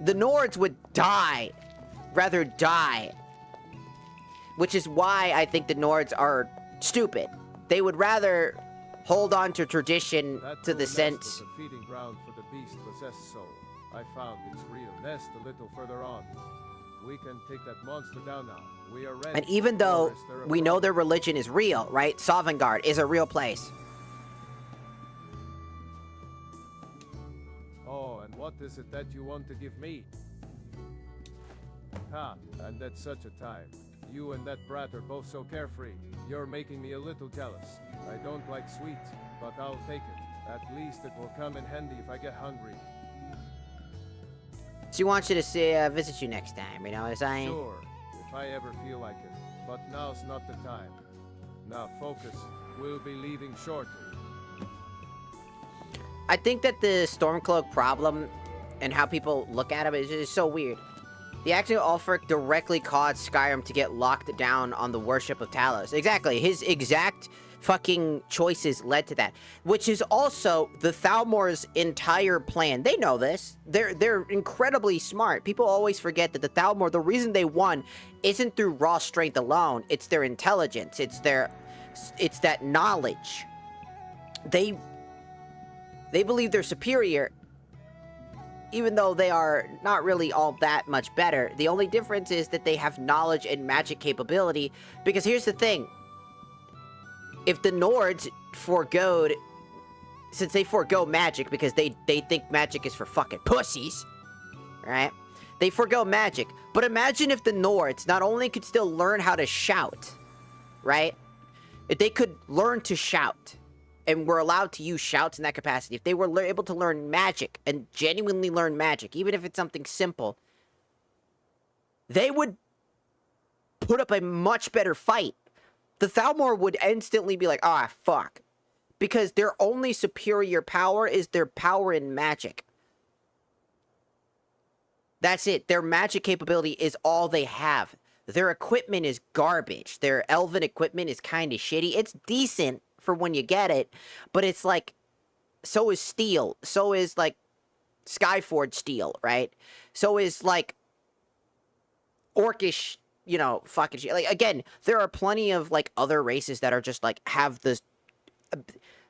The Nords would die. Rather die. Which is why I think the Nords are stupid. They would rather hold on to tradition, to the sense. That feeding ground for the beast-possessed soul. I found its real nest a little further on. We can take that monster down now. We are ready. And even though we know their religion is real, right? Sovngarde is a real place. Oh, and what is it that you want to give me? Ha, and at such a time. You and that brat are both so carefree. You're making me a little jealous. I don't like sweets, but I'll take it. At least it will come in handy if I get hungry. She wants you to see, visit you next time, you know what I'm saying? Sure, if I ever feel like it. But now's not the time. Now focus. We'll be leaving shortly. I think that the Stormcloak problem and how people look at him is just so weird. The action of Ulfric directly caused Skyrim to get locked down on the worship of Talos. Exactly. His exact fucking choices led to that. Which is also the Thalmor's entire plan. They know this. They're incredibly smart. People always forget that the Thalmor, the reason they won isn't through raw strength alone. It's their intelligence. It's that knowledge. They believe they're superior, even though they are not really all that much better. The only difference is that they have knowledge and magic capability. Because here's the thing. If the Nords foregoed... Since they forego magic because they think magic is for fucking pussies. Right? They forego magic. But imagine if the Nords not only could still learn how to shout. Right? If they could learn to shout. And were allowed to use shouts in that capacity. If they were able to learn magic, and genuinely learn magic, even if it's something simple, they would put up a much better fight. The Thalmor would instantly be like, ah, fuck. Because their only superior power is their power in magic. That's it. Their magic capability is all they have. Their equipment is garbage. Their elven equipment is kind of shitty. It's decent for when you get it, but it's like, so is steel, so is like Skyforge steel, right? So is like orcish, you know, fucking shit. Like, again, there are plenty of like other races that are just like have this.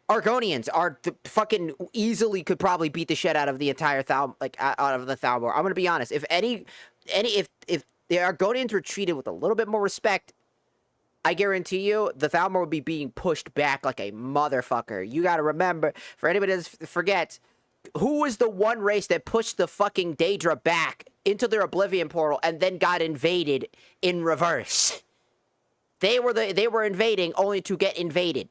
Argonians are fucking easily could probably beat the shit out of the entire out of the Thalmor. I'm gonna be honest. If if the Argonians were treated with a little bit more respect, I guarantee you, the Thalmor would be being pushed back like a motherfucker. You gotta remember, for anybody that forgets, who was the one race that pushed the fucking Daedra back into their Oblivion portal and then got invaded in reverse? They were invading only to get invaded.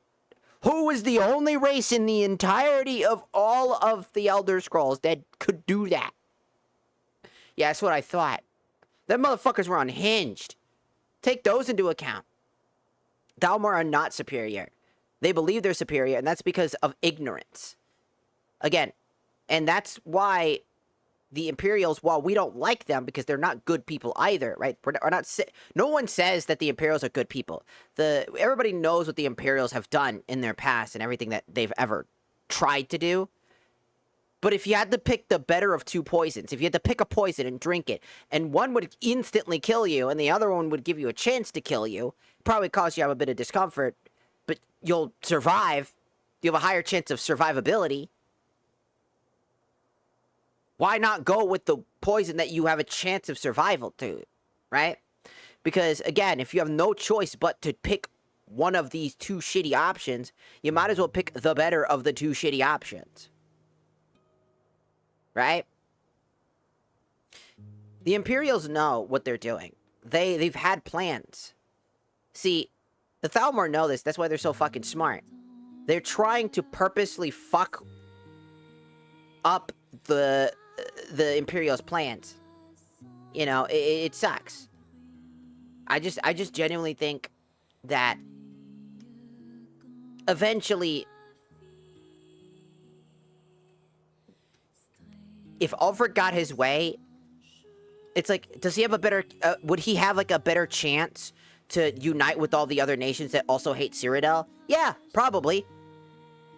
Who was the only race in the entirety of all of the Elder Scrolls that could do that? Yeah, that's what I thought. Them motherfuckers were unhinged. Take those into account. Thalmor are not superior. They believe they're superior, and that's because of ignorance. Again, and that's why the Imperials, while we don't like them because they're not good people either, right? We're not. No one says that the Imperials are good people. Everybody knows what the Imperials have done in their past and everything that they've ever tried to do. But if you had to pick the better of two poisons, if you had to pick a poison and drink it, and one would instantly kill you, and the other one would give you a chance to kill you, probably cause you a bit of discomfort, but you'll survive. You have a higher chance of survivability. Why not go with the poison that you have a chance of survival to, right? Because, again, if you have no choice but to pick one of these two shitty options, you might as well pick the better of the two shitty options. Right? The Imperials know what they're doing. They've had plans. See, The Thalmor know this. That's why they're so fucking smart. They're trying to purposely fuck up the Imperial's plans. You know, it sucks. I just genuinely think that eventually, if Ulfric got his way, it's like, does he have a better, would he have like a better chance to unite with all the other nations that also hate Cyrodiil? Yeah, probably.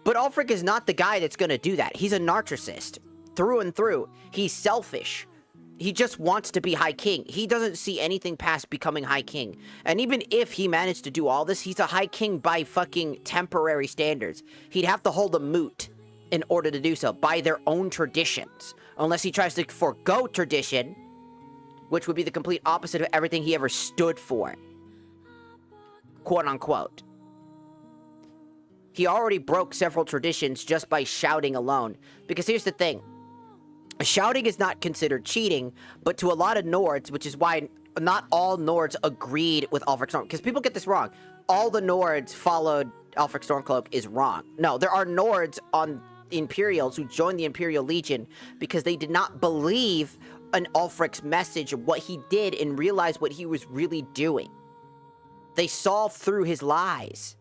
But Ulfric is not the guy that's gonna do that. He's a narcissist, through and through. He's selfish. He just wants to be High King. He doesn't see anything past becoming High King. And even if he managed to do all this, he's a High King by fucking temporary standards. He'd have to hold a moot in order to do so, by their own traditions. Unless he tries to forego tradition, which would be the complete opposite of everything he ever stood for. Quote unquote. He already broke several traditions just by shouting alone. Because here's the thing. Shouting is not considered cheating, but to a lot of Nords, which is why not all Nords agreed with Ulfric Stormcloak. Because people get this wrong. All the Nords followed Ulfric Stormcloak is wrong. No, there are Nords on Imperials who joined the Imperial Legion because they did not believe in Ulfric's message of what he did and realize what he was really doing. They saw through his lies.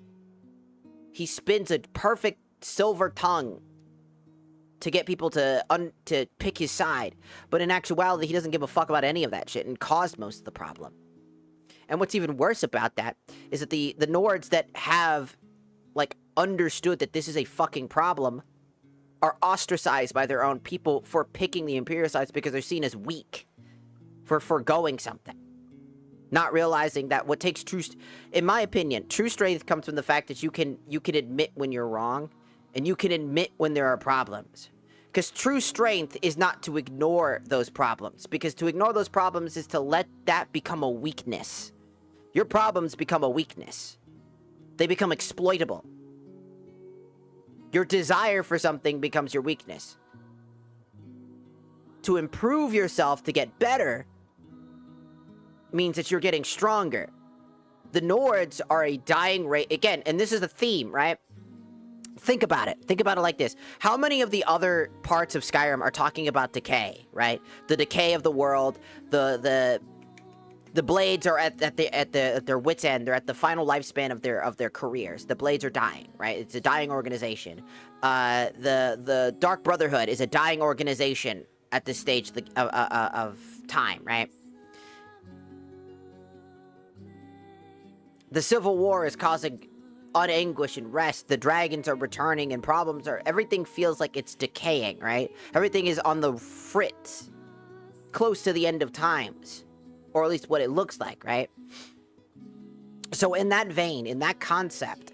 He spins a perfect silver tongue to get people to pick his side. But in actuality, he doesn't give a fuck about any of that shit and caused most of the problem. And what's even worse about that is that the Nords that have, like, understood that this is a fucking problem are ostracized by their own people for picking the Imperial sides because they're seen as weak for foregoing something. Not realizing that what takes in my opinion, true strength comes from the fact that you can admit when you're wrong, and you can admit when there are problems. Because true strength is not to ignore those problems, because to ignore those problems is to let that become a weakness. Your problems become a weakness. They become exploitable. Your desire for something becomes your weakness. To improve yourself to get better means that you're getting stronger. The Nords are a dying race. Again, and this is the theme, right? Think about it. Think about it like this. How many of the other parts of Skyrim are talking about decay, right? The decay of the world, the Blades are at their wits' end. They're at the final lifespan of their careers. The Blades are dying, right? It's a dying organization. The Dark Brotherhood is a dying organization at this stage of time, right? The Civil War is causing unanguish and rest. The dragons are returning and everything feels like it's decaying, right? Everything is on the fritz, close to the end of times. Or at least what it looks like, right? So in that vein, in that concept,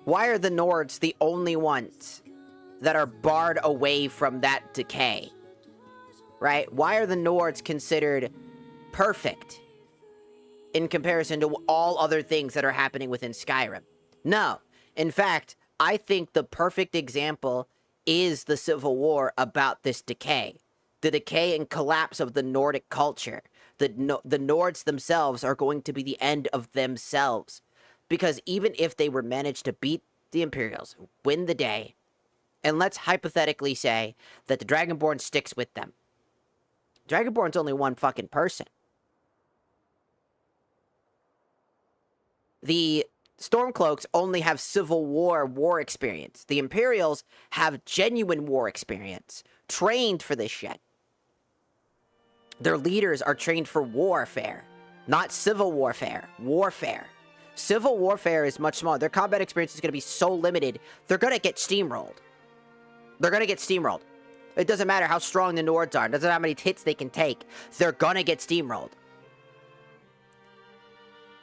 why are the Nords the only ones that are barred away from that decay? Right? Why are the Nords considered perfect in comparison to all other things that are happening within Skyrim? No. In fact, I think the perfect example is the Civil War about this decay. The decay and collapse of the Nordic culture. The Nords themselves are going to be the end of themselves. Because even if they were managed to beat the Imperials, win the day, and let's hypothetically say that the Dragonborn sticks with them. Dragonborn's only one fucking person. The Stormcloaks only have Civil War experience. The Imperials have genuine war experience. Trained for this shit. Their leaders are trained for warfare. Not civil warfare. Warfare. Civil warfare is much smaller. Their combat experience is going to be so limited, they're going to get steamrolled. They're going to get steamrolled. It doesn't matter how strong the Nords are. It doesn't matter how many hits they can take. They're going to get steamrolled.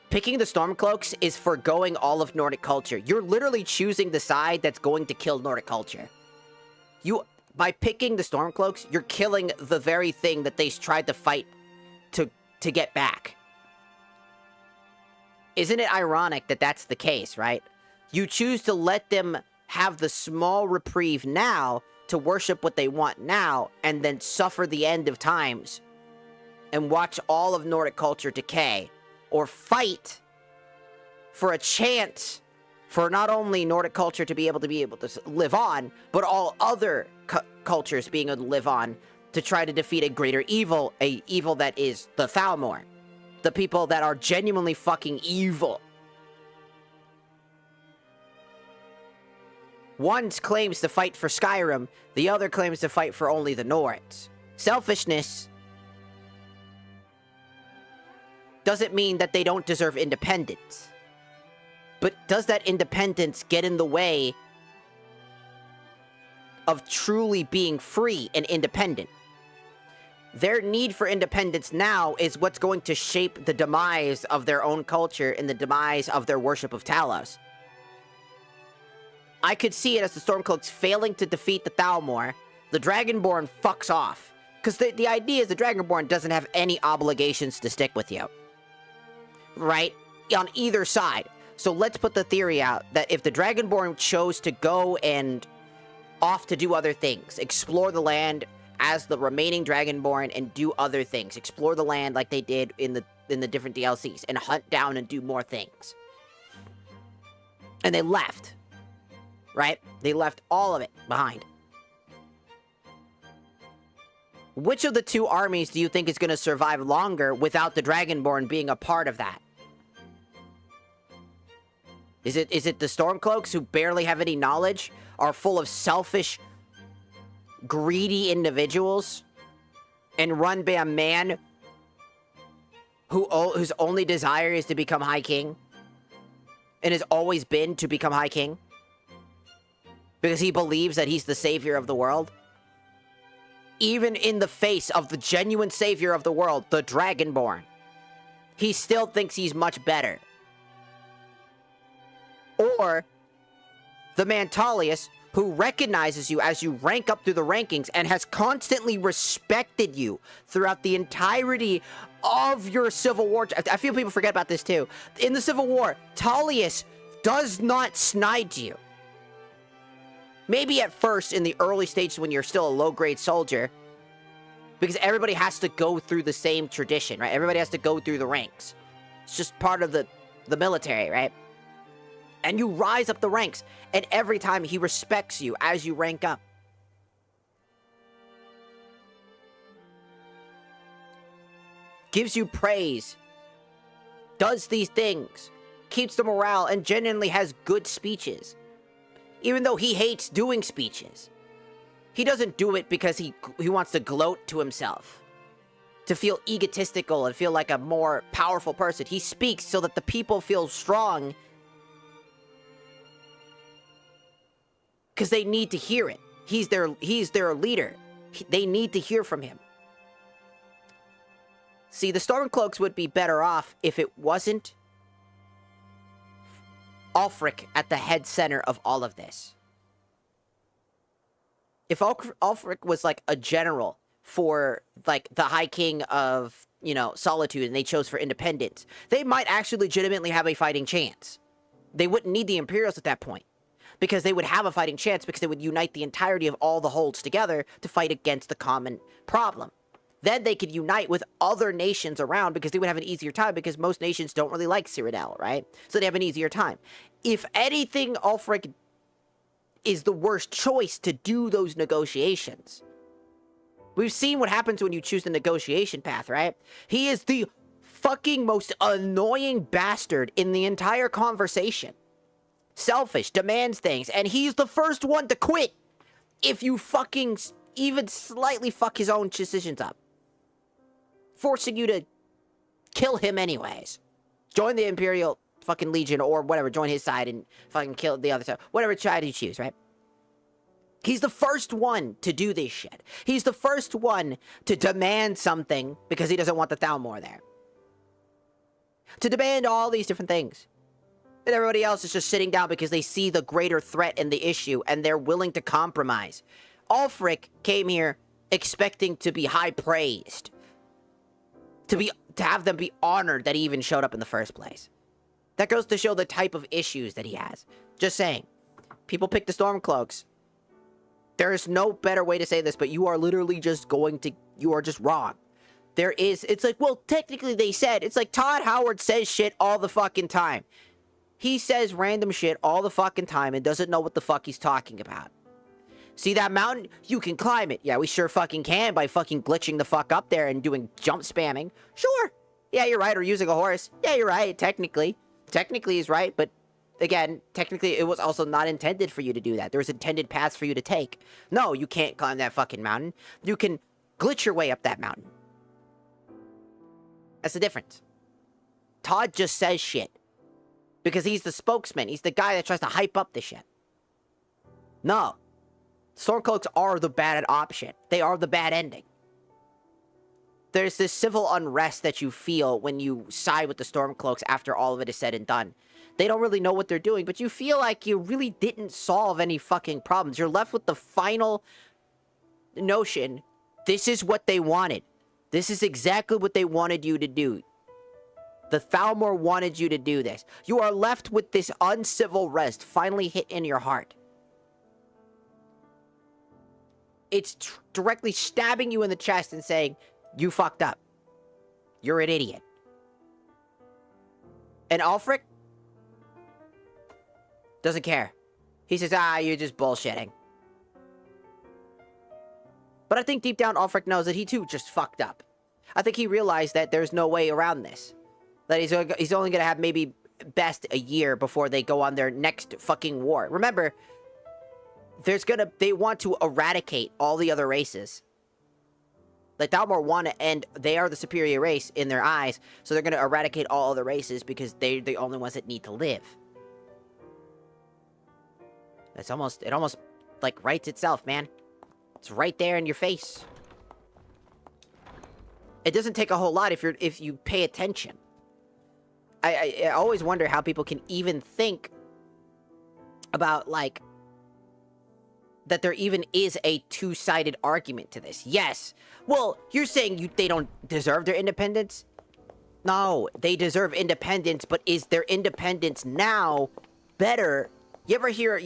Picking the Stormcloaks is foregoing all of Nordic culture. You're literally choosing the side that's going to kill Nordic culture. By picking the Stormcloaks, you're killing the very thing that they tried to fight to get back. Isn't it ironic that that's the case, right? You choose to let them have the small reprieve now to worship what they want now, and then suffer the end of times and watch all of Nordic culture decay, or fight for a chance for not only Nordic culture to be able to live on, but all other cultures being able to live on to try to defeat a greater evil, a evil that is the Thalmor. The people that are genuinely fucking evil. One claims to fight for Skyrim, the other claims to fight for only the Nords. Selfishness doesn't mean that they don't deserve independence. But does that independence get in the way of truly being free and independent? Their need for independence now is what's going to shape the demise of their own culture and the demise of their worship of Talos. I could see it as the Stormcloaks failing to defeat the Thalmor. The Dragonborn fucks off. Because the idea is the Dragonborn doesn't have any obligations to stick with you. Right? On either side. So let's put the theory out that if the Dragonborn chose to go and off to do other things, explore the land as the remaining Dragonborn and do other things, explore the land like they did in the different DLCs, and hunt down and do more things. And they left. Right? They left all of it behind. Which of the two armies do you think is going to survive longer without the Dragonborn being a part of that? Is it the Stormcloaks, who barely have any knowledge, are full of selfish, greedy individuals, and run by a man whose only desire is to become High King, and has always been to become High King? Because he believes that he's the savior of the world? Even in the face of the genuine savior of the world, the Dragonborn, he still thinks he's much better. Or the Mantalius, who recognizes you as you rank up through the rankings and has constantly respected you throughout the entirety of your Civil War. I feel people forget about this too. In the Civil War, Tullius does not snide you. Maybe at first, in the early stages when you're still a low-grade soldier, because everybody has to go through the same tradition, right? Everybody has to go through the ranks. It's just part of the military, right? And you rise up the ranks, and every time he respects you as you rank up. Gives you praise. Does these things. Keeps the morale, and genuinely has good speeches. Even though he hates doing speeches. He doesn't do it because he wants to gloat to himself. To feel egotistical and feel like a more powerful person. He speaks so that the people feel strong. Because they need to hear it. He's their leader. They need to hear from him. See, the Stormcloaks would be better off if it wasn't Ulfric at the head center of all of this. If Ulfric was like a general for like the High King of, Solitude, and they chose for independence, they might actually legitimately have a fighting chance. They wouldn't need the Imperials at that point. Because they would have a fighting chance because they would unite the entirety of all the holds together to fight against the common problem. Then they could unite with other nations around because they would have an easier time because most nations don't really like Cyrodiil, right? So they have an easier time. If anything, Ulfric is the worst choice to do those negotiations. We've seen what happens when you choose the negotiation path, right? He is the fucking most annoying bastard in the entire conversation. Selfish, demands things, and he's the first one to quit if you fucking even slightly fuck his own decisions up. Forcing you to kill him anyways. Join the Imperial fucking Legion or whatever, join his side and fucking kill the other side. Whatever side you choose, right? He's the first one to do this shit. He's the first one to demand something because he doesn't want the Thalmor there. To demand all these different things. And everybody else is just sitting down because they see the greater threat in the issue and they're willing to compromise. Ulfric came here expecting to be high praised. To have them be honored that he even showed up in the first place. That goes to show the type of issues that he has. Just saying. People pick the Stormcloaks. There is no better way to say this, but you are literally just you are just wrong. It's like, well, technically they said, it's like Todd Howard says shit all the fucking time. He says random shit all the fucking time and doesn't know what the fuck he's talking about. See that mountain? You can climb it. Yeah, we sure fucking can by fucking glitching the fuck up there and doing jump spamming. Sure. Yeah, you're right. Or using a horse. Yeah, you're right. Technically. Technically he's right, but again, technically it was also not intended for you to do that. There was intended paths for you to take. No, you can't climb that fucking mountain. You can glitch your way up that mountain. That's the difference. Todd just says shit. Because he's the spokesman. He's the guy that tries to hype up the shit. No. Stormcloaks are the bad option. They are the bad ending. There's this civil unrest that you feel when you side with the Stormcloaks after all of it is said and done. They don't really know what they're doing, but you feel like you really didn't solve any fucking problems. You're left with the final notion, this is what they wanted. This is exactly what they wanted you to do. The Thalmor wanted you to do this. You are left with this uncivil rest finally hit in your heart. It's directly stabbing you in the chest and saying, you fucked up. You're an idiot. And Ulfric doesn't care. He says, you're just bullshitting. But I think deep down Ulfric knows that he too just fucked up. I think he realized that there's no way around this. That he's only going to have maybe best a year before they go on their next fucking war. Remember, they want to eradicate all the other races. Like, Thalmor want to end, they are the superior race in their eyes, so they're going to eradicate all other races because they're the only ones that need to live. It almost, like, writes itself, man. It's right there in your face. It doesn't take a whole lot if you pay attention. I always wonder how people can even think about, like, that there even is a two-sided argument to this. Yes. Well, you're saying they don't deserve their independence? No, they deserve independence, but is their independence now better? You ever hear,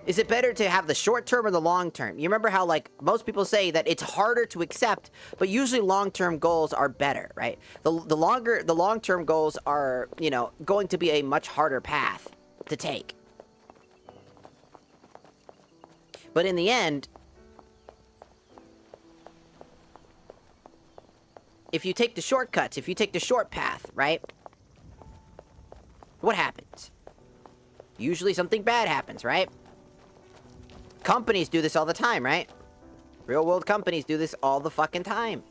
is it better to have the short term or the long term? You remember how, like, most people say that it's harder to accept, but usually long-term goals are better, right? The long-term goals are, you know, going to be a much harder path to take. But in the end, if you take the shortcuts, if you take the short path, right? What happens? Usually something bad happens, right? Companies do this all the time, right? Real world companies do this all the fucking time.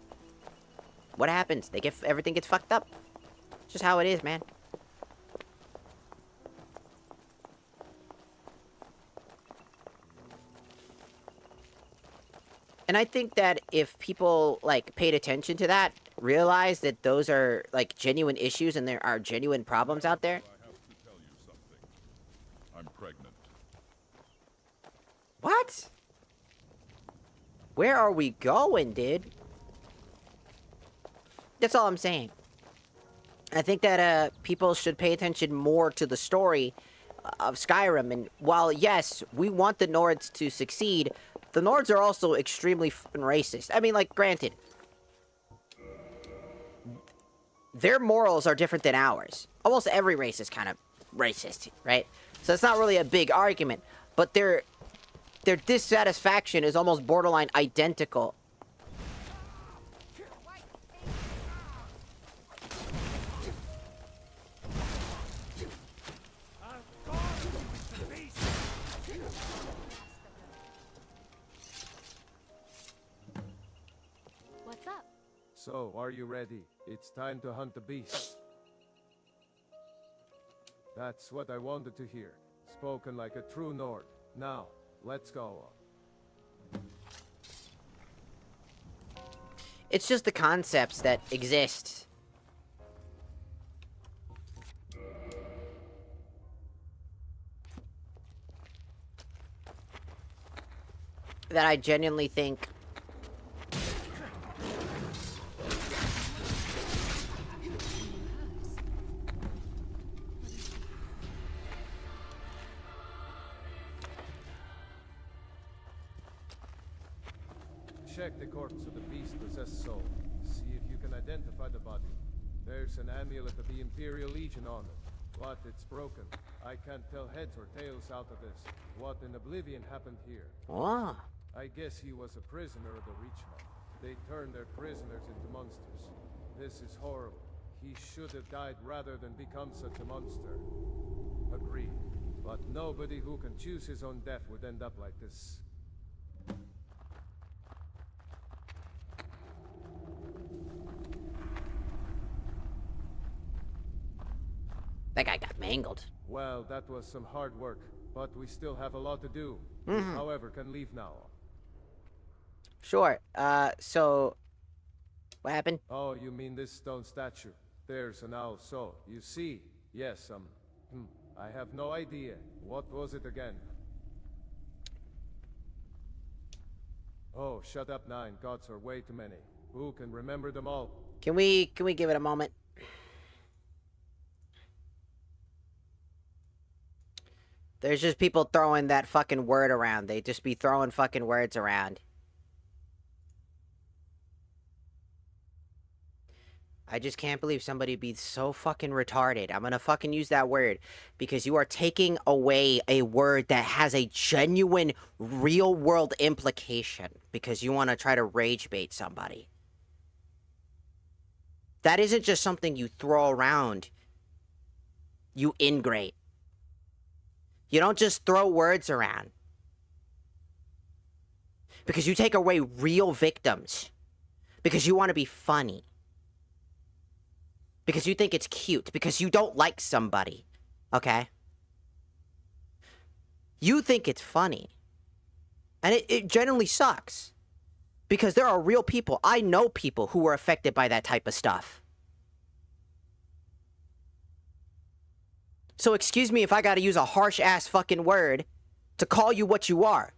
What happens? Everything gets fucked up. It's just how it is, man. And I think that if people, like, paid attention to that, realize that those are, like, genuine issues and there are genuine problems out there. I have to tell you something. I'm pregnant. What? Where are we going, dude? That's all I'm saying. I think that people should pay attention more to the story of Skyrim. And while, yes, we want the Nords to succeed, the Nords are also extremely fucking racist. I mean, like, granted, their morals are different than ours. Almost every race is kind of racist, right? So it's not really a big argument. But their dissatisfaction is almost borderline identical. What's up? So, are you ready? It's time to hunt the beast. That's what I wanted to hear. Spoken like a true Nord. Now, let's go on. It's just the concepts that exist. That I genuinely think Check the corpse of the beast-possessed soul. See if you can identify the body. There's an amulet of the Imperial Legion on it. But it's broken. I can't tell heads or tails out of this. What in Oblivion happened here? Oh. I guess he was a prisoner of the Reachman. They turned their prisoners into monsters. This is horrible. He should have died rather than become such a monster. Agreed. But nobody who can choose his own death would end up like this. That guy got mangled. Well, that was some hard work, but we still have a lot to do. However, can leave now. Sure. So what happened? Oh, you mean this stone statue? There's an owl, so you see. Yes, I have no idea. What was it again? Oh, shut up, 9. Gods are way too many. Who can remember them all? Can we give it a moment? There's just people throwing that fucking word around. They just be throwing fucking words around. I just can't believe somebody be so fucking retarded. I'm gonna fucking use that word because you are taking away a word that has a genuine real world implication because you want to try to rage bait somebody. That isn't just something you throw around, you ingrate. You don't just throw words around. Because you take away real victims. Because you want to be funny. Because you think it's cute. Because you don't like somebody. Okay? You think it's funny. And it generally sucks. Because there are real people. I know people who were affected by that type of stuff. So excuse me if I gotta use a harsh-ass fucking word to call you what you are.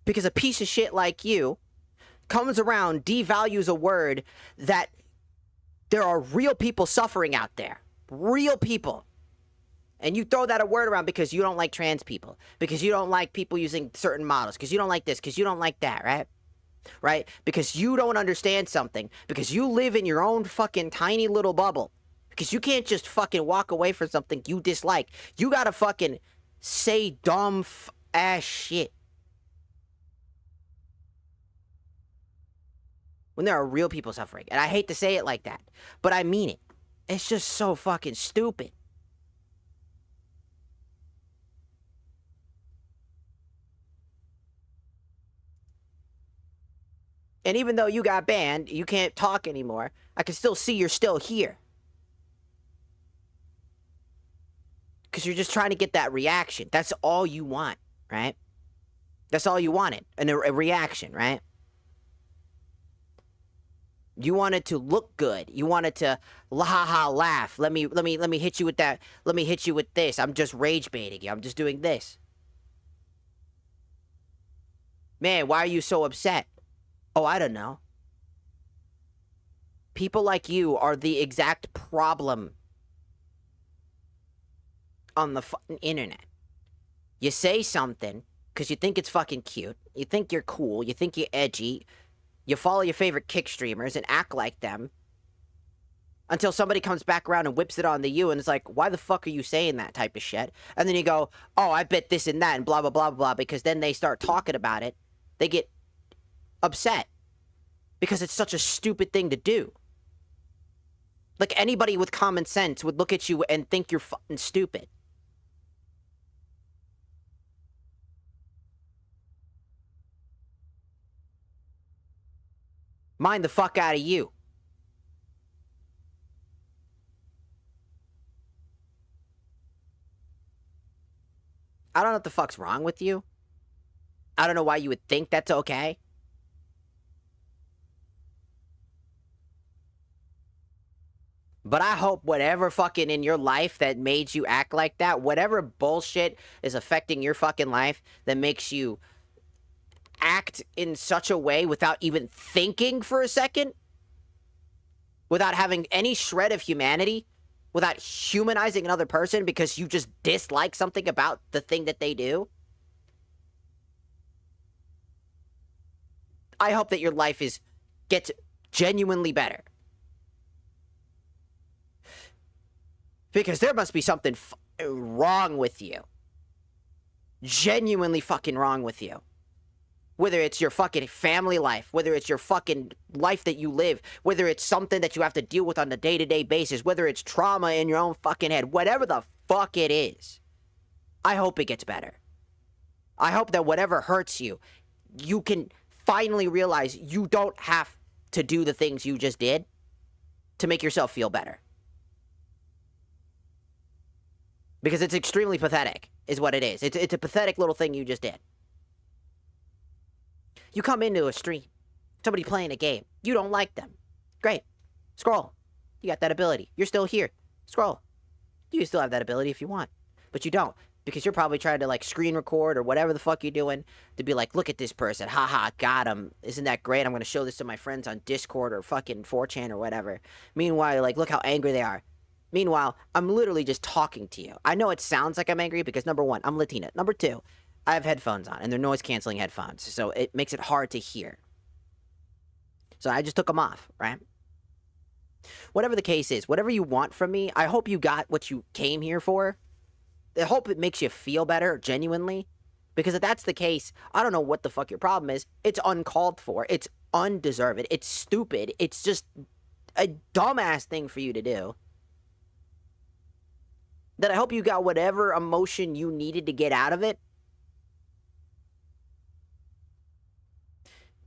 Because a piece of shit like you comes around, devalues a word that there are real people suffering out there. Real people. And you throw that a word around because you don't like trans people. Because you don't like people using certain models. Because you don't like this. Because you don't like that, right? Right? Because you don't understand something. Because you live in your own fucking tiny little bubble. Because you can't just fucking walk away from something you dislike. You gotta fucking say dumb ass shit. When there are real people suffering. And I hate to say it like that. But I mean it. It's just so fucking stupid. And even though you got banned, you can't talk anymore, I can still see you're still here. Because you're just trying to get that reaction. That's all you want, right? That's all you wanted. A reaction, right? You wanted to look good. You wanted to laugh. Let me hit you with that. Let me hit you with this. I'm just rage baiting you. I'm just doing this. Man, why are you so upset? Oh, I don't know. People like you are the exact problem on the fucking internet. You say something because you think it's fucking cute. You think you're cool. You think you're edgy. You follow your favorite kick streamers and act like them. Until somebody comes back around and whips it onto you and it's like, why the fuck are you saying that type of shit? And then you go, oh, I bet this and that and blah, blah, blah, blah. Because then they start talking about it. They get upset. Because it's such a stupid thing to do. Like anybody with common sense would look at you and think you're fucking stupid. Mind the fuck out of you. I don't know what the fuck's wrong with you. I don't know why you would think that's okay. But I hope whatever fucking in your life that made you act like that, whatever bullshit is affecting your fucking life that makes you act in such a way without even thinking for a second, without having any shred of humanity, without humanizing another person because you just dislike something about the thing that they do. I hope that your life gets genuinely better. Because there must be something wrong with you. Genuinely fucking wrong with you. Whether it's your fucking family life, whether it's your fucking life that you live, whether it's something that you have to deal with on a day-to-day basis, whether it's trauma in your own fucking head, whatever the fuck it is, I hope it gets better. I hope that whatever hurts you, you can finally realize you don't have to do the things you just did to make yourself feel better. Because it's extremely pathetic, is what it is. It's a pathetic little thing you just did. You come into a stream, somebody playing a game, you don't like them. Great. Scroll. You got that ability. You're still here. Scroll. You still have that ability if you want. But you don't. Because you're probably trying to, like, screen record or whatever the fuck you're doing to be like, look at this person. Haha, got him. Isn't that great? I'm going to show this to my friends on Discord or fucking 4chan or whatever. Meanwhile, like, look how angry they are. Meanwhile, I'm literally just talking to you. I know it sounds like I'm angry because, number one, I'm Latina. Number two, I have headphones on, and they're noise-canceling headphones, so it makes it hard to hear. So I just took them off, right? Whatever the case is, whatever you want from me, I hope you got what you came here for. I hope it makes you feel better, genuinely. Because if that's the case, I don't know what the fuck your problem is. It's uncalled for. It's undeserved. It's stupid. It's just a dumbass thing for you to do. That I hope you got whatever emotion you needed to get out of it.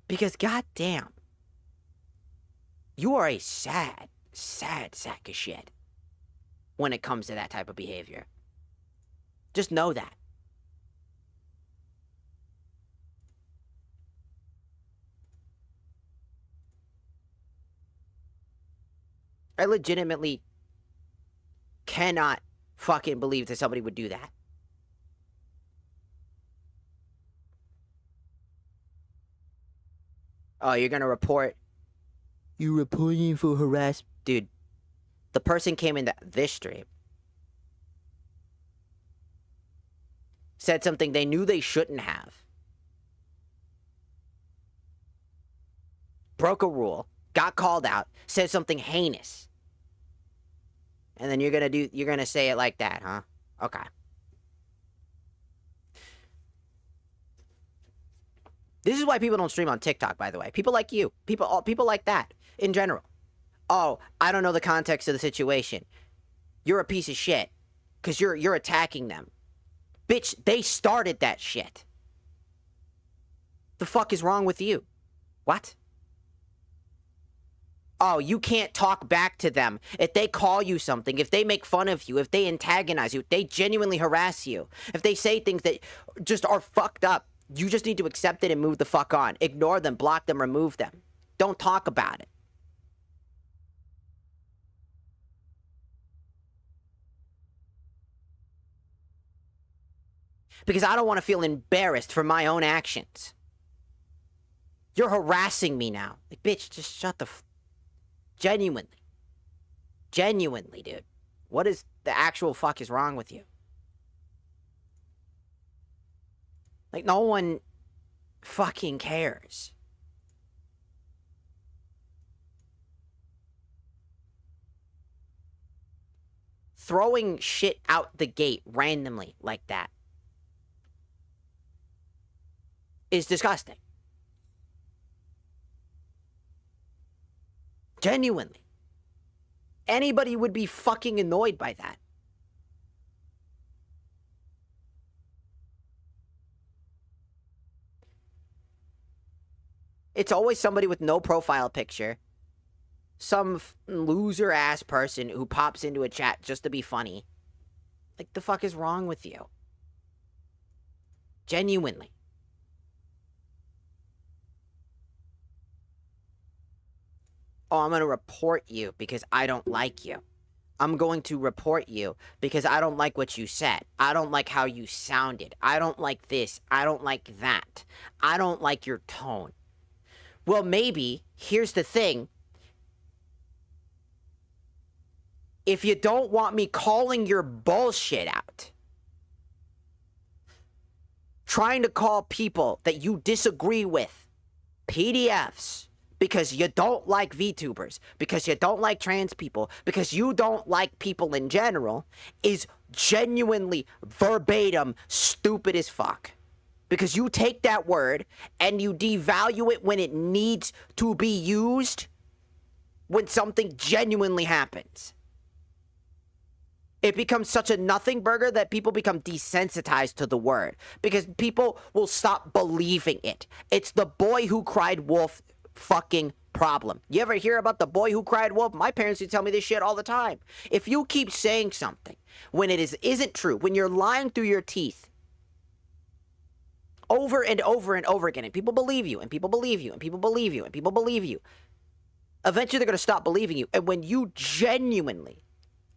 Because goddamn, you are a sad, sad sack of shit when it comes to that type of behavior. Just know that. I legitimately cannot fucking believe that somebody would do that. Oh, you're gonna report? You reporting for harassment? Dude, the person came into this stream, said something they knew they shouldn't have, broke a rule, got called out, said something heinous, and then you're gonna say it like that, huh? Okay. This is why people don't stream on TikTok, by the way. People like you. People like that, in general. Oh, I don't know the context of the situation. You're a piece of shit. Because you're attacking them. Bitch, they started that shit. The fuck is wrong with you? What? Oh, you can't talk back to them. If they call you something, if they make fun of you, if they antagonize you, if they genuinely harass you, if they say things that just are fucked up, you just need to accept it and move the fuck on. Ignore them, block them, remove them. Don't talk about it. Because I don't want to feel embarrassed for my own actions. You're harassing me now. Like, bitch, just shut the Genuinely. Genuinely, dude. What is the actual fuck is wrong with you? Like, no one fucking cares. Throwing shit out the gate randomly like that is disgusting. Genuinely. Anybody would be fucking annoyed by that. It's always somebody with no profile picture. Some loser-ass person who pops into a chat just to be funny. Like, the fuck is wrong with you? Genuinely. Oh, I'm going to report you because I don't like you. I'm going to report you because I don't like what you said. I don't like how you sounded. I don't like this. I don't like that. I don't like your tone. Well, maybe, here's the thing. If you don't want me calling your bullshit out, trying to call people that you disagree with PDFs because you don't like VTubers, because you don't like trans people, because you don't like people in general, is genuinely verbatim stupid as fuck. Because you take that word and you devalue it when it needs to be used when something genuinely happens. It becomes such a nothing burger that people become desensitized to the word because people will stop believing it. It's the boy who cried wolf fucking problem. You ever hear about the boy who cried wolf? My parents used to tell me this shit all the time. If you keep saying something when it isn't true, when you're lying through your teeth over and over and over again, and people believe you, and people believe you, and people believe you, and people believe you, eventually they're going to stop believing you. And when you genuinely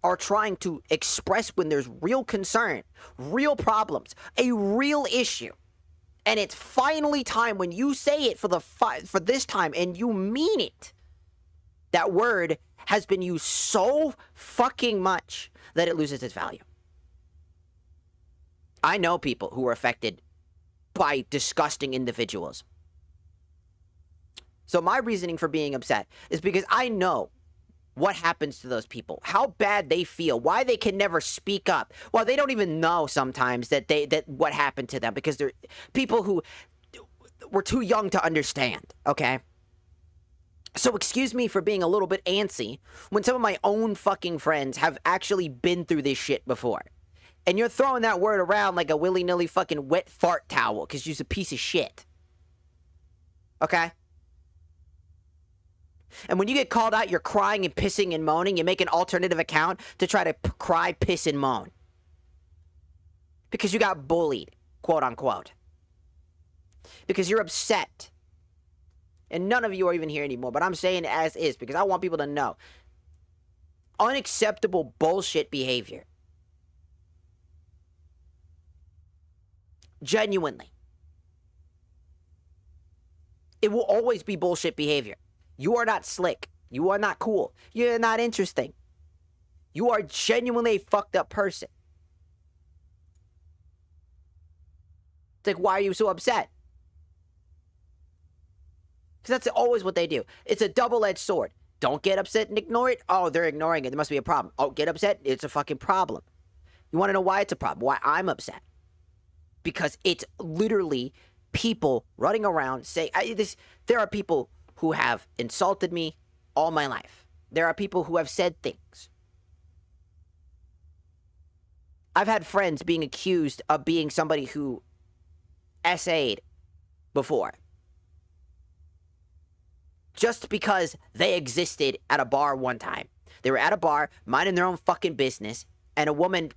are trying to express when there's real concern, real problems, a real issue, and it's finally time when you say it for this time and you mean it, that word has been used so fucking much that it loses its value. I know people who are affected by disgusting individuals. So my reasoning for being upset is because I know what happens to those people, how bad they feel, why they can never speak up. Well, they don't even know sometimes that what happened to them because they're people who were too young to understand, okay? So excuse me for being a little bit antsy when some of my own fucking friends have actually been through this shit before. And you're throwing that word around like a willy-nilly fucking wet fart towel because you're a piece of shit. Okay? And when you get called out, you're crying and pissing and moaning. You make an alternative account to try to cry, piss, and moan. Because you got bullied, quote unquote. Because you're upset. And none of you are even here anymore, but I'm saying it as is because I want people to know. Unacceptable bullshit behavior. Genuinely. It will always be bullshit behavior. You are not slick. You are not cool. You're not interesting. You are genuinely a fucked up person. It's like, why are you so upset? Because that's always what they do. It's a double-edged sword. Don't get upset and ignore it. Oh, they're ignoring it. There must be a problem. Oh, get upset. It's a fucking problem. You want to know why it's a problem? Why I'm upset? Because it's literally people running around saying, there are people who have insulted me all my life. There are people who have said things. I've had friends being accused of being somebody who essayed before. Just because they existed at a bar one time. They were at a bar, minding their own fucking business, and a woman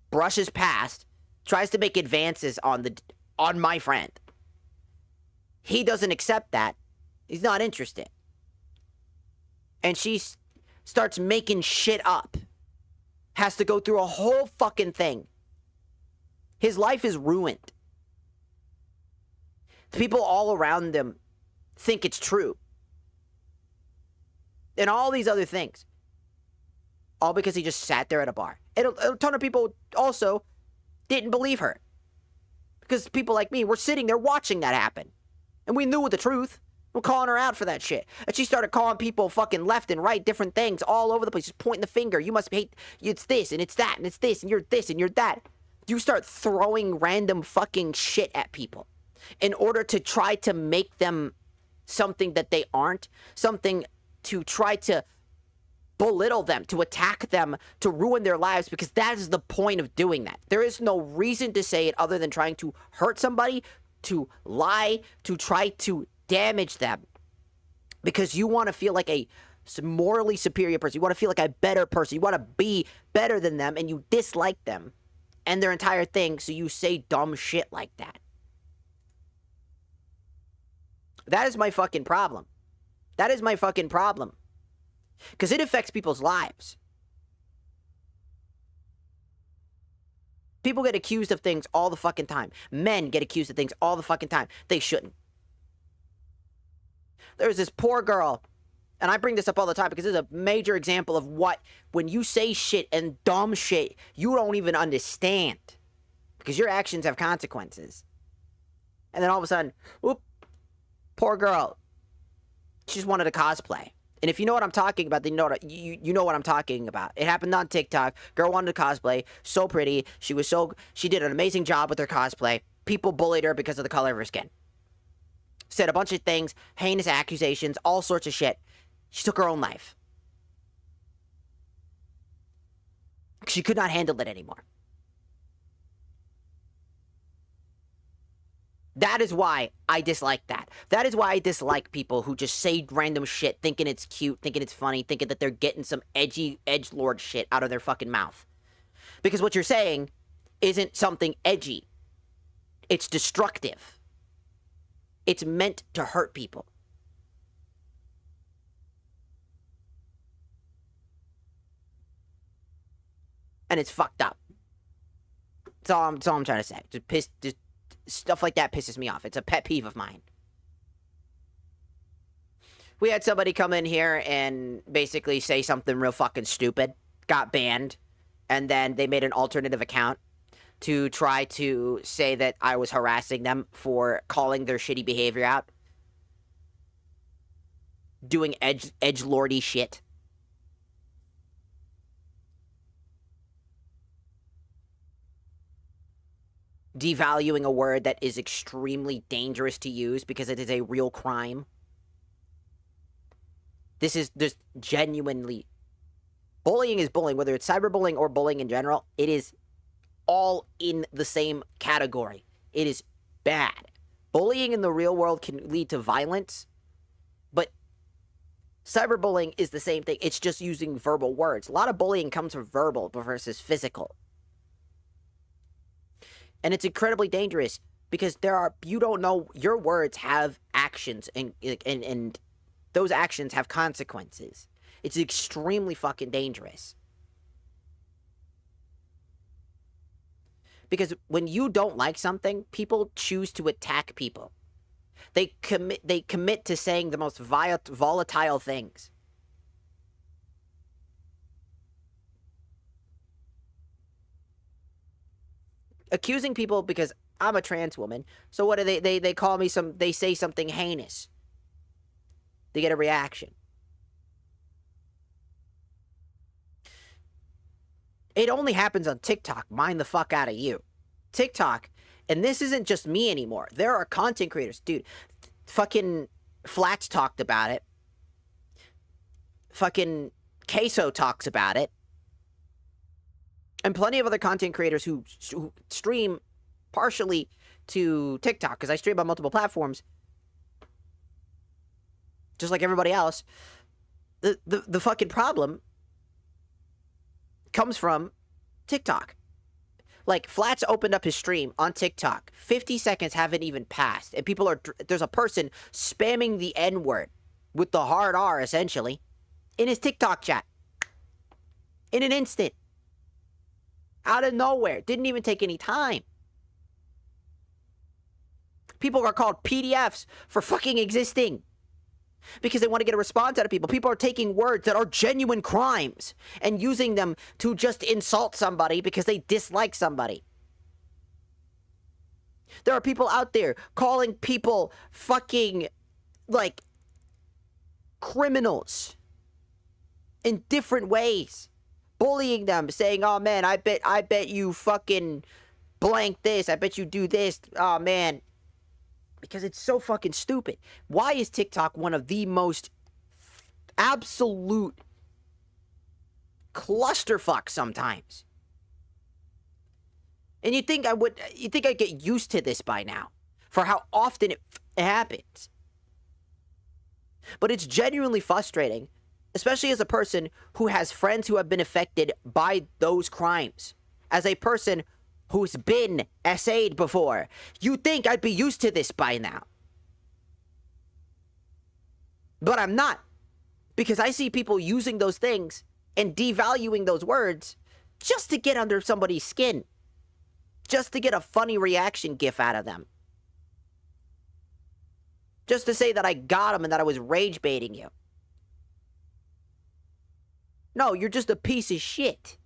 brushes past, tries to make advances on my friend. He doesn't accept that. He's not interested. And she starts making shit up. Has to go through a whole fucking thing. His life is ruined. The people all around them think it's true. And all these other things. All because he just sat there at a bar. And a ton of people also didn't believe her. Because people like me were sitting there watching that happen. And we knew the truth. We're calling her out for that shit. And she started calling people fucking left and right, different things all over the place, just pointing the finger. You must hate, it's this, and it's that, and it's this, and you're this, and you're that. You start throwing random fucking shit at people in order to try to make them something that they aren't, something to try to belittle them, to attack them, to ruin their lives, because that is the point of doing that. There is no reason to say it other than trying to hurt somebody, to lie, to try to damage them, because you want to feel like a morally superior person. You want to feel like a better person. You want to be better than them, and you dislike them and their entire thing, so you say dumb shit like that. That is my fucking problem. That is my fucking problem. Because it affects people's lives. People get accused of things all the fucking time. Men get accused of things all the fucking time. They shouldn't. There's this poor girl, and I bring this up all the time because it's a major example of what, when you say shit and dumb shit, you don't even understand. Because your actions have consequences. And then all of a sudden, whoop, poor girl She just wanted to cosplay. And if you know what I'm talking about, then you know what I'm talking about. It happened on TikTok. Girl wanted to cosplay. So pretty. She did an amazing job with her cosplay. People bullied her because of the color of her skin. Said a bunch of things, heinous accusations, all sorts of shit. She took her own life. She could not handle it anymore. That is why I dislike that. That is why I dislike people who just say random shit, thinking it's cute, thinking it's funny, thinking that they're getting some edgy edgelord shit out of their fucking mouth. Because what you're saying isn't something edgy. It's destructive. It's meant to hurt people. And it's fucked up. That's all I'm trying to say. Just stuff like that pisses me off. It's a pet peeve of mine. We had somebody come in here and basically say something real fucking stupid. Got banned. And then they made an alternative account to try to say that I was harassing them for calling their shitty behavior out. Doing edgelordy shit. Devaluing a word that is extremely dangerous to use because it is a real crime. This is just genuinely... Bullying is bullying, whether it's cyberbullying or bullying in general. It is all in the same category. It is bad. Bullying in the real world can lead to violence, but cyberbullying is the same thing. It's just using verbal words. A lot of bullying comes from verbal versus physical. And it's incredibly dangerous because you don't know, your words have actions and those actions have consequences. It's extremely fucking dangerous. Because when you don't like something, people choose to attack people. They commit to saying the most volatile things. Accusing people because I'm a trans woman. So what do they call me they say something heinous. They get a reaction. It only happens on TikTok. Mind the fuck out of you. TikTok, and this isn't just me anymore. There are content creators. Dude, fucking Flats talked about it. Fucking Queso talks about it. And plenty of other content creators who stream partially to TikTok, because I stream on multiple platforms, just like everybody else. The fucking problem comes from TikTok. Like, Flats opened up his stream on TikTok. 50 seconds haven't even passed. And there's a person spamming the N-word with the hard R, essentially, in his TikTok chat. In an instant. Out of nowhere. Didn't even take any time. People are called PDFs for fucking existing. Because they want to get a response out of people. People are taking words that are genuine crimes and using them to just insult somebody because they dislike somebody. There are people out there calling people fucking, like, criminals in different ways. Bullying them, saying, oh man, I bet you fucking blank this. I bet you do this. Oh man. Because it's so fucking stupid. Why is TikTok one of the most absolute clusterfuck sometimes? And you'd think I'd get used to this by now, for how often it happens. But it's genuinely frustrating, especially as a person who has friends who have been affected by those crimes. As a person who's been SA'd before. You'd think I'd be used to this by now. But I'm not. Because I see people using those things and devaluing those words just to get under somebody's skin. Just to get a funny reaction gif out of them. Just to say that I got them and that I was rage baiting you. No, you're just a piece of shit.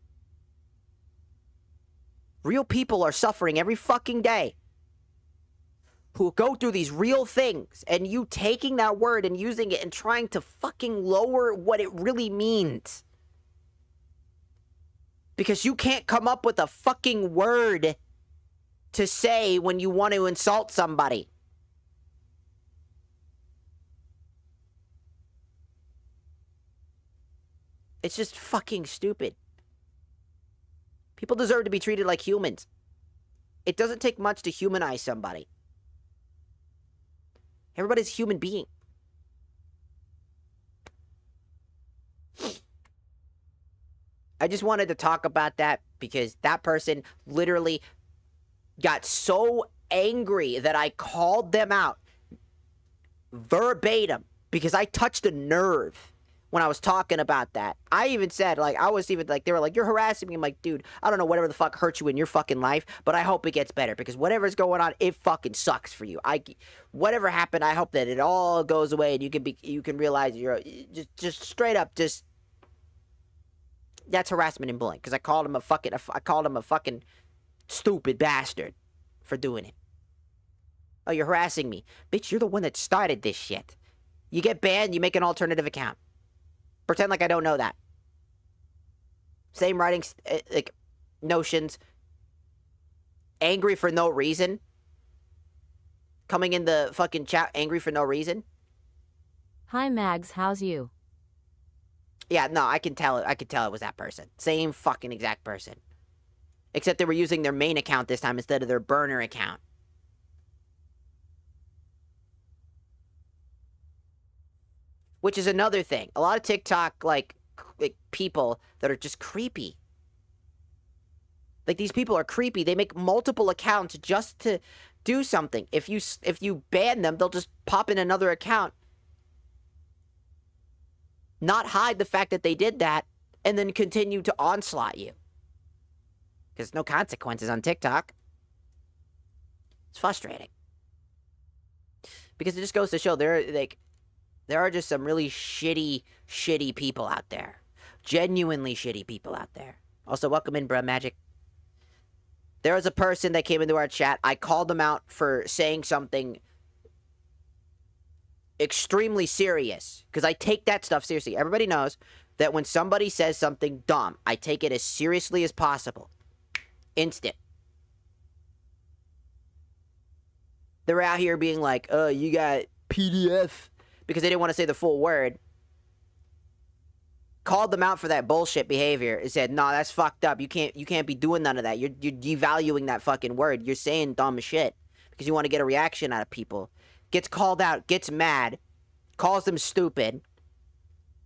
Real people are suffering every fucking day. who go through these real things, and you taking that word and using it and trying to fucking lower what it really means. Because you can't come up with a fucking word to say when you want to insult somebody. It's just fucking stupid. People deserve to be treated like humans. It doesn't take much to humanize somebody. Everybody's a human being. I just wanted to talk about that because that person literally got so angry that I called them out verbatim because I touched a nerve when I was talking about that. I even said, like, I was even like, they were like, you're harassing me. I'm like, dude, I don't know whatever the fuck hurt you in your fucking life, but I hope it gets better because whatever's going on, it fucking sucks for you. Whatever happened, I hope that it all goes away and you can realize you're just straight up just. That's harassment and bullying because I called him a fucking stupid bastard for doing it. Oh, you're harassing me. Bitch, you're the one that started this shit. You get banned, you make an alternative account. Pretend like I don't know that. Same writing, like, notions. Angry for no reason. Coming in the fucking chat angry for no reason. Hi, Mags, how's you? Yeah, no, I can tell it was that person. Same fucking exact person. Except they were using their main account this time instead of their burner account. Which is another thing. A lot of TikTok, like people that are just creepy. Like, these people are creepy. They make multiple accounts just to do something. If you ban them, they'll just pop in another account. Not hide the fact that they did that, and then continue to onslaught you. Because no consequences on TikTok. It's frustrating. Because it just goes to show there are just some really shitty people out there. Genuinely shitty people out there. Also, welcome in, bruh, Magic. There was a person that came into our chat. I called them out for saying something extremely serious, because I take that stuff seriously. Everybody knows that when somebody says something dumb, I take it as seriously as possible. Instant. They're out here being like, oh, you got PDF, because they didn't want to say the full word. Called them out for that bullshit behavior and said, no, that's fucked up. You can't be doing none of that. You're devaluing that fucking word. You're saying dumb shit because you want to get a reaction out of people. Gets called out, gets mad, calls them stupid,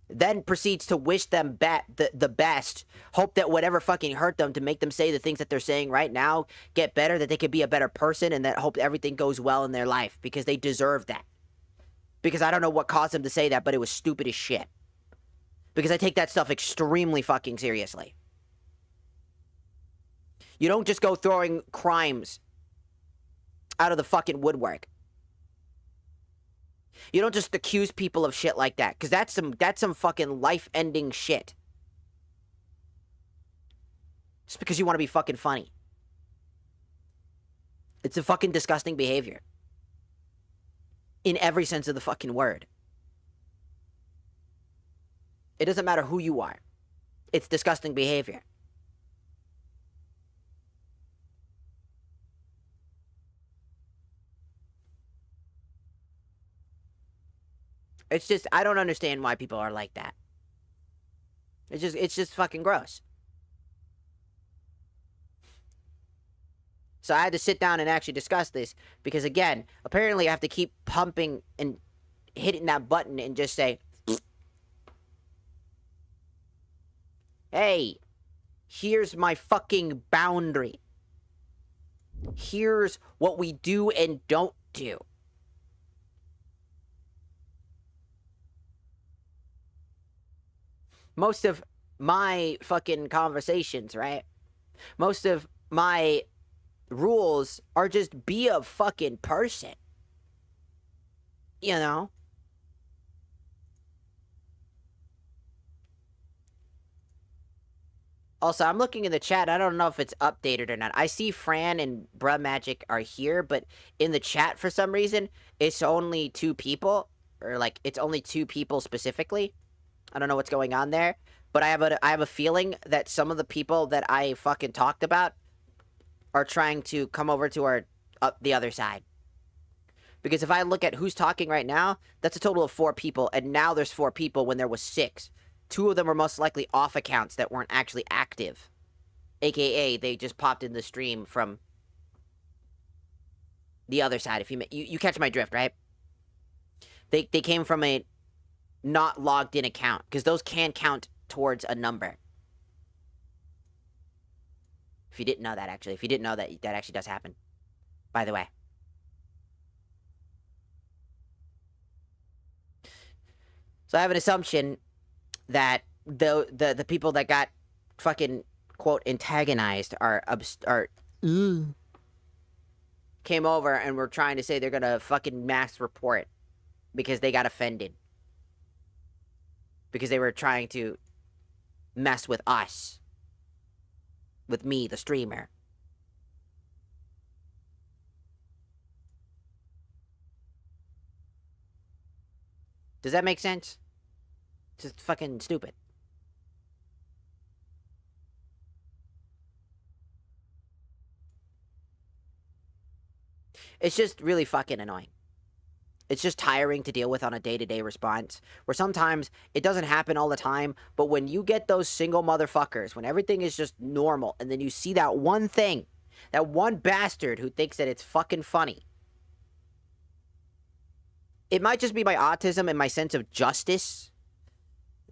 then proceeds to wish them the best, hope that whatever fucking hurt them to make them say the things that they're saying right now get better, that they could be a better person, and that hope everything goes well in their life, because they deserve that. Because I don't know what caused them to say that, but it was stupid as shit. Because I take that stuff extremely fucking seriously. You don't just go throwing crimes out of the fucking woodwork. You don't just accuse people of shit like that, because that's some fucking life-ending shit. Just because you want to be fucking funny. It's a fucking disgusting behavior. In every sense of the fucking word. It doesn't matter who you are. It's disgusting behavior. It's just, I don't understand why people are like that. It's just fucking gross. So I had to sit down and actually discuss this, because again, apparently I have to keep pumping and hitting that button and just say, hey, here's my fucking boundary. Here's what we do and don't do. Most of my fucking conversations, right? Most of my rules are just be a fucking person. You know? Also, I'm looking in the chat. I don't know if it's updated or not. I see Fran and Bruh Magic are here, but in the chat, for some reason, it's only 2 people. Or, like, it's only 2 people specifically. I don't know what's going on there. But I have a feeling that some of the people that I fucking talked about are trying to come over to the other side. Because if I look at who's talking right now, that's a total of 4 people. And now there's 4 people when there was 6. 2 of them were most likely off accounts that weren't actually active. AKA, they just popped in the stream from the other side. If you catch my drift, right? They came from a not logged in account. Because those can count towards a number. If you didn't know that, actually. If you didn't know that, that actually does happen. By the way. So I have an assumption that the people that got fucking, quote, antagonized came over and were trying to say they're gonna fucking mass report because they got offended. Because they were trying to mess with us. With me, the streamer. Does that make sense? It's just fucking stupid. It's just really fucking annoying. It's just tiring to deal with on a day-to-day response. Where sometimes it doesn't happen all the time, but when you get those single motherfuckers, when everything is just normal, and then you see that one thing, that one bastard who thinks that it's fucking funny. It might just be my autism and my sense of justice.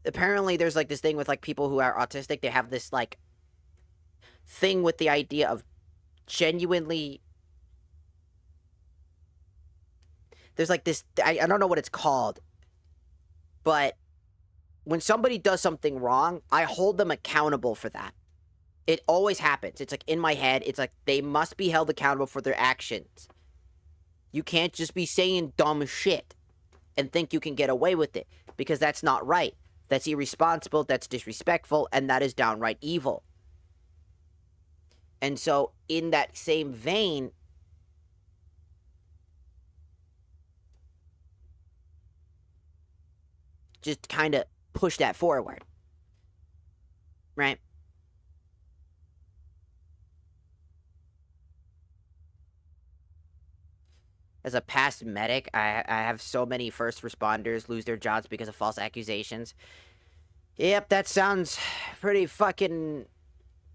Apparently, there's, like, this thing with, like, people who are autistic. They have this, like, thing with the idea of genuinely... There's, like, this... I don't know what it's called. But when somebody does something wrong, I hold them accountable for that. It always happens. It's, like, in my head. It's, like, they must be held accountable for their actions. You can't just be saying dumb shit and think you can get away with it. Because that's not right. That's irresponsible, that's disrespectful, and that is downright evil. And so, in that same vein, just kind of push that forward. Right? As a past medic, I have so many first responders lose their jobs because of false accusations. Yep, that sounds pretty fucking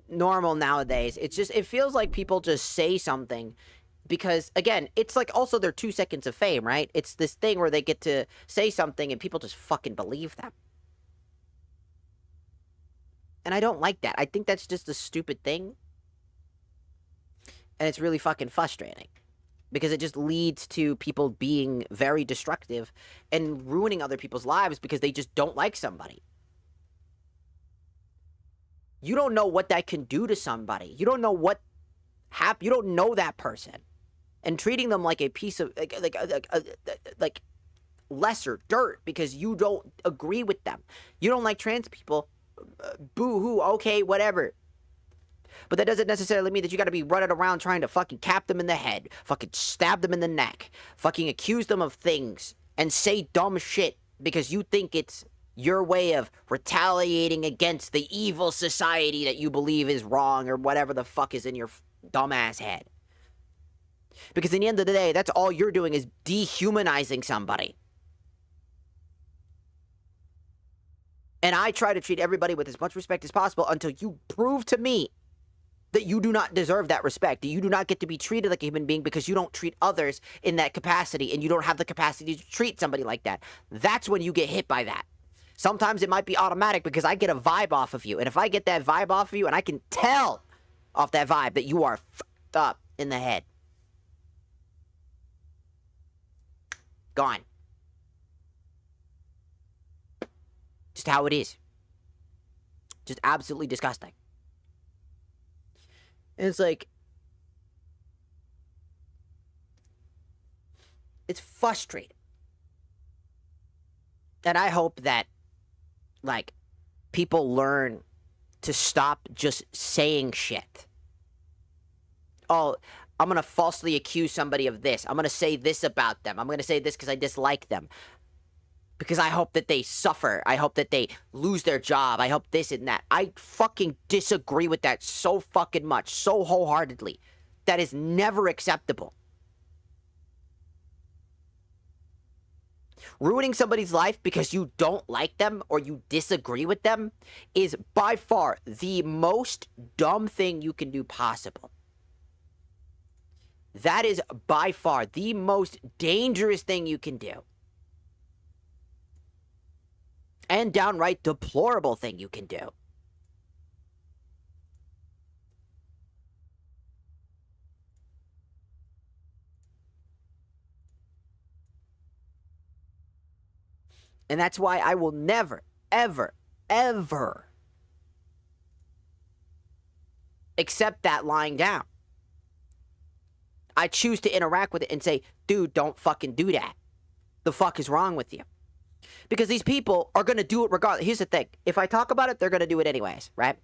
normal nowadays. It's just, it feels like people just say something because, again, it's like also their 2 seconds of fame, right? It's this thing where they get to say something and people just fucking believe them. And I don't like that. I think that's just a stupid thing. And it's really fucking frustrating. Because it just leads to people being very destructive and ruining other people's lives because they just don't like somebody. You don't know what that can do to somebody. You don't know what you don't know that person. And treating them like a piece of, like lesser dirt because you don't agree with them. You don't like trans people. Boo-hoo, okay, whatever. But that doesn't necessarily mean that you gotta be running around trying to fucking cap them in the head, fucking stab them in the neck, fucking accuse them of things, and say dumb shit because you think it's your way of retaliating against the evil society that you believe is wrong or whatever the fuck is in your dumbass head. Because in the end of the day, that's all you're doing is dehumanizing somebody. And I try to treat everybody with as much respect as possible until you prove to me that you do not deserve that respect, that you do not get to be treated like a human being because you don't treat others in that capacity and you don't have the capacity to treat somebody like that. That's when you get hit by that. Sometimes it might be automatic because I get a vibe off of you. And if I get that vibe off of you and I can tell off that vibe that you are fucked up in the head. Gone. Just how it is. Just absolutely disgusting. And it's like, it's frustrating. And I hope that, like, people learn to stop just saying shit. Oh, I'm going to falsely accuse somebody of this. I'm going to say this about them. I'm going to say this because I dislike them. Because I hope that they suffer. I hope that they lose their job. I hope this and that. I fucking disagree with that so fucking much, so wholeheartedly. That is never acceptable. Ruining somebody's life because you don't like them or you disagree with them is by far the most dumb thing you can do possible. That is by far the most dangerous thing you can do. And downright deplorable thing you can do. And that's why I will never, ever, ever accept that lying down. I choose to interact with it and say, dude, don't fucking do that. The fuck is wrong with you? Because these people are going to do it regardless. Here's the thing. If I talk about it, they're going to do it anyways, right?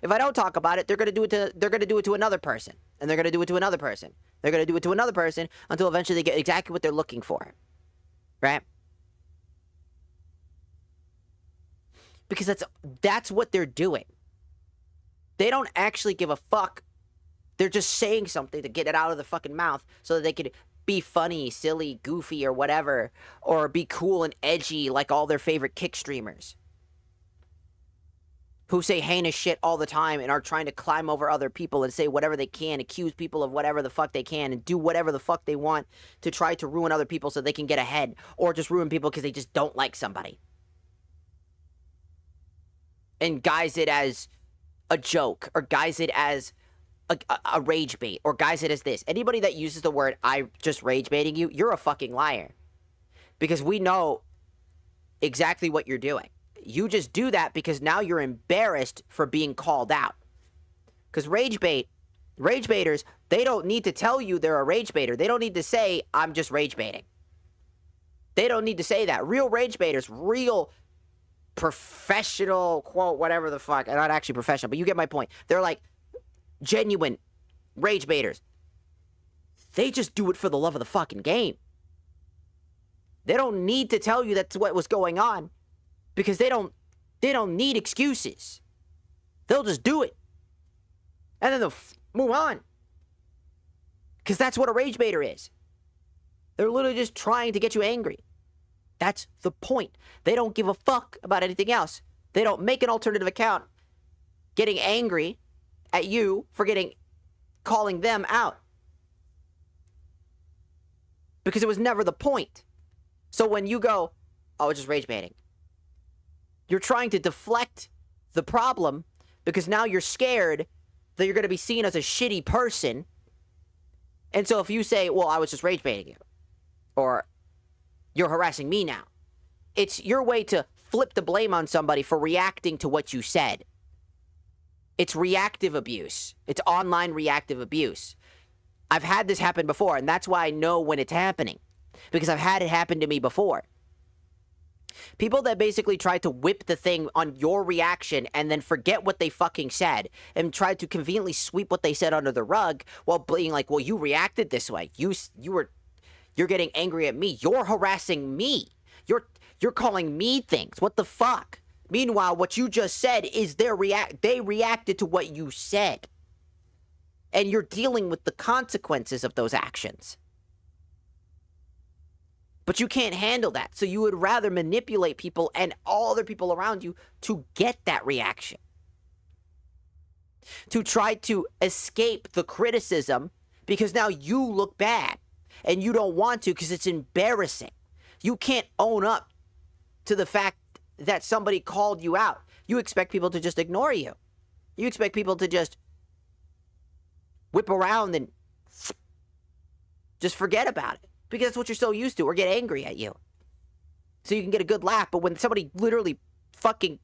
If I don't talk about it, they're going to do it to another person. And they're going to do it to another person. They're going to do it to another person until eventually they get exactly what they're looking for. Right? Because that's what they're doing. They don't actually give a fuck. They're just saying something to get it out of the fucking mouth so that they could be funny, silly, goofy, or whatever. Or be cool and edgy like all their favorite kick streamers. Who say heinous shit all the time and are trying to climb over other people and say whatever they can, accuse people of whatever the fuck they can, and do whatever the fuck they want to try to ruin other people so they can get ahead. Or just ruin people because they just don't like somebody. And guise it as a joke, or guise it as a rage bait, or guise it as this. Anybody that uses the word, I just rage baiting you, you're a fucking liar. Because we know exactly what you're doing. You just do that because now you're embarrassed for being called out. Because rage baiters, they don't need to tell you they're a rage baiter. They don't need to say, I'm just rage baiting. They don't need to say that. Real rage baiters, real professional, quote, whatever the fuck, not actually professional, but you get my point. They're like genuine rage baiters. They just do it for the love of the fucking game. They don't need to tell you that's what was going on because they don't need excuses. They'll just do it. And then they'll move on. Because that's what a rage baiter is. They're literally just trying to get you angry. That's the point. They don't give a fuck about anything else. They don't make an alternative account getting angry at you for calling them out. Because it was never the point. So when you go, oh, it's just rage baiting, you're trying to deflect the problem because now you're scared that you're going to be seen as a shitty person. And so if you say, well, I was just rage baiting you, or you're harassing me now, it's your way to flip the blame on somebody for reacting to what you said. It's reactive abuse. It's online reactive abuse. I've had this happen before, and that's why I know when it's happening. Because I've had it happen to me before. People that basically try to whip the thing on your reaction and then forget what they fucking said and try to conveniently sweep what they said under the rug while being like, well, you reacted this way. You're getting angry at me. You're harassing me. You're calling me things. What the fuck? Meanwhile, what you just said is they reacted to what you said. And you're dealing with the consequences of those actions. But you can't handle that. So you would rather manipulate people and all other people around you to get that reaction. To try to escape the criticism because now you look bad. And you don't want to because it's embarrassing. You can't own up to the fact that somebody called you out. You expect people to just ignore you. You expect people to just whip around and just forget about it. Because that's what you're so used to, or get angry at you. So you can get a good laugh. But when somebody literally fucking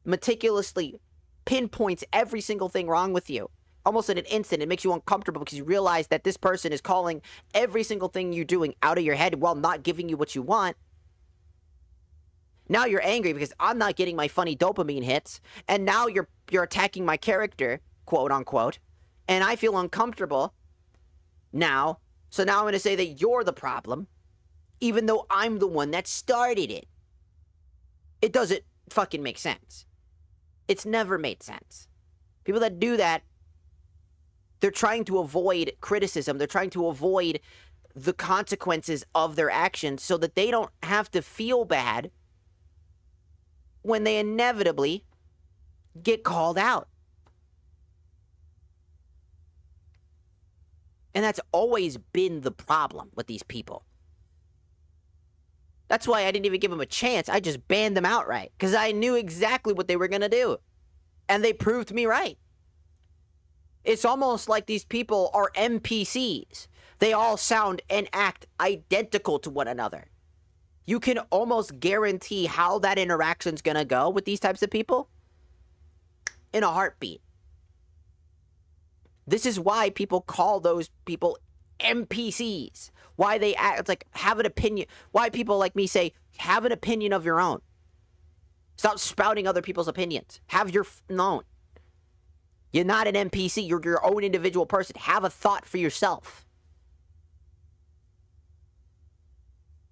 meticulously pinpoints every single thing wrong with you, almost in an instant, it makes you uncomfortable because you realize that this person is calling every single thing you're doing out of your head while not giving you what you want. Now you're angry because I'm not getting my funny dopamine hits, and now you're attacking my character, quote unquote, and I feel uncomfortable now. So now I'm going to say that you're the problem, even though I'm the one that started it. It doesn't fucking make sense. It's never made sense. People that do that, they're trying to avoid criticism. They're trying to avoid the consequences of their actions so that they don't have to feel bad when they inevitably get called out. And that's always been the problem with these people. That's why I didn't even give them a chance. I just banned them outright. Because I knew exactly what they were going to do. And they proved me right. It's almost like these people are NPCs. They all sound and act identical to one another. You can almost guarantee how that interaction's going to go with these types of people in a heartbeat. This is why people call those people NPCs. Why they act, it's like, have an opinion. Why people like me say, have an opinion of your own. Stop spouting other people's opinions. Have your own. You're not an NPC. You're your own individual person. Have a thought for yourself.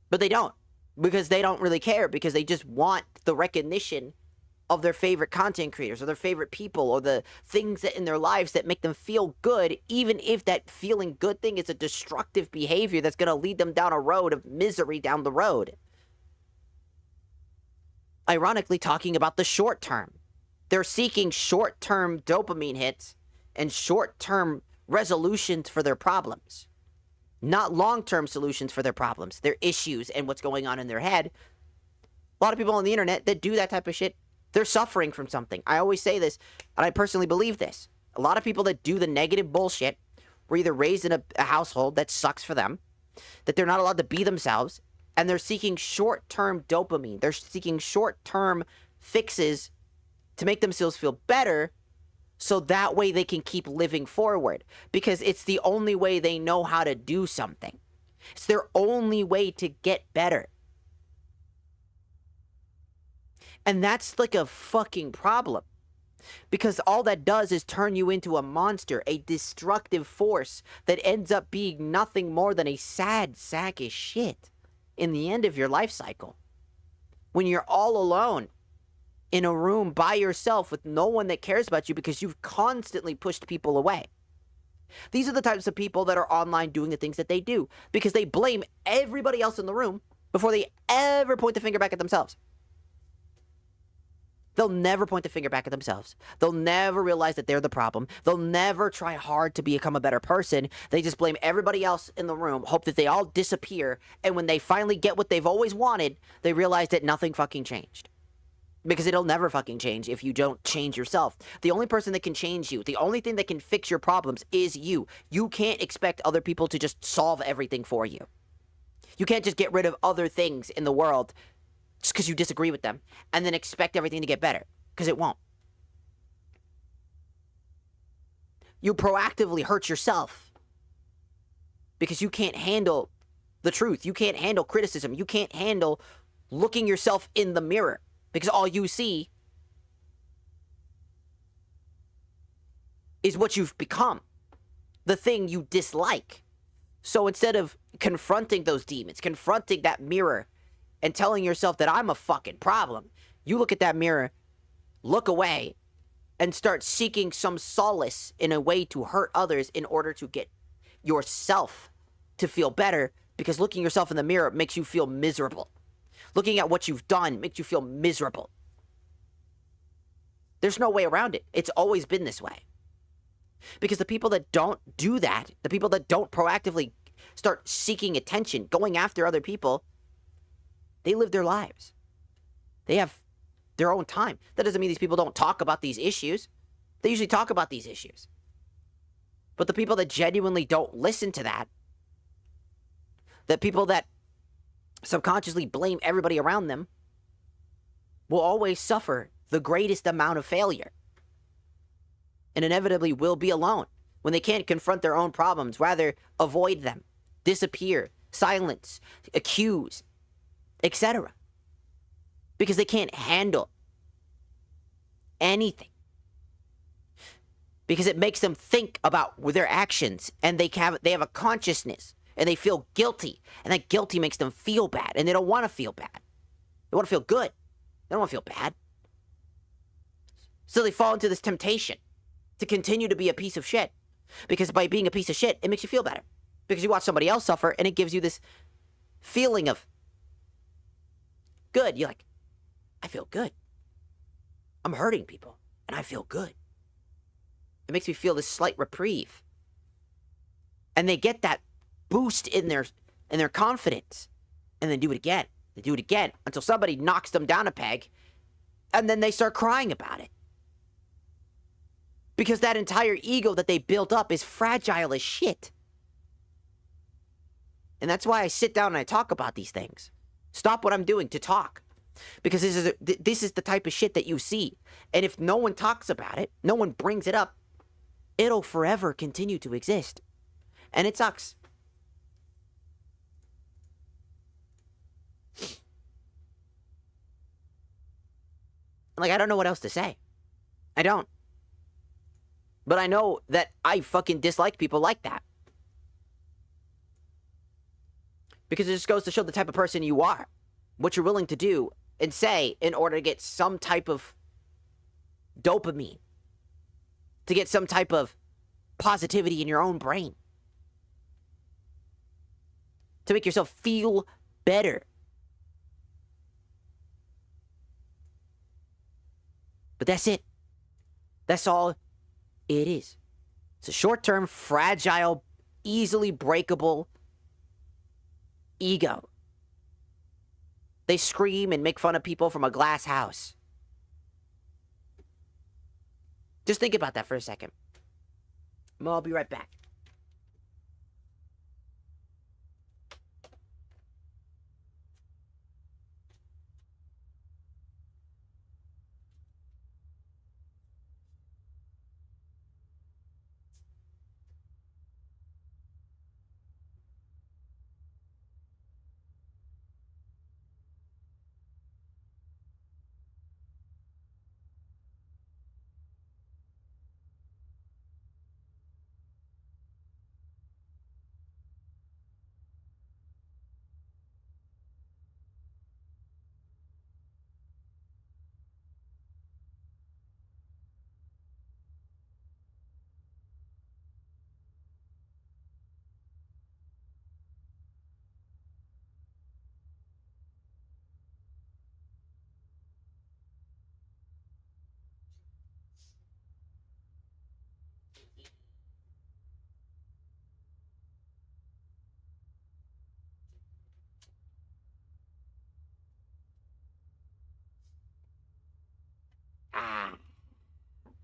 But they don't. Because they don't really care. Because they just want the recognition of their favorite content creators or their favorite people or the things that in their lives that make them feel good, even if that feeling good thing is a destructive behavior that's going to lead them down a road of misery down the road. Ironically, talking about the short term. They're seeking short-term dopamine hits and short-term resolutions for their problems. Not long-term solutions for their problems, their issues and what's going on in their head. A lot of people on the internet that do that type of shit, they're suffering from something. I always say this, and I personally believe this. A lot of people that do the negative bullshit were either raised in a household that sucks for them, that they're not allowed to be themselves, and they're seeking short-term dopamine. They're seeking short-term fixes to make themselves feel better so that way they can keep living forward. Because it's the only way they know how to do something. It's their only way to get better. And that's like a fucking problem. Because all that does is turn you into a monster, a destructive force that ends up being nothing more than a sad sack of shit in the end of your life cycle. When you're all alone in a room by yourself with no one that cares about you because you've constantly pushed people away. These are the types of people that are online doing the things that they do because they blame everybody else in the room before they ever point the finger back at themselves. They'll never point the finger back at themselves. They'll never realize that they're the problem. They'll never try hard to become a better person. They just blame everybody else in the room, hope that they all disappear, and when they finally get what they've always wanted, they realize that nothing fucking changed. Because it'll never fucking change if you don't change yourself. The only person that can change you, the only thing that can fix your problems is you. You can't expect other people to just solve everything for you. You can't just get rid of other things in the world just because you disagree with them and then expect everything to get better. Because it won't. You proactively hurt yourself because you can't handle the truth. You can't handle criticism. You can't handle looking yourself in the mirror. Because all you see is what you've become. The thing you dislike. So instead of confronting those demons, confronting that mirror, and telling yourself that I'm a fucking problem, you look at that mirror, look away, and start seeking some solace in a way to hurt others in order to get yourself to feel better. Because looking yourself in the mirror makes you feel miserable. Looking at what you've done makes you feel miserable. There's no way around it. It's always been this way. Because the people that don't do that, the people that don't proactively start seeking attention, going after other people, they live their lives. They have their own time. That doesn't mean these people don't talk about these issues. They usually talk about these issues. But the people that genuinely don't listen to that, the people that subconsciously blame everybody around them, will always suffer the greatest amount of failure. And inevitably will be alone when they can't confront their own problems, rather avoid them, disappear, silence, accuse, etc. Because they can't handle anything. Because it makes them think about their actions, and they have a consciousness, and they feel guilty, and that guilty makes them feel bad, and they don't want to feel bad. They want to feel good. They don't want to feel bad. So they fall into this temptation to continue to be a piece of shit. Because by being a piece of shit, it makes you feel better. Because you watch somebody else suffer, and it gives you this feeling of good. You're like, I feel good. I'm hurting people, and I feel good. It makes me feel this slight reprieve. And they get that boost in their confidence. And then do it again. They do it again until somebody knocks them down a peg. And then they start crying about it. Because that entire ego that they built up is fragile as shit. And that's why I sit down and I talk about these things. Stop what I'm doing to talk. Because this is the type of shit that you see. And if no one talks about it, no one brings it up, it'll forever continue to exist. And it sucks. Like, I don't know what else to say. I don't. But I know that I fucking dislike people like that. Because it just goes to show the type of person you are. What you're willing to do and say in order to get some type of dopamine. To get some type of positivity in your own brain. To make yourself feel better. But that's it. That's all it is. It's a short-term, fragile, easily breakable ego. They scream and make fun of people from a glass house. Just think about that for a second. I'll be right back.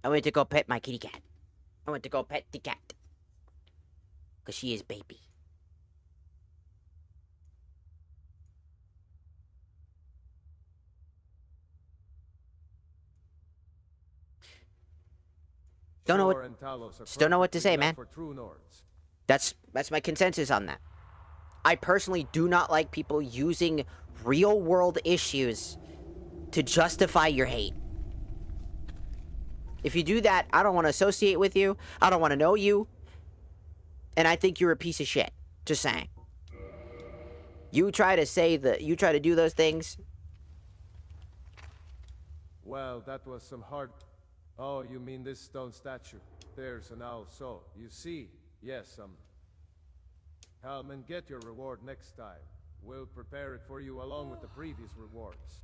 I went to go pet my kitty cat. I went to go pet the cat. Because she is baby. Don't know what, just don't know what to say, man. That's my consensus on that. I personally do not like people using real world issues to justify your hate. If you do that, I don't want to associate with you. I don't want to know you. And I think you're a piece of shit. Just saying. You try to do those things. Well, that was some hard... Oh, you mean this stone statue? There's an owl, so, you see, yes, come and get your reward next time. We'll prepare it for you along with the previous rewards.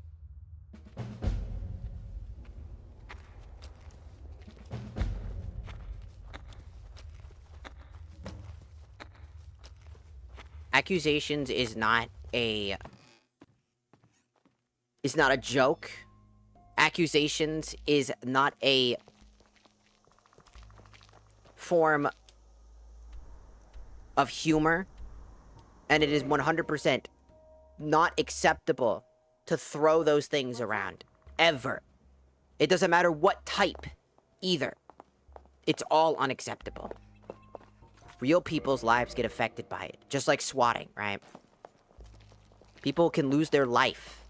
Accusations is not a joke. Accusations is not a form of humor. And it is 100% not acceptable to throw those things around. Ever. It doesn't matter what type, either. It's all unacceptable. Real people's lives get affected by it. Just like swatting, right? People can lose their life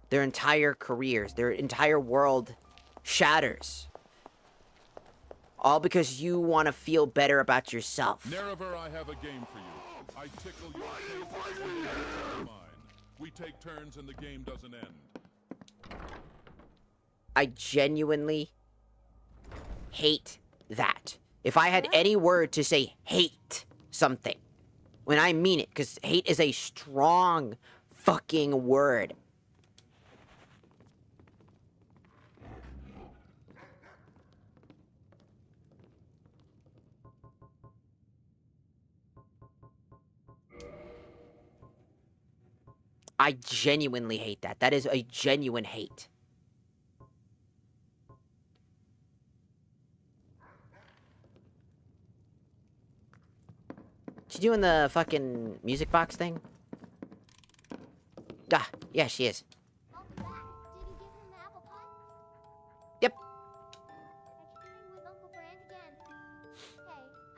Their entire careers, their entire world shatters. All because you want to feel better about yourself. Nerever, I have a game for you. I tickle your taste and you tickle mine. We take turns and the game doesn't end. I genuinely hate that. If I had any word to say hate something, when I mean it, because hate is a strong fucking word. I genuinely hate that. That is a genuine hate. She doing the fucking music box thing? Ah, yeah, she is. Yep.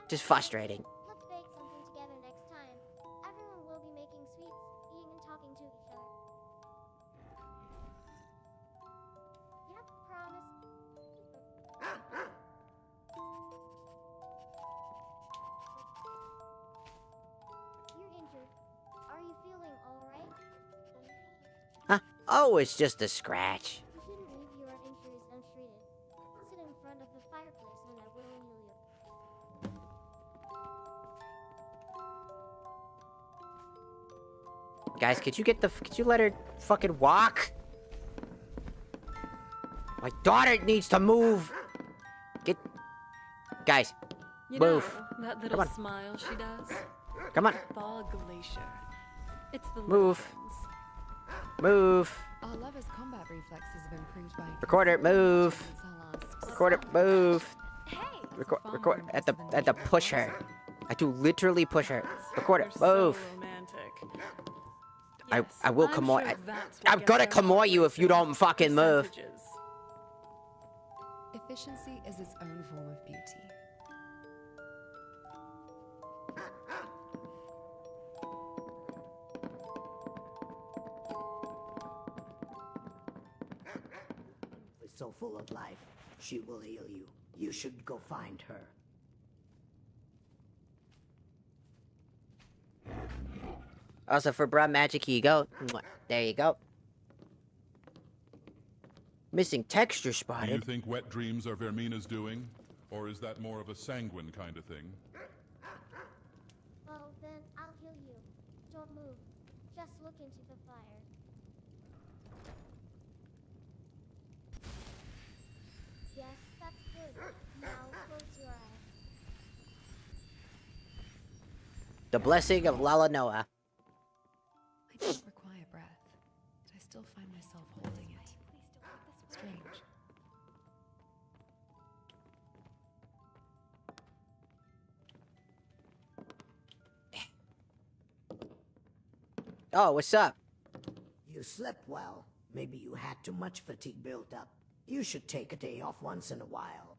Just frustrating. Let's bake something together next time. Everyone will be making sweets, eating and talking to each other. Yep, promise. You're injured. Are you feeling alright? Huh? Oh, it's just a scratch. You shouldn't leave your injuries untreated. Sit in front of the fireplace and I will heal you. Guys, could you let her fucking walk? My daughter needs to move. Guys, You move. know, that Come little on. smile she does? Come on. Thaw glacier. It's the Move. things. Move. Our lover's combat reflexes have improved by Recorder, move. Recorder, move. Record at the push her. I have to literally push her. Recorder, move. I will Kamoy. I'm gonna Kamoy you if you don't fucking move. Efficiency is its own form of beauty. Is so full of life. She will heal you. You should go find her. Also, for Bruh Magic, here you go. Mwah. There you go. Missing texture Do you spotted. think wet dreams are Vermina's doing? Or is that more of a sanguine kind of thing? Well, then I'll heal you. Don't move. Just look into the fire. Yes, that's good. Now close your eyes. The blessing of Lala Noah. I don't require breath, but I still find myself holding it. Strange. Oh, what's up? You slept well. Maybe you had too much fatigue built up. You should take a day off once in a while.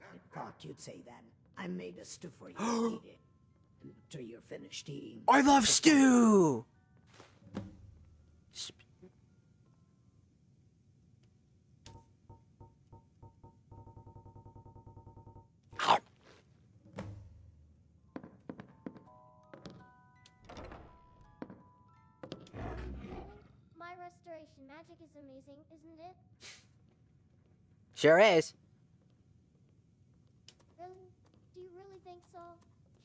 I thought you'd say that. I made a stew for you to eat it. And after you're finished eating... I love stew! My restoration magic is amazing, isn't it? Sure is. Really? Do you really think so?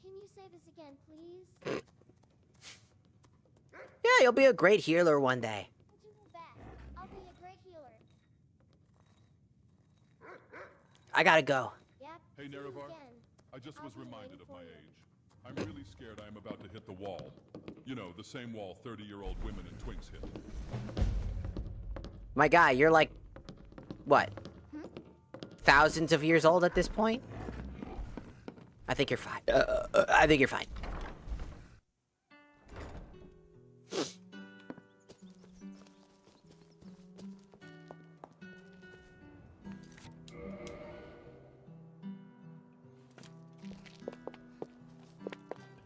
Can you say this again, please? Yeah, you'll be a great healer one day. I'll do my best. I'll be a great healer. I gotta go. Yep. Hey, see you Nerevar. again. I just was I'll be reminded waiting of for my you. age. I'm really scared I'm about to hit the wall. You know, the same wall 30-year-old women and twinks hit. My guy, you're like, what? Thousands of years old at this point? I think you're fine. I think you're fine.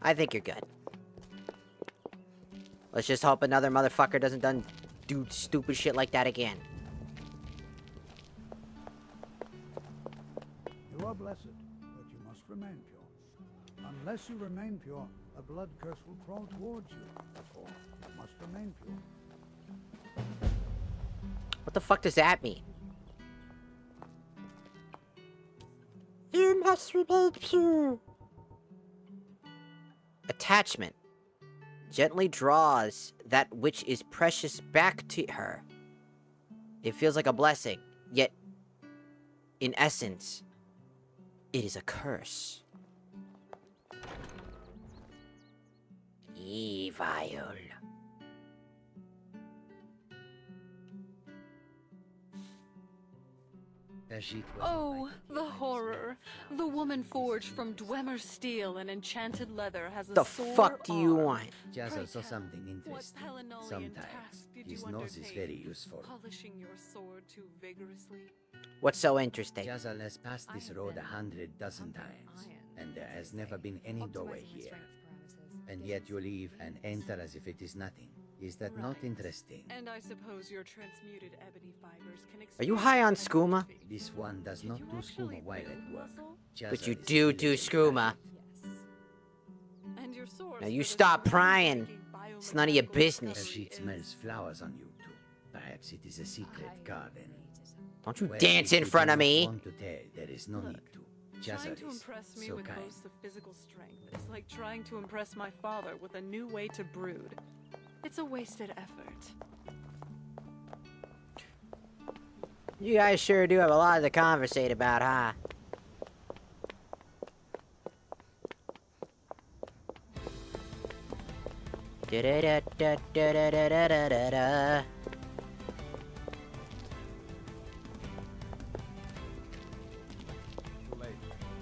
I think you're good. Let's just hope another motherfucker doesn't do stupid shit like that again. You are blessed, but you must remain pure. Unless you remain pure, a blood curse will crawl towards you. Therefore, you must remain pure. What the fuck does that mean? You must remain pure. Attachment. Gently draws that which is precious back to her. It feels like a blessing, yet, in essence, it is a curse. Evil. Oh, the horror. The woman forged from Dwemer steel and enchanted leather has a The sore fuck do you arm. want? Just also something interesting. Sometimes his nose is very useful. Polishing your sword too vigorously. What's so interesting? Jazal has passed this road 100 dozen times, and there has never been any doorway here. And yet you leave and enter as if it is nothing. Is that not interesting? And I suppose your transmuted ebony fibers can Are you high on skooma? This one does not do skooma while at work. But you do skooma. And your sword. Now you stop prying. It's none of your business. It smells flowers on you too. Perhaps it is a secret garden. Don't you Well, dance if in you front do of not me. want to tell, there is no need to. Trying Jazal to is impress me so with kind. boasts of physical strength is like trying to impress my father with a new way to brood. It's a wasted effort. You guys sure do have a lot to conversate about, huh? Da-da-da-da-da-da-da-da-da. Too late.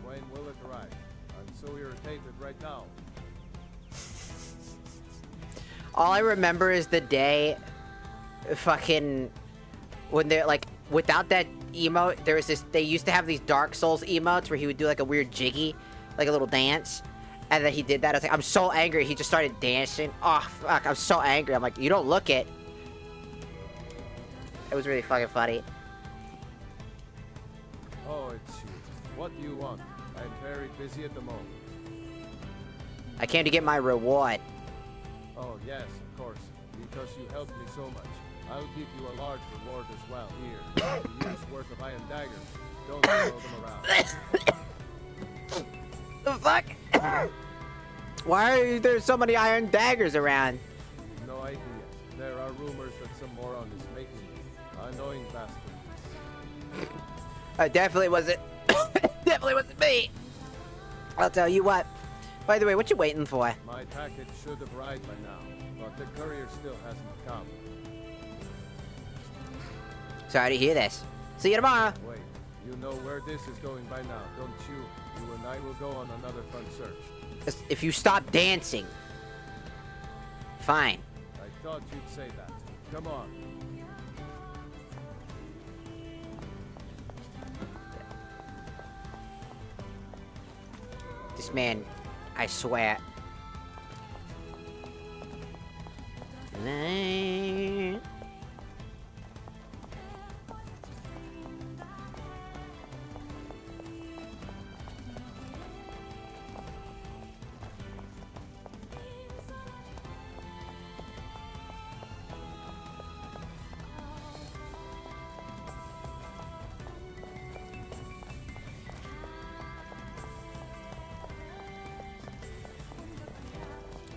When will it arrive? I'm so irritated right now. All I remember is the day, fucking, when they're like, without that emote, there was this, they used to have these Dark Souls emotes where he would do like a weird jiggy, like a little dance. And then he did that. I was like, I'm so angry. He just started dancing. Oh, fuck. I'm so angry. I'm like, you don't look it. It was really fucking funny. Oh, it's you. What do you want? I'm very busy at the moment. I came to get my reward. Oh, yes, of course. Because you helped me so much. I'll give you a large reward as well. Here, a year's worth of iron daggers. Don't throw them around. The fuck? Why are there so many iron daggers around? No idea. There are rumors that some moron is making them. Annoying bastard. It definitely wasn't. Definitely wasn't me. I'll tell you what. By the way, what you waiting for? My package should have arrived by now, but the courier still hasn't come. Sorry to hear this. See you tomorrow. Wait, you know where this is going by now, don't you? You and I will go on another front search. If you stop dancing. Fine. I thought you'd say that. Come on. This man, I swear.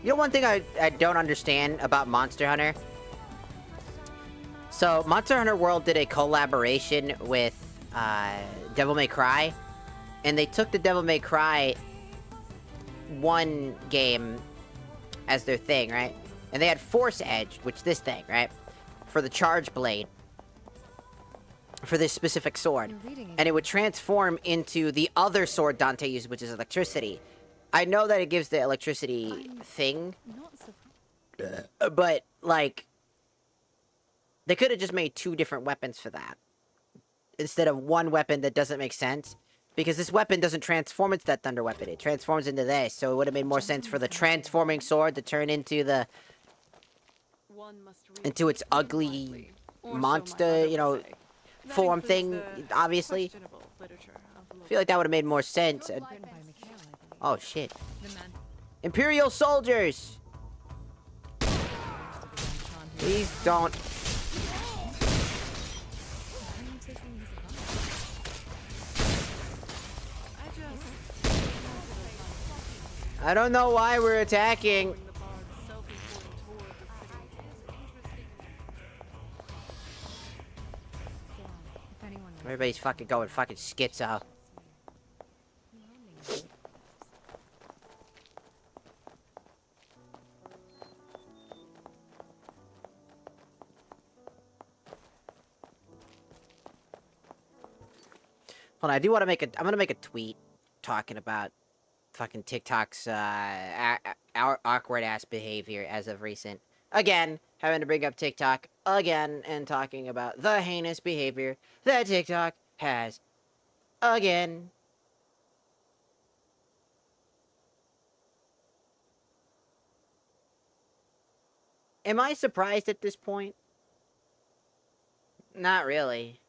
You know one thing I don't understand about Monster Hunter? So, Monster Hunter World did a collaboration with Devil May Cry. And they took the Devil May Cry 1 game as their thing, right? And they had Force Edge, which this thing, right? For the Charge Blade. For this specific sword. And it would transform into the other sword Dante used, which is electricity. I know that it gives the electricity thing, but, like, they could have just made 2 different weapons for that. Instead of one weapon that doesn't make sense. Because this weapon doesn't transform into that thunder weapon. It transforms into this. So it would have made more sense for the transforming sword to turn into the... into its ugly monster, you know, form thing, obviously. I feel like that would have made more sense. Oh, shit. Imperial soldiers! Please don't... I don't know why we're attacking. Everybody's fucking going fucking schizo. Hold on, I do want to make a... I'm gonna make a tweet talking about fucking TikTok's awkward-ass behavior as of recent. Again, having to bring up TikTok again and talking about the heinous behavior that TikTok has again. Am I surprised at this point? Not really.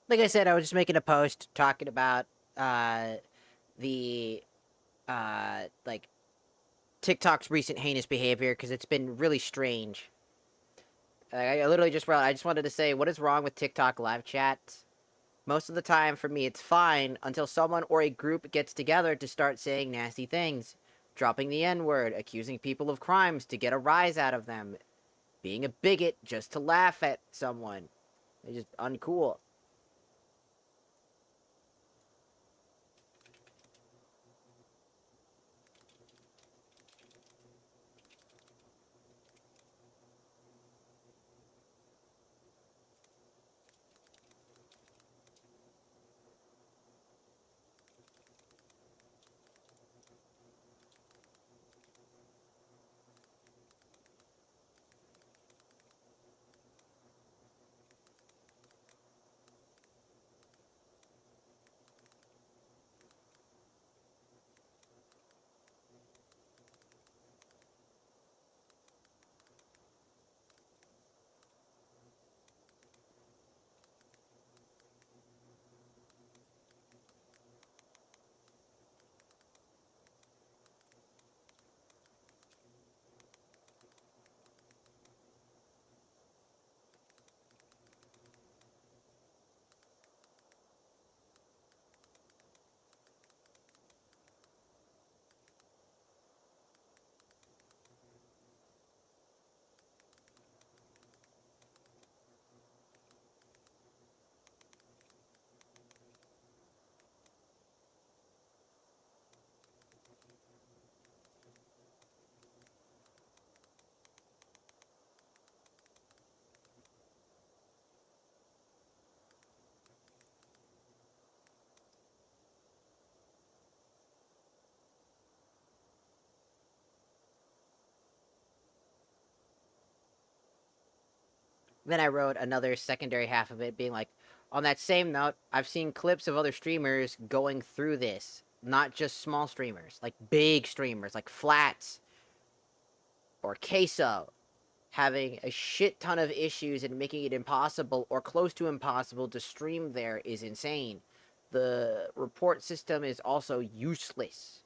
like I said, I was just making a post talking about the like TikTok's recent heinous behavior because it's been really strange. I literally just wrote. I just wanted to say, what is wrong with TikTok live chats? Most of the time, for me, it's fine until someone or a group gets together to start saying nasty things, dropping the N-word, accusing people of crimes to get a rise out of them, being a bigot just to laugh at someone. It's just uncool. Then I wrote another secondary half of it being like, on that same note, I've seen clips of other streamers going through this. Not just small streamers, like big streamers, like Flats or Queso, having a shit ton of issues and making it impossible or close to impossible to stream there is insane. The report system is also useless.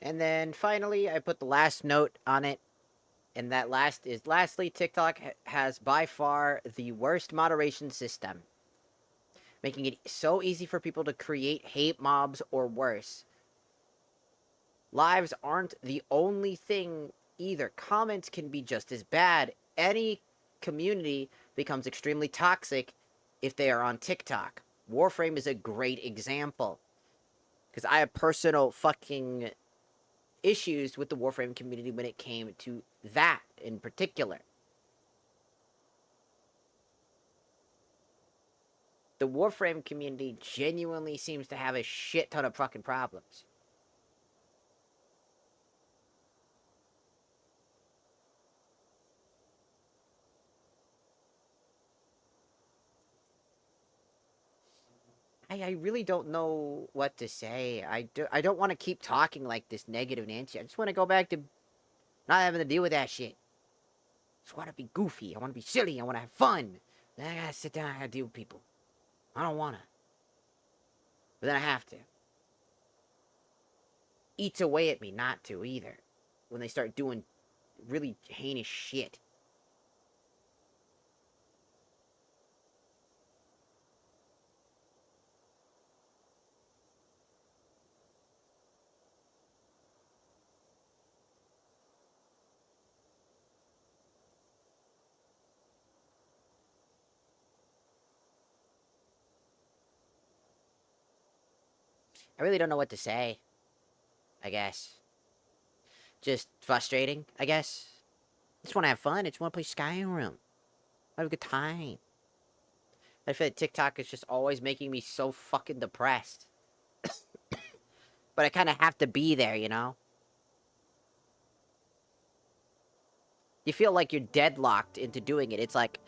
And then finally, I put the last note on it. And that lastly, TikTok has by far the worst moderation system, making it so easy for people to create hate mobs or worse. Lives aren't the only thing either. Comments can be just as bad. Any community becomes extremely toxic if they are on TikTok. Warframe is a great example. Because I have personal fucking issues with the Warframe community when it came to that in particular. The Warframe community genuinely seems to have a shit ton of fucking problems. I really don't know what to say. I don't want to keep talking like this negative Nancy. I just want to go back to not having to deal with that shit. I just want to be goofy. I want to be silly. I want to have fun. Then I gotta sit down and I gotta deal with people. I don't want to. But then I have to. Eats away at me not to either. When they start doing really heinous shit. I really don't know what to say. I guess. Just frustrating, I guess. Just want to have fun. I just want to play Skyrim. Have a good time. I feel like TikTok is just always making me so fucking depressed. But I kind of have to be there, you know? You feel like you're deadlocked into doing it. It's like...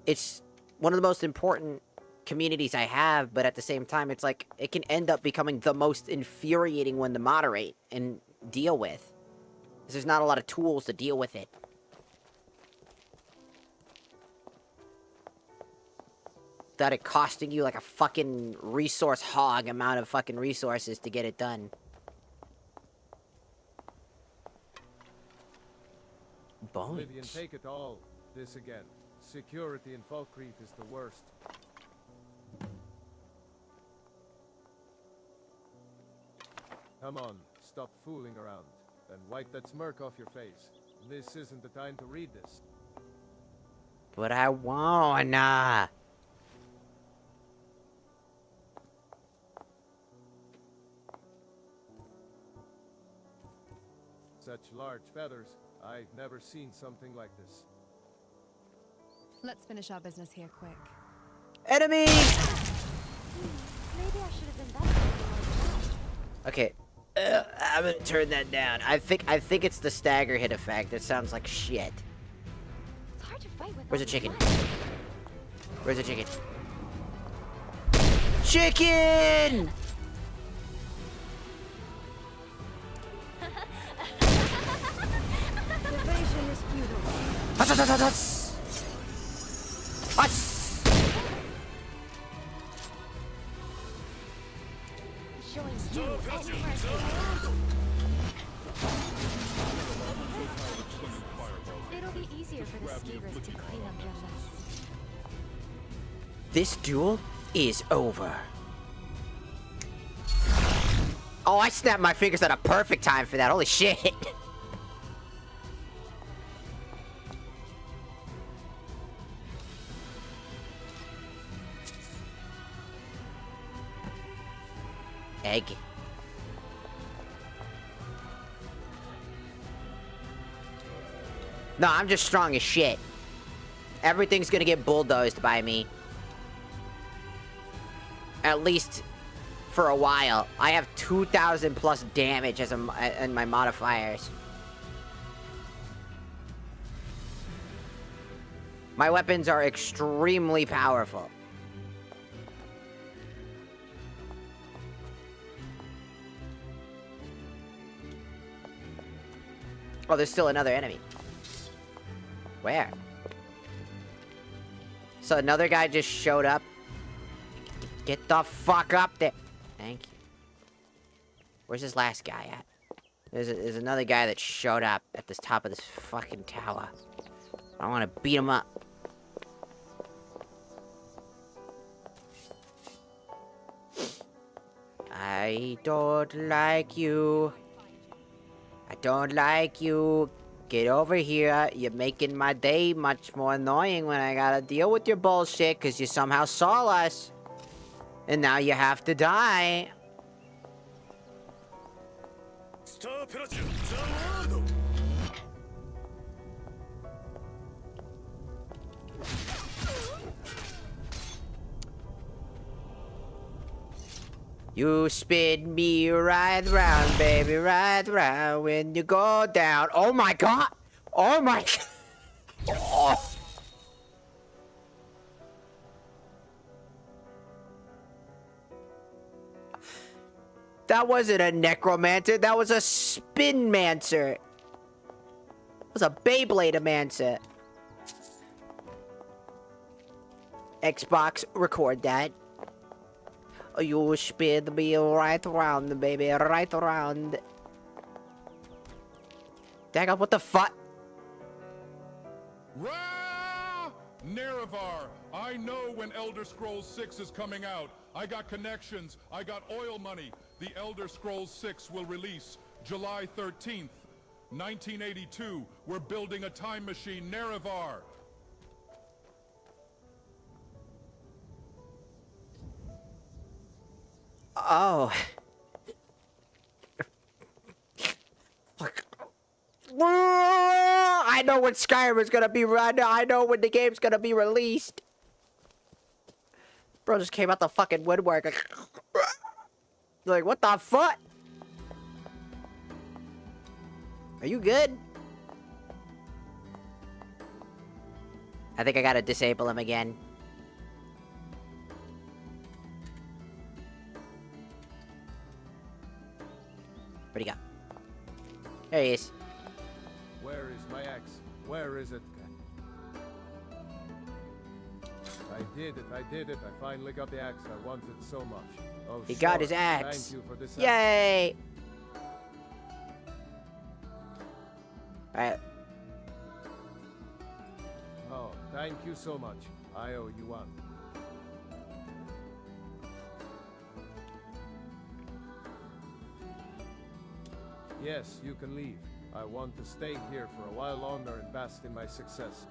It's one of the most important communities I have, but at the same time, it's like... It can end up becoming the most infuriating one to moderate and deal with. Because there's not a lot of tools to deal with it. That it costing you like a fucking resource hog amount of fucking resources to get it done. Oblivion, take it all. This again. Security in Falkreath is the worst. Come on, stop fooling around. And wipe that smirk off your face. This isn't the time to read this. But I wanna. Such large feathers. I've never seen something like this. Let's finish our business here quick. Enemy! Maybe I should have been better. Okay. I'm gonna turn that down. I think it's the stagger hit effect. It sounds like shit. It's hard to fight with. Where's the chicken? Where's the chicken? Chicken! Evasion is futile. Showing speed and mercy. It'll be easier for the SKYRIM to clean up your mess. This duel is over. Oh, I snapped my fingers at a perfect time for that. Holy shit. Egg. No, I'm just strong as shit. Everything's gonna get bulldozed by me. At least for a while. I have 2,000 plus damage as in my modifiers. My weapons are extremely powerful. Oh, there's still another enemy. Where? So another guy just showed up. Get the fuck up there. Thank you. Where's this last guy at? There's another guy that showed up at the top of this fucking tower. I want to beat him up. I don't like you. I don't like you. Get over here. You're making my day much more annoying when I gotta deal with your bullshit because you somehow saw us. And now you have to die. You spin me right round, baby, right round when you go down. Oh my god! Oh my god! Oh. That wasn't a necromancer, that was a spin-mancer. It was a Beyblade-mancer. Xbox, record that. You spin me right around, baby, right around. Dang, what the fuck? Rah! Nerevar, I know when Elder Scrolls 6 is coming out. I got connections, I got oil money. The Elder Scrolls 6 will release July 13th, 1982. We're building a time machine, Nerevar. Oh. I know when Skyrim is gonna be run. I know when the game's gonna be released. Bro just came out the fucking woodwork. Like, what the fuck? Are you good? I think I gotta disable him again. Where'd he go? There he is. Where is my axe? Where is it? I did it. I finally got the axe I wanted so much. Oh, He got his axe. Thank you for this Yay! Alright. Oh, thank you so much. I owe you one. Yes, you can leave. I want to stay here for a while longer and bask in my success.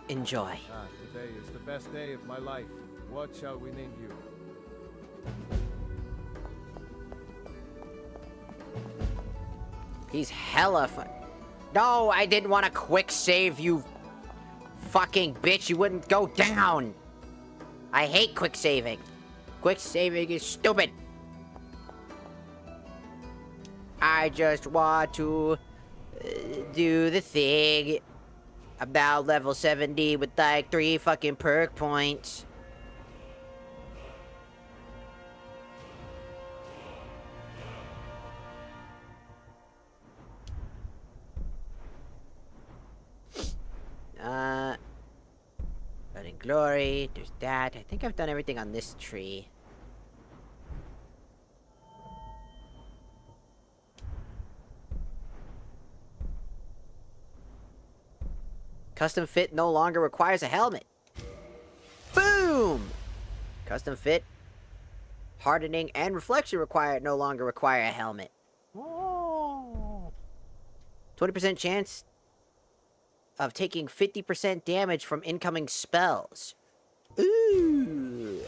Enjoy. Today is the best day of my life. What shall we name you? He's hella fun. No, I didn't want to quick save, you fucking bitch. You wouldn't go down. I hate quick saving. Quick saving is stupid. I just want to do the thing. I'm now level 70 with like 3 fucking perk points. Running glory, there's that. I think I've done everything on this tree. Custom fit no longer requires a helmet. Boom! Custom fit, hardening, and reflection no longer require a helmet. 20% chance of taking 50% damage from incoming spells. Ooh.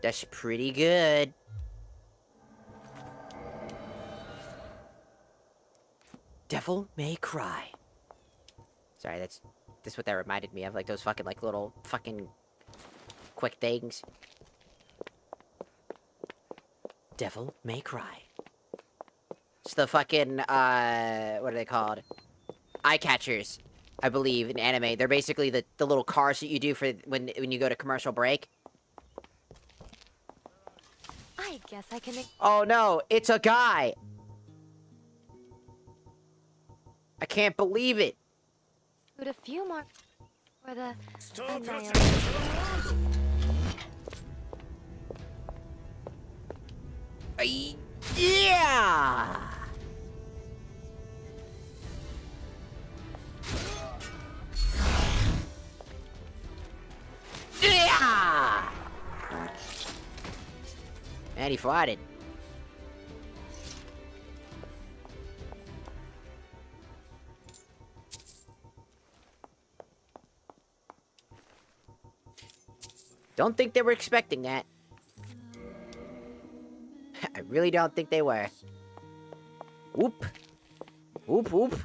That's pretty good. Devil May Cry. Sorry, that's what that reminded me of. Like those fucking, like, little fucking quick things. Devil May Cry. It's the fucking, what are they called? Eye catchers, I believe, in anime. They're basically the little cars that you do for when you go to commercial break. I guess I can... Oh no, it's a guy! I can't believe it! Put a few more... For the annihilation. Yeah! Yeah! And he fought it. Don't think they were expecting that. I really don't think they were. Whoop. Whoop, whoop.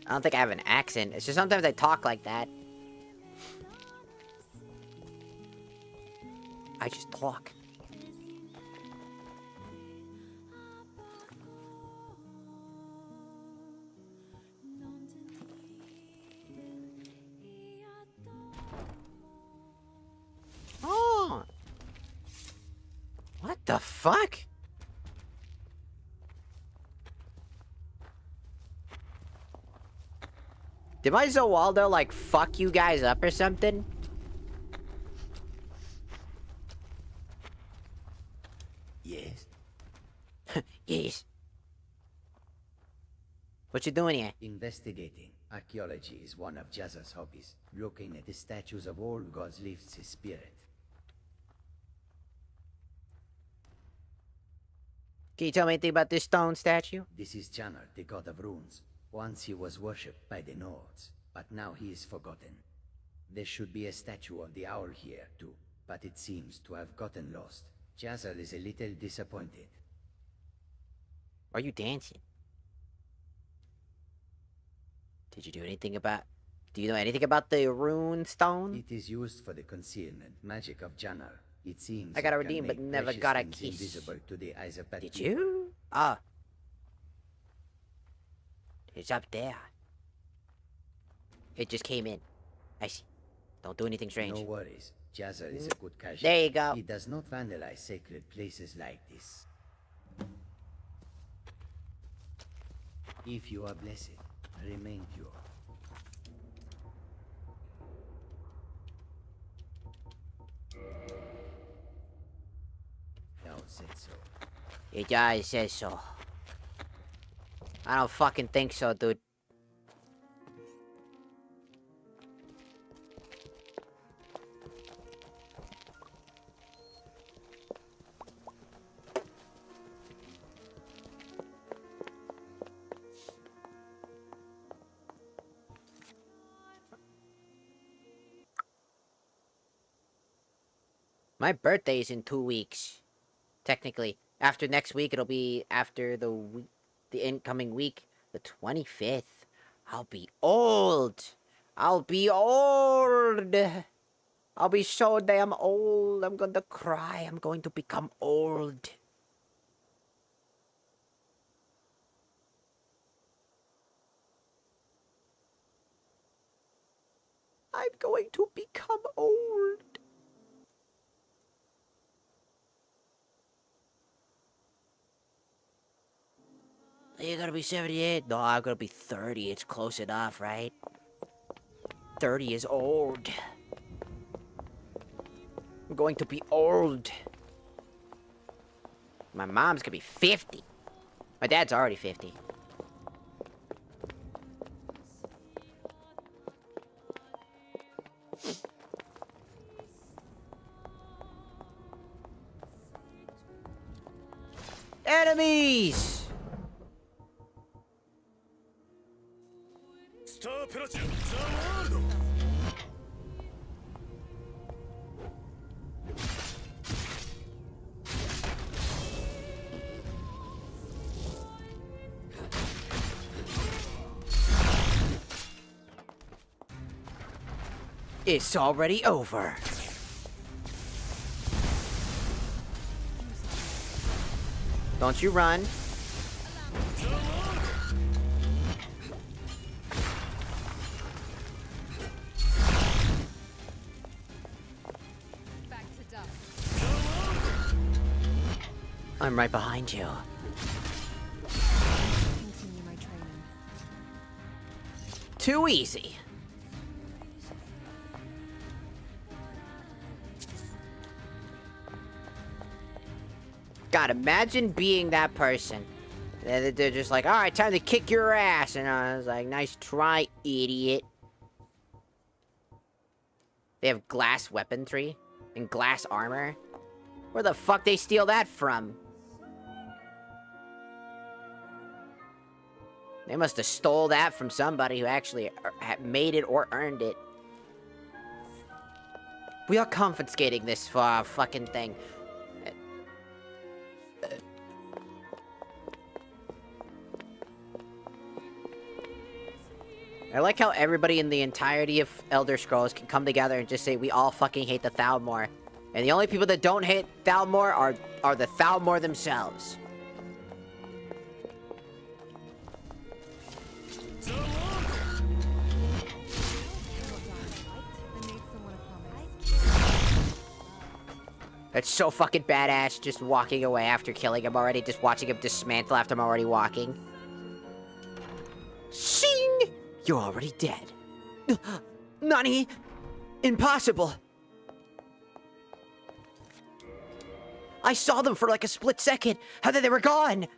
I don't think I have an accent. It's just sometimes I talk like that. I just talk. Oh! What the fuck? Did my Zawaldo, like, fuck you guys up or something? Yes. Yes. What you doing here? Investigating. Archaeology is one of Jazza's hobbies. Looking at the statues of all gods lifts his spirit. Can you tell me anything about this stone statue? This is Jannar, the god of runes. Once he was worshipped by the Nords, but now he is forgotten. There should be a statue of the owl here, too, but it seems to have gotten lost. Jazzar is a little disappointed. Are you dancing? Did you do anything about... Do you know anything about the rune stone? It is used for the concealment magic of Jannar. It seems I got a it can redeem, but make never precious got a things kiss. invisible to the eyes of bad Did people. you? Ah. It's up there. It just came in. I see. Don't do anything strange. No worries. Jazzar is a good casualty. There you go. He does not vandalize sacred places like this. If you are blessed, remain pure. Thou said so. It guy says so. I don't fucking think so, dude. My birthday is in 2 weeks. Technically. After next week, it'll be after the incoming week. The 25th. I'll be old. I'll be old. I'll be so damn old. I'm going to cry. I'm going to become old. I'm going to become old. You're gonna be 78? No, I'm gonna be 30. It's close enough, right? 30 is old. I'm going to be old. My mom's gonna be 50. My dad's already 50. Enemies! It's already over. Don't you run. I'm right behind you. Continue my training. Too easy. God, imagine being that person. They're just like, alright, time to kick your ass. And I was like, nice try, idiot. They have glass weaponry and glass armor. Where the fuck they steal that from? They must have stole that from somebody who actually made it or earned it. We are confiscating this fucking thing. I like how everybody in the entirety of Elder Scrolls can come together and just say we all fucking hate the Thalmor. And the only people that don't hate Thalmor are the Thalmor themselves. That's so fucking badass, just walking away after killing him already, just watching him dismantle after I'm already walking. Shing! You're already dead. Nani? Impossible. I saw them for like a split second. How did they were gone?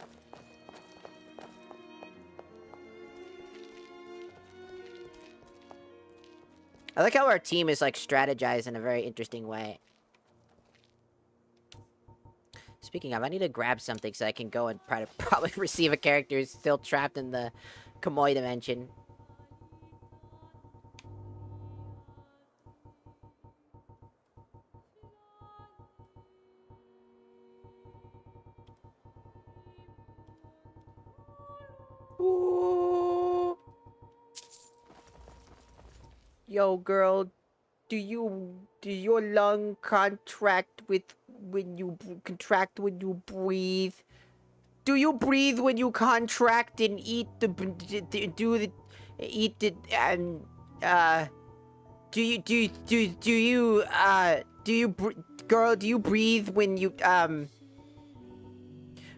I like how our team is like strategized in a very interesting way. Speaking of, I need to grab something so I can go and probably receive a character who's still trapped in the Kamoi dimension. Ooh. Yo, girl, do your lung contract with when you breathe? Do you breathe when you contract and eat girl, do you breathe when you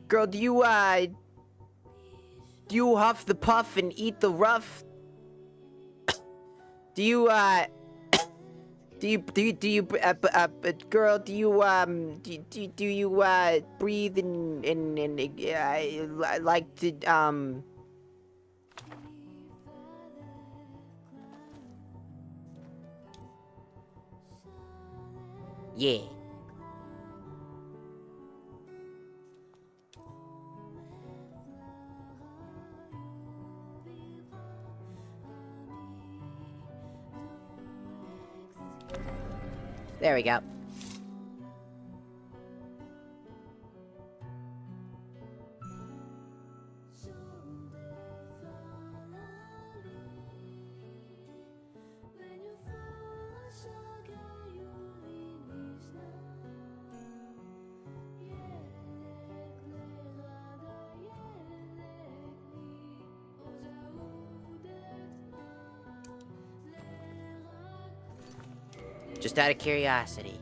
girl, do you huff the puff and eat the rough? Do you girl, do you breathe and like to yeah. There we go. Just out of curiosity.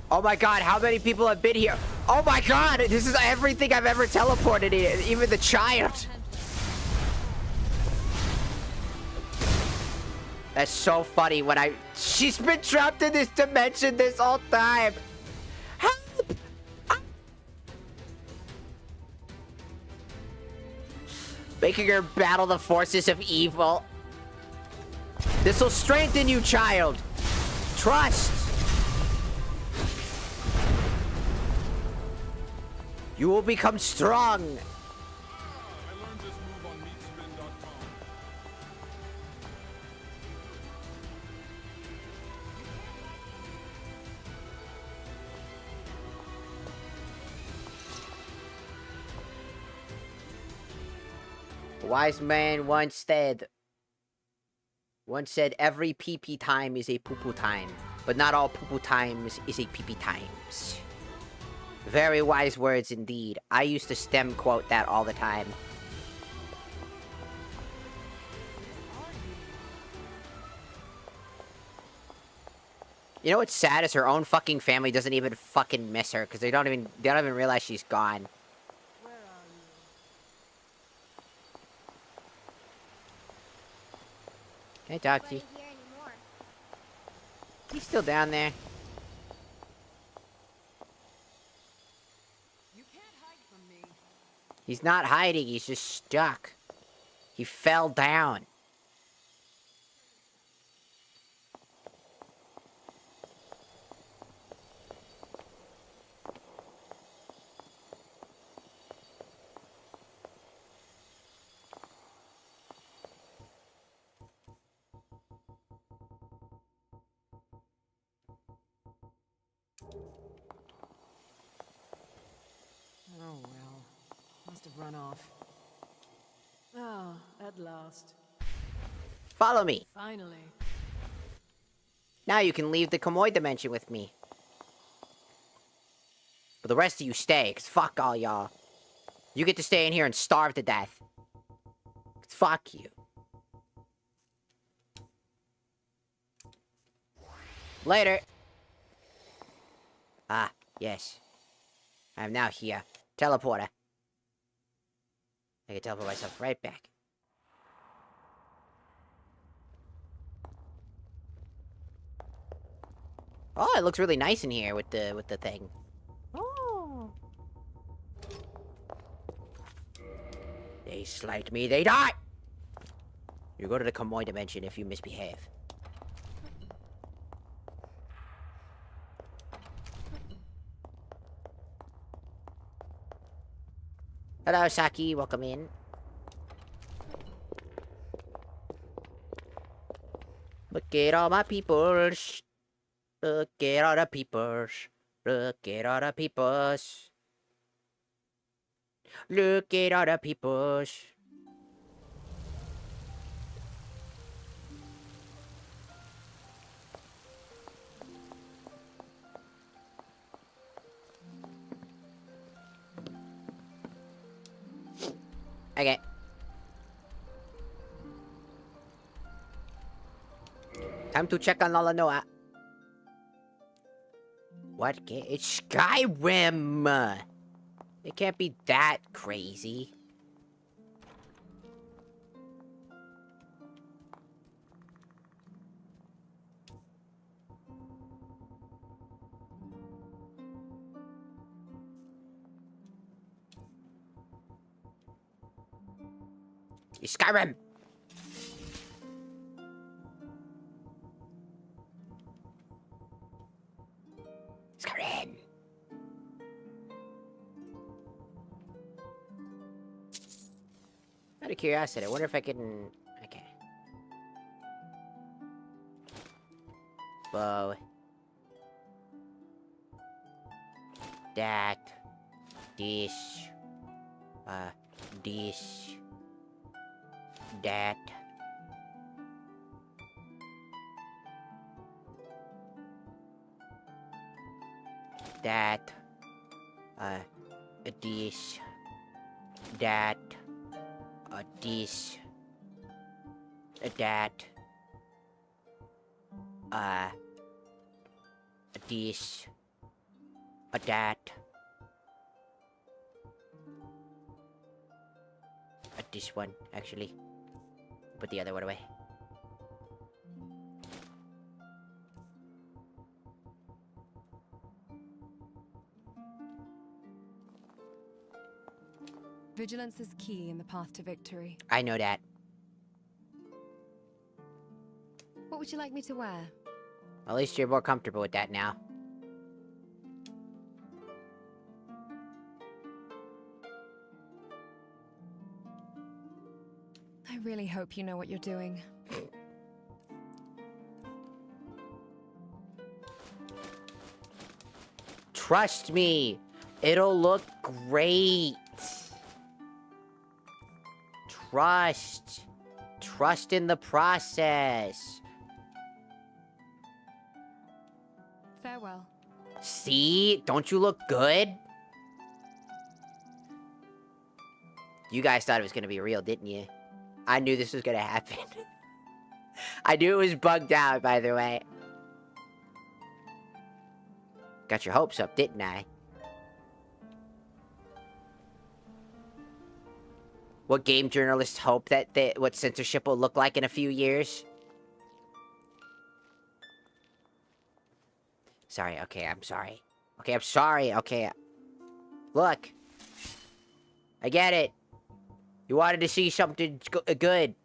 Oh my god, how many people have been here? Oh my god, this is everything I've ever teleported in, even the child. That's so funny when she's been trapped in this dimension this whole time. Making her battle the forces of evil. This'll strengthen you, child. Trust. You will become strong. I learned this move on meatspin.com. A wise man once said every pee-pee time is a poo-poo time, but not all poo-poo times is a pee-pee times. Very wise words indeed. I used to stem quote that all the time. You know what's sad is her own fucking family doesn't even fucking miss her, because they don't even realize she's gone. Where are you? Can I talk to you? Nobody here anymore. He's still down there. You can't hide from me. He's not hiding, he's just stuck. He fell down. Oh well. Must have run off. Ah, at last. Follow me. Finally. Now you can leave the Kamoy dimension with me. But the rest of you stay, because fuck all y'all. You get to stay in here and starve to death. 'Cause fuck you. Later. Ah, yes. I am now here. Teleporter. I can teleport myself right back. Oh, it looks really nice in here with the thing. Oh. They slight me, they die! You go to the Kamoy dimension if you misbehave. Hello, Saki. Welcome in. Look at all my peoples. Look at all the peoples. Look at all the peoples. Look at all the peoples. Okay. Time to check on Lala. What game? It's Skyrim! It can't be that crazy. It's Skyrim! Skyrim! Out of curiosity, I wonder if I can... Okay. Bow. That. This. This. That. That. This. That. This. That. This. That. This one, actually. Put the other one away. Vigilance is key in the path to victory. I know that. What would you like me to wear? At least you're more comfortable with that now. I really hope you know what you're doing. Trust me, it'll look great. Trust. Trust in the process. Farewell. See? Don't you look good? You guys thought it was gonna be real, didn't you? I knew this was gonna happen. I knew it was bugged out, by the way. Got your hopes up, didn't I? What game journalists hope that what censorship will look like in a few years? Sorry, okay, I'm sorry. Okay, I'm sorry, okay. Look. I get it. You wanted to see something good.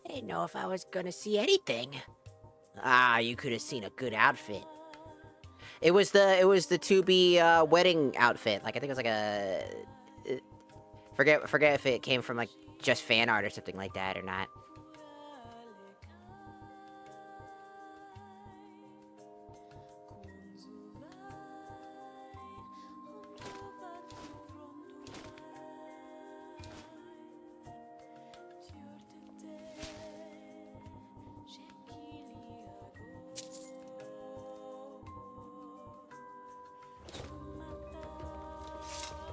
I didn't know if I was gonna see anything. Ah, you could have seen a good outfit. It was the 2B wedding outfit. Like I think it was like a forget if it came from like just fan art or something like that or not.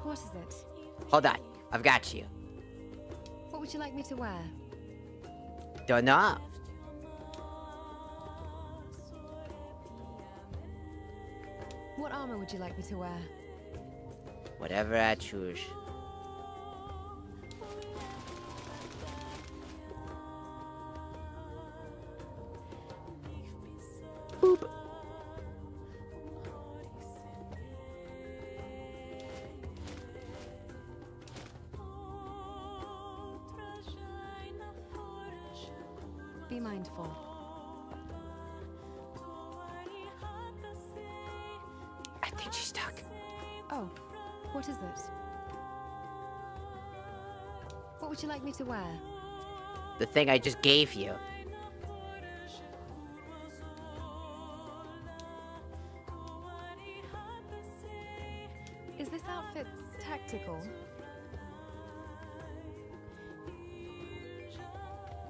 What is it? Hold on, I've got you. What would you like me to wear? Don't know. What armor would you like me to wear? Whatever I choose. Boop. Be mindful. I think she's stuck. Oh, what is it? What would you like me to wear? The thing I just gave you. Is this outfit tactical?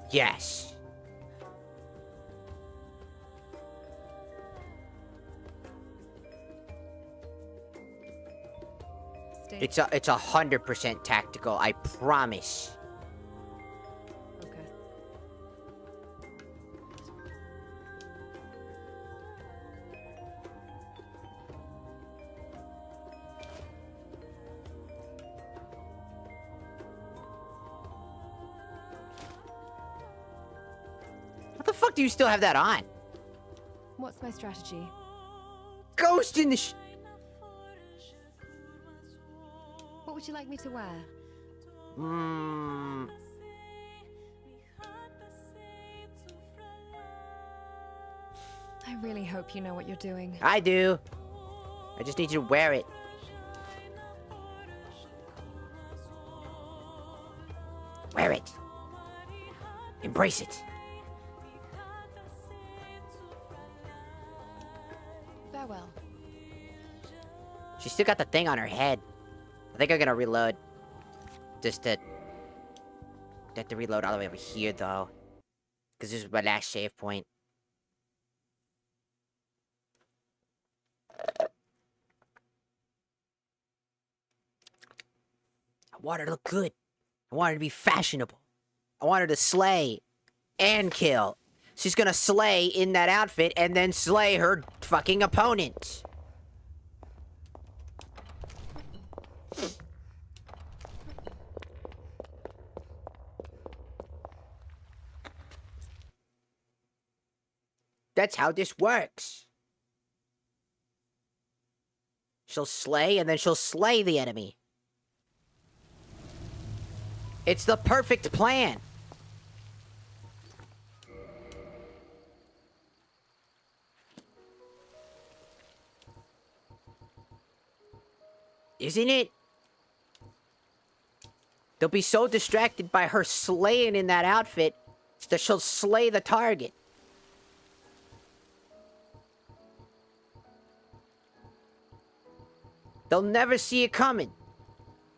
Yes. It's 100% tactical, I promise. Okay. How the fuck do you still have that on? What's my strategy? Ghost in the What would you like me to wear? I really hope you know what you're doing. I do. I just need you to wear it. Wear it. Embrace it. Farewell. She's still got the thing on her head. I think I'm gonna reload. Just to... I have to reload all the way over here, though. Because this is my last save point. I want her to look good. I want her to be fashionable. I want her to slay and kill. She's gonna slay in that outfit and then slay her fucking opponent. That's how this works. She'll slay, and then she'll slay the enemy. It's the perfect plan. Isn't it? They'll be so distracted by her slaying in that outfit that she'll slay the target. They'll never see it coming.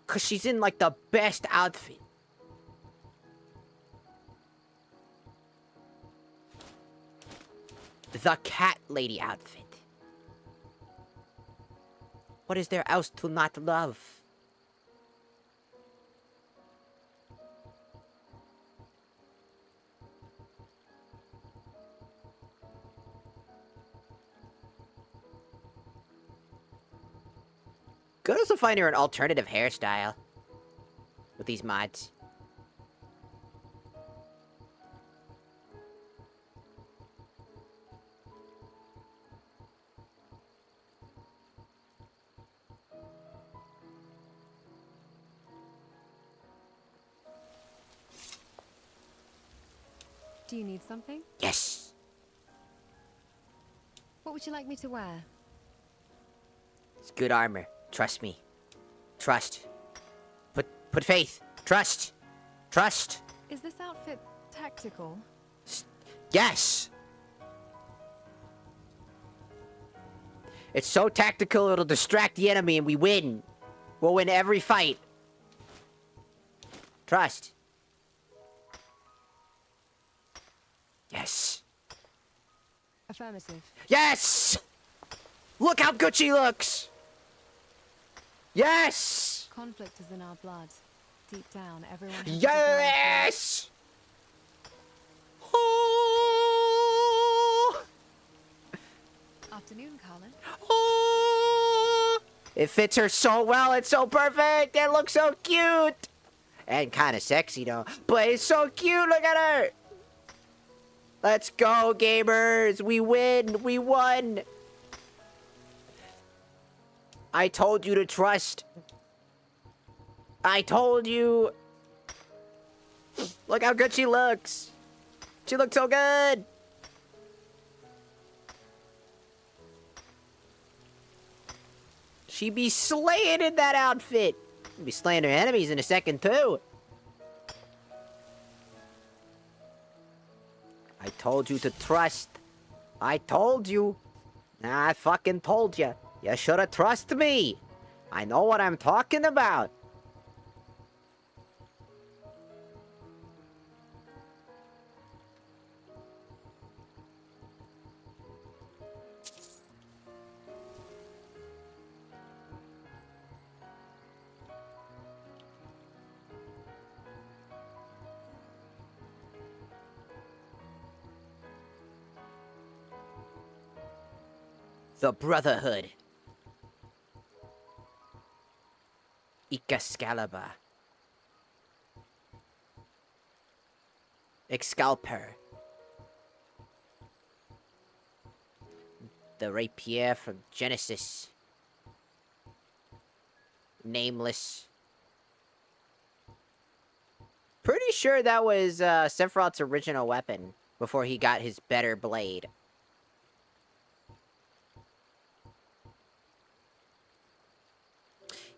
Because she's in, like, the best outfit. The cat lady outfit. What is there else to not love? Could also find her an alternative hairstyle with these mods. Do you need something? Yes. What would you like me to wear? It's good armor. Trust me. Trust. Put faith. Trust. Trust. Is this outfit tactical? Yes. It's so tactical it'll distract the enemy and we win. We'll win every fight. Trust. Yes. Affirmative. Yes! Look how good she looks! Yes! Conflict is in our blood. Deep down, everyone has Yes! Oh! Afternoon, Carlin. Oh! It fits her so well. It's so perfect. It looks so cute. And kind of sexy, though. But it's so cute. Look at her. Let's go, gamers. We win. We won. I told you to trust. I told you. Look how good she looks. She looks so good. She be slaying in that outfit. She'll be slaying her enemies in a second, too. I told you to trust. I told you. I fucking told you. You shoulda trusted me. I know what I'm talking about. The Brotherhood. Excalibur. Excalibur. The rapier from Genesis. Nameless. Pretty sure that was Sephiroth's original weapon before he got his better blade.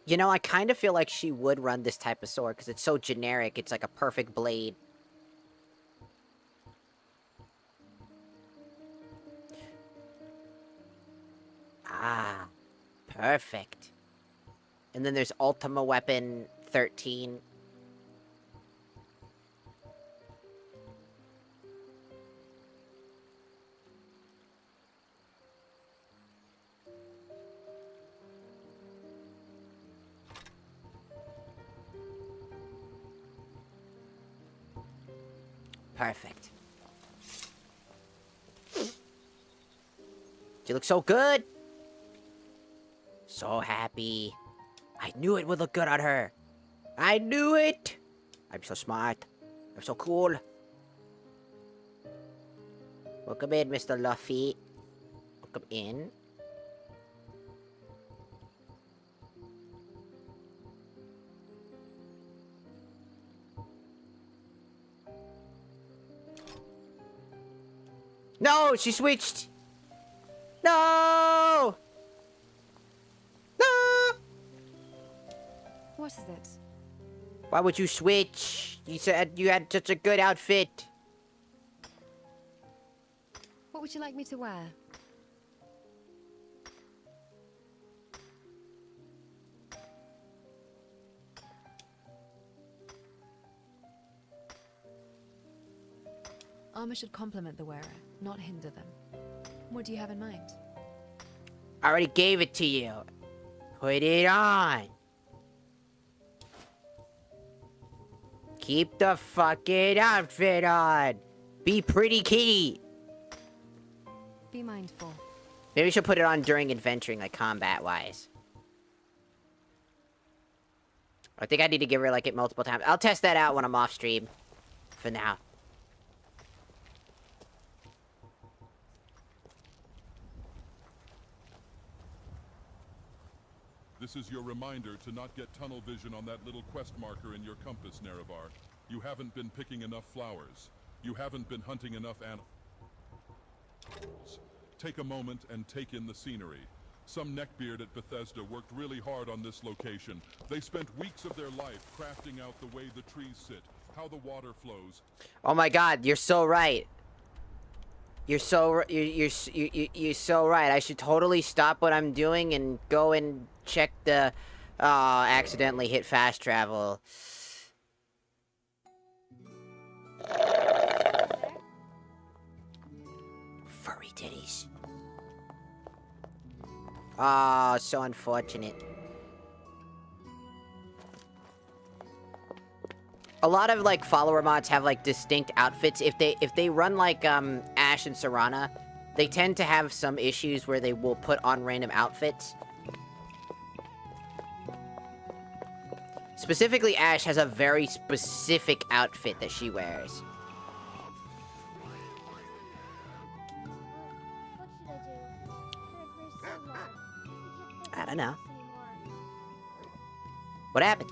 You know, I kind of feel like she would run this type of sword because it's so generic. It's like a perfect blade. Ah, perfect. And then there's Ultima Weapon 13. Perfect. She looks so good. So happy. I knew it would look good on her. I knew it. I'm so smart. I'm so cool. Welcome in, Mr. Luffy. Welcome in. No, she switched. No! No! What is it? Why would you switch? You said you had such a good outfit. What would you like me to wear? Armor should complement the wearer, not hinder them. What do you have in mind? I already gave it to you. Put it on. Keep the fucking outfit on. Be pretty kitty. Be mindful. Maybe we should put it on during adventuring, like combat-wise. I think I need to give her like it multiple times. I'll test that out when I'm off stream. For now. This is your reminder to not get tunnel vision on that little quest marker in your compass, Nerevar. You haven't been picking enough flowers. You haven't been hunting enough animals. Take a moment and take in the scenery. Some neckbeard at Bethesda worked really hard on this location. They spent weeks of their life crafting out the way the trees sit, how the water flows. Oh my god, you're so right. You're so right. I should totally stop what I'm doing and go and check the... accidentally hit fast travel. Furry titties. Oh, so unfortunate. A lot of like follower mods have like distinct outfits. If they run like Ash and Serana, they tend to have some issues where they will put on random outfits. Specifically, Ash has a very specific outfit that she wears. I don't know. What happened?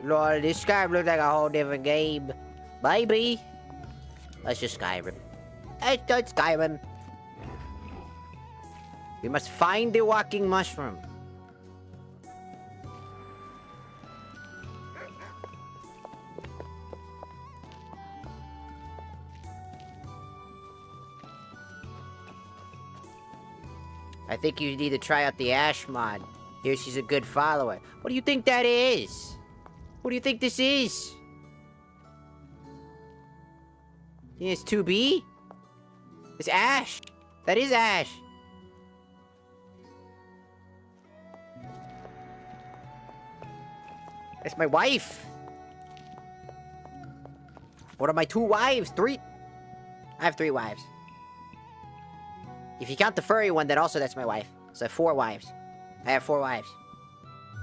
Lord, this Skyrim looks like a whole different game. Baby. Let's just Skyrim. Let's just Skyrim. We must find the walking mushroom. I think you need to try out the Ash mod. Here, she's a good follower. What do you think that is? What do you think this is? Yeah, it's 2B? It's Ash. That is Ash. That's my wife. What are my 2 wives? 3? I have 3 wives. If you count the furry one, then also that's my wife. So 4 wives. I have 4 wives.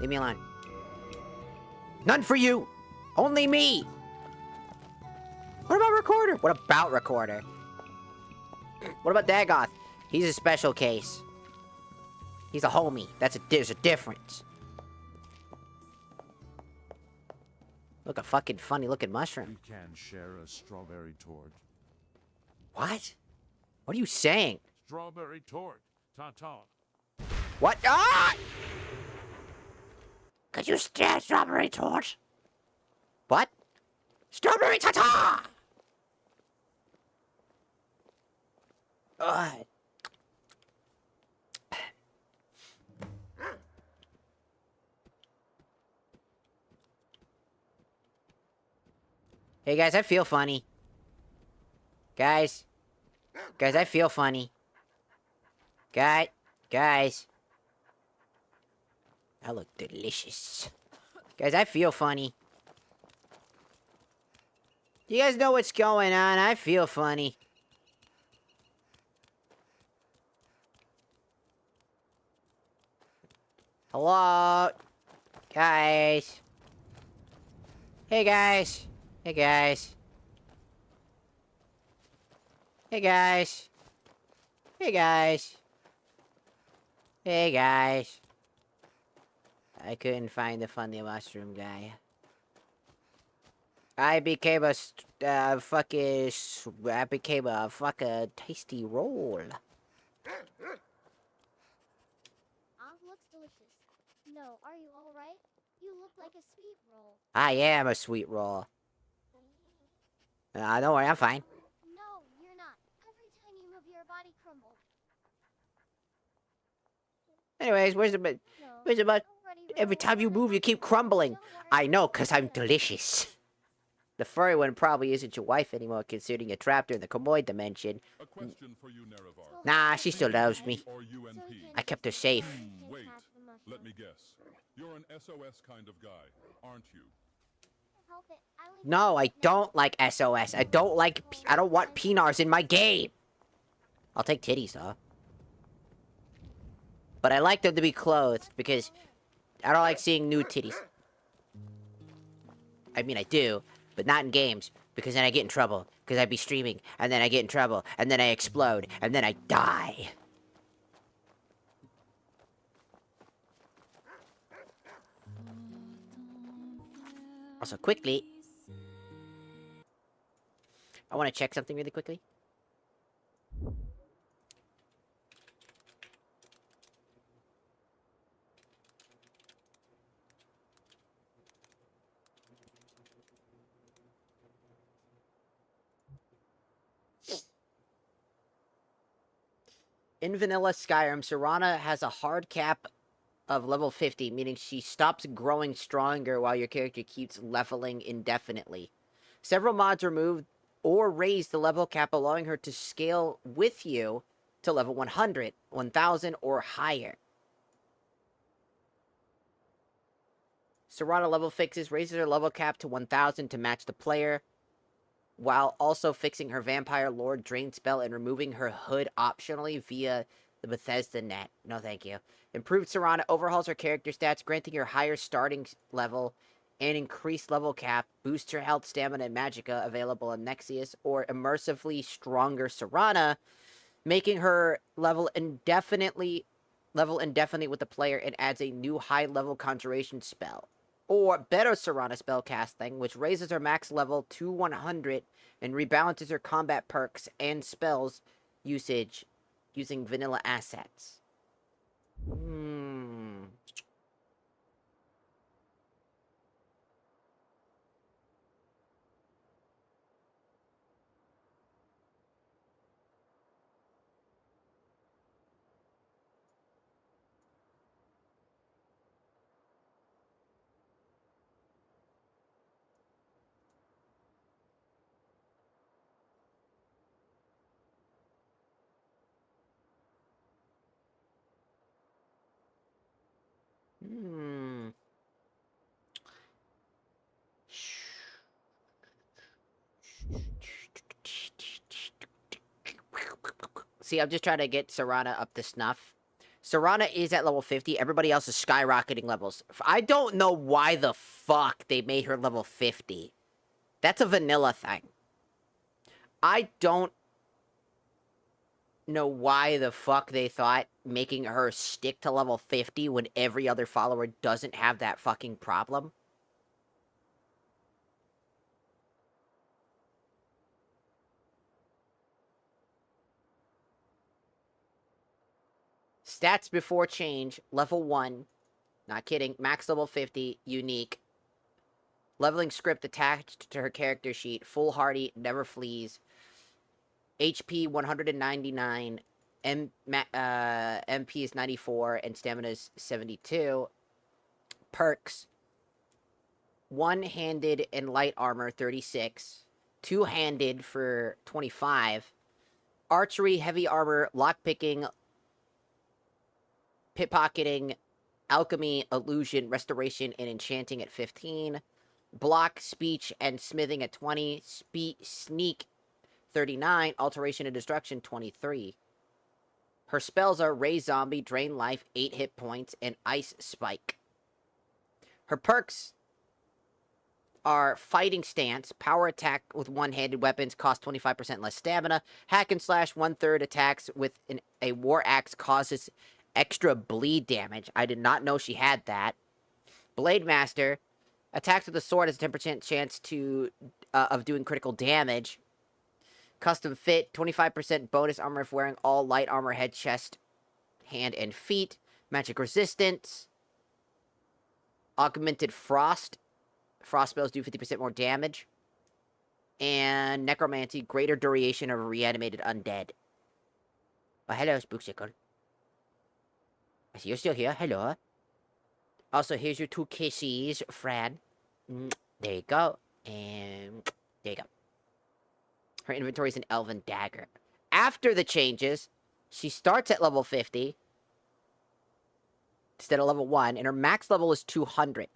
Leave me alone. None for you! Only me! What about Recorder? What about Recorder? What about Dagoth? He's a special case. He's a homie. There's a difference. Look, a fucking funny looking mushroom. We can share a strawberry torte. What? What are you saying? Strawberry torte. Ta-ta. What? Ah! Could you stand strawberry torte? What? Strawberry ta-ta! Ugh. Hey guys, I feel funny. Guys, I feel funny. Guys. I look delicious. Guys, I feel funny. You guys know what's going on? I feel funny. Hello? Guys. Hey guys. Hey guys. Hey guys. Hey guys. Hey guys. I couldn't find the funny mushroom guy. I became a fucking tasty roll. Looks delicious. No, are you all right? You look like a sweet roll. I am a sweet roll. Don't worry, I'm fine. No, you're not. Every time Anyways, where's the every time you move, you keep crumbling. I know, 'cause I'm delicious. The furry one probably isn't your wife anymore, considering you trapped her in the Komoy dimension. A question for you, Nerevar. Nah, she still loves me. Or UNP? I kept her safe. Wait, let me guess. You're an SOS kind of guy, aren't you? No, I don't like SOS. I don't want penars in my game. I'll take titties, though. But I like them to be clothed, because I don't like seeing nude titties. I mean, I do, but not in games, because then I get in trouble. Because I'd be streaming, and then I get in trouble, and then I explode, and then I die. Also, quickly, I want to check something really quickly. In vanilla Skyrim, Serana has a hard cap of level 50, meaning she stops growing stronger while your character keeps leveling indefinitely. Several mods removed or raised the level cap, allowing her to scale with you to level 100, 1000, or higher. Serana level fixes raises her level cap to 1000 to match the player, while also fixing her Vampire Lord Drain spell and removing her hood optionally via the Bethesda net. No thank you. Improved Serana overhauls her character stats, granting her higher starting level and increased level cap, boosts her health, stamina, and magicka available in Nexius, or immersively stronger Serana, making her level indefinitely with the player, and adds a new high-level conjuration spell. Or better Serana spellcasting, which raises her max level to 100 and rebalances her combat perks and spells usage using vanilla assets. See, I'm just trying to get Serana up to snuff. Serana is at level 50. Everybody else is skyrocketing levels. I don't know why the fuck they made her level 50. That's a vanilla thing. I don't know why the fuck they thought making her stick to level 50 when every other follower doesn't have that fucking problem. Stats before change, level 1. Not kidding. Max level 50, unique. Leveling script attached to her character sheet. Foolhardy, never flees. HP 199. MP is 94, and stamina is 72. Perks. One-handed and light armor, 36. Two-handed for 25. Archery, heavy armor, lockpicking, pickpocketing, alchemy, illusion, restoration, and enchanting at 15. Block, speech, and smithing at 20. Sneak, 39. Alteration and destruction, 23. Her spells are Raise Zombie, Drain Life, 8 hit points, and Ice Spike. Her perks are Fighting Stance, Power Attack with one-handed weapons, cost 25% less stamina. Hack and Slash, 1/3 attacks with a War Axe causes extra bleed damage. I did not know she had that. Blade Master, attacks with the sword has a 10% chance of doing critical damage. Custom Fit, 25% bonus armor if wearing all light armor, head, chest, hand, and feet. Magic Resistance. Augmented Frost. Frost spells do 50% more damage. And Necromancy, greater duration of reanimated undead. Oh, hello, Spooksicle. I see you're still here. Hello. Also, here's your 2 kisses, Fran. There you go. And there you go. Her inventory is an elven dagger. After the changes, she starts at level 50 instead of level 1, and her max level is 200.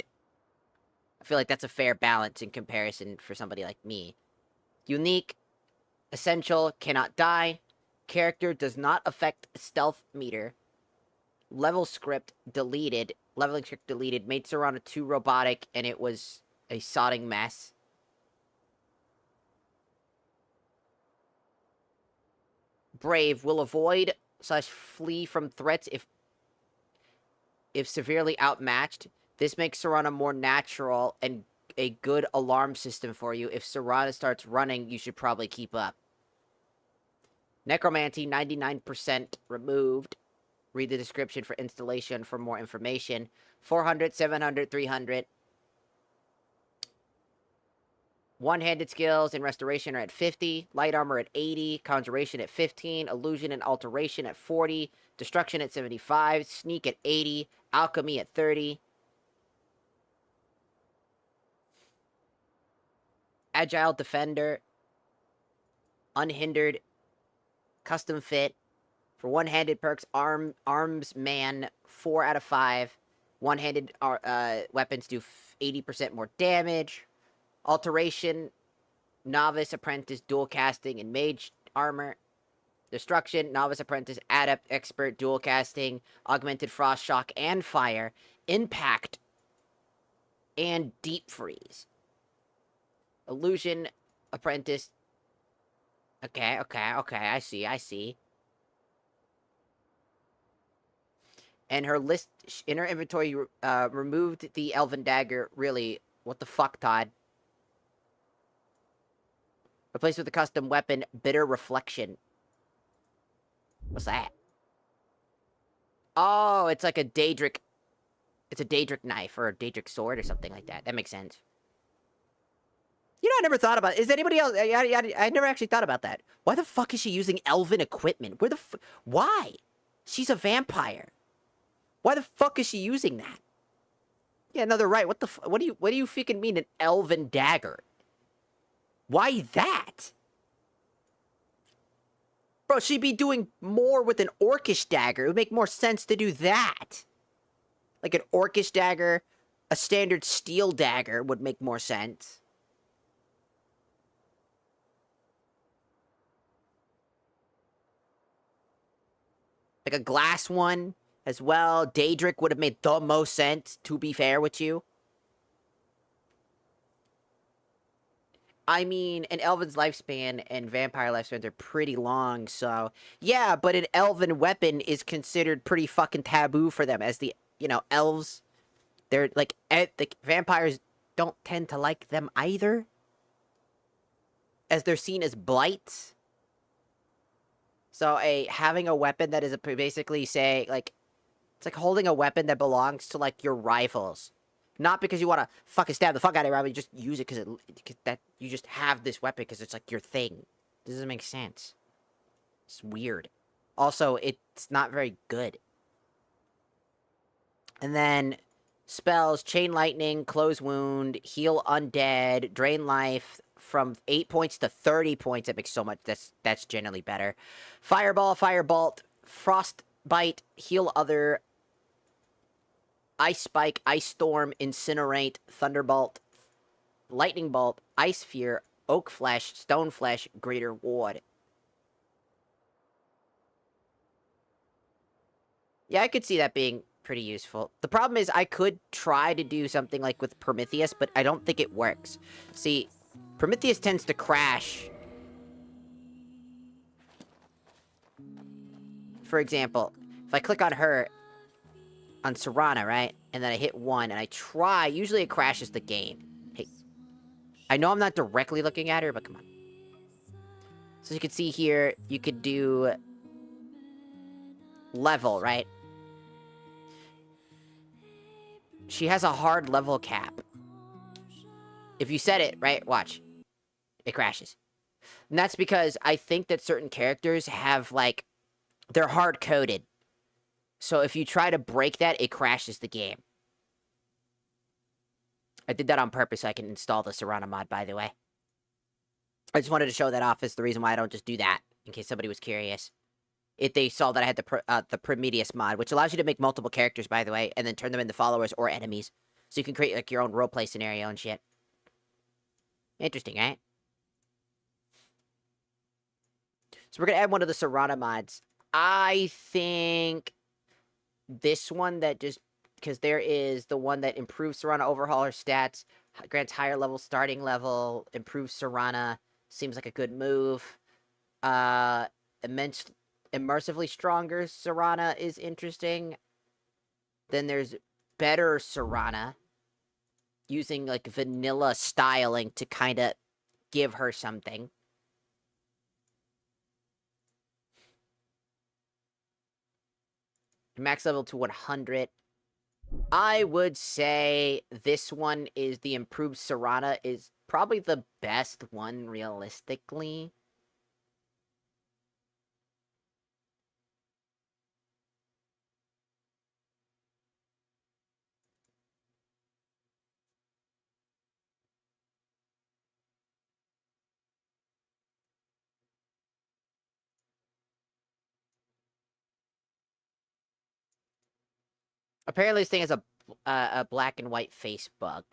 I feel like that's a fair balance in comparison for somebody like me. Unique, essential, cannot die. Character does not affect stealth meter. Level script deleted. Leveling script deleted. Made Serana too robotic, and it was a sodding mess. Brave will avoid / flee from threats if severely outmatched. This makes Serana more natural and a good alarm system for you. If Serana starts running, you should probably keep up. Necromancy, 99% removed. Read the description for installation for more information. 400, 700, 300. One-handed skills and restoration are at 50. Light armor at 80. Conjuration at 15. Illusion and alteration at 40. Destruction at 75. Sneak at 80. Alchemy at 30. Agile defender. Unhindered. Custom fit. For one-handed perks, arms man, 4 out of 5. One-handed weapons do 80% more damage. Alteration, novice, apprentice, dual casting, and mage armor. Destruction, novice, apprentice, adept, expert, dual casting, augmented frost, shock, and fire. Impact, and deep freeze. Illusion, apprentice. Okay, I see. And her list, in her inventory, removed the elven dagger. Really, what the fuck, Todd? Replaced with a custom weapon, bitter reflection. What's that? Oh, it's like a Daedric. It's a Daedric knife or a Daedric sword or something like that. That makes sense. You know, I never thought about it. Is anybody else? I never actually thought about that. Why the fuck is she using elven equipment? Where the why? She's a vampire. Why the fuck is she using that? Yeah, no, they're right. What do you freaking mean an elven dagger? Why that? Bro, she'd be doing more with an orcish dagger. It would make more sense to do that. Like an orcish dagger, a standard steel dagger would make more sense. Like a glass one as well. Daedric would have made the most sense, to be fair with you. I mean, an elven's lifespan and vampire lifespans are pretty long, so... Yeah, but an elven weapon is considered pretty fucking taboo for them, as the, you know, elves... They're, like, the vampires don't tend to like them either. As they're seen as blights. So, having a weapon that is basically, say, like... It's like holding a weapon that belongs to, like, your rivals. Not because you want to fucking stab the fuck out of your rival, you just use it because you just have this weapon because it's like your thing. This doesn't make sense. It's weird. Also, it's not very good. And then spells, Chain Lightning, Close Wound, Heal Undead, Drain Life from 8 points to 30 points. That makes so much. That's generally better. Fireball, Firebolt, Frostbite, Heal Other, Ice Spike, Ice Storm, Incinerate, Thunderbolt, Lightning Bolt, Ice Fear, Oak Flesh, Stone Flesh, Greater Ward. Yeah, I could see that being pretty useful. The problem is I could try to do something like with Prometheus, but I don't think it works. See, Prometheus tends to crash. For example, if I click on her, on Serana, right? And then I hit 1, and I try. Usually it crashes the game. Hey. I know I'm not directly looking at her, but come on. So you can see here, you could do level, right? She has a hard level cap. If you set it, right? Watch. It crashes. And that's because I think that certain characters have, like, they're hard-coded. So if you try to break that, it crashes the game. I did that on purpose so I can install the Serana mod, by the way. I just wanted to show that off as the reason why I don't just do that, in case somebody was curious. If they saw that I had the Prometheus mod, which allows you to make multiple characters, by the way, and then turn them into followers or enemies. So you can create, like, your own roleplay scenario and shit. Interesting, right? So we're gonna add one of the Serana mods. I think this one that just... Because there is the one that improves Serana overhauler stats, grants higher level starting level, improves Serana, seems like a good move. Immersively stronger Serana is interesting. Then there's better Serana, using like vanilla styling to kind of give her something. Max level to 100. I would say this one is the improved Serana is probably the best one realistically. Apparently this thing has a black and white face bug.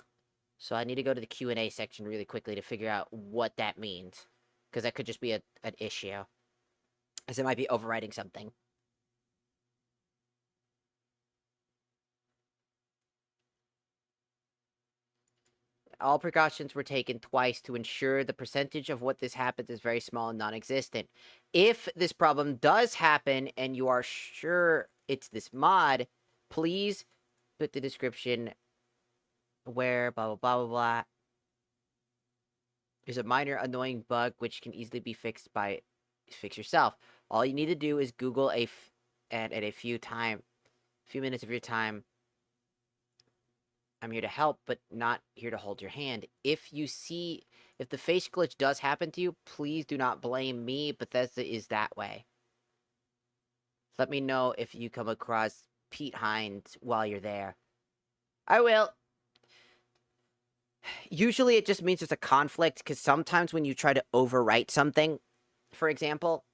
So I need to go to the Q&A section really quickly to figure out what that means. Because that could just be an issue. As it might be overwriting something. All precautions were taken twice to ensure the percentage of what this happens is very small and non-existent. If this problem does happen and you are sure it's this mod, please put the description where blah blah blah blah blah. There's a minor annoying bug which can easily be fixed by fix yourself. All you need to do is Google and at a few minutes of your time. I'm here to help, but not here to hold your hand. If the face glitch does happen to you, please do not blame me. Bethesda is that way. Let me know if you come across Pete Hines while you're there. I will. Usually it just means there's a conflict, because sometimes when you try to overwrite something, for example,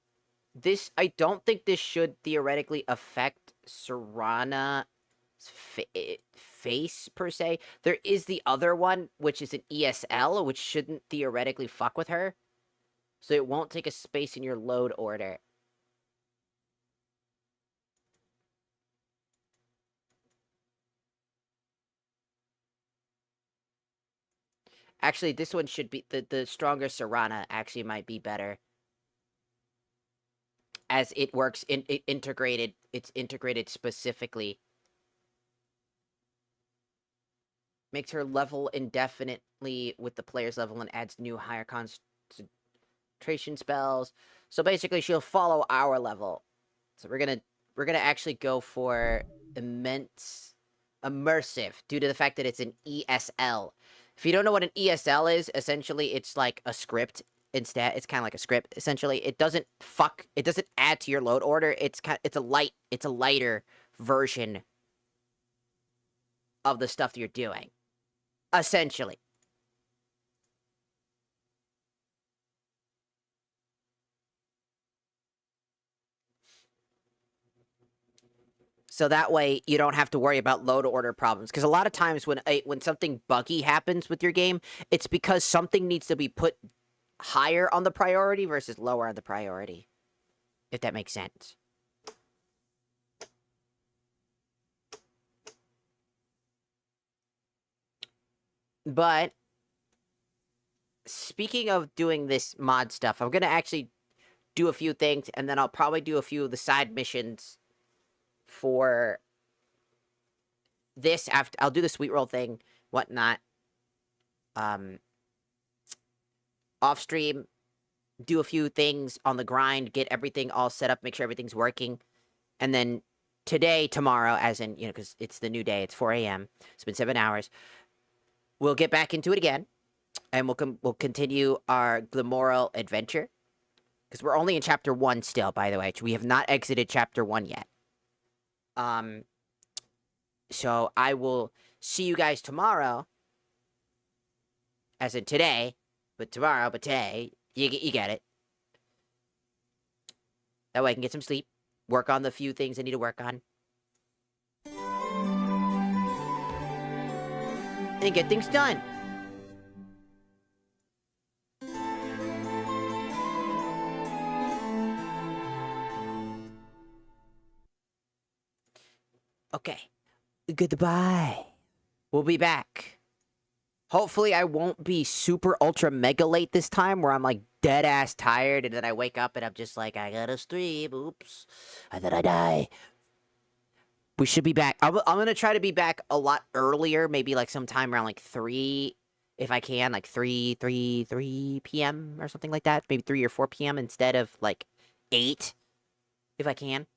I don't think this should theoretically affect Serana's face, per se. There is the other one, which is an ESL, which shouldn't theoretically fuck with her. So it won't take a space in your load order. Actually, this one should be... The stronger Serana actually might be better. As it works integrated... It's integrated specifically. Makes her level indefinitely with the player's level and adds new higher concentration spells. So basically, she'll follow our level. So we're gonna actually go for immersive, due to the fact that it's an ESL. If you don't know what an ESL is, essentially it's like a script. Instead, it's kind of like a script. Essentially, it doesn't add to your load order. It's a lighter version of the stuff that you're doing. Essentially. So that way, you don't have to worry about load order problems. Because a lot of times when something buggy happens with your game, it's because something needs to be put higher on the priority versus lower on the priority. If that makes sense. But speaking of doing this mod stuff, I'm going to actually do a few things, and then I'll probably do a few of the side missions for this. After I'll do the sweet roll thing, whatnot. Off stream, do a few things on the grind, get everything all set up, make sure everything's working. And then tomorrow, as in, because it's the new day, it's 4 a.m. It's been 7 hours. We'll get back into it again, and we'll continue our Glamorel adventure. Because we're only in Chapter 1 still, by the way. We have not exited Chapter 1 yet. So I will see you guys tomorrow. As in today, but tomorrow, but today. You get it. That way I can get some sleep. Work on the few things I need to work on. And get things done. Okay. Goodbye. We'll be back. Hopefully I won't be super ultra mega late this time where I'm like dead ass tired and then I wake up and I'm just like, I gotta stream. Oops. And then I die. We should be back. I'm gonna try to be back a lot earlier. Maybe like sometime around like 3 if I can. Like 3 p.m. or something like that. Maybe 3 or 4 p.m. instead of like 8 if I can.